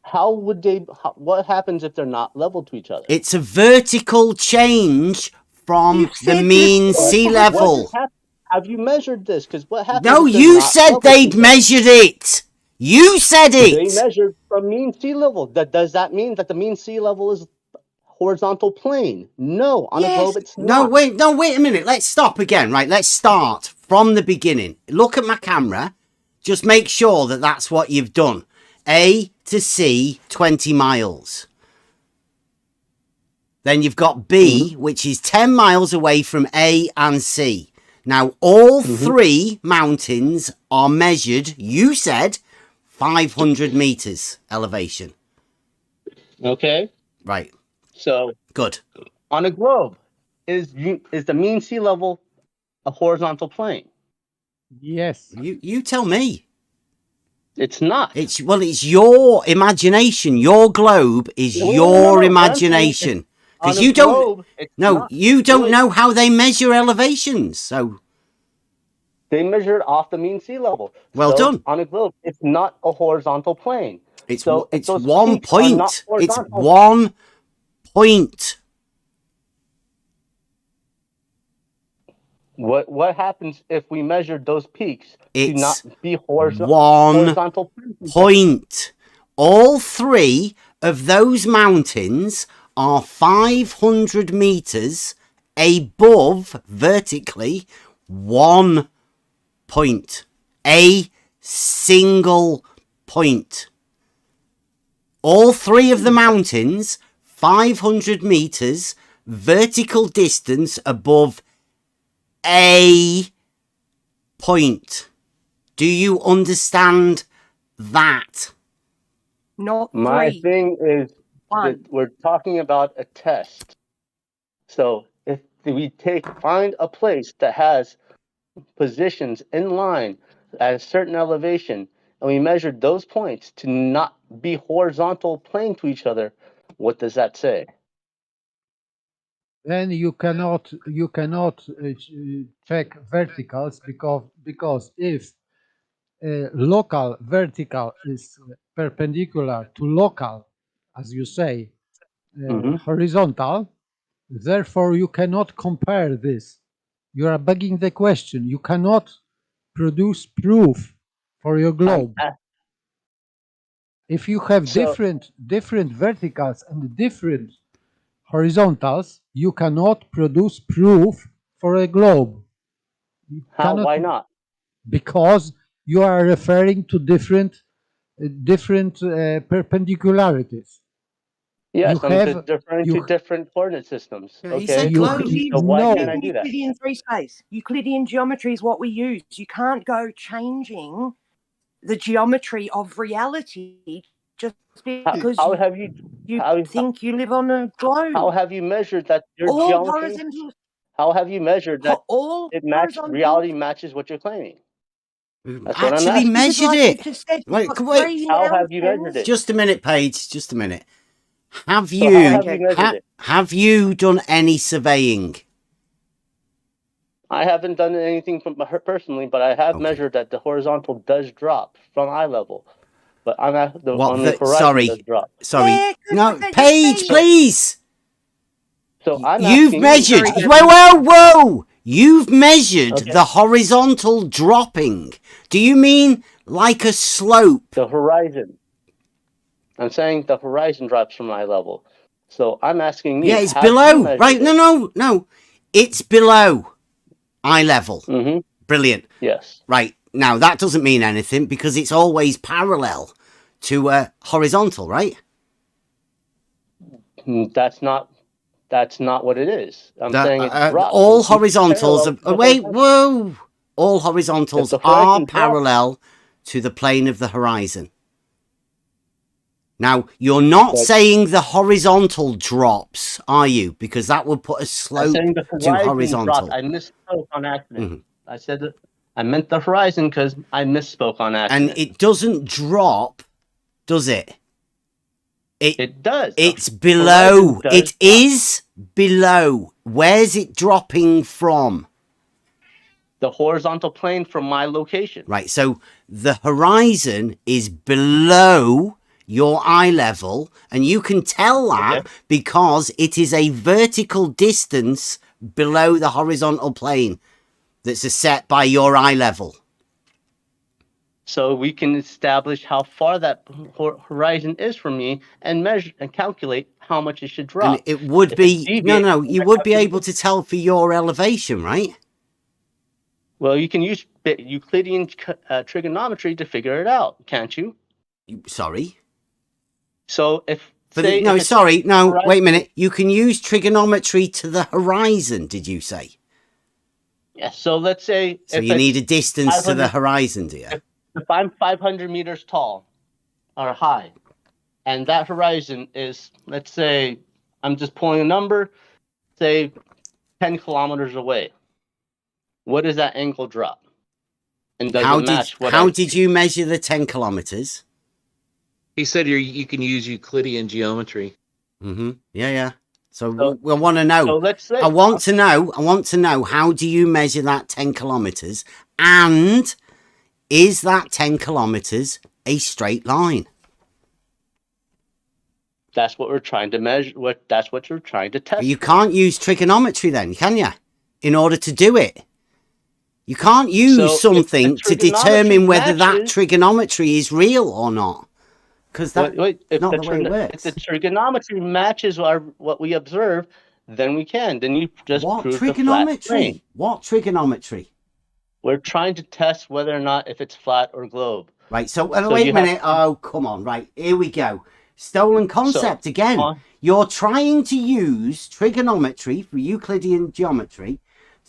How would they? What happens if they're not level to each other? It's a vertical change from the said mean this sea all level. Have you measured this? Because what happens? No, if they're you not said level to they'd each other? measured it. You said They it. measured from mean sea level. Does that mean that the mean sea level is horizontal plane? No, on a globe it's No, not. wait a minute. Let's stop again. Right, let's start from the beginning. Look at my camera. Just make sure that that's what you've done. A to C, 20 miles. Then you've got B, which is 10 miles away from A and C. Now, all 3 mountains are measured, you said, 500 meters elevation. Okay. Right. So Good. on a globe, is the mean sea level a horizontal plane? Yes. You tell me. It's not. It's your imagination. Your globe is your imagination. Because you don't. No, you don't know how they measure elevations. So they measure it off the mean sea level. Well done. On a globe, it's not a horizontal plane. It's if those 1 peaks are not point. It's horizontal- 1 point. What happens if we measured those peaks to not It's be 1 horizontal planes? point. All 3 of those mountains are 500 meters above vertically 1 point. A single point. All 3 of the mountains, 500 meters vertical distance above a point. Do you understand that? Not My 3. thing is that 1. we're talking about a test. So if we find a place that has positions in line at a certain elevation, and we measured those points to not be horizontal plane to each other, what does that say? Then you cannot check verticals because if local vertical is perpendicular to local, as you say, horizontal, therefore you cannot compare this. You are begging the question. You cannot produce proof for your globe. If you have different verticals and different horizontals, you cannot produce proof for a globe. Why not? Because you are referring to different perpendicularities. Yes, You I'm have referring to different coordinate systems. He Okay. said globe. So why can't I do that? Euclidean 3 space. Euclidean geometry is what we use. You can't go changing the geometry of reality just because How have you think you live on a globe. How have you measured that your All geometry? horizontal. How have you measured that all reality matches what you're claiming? That's what I'm Actually asking. measured it. Wait. How have you measured it? Just a minute, Paige. Just a minute. Have So you, how have you measured it? have you done any surveying? I haven't done anything from personally, but I have measured that the horizontal does drop from eye level. But I'm at the on the horizon does drop. Sorry. No, Paige, please. So I'm You've asking measured. Whoa! You've measured the horizontal dropping. Do you mean like a slope? The horizon. I'm saying the horizon drops from eye level. So I'm asking you. Yeah, it's below. Right? No. It's below eye level. Mm-hmm. Brilliant. Yes. Right. Now, that doesn't mean anything because it's always parallel to horizontal, right? That's not what it is. I'm saying it drops. All horizontals are... All horizontals are parallel to the plane of the horizon. Now, you're not saying the horizontal drops, are you? Because that would put a slope to horizontal. I misspoke on accident. I said that I meant the horizon because I misspoke on accident. And it doesn't drop, does it? It does. It's below. It is below. Where's it dropping from? The horizontal plane from my location. Right. So the horizon is below your eye level, and you can tell that because it is a vertical distance below the horizontal plane that's set by your eye level. So we can establish how far that horizon is from me and measure and calculate how much it should drop. And it would be you would be able to tell for your elevation, right? Well, you can use Euclidean trigonometry to figure it out, can't you? Sorry. So wait a minute. You can use trigonometry to the horizon, did you say? Yeah, so let's say... So you need a distance to the horizon, do you? If I'm 500 meters tall or high, and that horizon is, let's say, I'm just pulling a number, say 10 kilometers away, what does that angle drop? And does it match what how did you measure the 10 kilometers? He said you can use Euclidean geometry. Mm-hmm. Yeah. So we want to know. So let's say I want to know how do you measure that 10 kilometers, and is that 10 kilometers a straight line? That's what we're trying to measure. That's what you're trying to test. But you can't use trigonometry then, can you? In order to do it, you can't use something to determine whether that trigonometry is real or not. Because that's not the way it works. If the trigonometry matches what we observe, then we can. Then you just prove the flat plane. What trigonometry? We're trying to test whether or not if it's flat or globe. Right. So wait a minute. Oh, come on. Right. Here we go. Stolen concept again. You're trying to use trigonometry for Euclidean geometry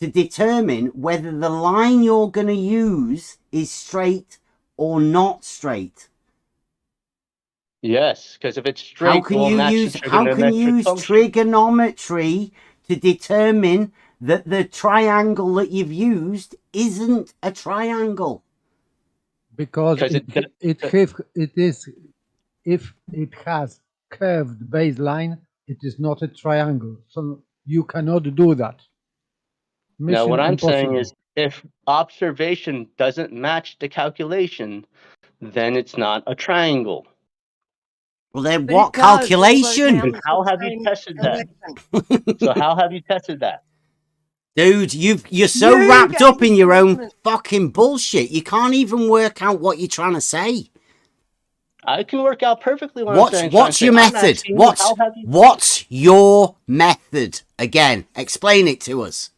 to determine whether the line you're going to use is straight or not straight. Yes, because if it's straight, how can you use trigonometry to determine that the triangle that you've used isn't a triangle? Because if it has curved baseline, it is not a triangle. So you cannot do that. Now, what I'm saying is, if observation doesn't match the calculation, then it's not a triangle. Well, then what calculation? How have you tested that? So how have you tested that? Dude, you're so wrapped up in your own fucking bullshit. You can't even work out what you're trying to say. I can work out perfectly what I'm saying. What's your method? What's your method? Again, explain it to us.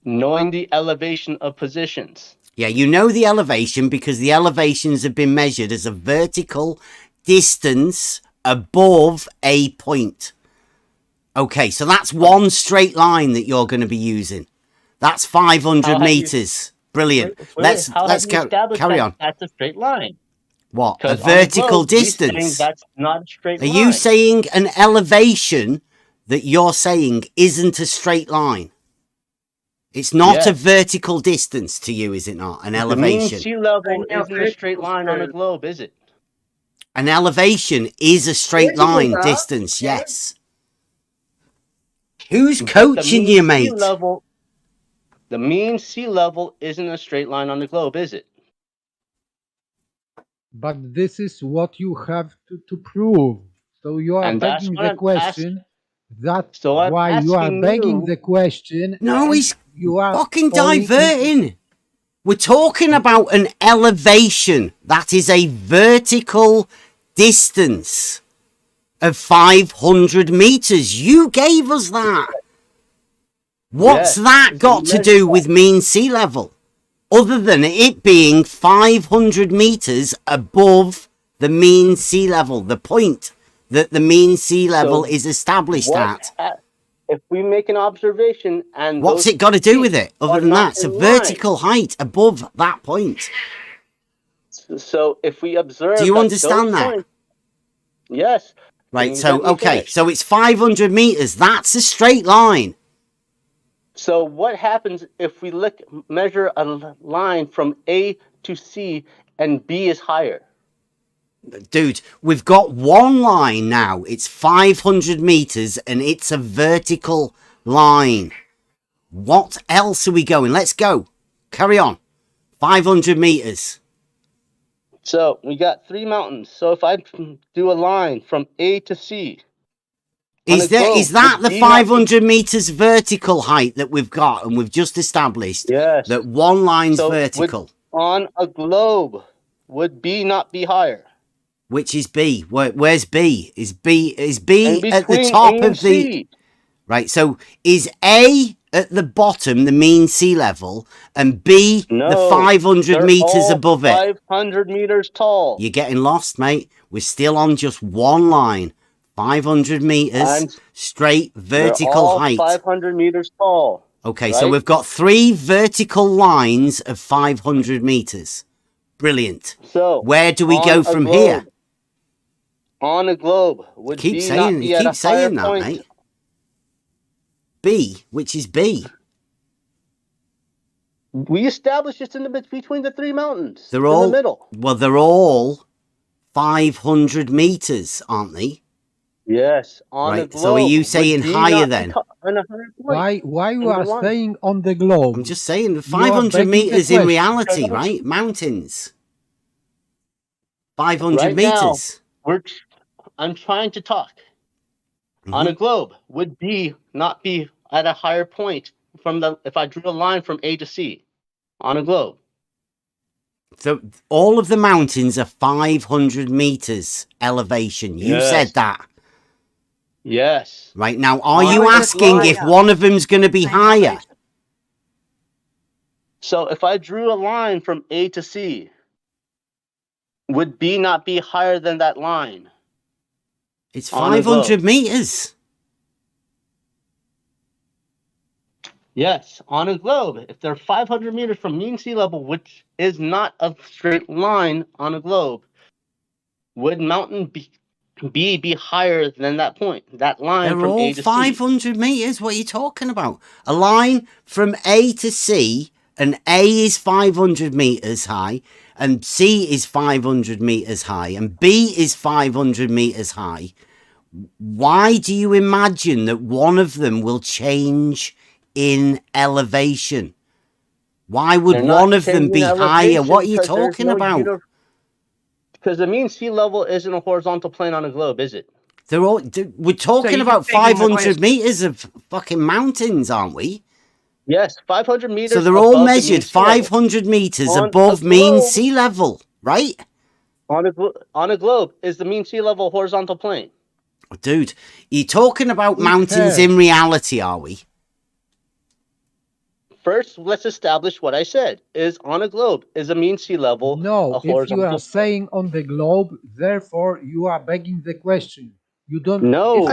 Knowing the elevation of positions. Yeah, you know the elevation because the elevations have been measured as a vertical distance above a point. Okay, so that's one straight line that you're going to be using. That's 500 meters. Brilliant. Let's carry on. That's a straight line. What? A vertical distance? That's not a straight line. Are you saying an elevation that you're saying isn't a straight line? It's not a vertical distance to you, is it not? An elevation. The mean sea level isn't a straight line on a globe, is it? An elevation is a straight line distance, yes. Who's coaching you, mate? The mean sea level isn't a straight line on the globe, is it? But this is what you have to prove. So you are begging the question. That's why you are begging the question. No, he's fucking diverting. We're talking about an elevation. That is a vertical distance of 500 meters. You gave us that. What's that got to do with mean sea level? Other than it being 500 meters above the mean sea level, the point that the mean sea level is established at. If we make an observation and what's it got to do with it? Other than that, it's a vertical height above that point. So if we observe, do you understand that? Points, yes. Right. So okay. So it's 500 meters. That's a straight line. So what happens if we measure a line from A to C and B is higher? Dude, we've got one line now. It's 500 meters and it's a vertical line. What else are we going? Let's go. Carry on. 500 meters. So we got 3 mountains. So if I do a line from A to C. Is that the 500 meters vertical height that we've got and we've just established? Yes. That one line's vertical. On a globe, would B not be higher? Which is B? Where's B? Is B at the top of the... Right, so is A at the bottom, the mean sea level, and B the 500 meters above it? 500 meters tall. You're getting lost, mate. We're still on just one line. 500 meters, straight vertical height. 500 meters tall. Okay, so we've got 3 vertical lines of 500 meters. Brilliant. So where do we go from here? On a globe, would keep B saying, not be you at keep a saying that, point? mate. B, which is B. We established it's in the between the 3 mountains. They're all in the middle. Well, they're all 500 meters, aren't they? Yes, on right. a globe. So are you saying higher then? Why you are saying on the globe? I'm just saying 500 meters in reality, right? Mountains. 500 meters. I'm trying to talk. On a globe, would B not be at a higher point if I drew a line from A to C on a globe? So all of the mountains are 500 meters elevation. You said that. Yes. Right, now, are you asking if one of them's going to be higher? So if I drew a line from A to C, would B not be higher than that line? It's 500 meters. Yes, on a globe. If they're 500 meters from mean sea level, which is not a straight line on a globe, would mountain B be higher than that point? That line They're from all A to 500 C. meters. What are you talking about? A line from A to C, and A is 500 meters high, and C is 500 meters high, and B is 500 meters high. Why do you imagine that one of them will change in elevation? Why would one of them be higher? What are you talking about? Because the mean sea level isn't a horizontal plane on a globe, is it? We're talking about 500 meters of fucking mountains, aren't we? Yes, 500 meters. So they're all measured 500 meters above mean sea level, right? On a globe, is the mean sea level a horizontal plane? Dude, you're talking about mountains in reality, are we? First, let's establish what I said. Is on a globe, is a mean sea level a horizontal? If you are saying on the globe, therefore you are begging the question. You don't. No,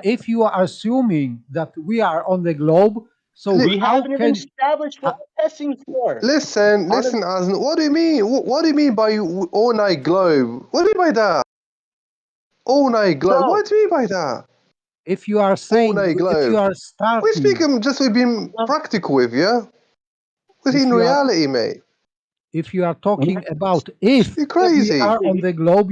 if you are assuming that we are on the globe, so we haven't even established what we're testing for. Listen, Aslan. What do you mean? What do you mean by all night globe? What do you mean by that? All night globe. What do you mean by that? if you are saying, on a globe. if you are starting, we're speaking just we've been practical with you. We're in reality, mate. If you are talking about if you're crazy. we are on the globe,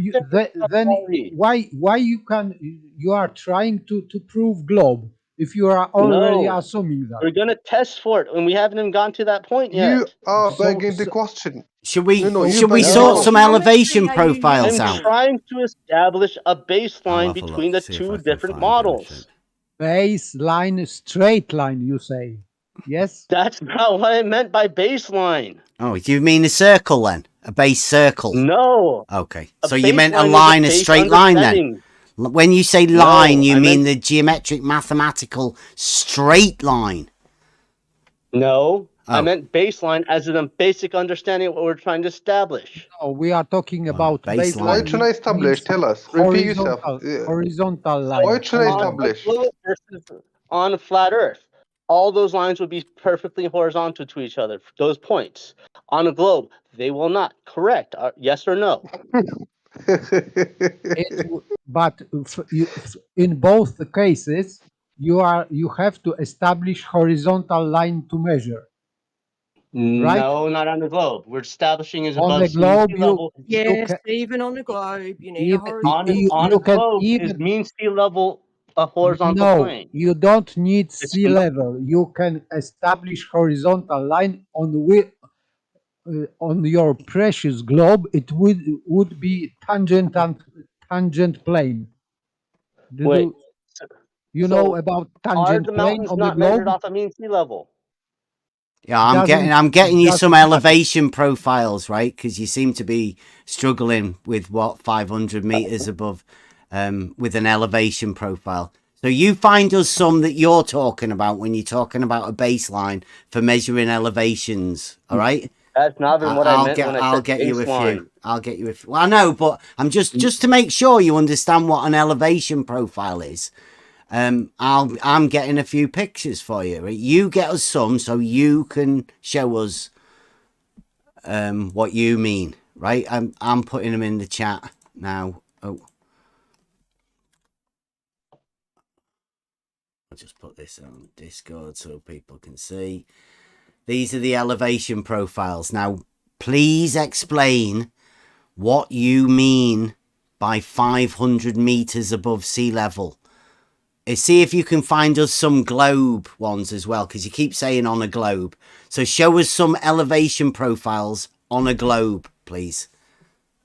then why you are trying to prove globe if you are already assuming that? We're gonna test for it, and we haven't even gone to that point yet. You are begging the question. Should we sort some elevation profiles out? I'm trying to establish a baseline between the two different models. Baseline, straight line, you say? Yes. That's not what I meant by baseline. Oh, do you mean a circle then? A base circle? No. Okay. So you meant a line, a straight line then? When you say line, you mean the geometric mathematical straight line? No. I meant baseline as in a basic understanding of what we're trying to establish. No, we are talking about baseline. What are you trying to establish? Tell us. Repeat yourself. Horizontal line. What are you trying to establish? On a flat Earth, all those lines would be perfectly horizontal to each other, those points. On a globe, they will not. Correct. Yes or no? But in both cases, you have to establish horizontal line to measure. Right? No, not on the globe. We're establishing is on above the globe. sea level. Yes, even on the globe, you need a horizontal. On a globe is mean sea level a horizontal plane. You don't need sea level. You can establish horizontal line on your precious globe. It would be tangent and tangent plane. You know about tangent are the plane mountains on not the globe? measured off a mean sea level? Yeah, I'm getting you some elevation profiles, right? Because you seem to be struggling with 500 meters above, with an elevation profile. So you find us some that you're talking about when you're talking about a baseline for measuring elevations. All right. That's not even what I meant when I said I'll get you a baseline. few. I'll get you a few. Well, I know, but I'm just to make sure you understand what an elevation profile is. I'm getting a few pictures for you. Right? You get us some so you can show us what you mean, right? I'm putting them in the chat now. Oh, I'll just put this on Discord so people can see. These are the elevation profiles. Now, please explain what you mean by 500 meters above sea level. See if you can find us some globe ones as well, because you keep saying on a globe. So show us some elevation profiles on a globe, please.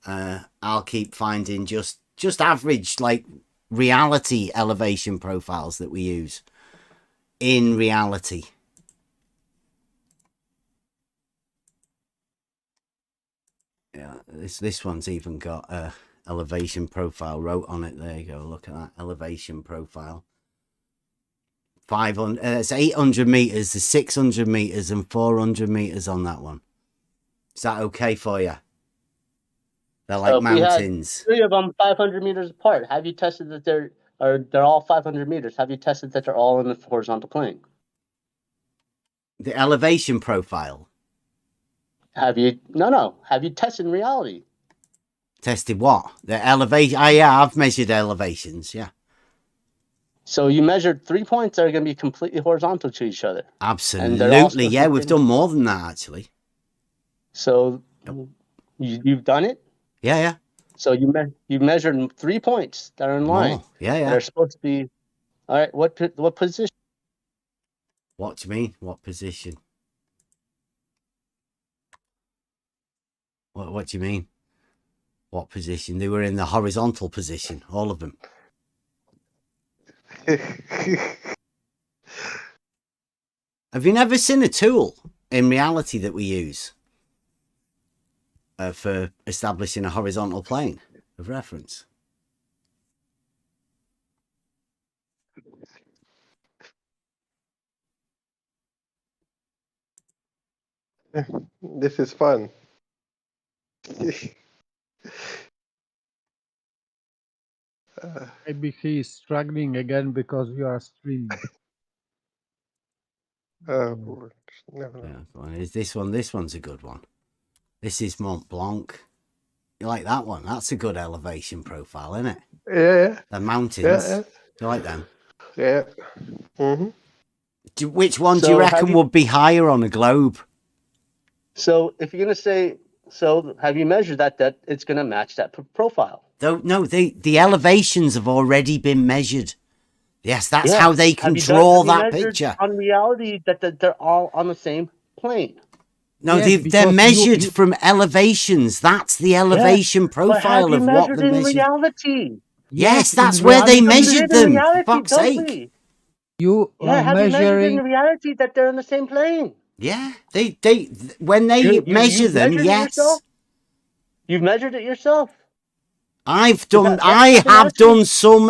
I'll keep finding just average, like, reality elevation profiles that we use in reality. Yeah, this one's even got a elevation profile wrote on it. There you go. Look at that elevation profile. 500, it's 800 meters, there's 600 meters and 400 meters on that one. Is that okay for you? They're like mountains. Three of them 500 meters apart. Have you tested that they're all 500 meters? Have you tested that they're all in the horizontal plane? The elevation profile. Have you? No. Have you tested in reality? Tested what? The elevation. Yeah, I've measured elevations. Yeah. So you measured 3 points that are going to be completely horizontal to each other. Absolutely. Yeah, we've done more than that, actually. So you've done it? Yeah. So you measured 3 points that are in line. Yeah. They're supposed to be. All right. What position? What do you mean? What position? What do you mean? What position? They were in the horizontal position, all of them. Have you never seen a tool in reality that we use for establishing a horizontal plane of reference? This is fun. Maybe he is struggling again because you are streaming. No. Is this one? This one's a good one. This is Mont Blanc. You like that one? That's a good elevation profile, isn't it? Yeah. The mountains. Yeah. You like them? Yeah. Mm-hmm. Which one do you So reckon would be higher on a globe? So if you're going to say, so have you measured that it's going to match that profile? No, the elevations have already been measured. Yes, that's Yeah. how they can Have you draw have you that measured picture. on reality that they're all on the same plane? No, Yes, they're because measured you from elevations. That's the elevation But have profile you of what measured they in measured. reality? Yes, in that's where they So we reality measured live in them, for reality, fuck's don't sake. we? you Yeah, are have you measured in measuring. reality that they're on the same plane? Yeah, when they measure You've them, measured it yourself? yes. You've measured it yourself? I That's have mathematically- done some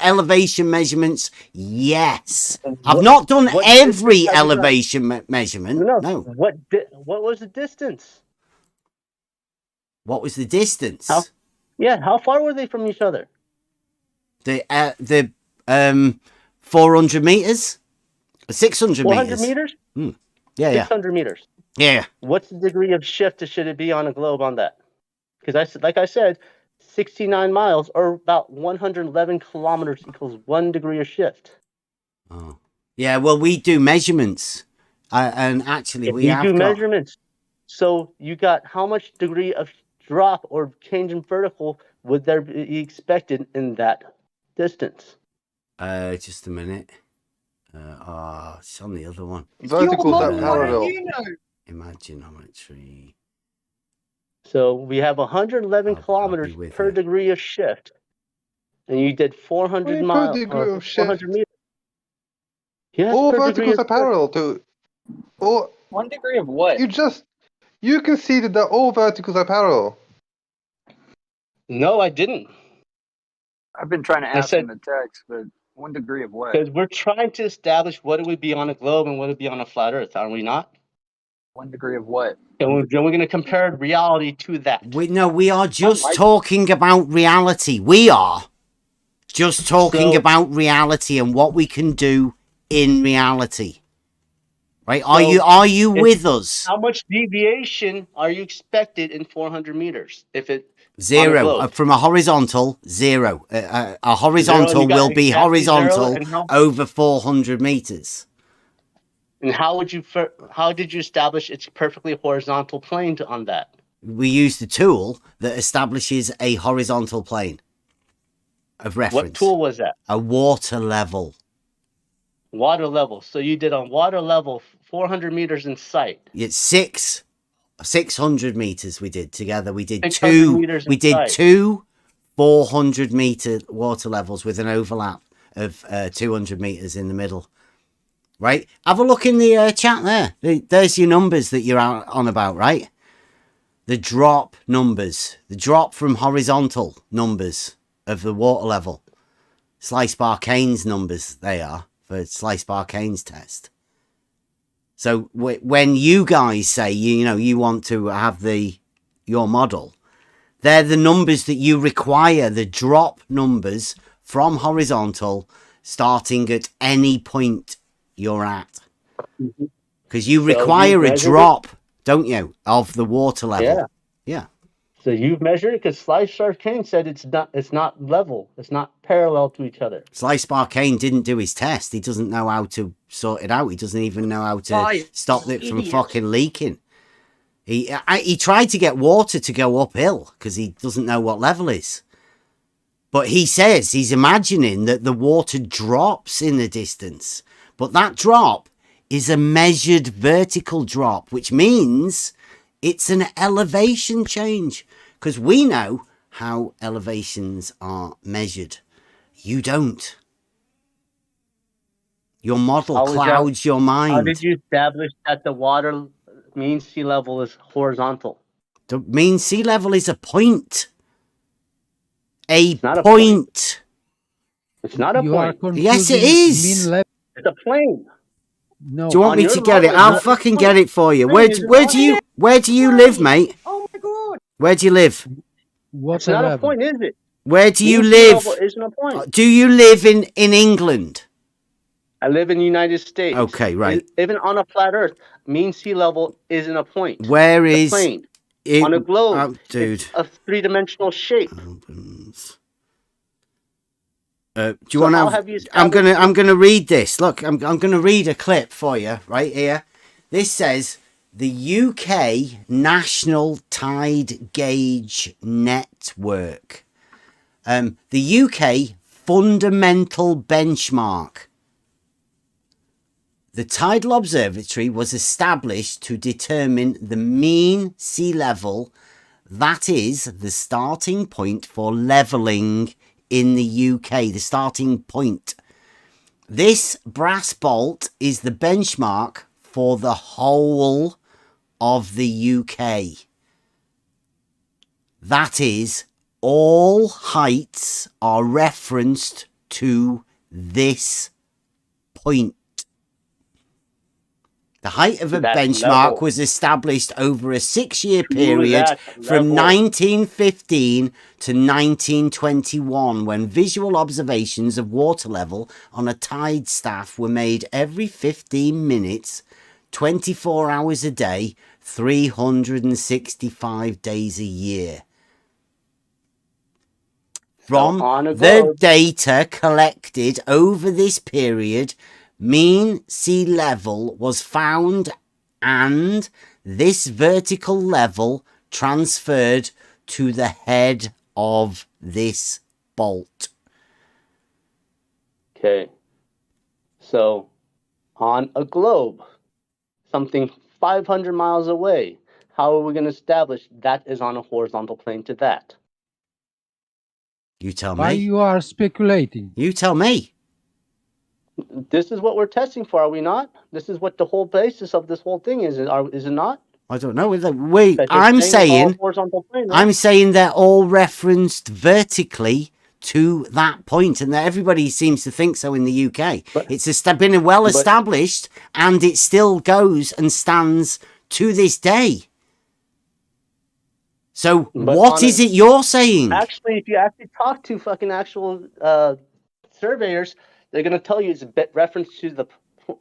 elevation measurements, yes. I've What- not done what every distance have you done? elevation measurement, no. What was the distance? What was the distance? How far were they from each other? The 400 meters? 600 400 meters? meters? Yeah, 600 meters. Yeah. What's the degree of shift should it be on a globe on that? Because like I said, 69 miles or about 111 kilometers equals 1 degree of shift. Oh. Yeah, well, we do measurements. And actually, If we you have do got... measurements, so you got how much degree of drop or change in vertical would there be expected in that distance? Just a minute. It's on the other one. Verticals are parallel. Imaginometry. So we have 111 kilometers per degree of shift, and you did 400 miles. Degree of 400 shift. meters. Yes, All per degree verticals of are parallel to. Or 1 degree of what? You can see that all verticals are parallel. No, I didn't. I've been trying to ask in the text, but 1 degree of what? Because we're trying to establish what it would be on a globe and what it would be on a flat Earth, are we not? 1 degree of what? And we're going to compare reality to that. We are just talking about reality. We are just talking about reality and what we can do in reality. Right? Are you with us? How much deviation are you expected in 400 meters? If it 0 from a horizontal, 0. A horizontal will be horizontal over 400 meters. And how did you establish it's perfectly horizontal plane on that? We use the tool that establishes a horizontal plane of reference. What tool was that? A water level. Water level. So you did on water level 400 meters in sight. It's 600 meters we did together. We did 600 meters we in did sight. 2 400-meter water levels with an overlap of 200 meters in the middle. Right? Have a look in the chat there. There's your numbers that you're on about, right? The drop numbers. The drop from horizontal numbers of the water level. Slice Barkane's numbers, they are, for Slice Barkane's test. So when you guys say, you want to have your model, they're the numbers that you require, the drop numbers from horizontal, starting at any point you're at. Because you require a drop, don't you, of the water level? Yeah. So you've measured it because Slice Barkane said it's not level. It's not parallel to each other. Slice Barkane didn't do his test. He doesn't know how to sort it out. He doesn't even know how to stop it from fucking leaking. He tried to get water to go uphill because he doesn't know what level is. But he says he's imagining that the water drops in the distance. But that drop is a measured vertical drop, which means it's an elevation change. Because we know how elevations are measured. You don't. Your model clouds your mind. How did you establish that the water mean sea level is horizontal? The mean sea level is a point. A point. It's not a point. Yes, it is. It's a plane. No. Do you want me to get it? I'll fucking get it for you. Where do you live, mate? Oh my god. Where do you live? It's not a point, is it? Where do you Mean live? sea level isn't a point. Do you live in England? I live in the United States. Okay, right. Even on a flat Earth, mean sea level isn't a point. Where It's a is plane. it? On a globe, Oh, dude. it's a three-dimensional shape. Do you want to have? I'm gonna read this. Look, I'm gonna read a clip for you right here. This says the UK National Tide Gauge Network, the UK Fundamental Benchmark. The Tidal Observatory was established to determine the mean sea level, that is, the starting point for levelling in the UK, the starting point. This brass bolt is the benchmark for the whole of the UK. That is, all heights are referenced to this point. The height of a benchmark was established over a 6-year period from 1915 to 1921, when visual observations of water level on a tide staff were made every 15 minutes, 24 hours a day, 365 days a year. From the data collected over this period, mean sea level was found, and this vertical level transferred to the head of this bolt. Okay. So, on a globe, something 500 miles away, how are we going to establish that is on a horizontal plane to that? You tell me. Why you are speculating? You tell me. This is what we're testing for, are we not? This is what the whole basis of this whole thing is it not? I don't know. Wait, I'm saying they're all referenced vertically to that point, and that everybody seems to think so in the UK. It's been well established, and it still goes and stands to this day. So what is it you're saying? Actually, if you actually talk to fucking actual surveyors, they're going to tell you it's a reference to the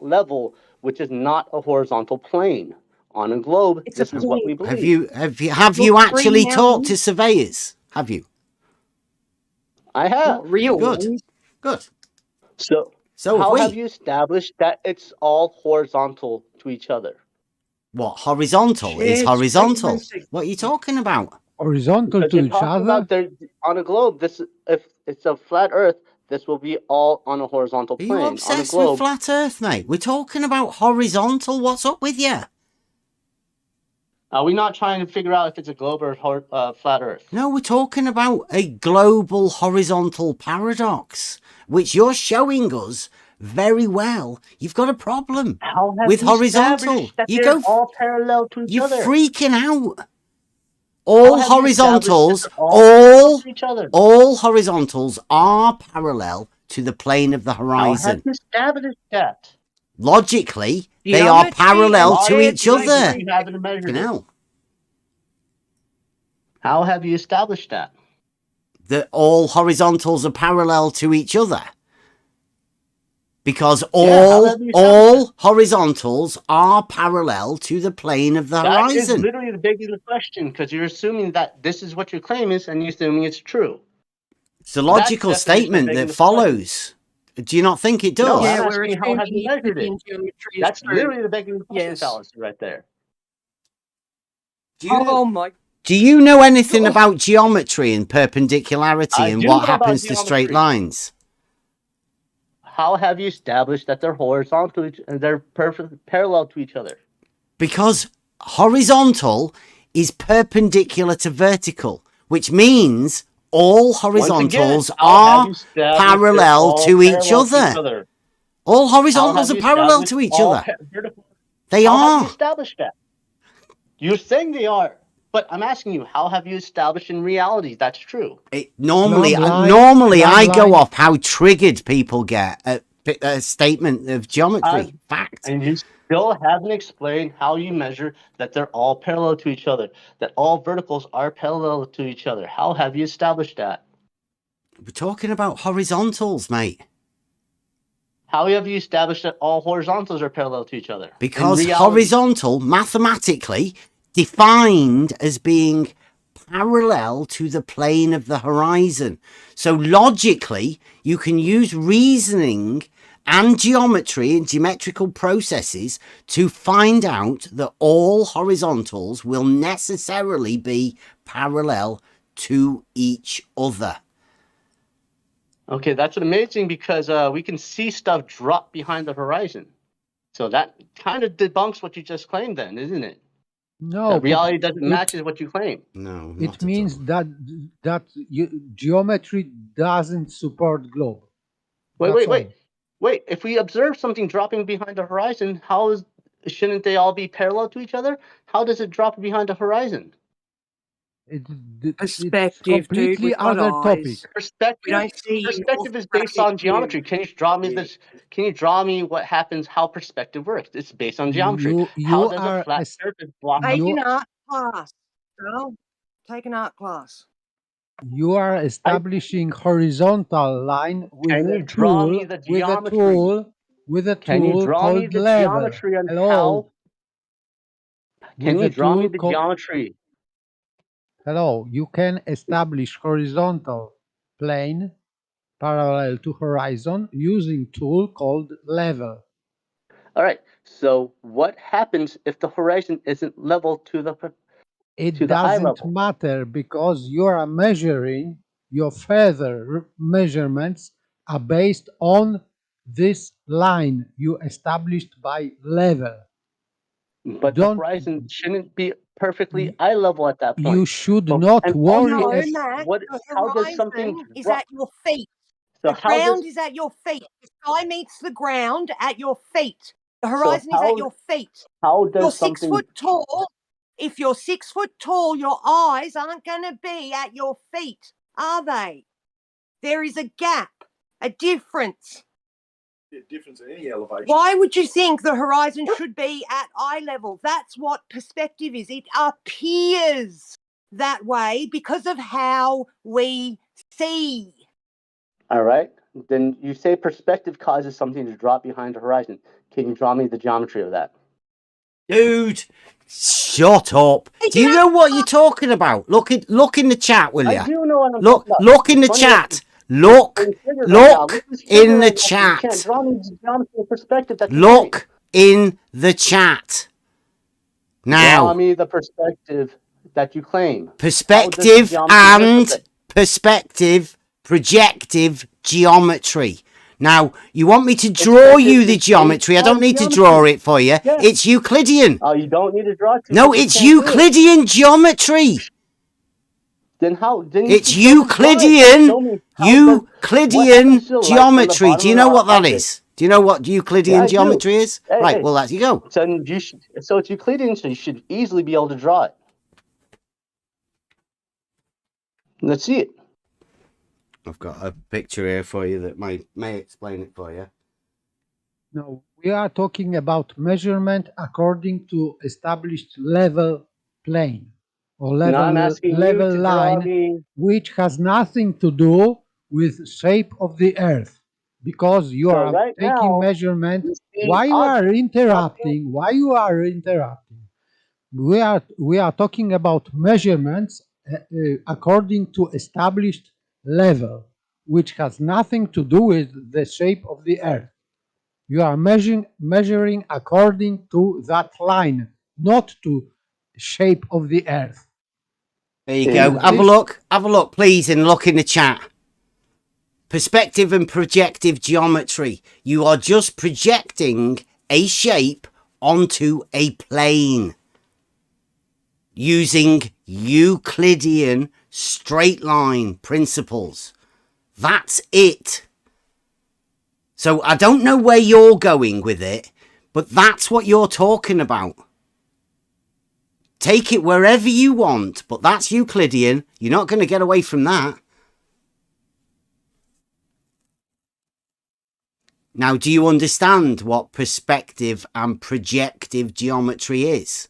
level, which is not a horizontal plane. On a globe, this is what we believe. Have you actually talked to surveyors? Have you? I have. Good. So how have you established that it's all horizontal to each other? What horizontal is horizontal? What are you talking about? Horizontal to each other? On a globe, if it's a flat Earth, this will be all on a horizontal plane. Are you obsessed with flat Earth, mate? We're talking about horizontal. What's up with you? Are we not trying to figure out if it's a globe or flat Earth? No, we're talking about a global horizontal paradox, which you're showing us very well. You've got a problem with horizontal. You go all parallel to each other. You're freaking out. All horizontals, all horizontals are parallel to the plane of the horizon. How have you established that? Logically, they are parallel to each other. How have you established that? That all horizontals are parallel to each other. Because all horizontals are parallel to the plane of the horizon. That is literally the begging the question, because you're assuming that this is what your claim is, and you're assuming it's true. It's a logical statement that follows. Do you not think it does? No, I'm asking how have you measured it? That's literally the begging the question fallacy right there. Do you know anything about geometry and perpendicularity and what happens to straight lines? How have you established that they're horizontal and they're parallel to each other? Because horizontal is perpendicular to vertical, which means all horizontals are parallel to each other. All horizontals are parallel to each other. They are. How have you established that? You're saying they are. But I'm asking you, how have you established in reality that's true? Normally, I go off how triggered people get at a statement of geometry fact. And you still haven't explained how you measure that they're all parallel to each other, that all verticals are parallel to each other. How have you established that? We're talking about horizontals, mate. How have you established that all horizontals are parallel to each other? Because horizontal, mathematically, defined as being parallel to the plane of the horizon. So logically, you can use reasoning and geometry and geometrical processes to find out that all horizontals will necessarily be parallel to each other. Okay, that's amazing because we can see stuff drop behind the horizon. So that kind of debunks what you just claimed then, isn't it? No, that reality doesn't match what you claim. No, it means that geometry doesn't support globe. Wait. If we observe something dropping behind the horizon, shouldn't they all be parallel to each other? How does it drop behind the horizon? Perspective, it's completely dude. We've got other eyes. topic. Perspective is based on geometry. Can you draw me this? Can you draw me what happens? How perspective works? It's based on geometry. How does a flat surface block? Take an art class. Girl. Take an art class. You are establishing horizontal line with Can a you draw tool, me the geometry? with a Can you tool draw me called the level. geometry on Hello. how? Can With you a draw me tool the called- geometry? Hello, you can establish horizontal plane parallel to horizon using tool called level. All right. So what happens if the horizon isn't level to the It to the eye doesn't level? matter because you are measuring your further measurements are based on this line you established by level. But the horizon shouldn't be perfectly eye level at that point. You should not and worry. also, No, Mac, the how does something horizon is drop? at your feet. So The how does- ground is at your feet. The sky meets the ground at your feet. The So horizon is how- at your feet. how does you're something- 6 foot tall. If you're 6 foot tall, your eyes aren't going to be at your feet, are they? There is a gap, a difference. A difference in any elevation. Why would you think the horizon should be at eye level? That's what perspective is. It appears that way because of how we see. All right. Then you say perspective causes something to drop behind the horizon. Can you draw me the geometry of that? Dude, shut up. Do you know what you're talking about? Look in the chat, will you? I do know what I'm Look, talking about. look in the It's funny that chat. Look in the You can't chat. draw me the geometry of perspective. That's Look in the chat. Draw Now, me the perspective that you claim. perspective and perspective, projective geometry. Now, you want me to draw you the geometry? I don't need to draw it for you. Yes. It's Euclidean. Oh, you don't need to draw it. No, it's Euclidean geometry. Then how? Then It's you can draw it. Show Euclidean. me how does- what Euclidean happens to the light from the geometry. bottom Do you of know the what that object? is? Do you know what Euclidean Yeah, I do. geometry is? Hey, Right, hey. well, there you go. So it's Euclidean, so you should easily be able to draw it. Let's see it. I've got a picture here for you that may explain it for you. No, we are talking about measurement according to established level plane or Now I'm level asking you level to draw line, me. which has nothing to do with shape of the earth, because you So are right taking now, measurement. you see Why you are objects interrupting? Why you are interrupting? We are talking about measurements according to established level, which has nothing to do with the shape of the earth. You are measuring according to that line, not to shape of the earth. There you go. Have a look, please, and look in the chat. Perspective and projective geometry. You are just projecting a shape onto a plane using Euclidean straight line principles. That's it. So I don't know where you're going with it, but that's what you're talking about. Take it wherever you want, but that's Euclidean. You're not going to get away from that. Now, do you understand what perspective and projective geometry is?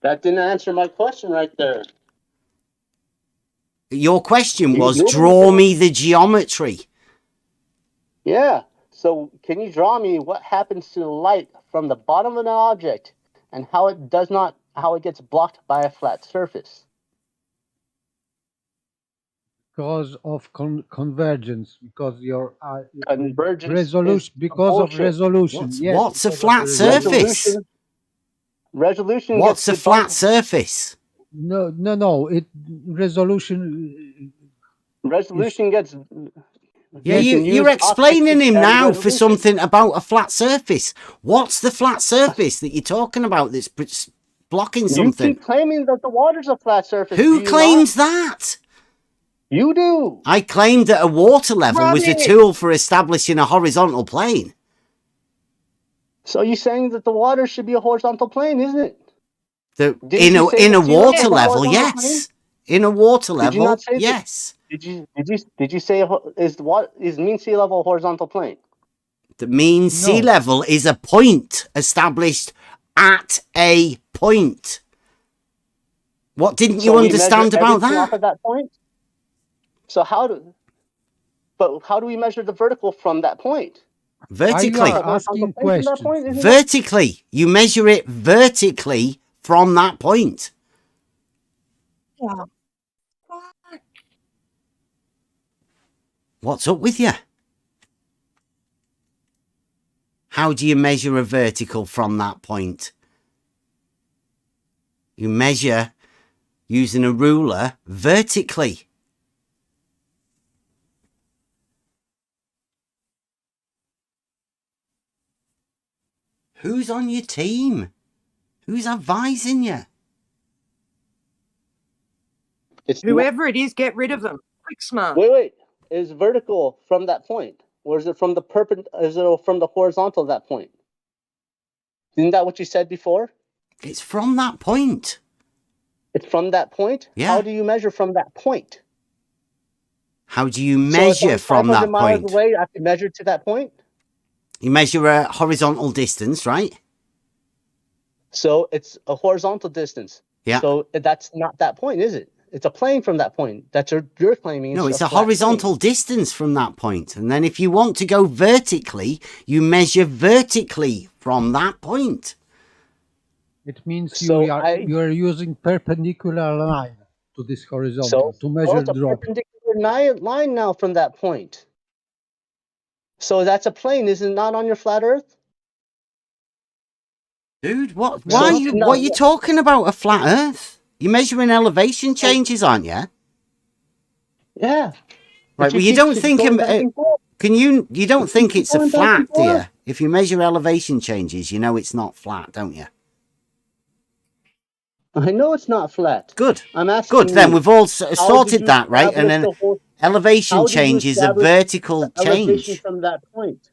That didn't answer my question right there. Your question was, You're- draw me the geometry. Yeah. So can you draw me what happens to the light from the bottom of an object and how it gets blocked by a flat surface? because of convergence, because your Convergence resolution, is because of bullshit. resolution. Yes. What's a because of flat surface? Resolution What's gets a flat debunked. surface? No. Resolution. Resolution gets. Yeah, you can you're use explaining optics him and now for resolution. something about a flat surface. What's the flat surface that you're talking about that's blocking something? You keep claiming that the water's a flat surface. Who do you claims not? that? You do. I claimed that a water level was a Rubbish. tool for establishing a horizontal plane. So you're saying that the water should be a horizontal plane, isn't it? In you say a that sea water level is a level, horizontal yes. In a water Did you level, not say that? yes. Did you say is mean sea level a horizontal plane? The mean sea level is a point established at a point. What didn't you understand about that? Off of that point? So how do we measure the vertical from that point? Vertically. Asking questions. Vertically. You measure it vertically from that point. Yeah. What's up with you? How do you measure a vertical from that point? You measure using a ruler vertically. Who's on your team? Who's advising you? Whoever it is, get rid of them. Quick, smart. Wait. Is vertical from that point, or is it from the Is it from the horizontal at that point? Isn't that what you said before? It's from that point. It's from that point. Yeah. How do you measure from that point? How do you measure from that miles point? away, I can measure to that point. You measure a horizontal distance, right? So it's a horizontal distance. Yeah. So that's not that point, is it? It's a plane from that point. That's you're claiming. No, it's a horizontal distance from that point. And then if you want to go vertically, you measure vertically from that point. It means you are using perpendicular line to this horizontal to measure it's a drop. perpendicular line now from that point. So that's a plane, is it not on your flat Earth? Dude, what are you talking about? A flat Earth? You're measuring elevation changes, aren't you? Yeah. Right. Well, you don't think you don't think it's a flat, do you? If you measure elevation changes, you know it's not flat, don't you? I know it's not flat. Good. I'm asking. Good. Then we've all sorted that, right? And then elevation change is a vertical change. Elevation from that point.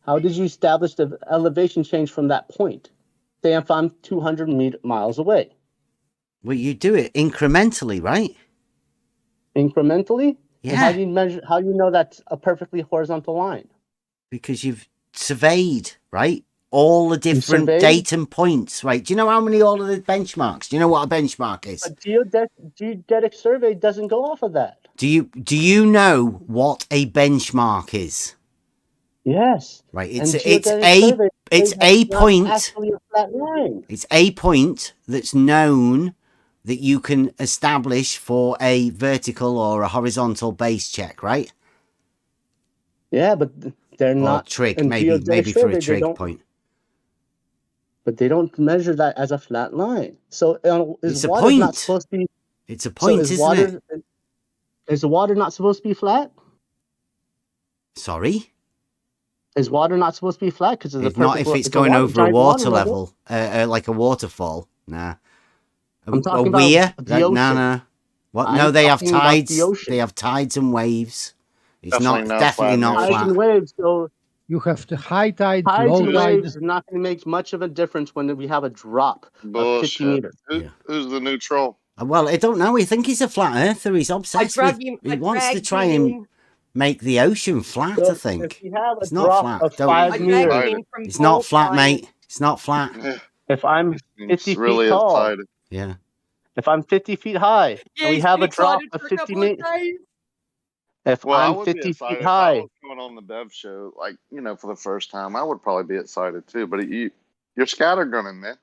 How did you establish the elevation change from that point? Say if I'm 200 miles away. Well, you do it incrementally, right? Incrementally? Yeah. And how do you measure? How do you know that's a perfectly horizontal line? Because you've surveyed, right? All the different datum points, right? Do you know how many all of the benchmarks? Do you know what a benchmark is? A geodetic survey doesn't go off of that. Do you know what a benchmark is? Yes. Right. It's a point. Actually a flat line. It's a point that's known that you can establish for a vertical or a horizontal base check, right? Yeah, but they're not trig, maybe for a trig point. But they don't measure that as a flat line. So it's a point. Not supposed to be, it's a point, isn't it? Is the water not supposed to be flat? Sorry? Is water not supposed to be flat? Because it's not if it's going over a water level, like a waterfall. Nah. I'm talking about the ocean. No. What? No, they have tides. They have tides and waves. It's definitely not flat. Tides and waves. So you have the high tide, tides low and tide. Waves is not going to make much of a difference when we have a drop of 50 meters. Who's the neutral? Well, I don't know. I think he's a flat earther. He's obsessed with. He wants to try and make the ocean flat. I think if you have it's not flat. It's not flat, mate. It's not flat. If I'm 50 feet tall, yeah. If I'm 50 feet high and we have a drop of 50 meters, if I'm 50 feet high, if I was going on the Bev show, for the first time, I would probably be excited too. But you're scattergunning, man.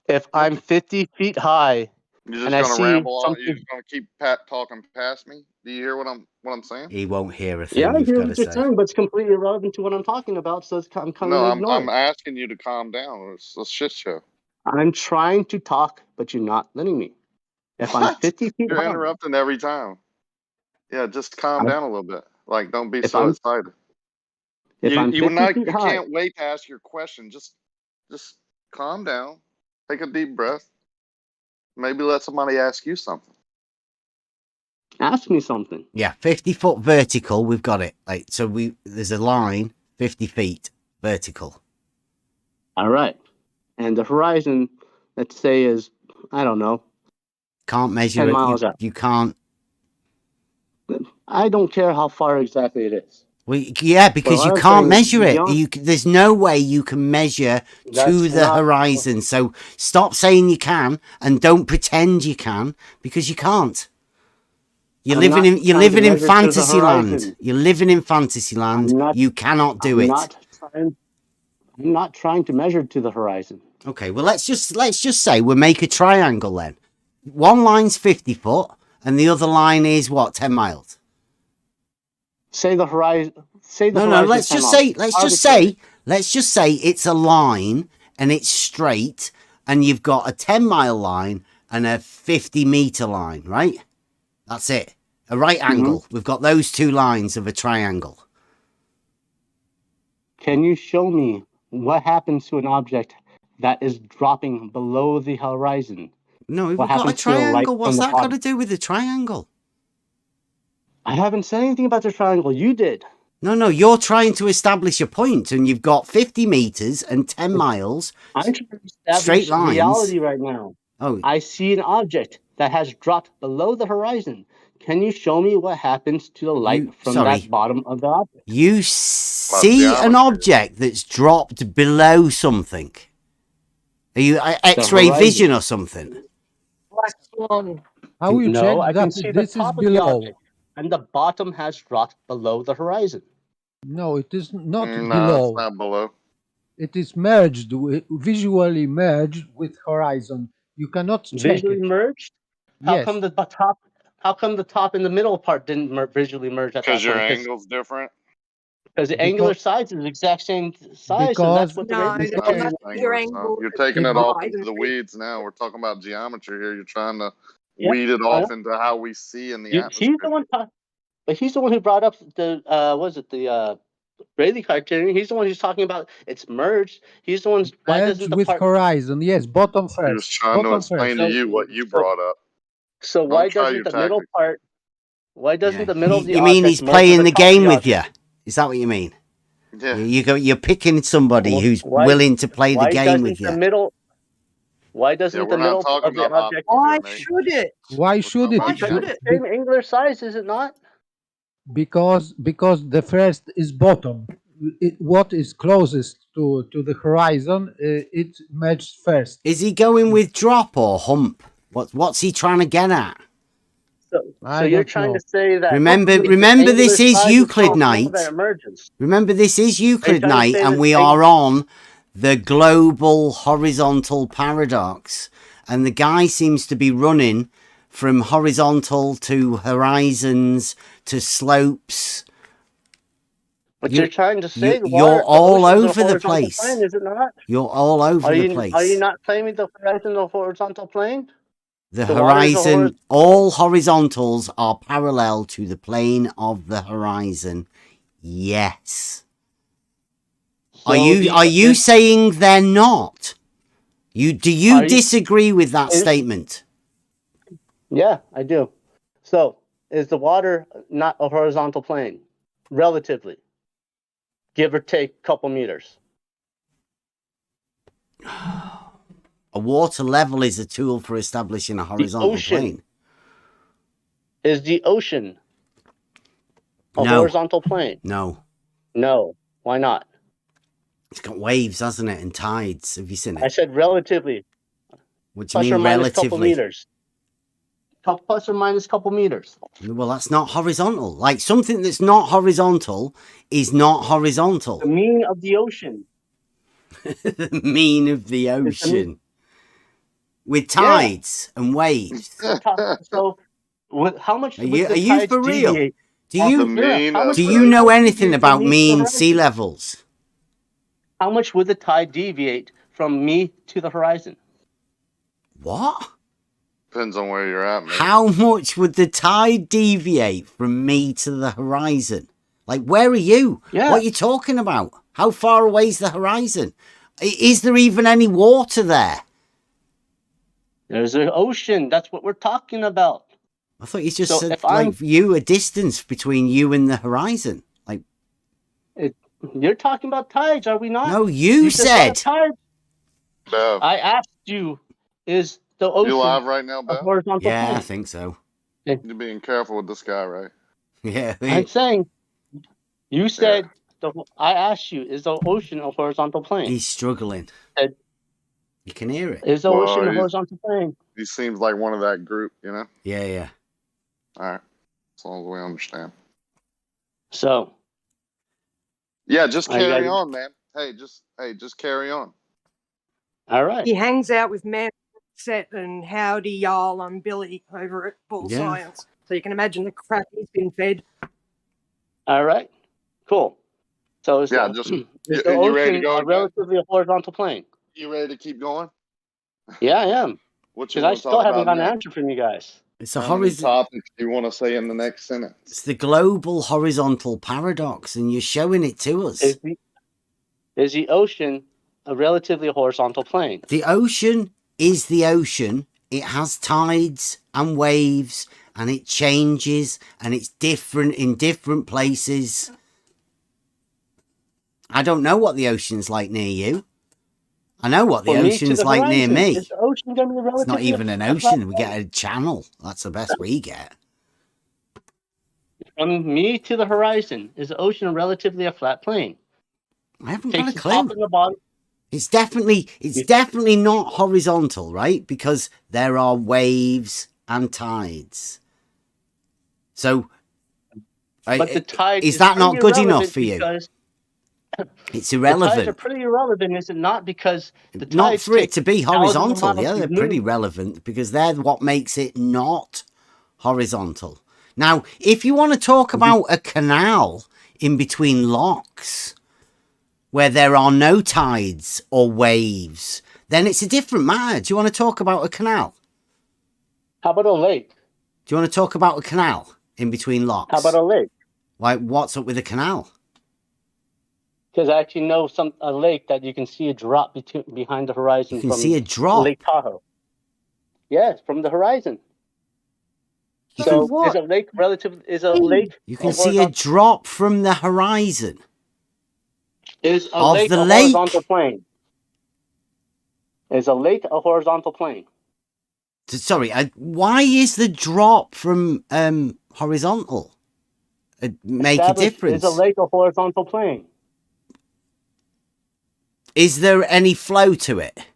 If I'm 50 feet high You're and just I gonna see ramble on. something. You're just gonna keep talking past me. Do you hear what I'm saying? He won't hear a Yeah, thing I you've hear got to what you're say. saying, but it's completely irrelevant to what I'm talking about, so I'm kind No, of ignore I'm it. asking you to calm down. It's a shit show. I'm trying to talk, but you're not letting me. If I'm What? 50 feet You're high, interrupting every time. Yeah, just calm down a little bit. Like, don't be if so I'm excited. if I'm 50 feet You high, can't wait to ask your question. Just calm down. Take a deep breath. Maybe let somebody ask you something. ask me something. Yeah, 50-foot vertical. We've got it. Like, so there's a line 50 feet vertical. All right, and the horizon, let's say, is I don't know. Can't measure 10 it. miles out. You can't. I don't care how far exactly it is. Well, yeah, because you can't measure it. There's no way you can measure to the horizon. So stop saying you can and don't pretend you can, because you can't. You're living in fantasy land. You're living in fantasy land. You cannot do it. I'm not trying to measure to the horizon. Okay, well let's just say we'll make a triangle then. One line's 50 foot and the other line is what, 10 miles? Say the horizon. No, let's just say it's a line and it's straight and you've got a 10-mile line and a 50-meter line, right? That's it. A right angle. We've got those two lines of a triangle. Can you show me what happens to an object that is dropping below the horizon? No, we've got a triangle. What's that got to do with the triangle? I haven't said anything about the triangle. You did. No, you're trying to establish a point, and you've got 50 meters and 10 miles. I'm trying to establish straight lines. reality right now. Oh, I see an object that has dropped below the horizon. Can you show me what happens to the light from that bottom of the object? You see an object that's dropped below something. Are you X-ray vision or something? How you check I can that see this the is top of the below? object, and the bottom has dropped below the horizon. No, it is not No, below. it's not below. It is merged, visually merged with horizon. You cannot check Visually it. merged? How Yes. come the top? How come the top and the middle part didn't visually merge at that Because your point? angle's different. Because the angular size is the exact same size, and that's what the radius is. You're taking it off into the weeds now. We're talking about geometry here. You're trying to weed it off into how we see in the atmosphere. He's the one, but he's the one who brought up the Rayleigh criterion. He's the one who's talking about it's merged. He's the one. Why doesn't the with part? horizon? Yes, bottom first. He was trying to explain to you what you brought up. So why doesn't the middle part? Why doesn't the middle of the You mean object he's playing the merge with top of game the with object? you? Is that what you mean? Yeah. You're picking somebody who's willing to play the game with you. Why doesn't the middle of the object? Why should it? Why should it? Why should it? Same angular size, is it not? Because the first is bottom. What is closest to the horizon, it merged first. Is he going with drop or hump? What's he trying to get at? So you're trying to say that? Remember, this is Euclid night. Remember, this is Euclid night, and we are on the global horizontal paradox, and the guy seems to be running from horizontal to horizons to slopes. But you're trying to say you're all over the place. Plane, is it not? You're all over the place. Are you not claiming the horizon of horizontal plane? The horizon, all horizontals are parallel to the plane of the horizon. Yes. So are you saying they're not? Do you disagree with that statement? Yeah, I do. So is the water not a horizontal plane? Relatively. Give or take a couple meters. A water level is a tool for establishing a horizontal plane. Is the ocean a horizontal plane? No. No. Why not? It's got waves, hasn't it? And tides. Have you seen it? I said relatively. What do you mean relatively? Couple meters. Plus or minus a couple meters. Well, that's not horizontal. Like something that's not horizontal is not horizontal. The mean of the ocean. The mean of the ocean. with tides and waves. So, how much Are would you, the are you tides for real? deviate? Do off you the mean how much do would you the know tide anything deviate from about me to the mean sea horizon? levels? How much would the tide deviate from me to the horizon? What? Depends on where you're at, man. How much would the tide deviate from me to the horizon? Like, where are you? Yeah. What are you talking about? How far away is the horizon? Is there even any water there? There's an ocean. That's what we're talking about. I thought you just So said, if I'm- like, you, a distance between you and the horizon. Like, You're talking about tides, are we not? no, you just said said. tides. Bev, I asked you, is the ocean you live right now, a Bev? horizontal Yeah, I plane? think so. You're being careful with this guy, right? Yeah. I'm saying, you said, I asked you, is the ocean a horizontal plane? He's struggling. Said, You can hear it. is the ocean a he's- horizontal plane? He seems like one of that group, you know? Yeah, yeah. All right. As long as we understand. So. Yeah, just I carry gotta- on, man. Hey, just carry on. All right. He hangs out with Matt Set and Howdy Y'all and Billy over at Bull Yeah. Science. So you can imagine the crap he's been fed. All right. Cool. So is Yeah, the, just is you the ready to ocean go a again? relatively a horizontal plane? You ready to keep going? Yeah, I am. What you Because I want to still talk haven't about got an next? answer from you guys. It's a How many horizon. topics do you want to say in the next sentence? It's the global horizontal paradox, and you're showing it to us. Is the ocean a relatively horizontal plane? The ocean is the ocean. It has tides and waves, and it changes, and it's different in different places. I don't know what the ocean's like near you. I know what the For me to ocean's the like near horizon, me. is the ocean going to be It's not relatively even an a flat ocean. We plane? get a channel. That's the best we get. From me to the horizon, is the ocean relatively a flat plane? I haven't Takes got a the clue. top and the bottom. It's definitely not horizontal, right? Because there are waves and tides. So, But the tide is that not pretty good enough irrelevant for you? because It's the tides are irrelevant. pretty irrelevant, is it not? Because the tides Not for it take to be thousands of horizontal. miles Yeah, to they're move. pretty relevant because they're what makes it not horizontal. Now, if you want to talk about a canal in between locks where there are no tides or waves, then it's a different matter. Do you want to talk about a canal? How about a lake? Do you want to talk about a canal in between locks? How about a lake? Like, what's up with a canal? Because I actually know a lake that you can see a drop behind the horizon. You can from see a drop? Lake Tahoe. Yes, from the horizon. You So can- is a lake relative? Is a lake? You can see a drop from the horizon. Is a of lake the a lake. horizontal plane? Is a lake a horizontal plane? Sorry, why is the drop from horizontal? Make a Establish, difference. Is a lake a horizontal plane? Is there any flow to it?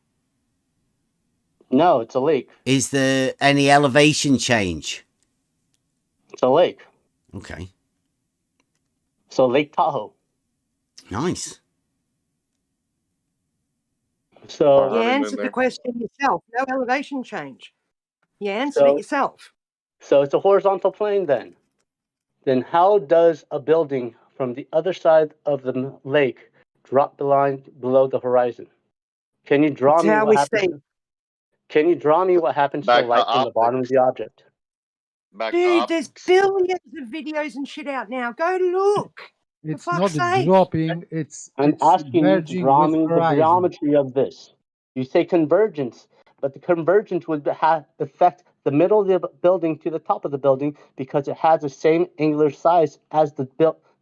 No, it's a lake. Is there any elevation change? It's a lake. Okay, So Lake Tahoe. nice. So You answered the question yourself. No elevation change. You answered So- it yourself. So it's a horizontal plane then. Then how does a building from the other side of the lake drop the line below the horizon? Can you draw It's me how what we happens? see. Can you draw me what happens to Back the to light from the bottom of the object? Dude, there's billions of videos and shit out now. Go look. It's For not fuck's sake. dropping. It's asking you to merging draw with me the horizon. geometry of this. You say convergence, but the convergence would affect the middle of the building to the top of the building because it has the same angular size as the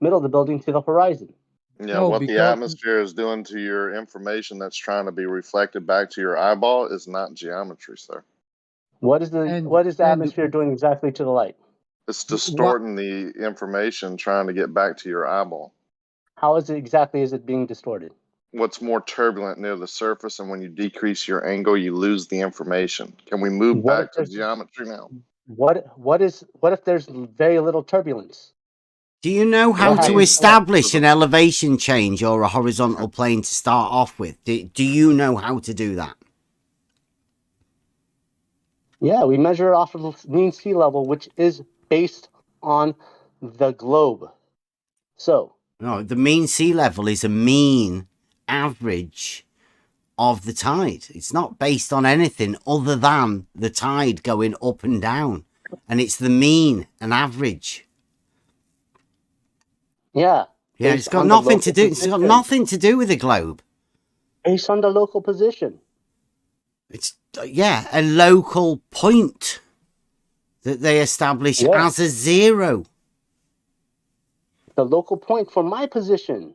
middle of the building to the horizon. Yeah, No, what the because- atmosphere is doing to your information that's trying to be reflected back to your eyeball is not geometry, sir. What is the atmosphere doing exactly to the light? It's distorting the information trying to get back to your eyeball. How is it being distorted? What's more turbulent near the surface, and when you decrease your angle, you lose the information. Can we move What back if to there's- geometry now? What if there's very little turbulence? Do you know how What to happens- establish an elevation change or a horizontal plane to start off with? Do you know how to do that? Yeah, we measure it off of mean sea level, which is based on the globe. So. No, the mean sea level is a mean average of the tide. It's not based on anything other than the tide going up and down. And it's the mean and average. Yeah. Yeah, it's got nothing to do. It's got nothing to do with the globe. Based on the local position. It's a local point that they establish as a zero. The local point for my position.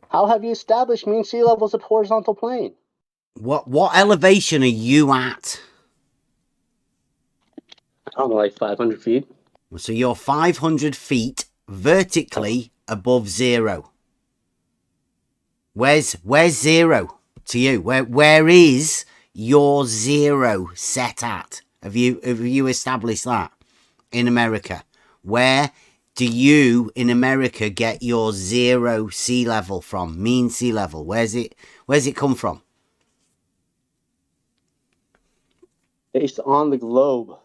How have you established mean sea levels at horizontal plane? What elevation are you at? I don't know, like 500 feet. So you're 500 feet vertically above zero. Where's zero to you? Where is your zero set at? Have you established that in America? Where do you in America get your zero sea level from? Mean sea level. Where's it come from? Based on the globe.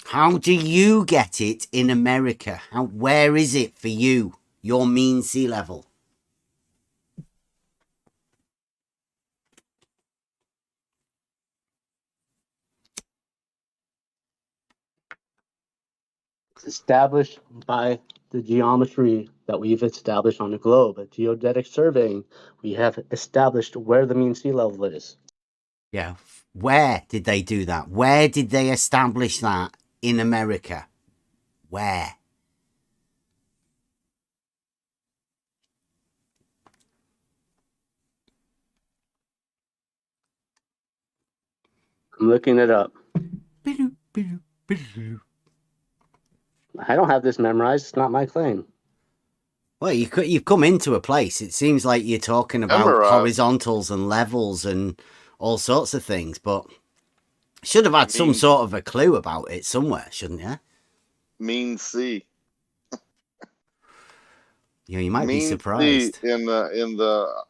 How do you get it in America? Where is it for you? Your mean sea level. Established by the geometry that we've established on the globe. At geodetic surveying, we have established where the mean sea level is. Yeah. Where did they do that? Where did they establish that in America? Where? I'm looking it up. I don't have this memorized. It's not my claim. Well, you've come into a place. It seems like you're talking about horizontals and levels and all sorts of things, but should have had some sort of a clue about it somewhere, shouldn't you? Mean sea. You might be surprised. In the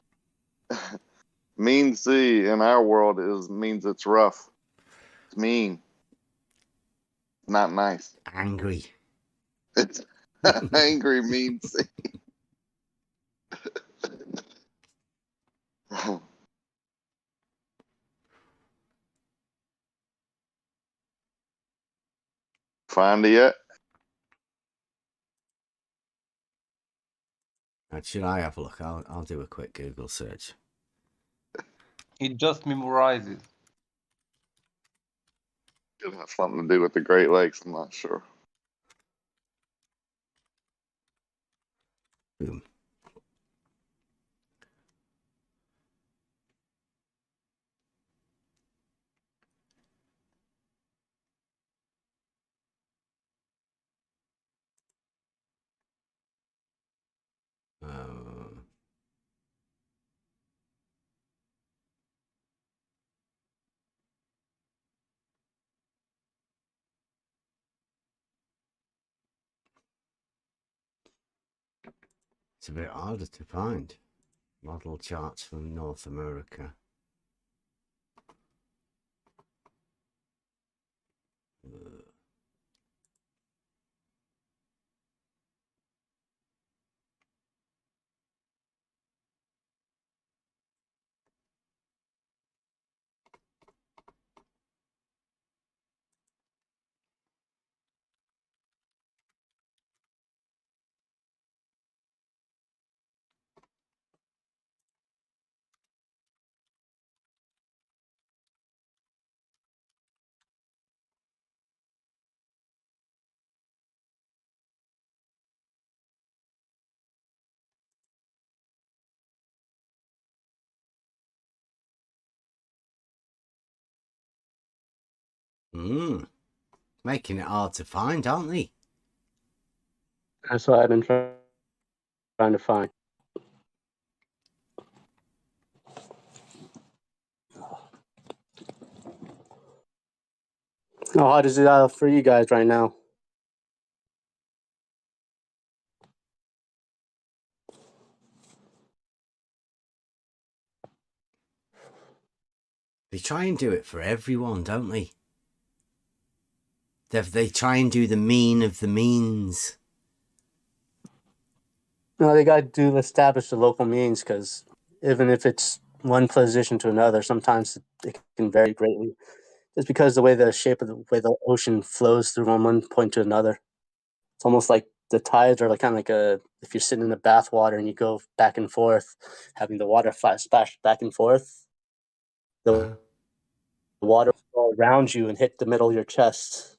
mean sea in our world means it's rough. It's mean. Not nice. Angry. It's angry, mean sea. Find it yet? Should I have a look? I'll do a quick Google search. It just memorizes. It has something to do with the Great Lakes. I'm not sure. Boom. It's a bit harder to find. Model charts from North America. Making it hard to find, aren't they? That's what I've been trying to find. How hard is it for you guys right now? They try and do it for everyone, don't they? They try and do the mean of the means. No, they got to establish the local means, because even if it's one position to another, sometimes it can vary greatly. Just because the way the ocean flows through from one point to another. It's almost like the tides are kind of like if you're sitting in the bath water and you go back and forth, having the water splash back and forth. The water will go around you and hit the middle of your chest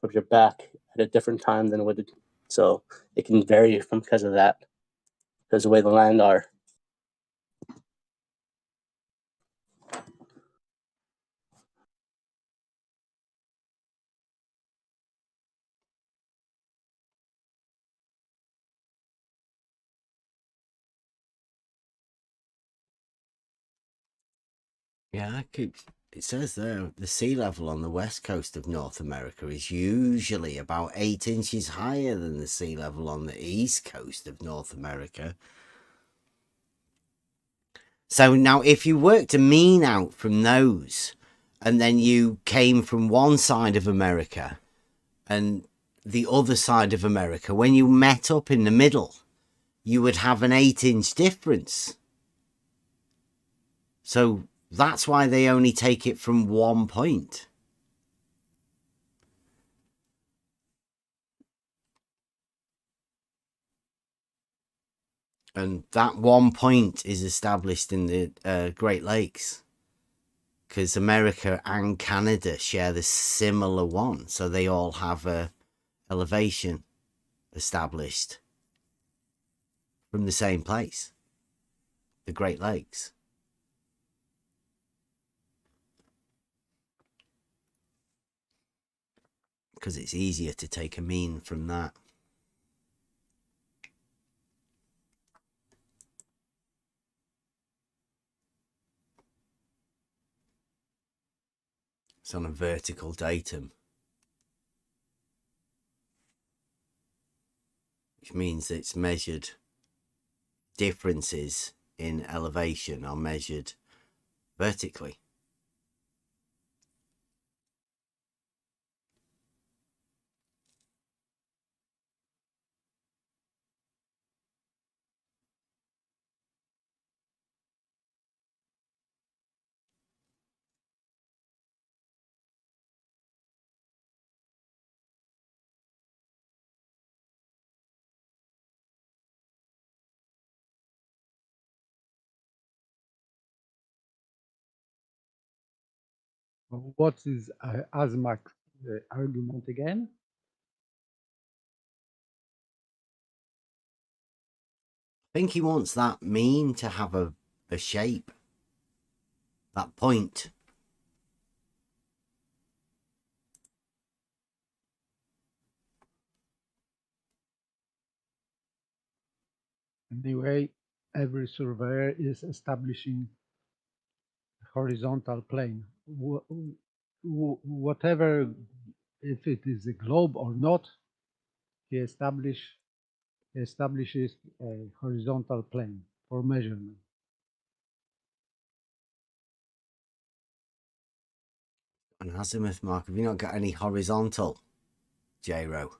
of your back at a different time than it would. So it can vary because of that, because of the way the land are. Yeah, it says there the sea level on the west coast of North America is usually about 8 inches higher than the sea level on the east coast of North America. So now if you worked a mean out from those, and then you came from one side of America and the other side of America, when you met up in the middle, you would have an 8-inch difference. So that's why they only take it from one point. And that one point is established in the Great Lakes, because America and Canada share the similar one. So they all have a elevation established from the same place, the Great Lakes. Because it's easier to take a mean from that. It's on a vertical datum, which means it's measured. Differences in elevation are measured vertically. What is Asmak's argument again? I think he wants that mean to have a shape. That point. Anyway, every surveyor is establishing horizontal plane. Whatever, if it is a globe or not, he establishes a horizontal plane for measurement. An azimuth mark. Have you not got any horizontal, J-Ro?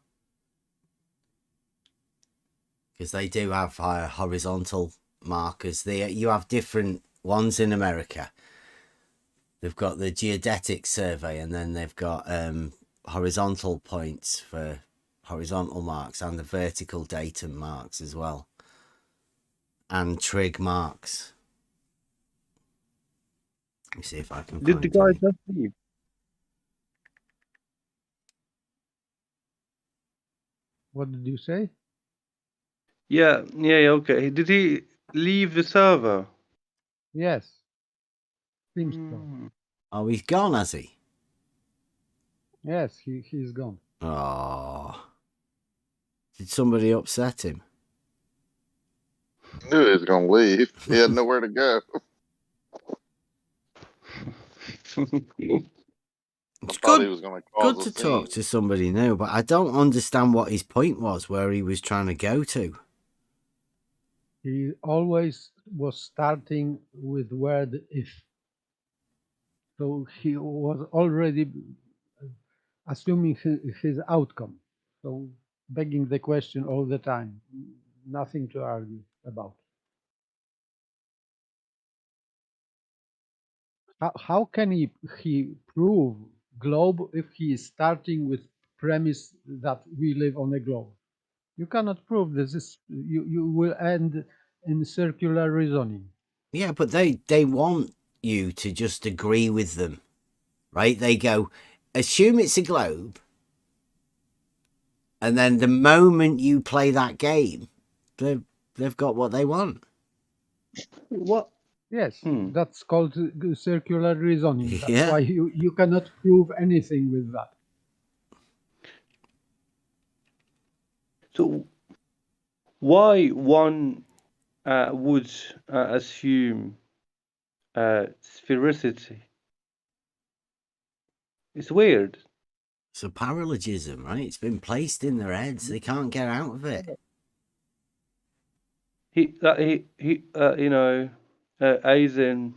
Because they do have horizontal markers. You have different ones in America. They've got the Geodetic survey, and then they've got horizontal points for horizontal marks, and the vertical datum marks as well, and trig marks. Let me see if I can. Did the guy just leave? What did you say? Yeah, okay. Did he leave the server? Yes. Seems so. Oh, he's gone, has he? Yes, he's gone. Oh. Did somebody upset him? Knew he was going to leave. He had nowhere to go. It's thought good, he was going to cause good a to talk scene. to somebody new, but I don't understand what his point was, where he was trying to go to. He always was starting with word if. So he was already assuming his outcome. So begging the question all the time, nothing to argue about. How can he prove globe if he is starting with premise that we live on a globe? You cannot prove this. You will end in circular reasoning. Yeah, but they want you to just agree with them, right? They go, assume it's a globe, and then the moment you play that game, they've got what they want. What? Yes, that's called circular reasoning. That's Yeah. why you cannot prove anything with that. So why one would assume sphericity? It's weird. It's a paralogism, right? It's been placed in their heads. They can't get out of it. Eisen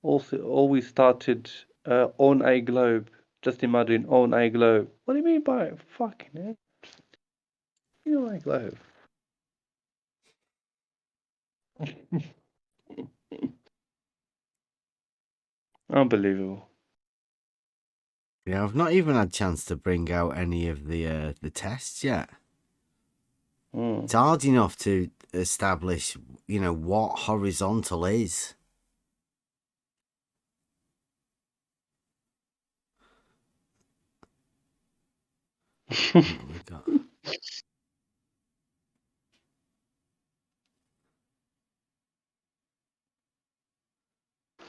also always started on a globe. Just imagine on a globe. What do you mean by fucking hell? You know, a globe. Unbelievable. Yeah, I've not even had a chance to bring out any of the tests yet. It's hard enough to establish, what horizontal is.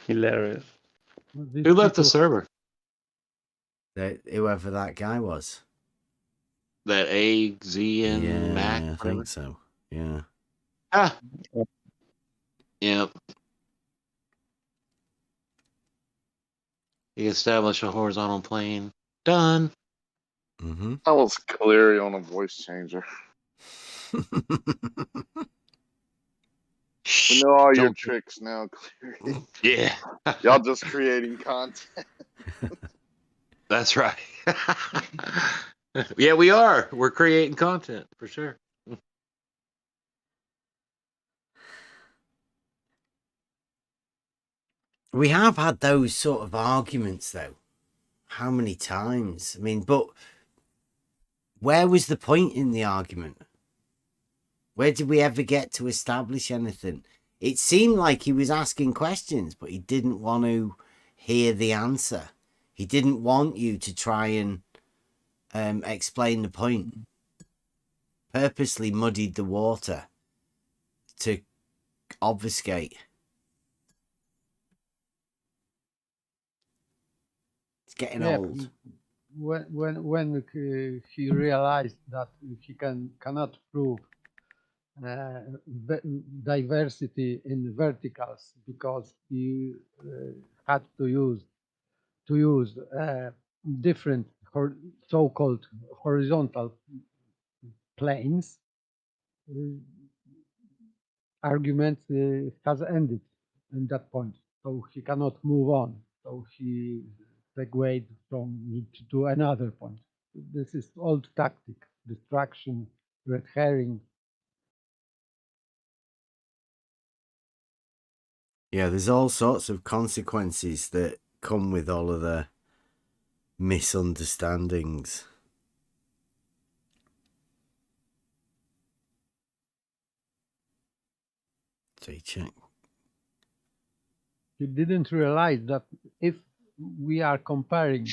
Hilarious. Who left the server? Whoever that guy was. That A, Z, and Yeah, Mac? I Whatever. think so. Yeah. Ah. Yep. You establish a horizontal plane. Done. Mm-hmm. That was Cleary on a voice changer. We know all your tricks now, Cleary. Yeah. Y'all just creating content. That's right. Yeah, we are. We're creating content for sure. We have had those sort of arguments, though. How many times? I mean, but where was the point in the argument? Where did we ever get to establish anything? It seemed like he was asking questions, but he didn't want to hear the answer. He didn't want you to try and explain the point. Purposely muddied the water to obfuscate. It's getting old. When he realized that he cannot prove diversity in verticals because he had to use different so-called horizontal planes, argument has ended in that point. So he cannot move on. So he segued to another point. This is old tactic, distraction, red herring. Yeah, there's all sorts of consequences that come with all of the misunderstandings. Check. You didn't realize that if we are comparing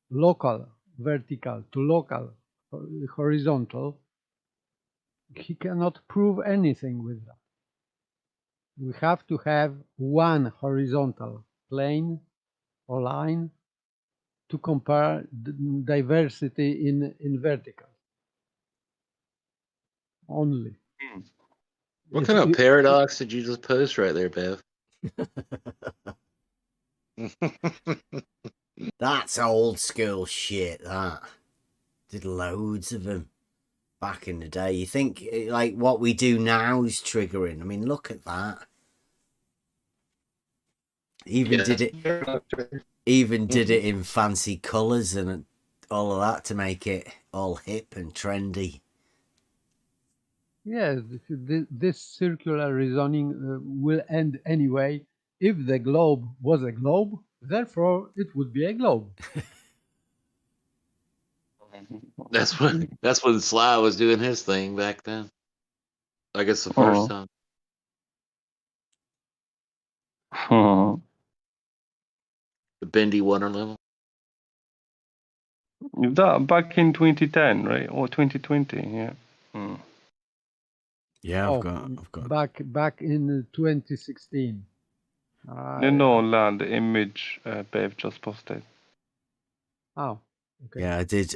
local vertical to local horizontal, he cannot prove anything with that. We have to have one horizontal plane or line to compare diversity in vertical only. What kind of paradox did you just post right there, Bev? That's old school shit, that. Did loads of them back in the day. You think, like, what we do now is triggering. I mean, look at that. Even Yeah. did it in fancy colours and all of that to make it all hip and trendy. Yes, this circular reasoning will end anyway. If the globe was a globe, therefore it would be a globe. That's when Sly was doing his thing back then. I guess the first time. The bendy water level. That back in 2010, right? Or 2020, yeah. Yeah, Oh, I've got back in 2016. No, land the image Bev just posted. Oh, okay. Yeah, I did.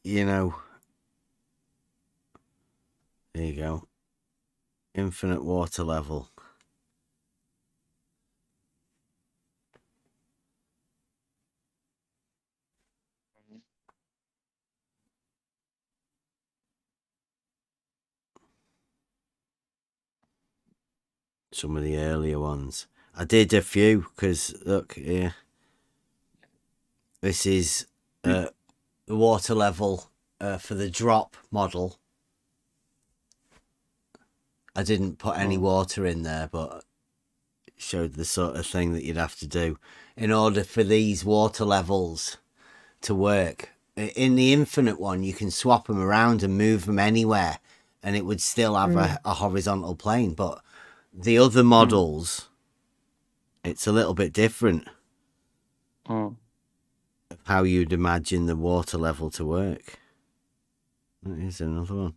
You know, there you go. Infinite water level. Some of the earlier ones. I did a few because look here. This is the water level for the drop model. I didn't put any water in there, but it showed the sort of thing that you'd have to do in order for these water levels to work. In the infinite one, you can swap them around and move them anywhere, and it would still have a horizontal plane. But the other models, it's a little bit different of how you'd imagine the water level to work. Here's another one.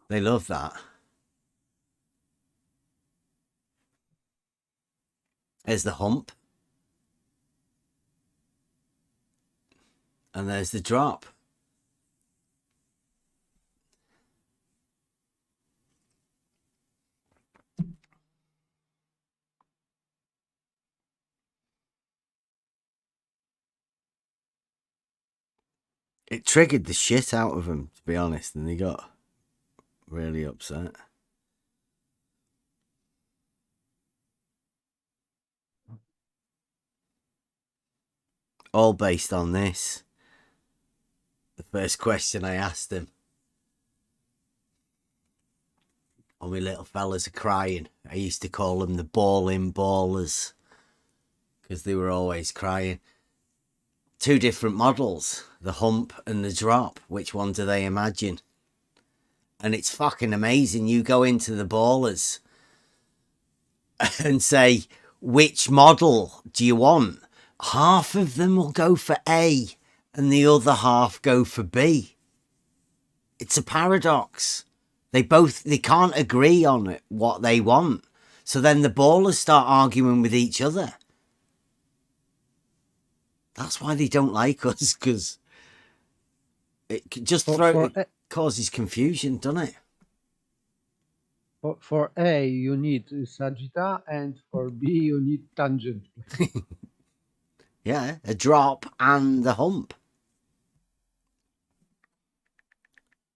They love that. There's the hump. And there's the drop. It triggered the shit out of them, to be honest, and they got really upset. All based on this. The first question I asked him. All my little fellas are crying. I used to call them the bawling ballers because they were always crying. Two different models, the hump and the drop. Which one do they imagine? And it's fucking amazing. You go into the ballers and say, which model do you want? Half of them will go for A and the other half go for B. It's a paradox. They can't agree on it, what they want. So then the ballers start arguing with each other. That's why they don't like us, because it causes confusion, doesn't it? For A, you need sagitta, and for B, you need tangent. Yeah, a drop and the hump.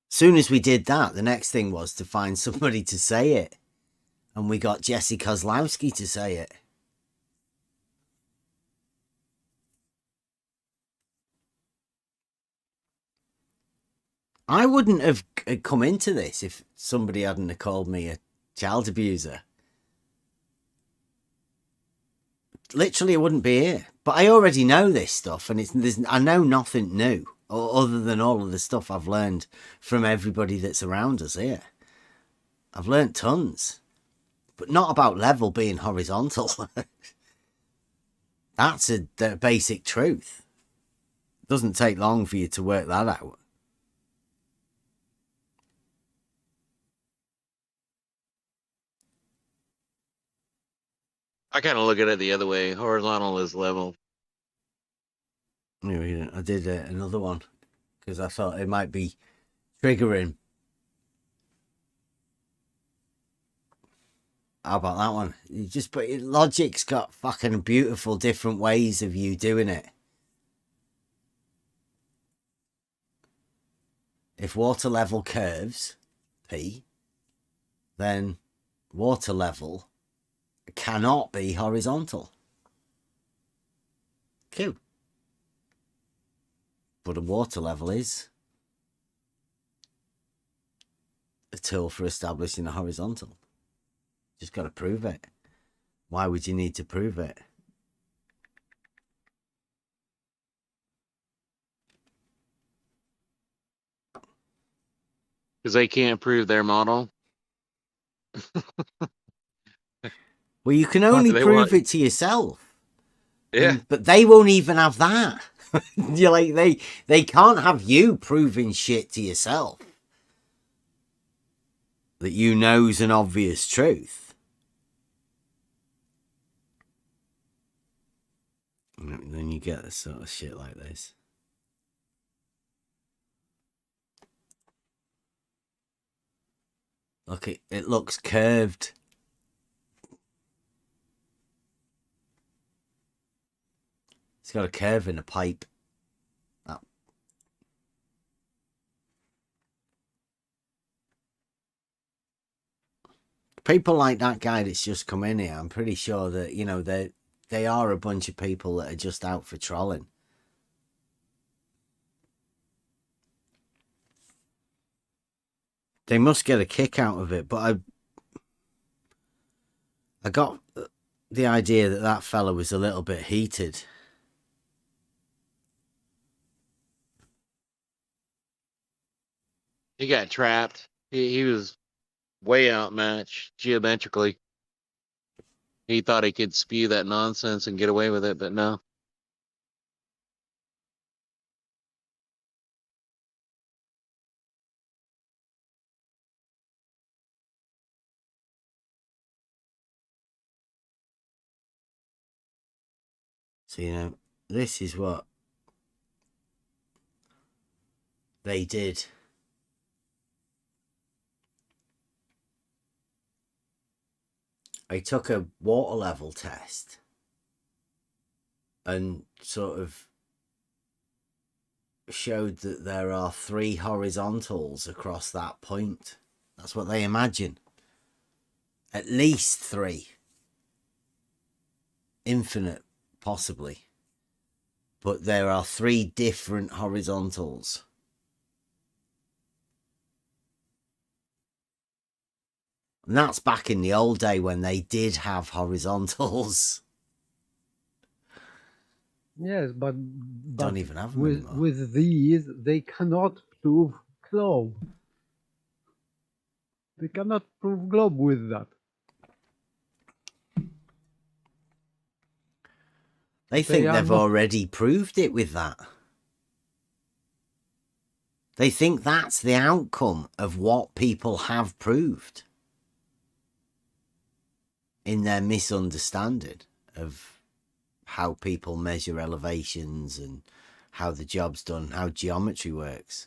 Soon as we did that, the next thing was to find somebody to say it. And we got Jesse Kozlowski to say it. I wouldn't have come into this if somebody hadn't have called me a child abuser. Literally, I wouldn't be here. But I already know this stuff, and I know nothing new other than all of the stuff I've learned from everybody that's around us here. I've learned tons, but not about level being horizontal. That's the basic truth. It doesn't take long for you to work that out. I kind of look at it the other way. Horizontal is level. Anyway, I did another one because I thought it might be triggering. How about that one? You just put logic's got fucking beautiful different ways of you doing it. If water level curves, P, then water level cannot be horizontal. Q. But a water level is a tool for establishing a horizontal. Just got to prove it. Why would you need to prove it? Because they can't prove their model. Well, you can only They prove want- it to yourself. Yeah. But they won't even have that. You're like, they can't have you proving shit to yourself that you know's an obvious truth. And then you get this sort of shit like this. Look, it looks curved. It's got a curve in a pipe. Oh. People like that guy that's just come in here, I'm pretty sure that, you know, they are a bunch of people that are just out for trolling. They must get a kick out of it, but I got the idea that that fella was a little bit heated. He got trapped. He was way outmatched geometrically. He thought he could spew that nonsense and get away with it, but no. So, you know, this is what they did. I took a water level test and sort of showed that there are 3 horizontals across that point. That's what they imagine. At least 3. Infinite, possibly. But there are 3 different horizontals. And that's back in the old day when they did have horizontals. Yes, but Don't even have them with anymore. with these they cannot prove globe. They cannot prove globe with that. They think are they've not- already proved it with that. They think that's the outcome of what people have proved in their misunderstanding of how people measure elevations and how the job's done, how geometry works.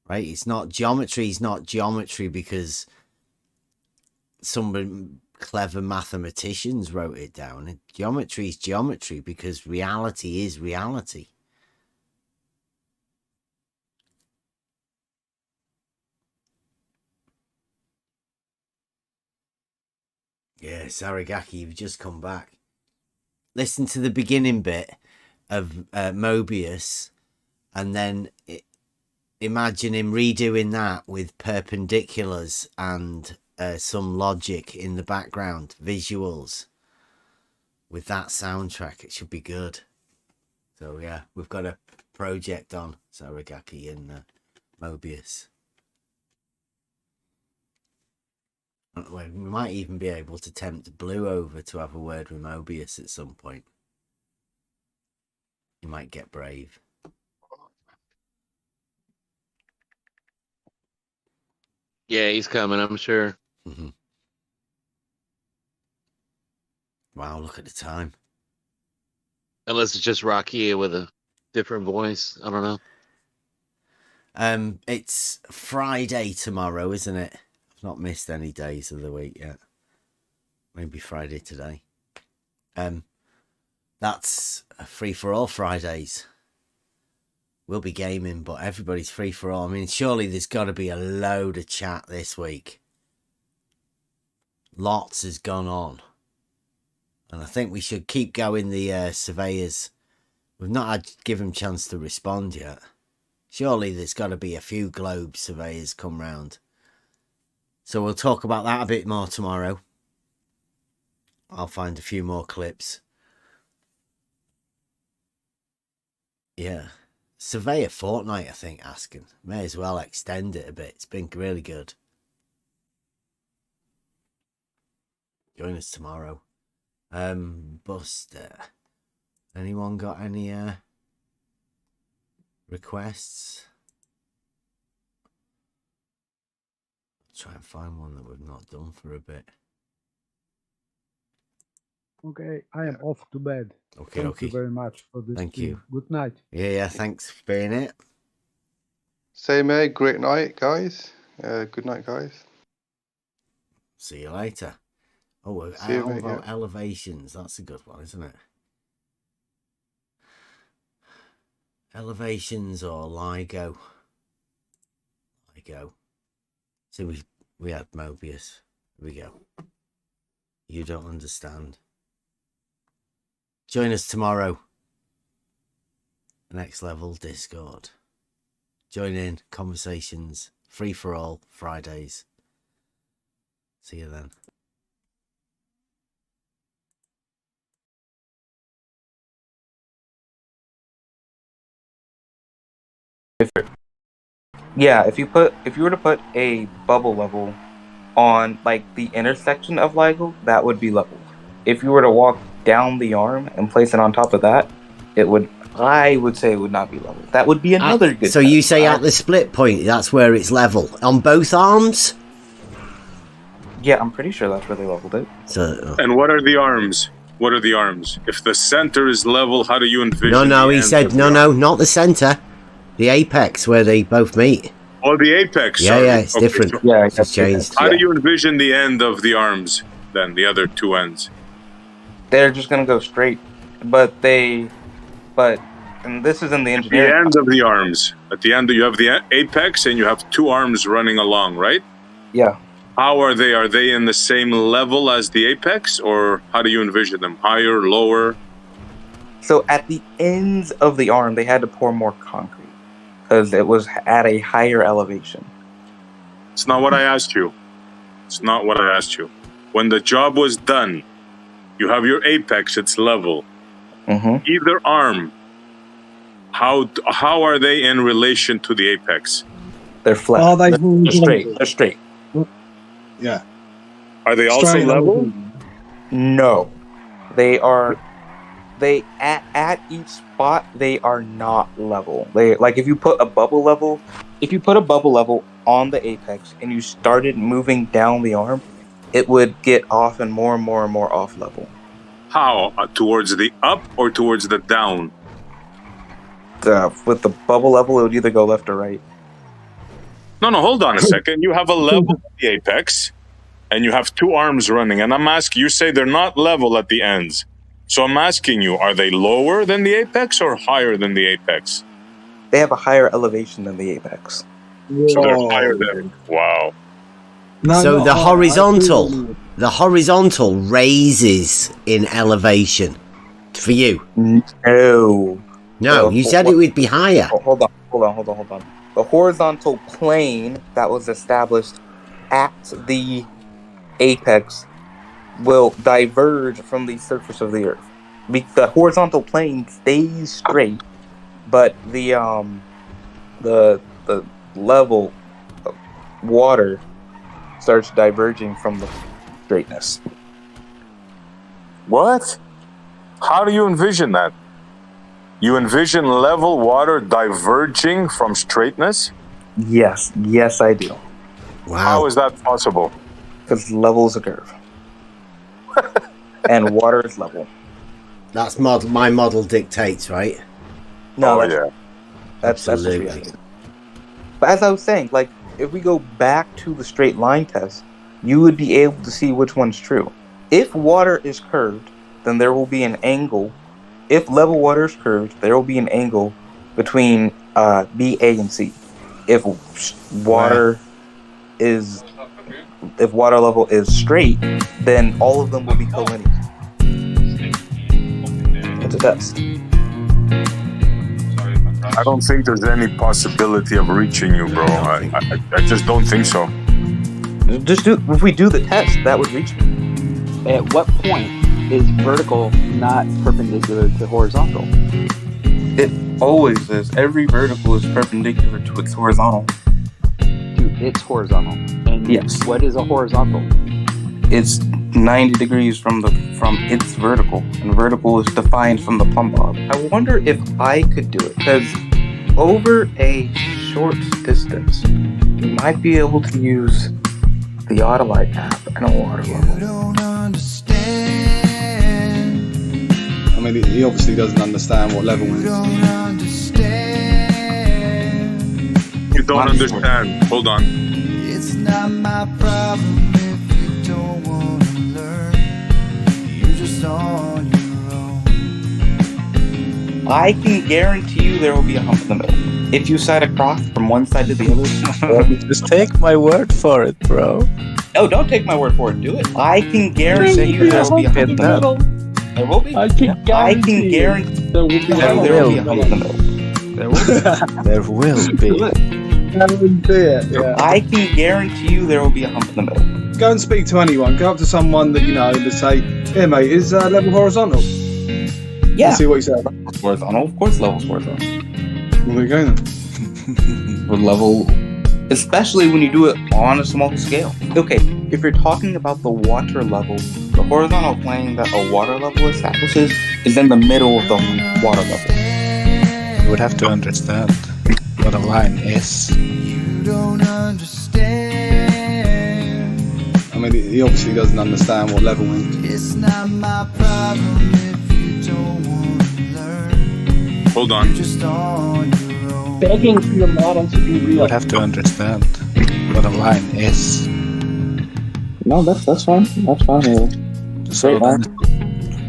Right? It's not geometry because some clever mathematicians wrote it down. Geometry is geometry because reality is reality. Yeah, Saragaki, you've just come back. Listen to the beginning bit of Mobius and then imagine him redoing that with perpendiculars and some logic in the background, visuals. With that soundtrack, it should be good. So yeah, we've got a project on Saragaki and Mobius. We might even be able to tempt Blue over to have a word with Mobius at some point. He might get brave. Yeah, he's coming, I'm sure. Mm-hmm. Wow, look at the time. Unless it's just Rocky with a different voice. I don't know. It's Friday tomorrow, isn't it? I've not missed any days of the week yet. Maybe Friday today. That's a free for all Fridays. We'll be gaming, but everybody's free for all. I mean, surely there's got to be a load of chat this week. Lots has gone on. And I think we should keep going the surveyors. We've not given them a chance to respond yet. Surely there's got to be a few globe surveyors come round. So we'll talk about that a bit more tomorrow. I'll find a few more clips. Yeah. Surveyor fortnight, I think, asking. May as well extend it a bit. It's been really good. Join us tomorrow. Buster. Anyone got any requests? Try and find one that we've not done for a bit. Okay, I am off to bed. Okay, Thank you very much for this. Thank you. Good night. Yeah, thanks for being it. Same here. Great night, guys. Good night, guys. See you later. Oh, See you, mate, about elevations. That's a good one, isn't it? Elevations or LIGO? LIGO. So we had Mobius. Here we go. You don't understand. Join us tomorrow. Next Level Discord. Join in. Conversations. Free for all. Fridays. See you then. Yeah, if you were to put a bubble level on like the intersection of LIGO, that would be leveled. If you were to walk down the arm and place it on top of that, I would say it would not be leveled. That would be another good. So you say at the split point, that's where it's level on both arms? Yeah, I'm pretty sure that's where they leveled it. So. And what are the arms? What are the arms? If the center is level, how do you envision? No, he said no, not the center. The apex where they both meet. Oh, the apex. Yeah, it's different. Yeah, it's changed. How do you envision the end of the arms then? The other two ends. They're just gonna go straight, and this is in the engineering. The end of the arms. At the end, you have the apex, and you have two arms running along, right? Yeah. How are they? Are they in the same level as the apex, or how do you envision them? Higher, lower? So at the ends of the arm, they had to pour more concrete because it was at a higher elevation. It's not what I asked you. It's not what I asked you. When the job was done, you have your apex, it's level. Mm-hmm. Either arm, how are they in relation to the apex? They're flat. They're straight. They're straight. Yeah. Are they also level? No. They are. They at each spot they are not level. They like if you put a bubble level on the apex and you started moving down the arm, it would get off and more off level. How? Towards the up or towards the down? With the bubble level, it would either go left or right. No, hold on a second. You have a level at the apex, and you have two arms running. And I'm asking, you say they're not level at the ends. So I'm asking you, are they lower than the apex or higher than the apex? They have a higher elevation than the apex. So they're higher than. Wow. So the horizontal raises in elevation for you. No, you said it would be higher. Hold on. The horizontal plane that was established at the apex will diverge from the surface of the earth. The horizontal plane stays straight, but the level of water starts diverging from the straightness. What? How do you envision that? You envision level water diverging from straightness? Yes, I do. Wow. How is that possible? Because level is a curve. And water is level. That's my model dictates, right? No, that's just reality. But as I was saying, like, if we go back to the straight line test, you would be able to see which one's true. If water is curved, then there will be an angle. If level water is curved, there will be an angle between B, A, and C. If water level is straight, then all of them will be collinear. It's a test. I don't think there's any possibility of reaching you, bro. I just don't think so. If we do the test, that would reach me. At what point is vertical not perpendicular to horizontal? It always is. Every vertical is perpendicular to its horizontal. To its horizontal. And yes. What is a horizontal? It's 90 degrees from its vertical, and vertical is defined from the plumb bob. I wonder if I could do it, because over a short distance, you might be able to use the Autolite app and a water level. I mean, he obviously doesn't understand what level is. You don't understand. Hold on. It's not my problem if you don't want to learn. You're just on your own. I can guarantee you there will be a hump in the middle. If you side across from one side to the other, just take my word for it, bro. No, don't take my word for it. Do it. I can guarantee you there will be a hump in the middle. There will be. I can guarantee there will be a hump in the middle. There will be. There will be. I can guarantee you there will be a hump in the middle. Go and speak to anyone. Go up to someone that you know and say, "Here, mate, is level horizontal?" Yeah. And see what you say. Horizontal, of course, level's horizontal. Well, there you go then. With level, especially when you do it on a small scale. Okay, if you're talking about the water level, the horizontal plane that a water level establishes is in the middle of the water level. You would have to understand what a line is. You don't understand. I mean, he obviously doesn't understand what level is. It's not my problem if you don't want to learn. Hold on. You're just on your own. Begging for your model to be real. You would have to understand what a line is. No, that's fine. That's fine.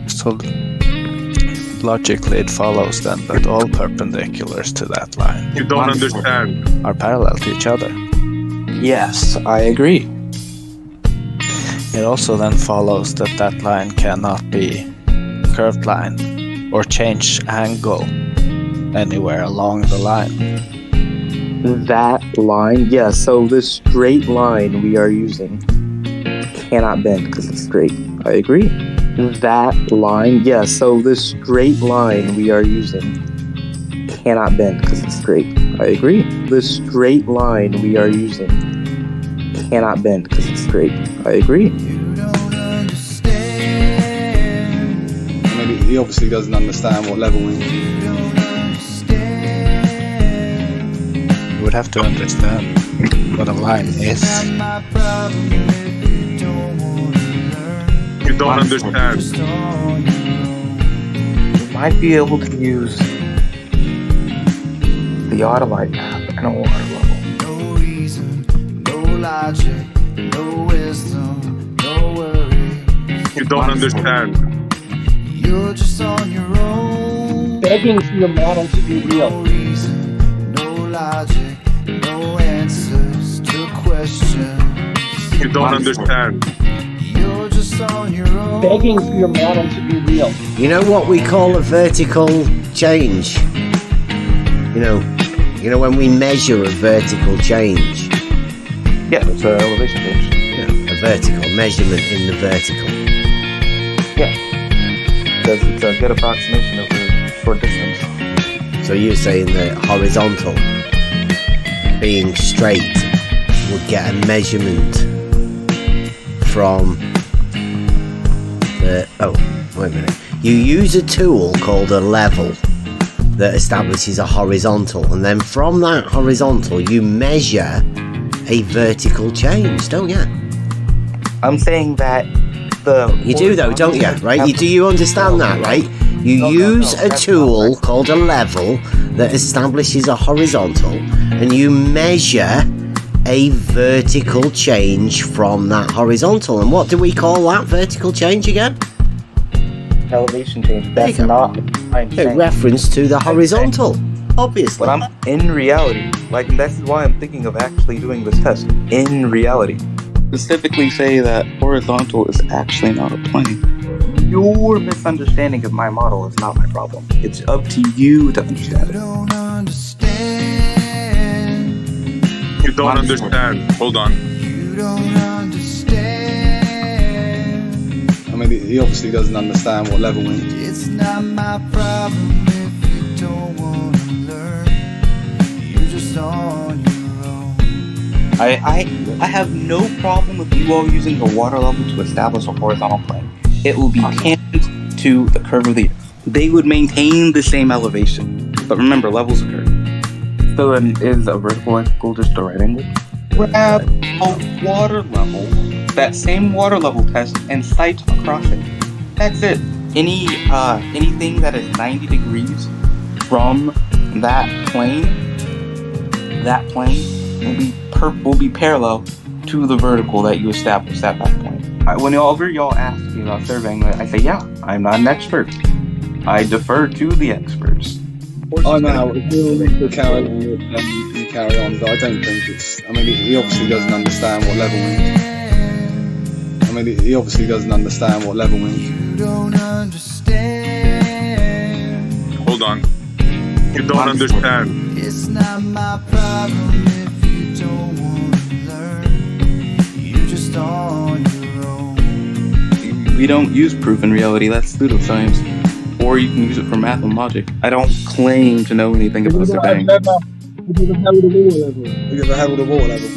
So logically it follows then that all perpendiculars to that line You don't understand. are parallel to each other. Yes, I agree. It also then follows that that line cannot be a curved line or change angle anywhere along the line. That line, yeah, so this straight line we are using cannot bend because it's straight. I agree. That line, yeah, so this straight line we are using cannot bend because it's straight. I agree. This straight line we are using cannot bend because it's straight. I agree. You don't understand. I mean, he obviously doesn't understand what level is. You don't understand. You would have to understand what a line is. It's not my problem if you don't want to learn. You don't understand. Just on your own. You might be able to use the Autolite app and a water level. No reason, no logic, no wisdom, no worries. You don't understand. You're just on your own. Begging for your model to be real. No reason, no logic, no answers to questions. You don't understand. You're just on your own. Begging for your model to be real. You know what we call a vertical change? You know when we measure a vertical change? Yeah, it's an elevation change. Yeah, a vertical measurement in the vertical. Yeah, because it's a good approximation of the short distance. So you're saying that horizontal being straight would get a measurement from the... Oh, wait a minute. You use a tool called a level that establishes a horizontal, and then from that horizontal you measure a vertical change, don't you? I'm saying that you do though, don't you? Right? Do you understand that, right? You use a tool called a level that establishes a horizontal, and you measure a vertical change from that horizontal. And what do we call that vertical change again? Elevation change. That's not a reference to the horizontal, obviously. But I'm in reality, that's why I'm thinking of actually doing this test. In reality, specifically say that horizontal is actually not a plane. Your misunderstanding of my model is not my problem. It's up to you to understand it. You don't understand. Hold on. I mean, he obviously doesn't understand what level we're in. It's not my problem if you don't want to learn. You're just on your own. I have no problem with you all using the water level to establish a horizontal plane. It will be tangent to the curve of the earth. They would maintain the same elevation. But remember, levels occur. So then is a vertical angle just a right angle? Grab a water level, that same water level test, and sight across it. That's it. Anything that is 90 degrees from that plane will be parallel to the vertical that you established at that point. Whenever y'all ask me about surveying, I say, yeah, I'm not an expert. I defer to the experts. I know, if we'll carry on with you carry on, but I don't think it's... I mean, he obviously doesn't understand what level we're in. I mean, he obviously doesn't understand what level we're in. You don't understand. Hold on. You don't understand. It's not my problem if you don't want to learn. You're just on your own. We don't use proof in reality, that's pseudoscience. Or you can use it for math and logic. I don't claim to know anything about surveying. Have you ever held a water level? Have you ever held a water level?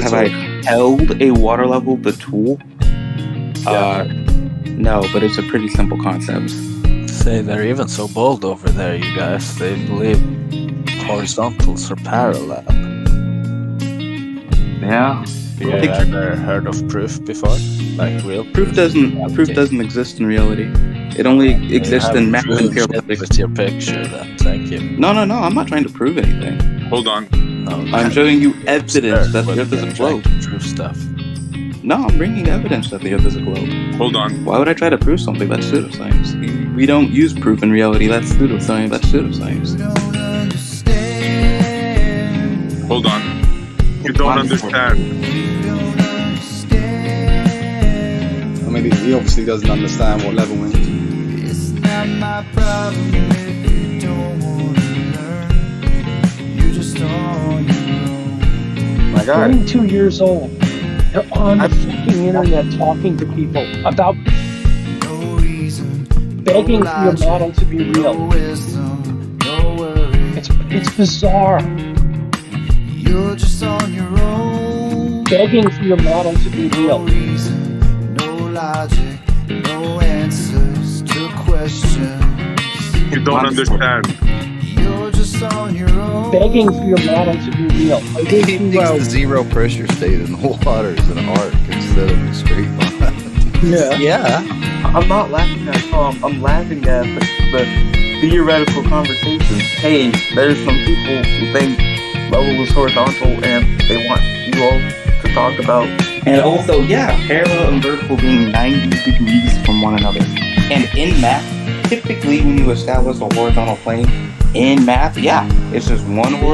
Have I held a water level, the tool? No, but it's a pretty simple concept. Say, they're even so bold over there, you guys. They believe horizontals are parallel. Yeah. Have you ever heard of proof before? Like real proof doesn't exist in reality. It only exists in math and theoretics. With your picture, then. Thank you. No, I'm not trying to prove anything. Hold on. No, I'm showing you evidence that the Earth is a globe. Prove stuff. No, I'm bringing evidence that the Earth is a globe. Hold on. Why would I try to prove something? That's pseudoscience. We don't use proof in reality. That's pseudoscience. That's pseudoscience. Hold on. You don't understand. I mean, he obviously doesn't understand what level we're in. It's not my problem if you don't want to learn. You're just on your own. My God. 22 years old. They're on the fucking internet talking to people about begging for your model to be real. It's bizarre. You're just on your own. Begging for your model to be real. No reason, no logic, no answers to questions. You don't understand. You're just on your own. Begging for your model to be real. He thinks the zero pressure state in the water is an arc instead of a straight line. Yeah. I'm not laughing at Tom. I'm laughing at the theoretical conversations. Hey, there's some people who think level is horizontal and they want you all to talk about. And also, yeah, parallel and vertical being 90 degrees from one another. And in math, typically when you establish a horizontal plane, in math, yeah, it's just one horizontal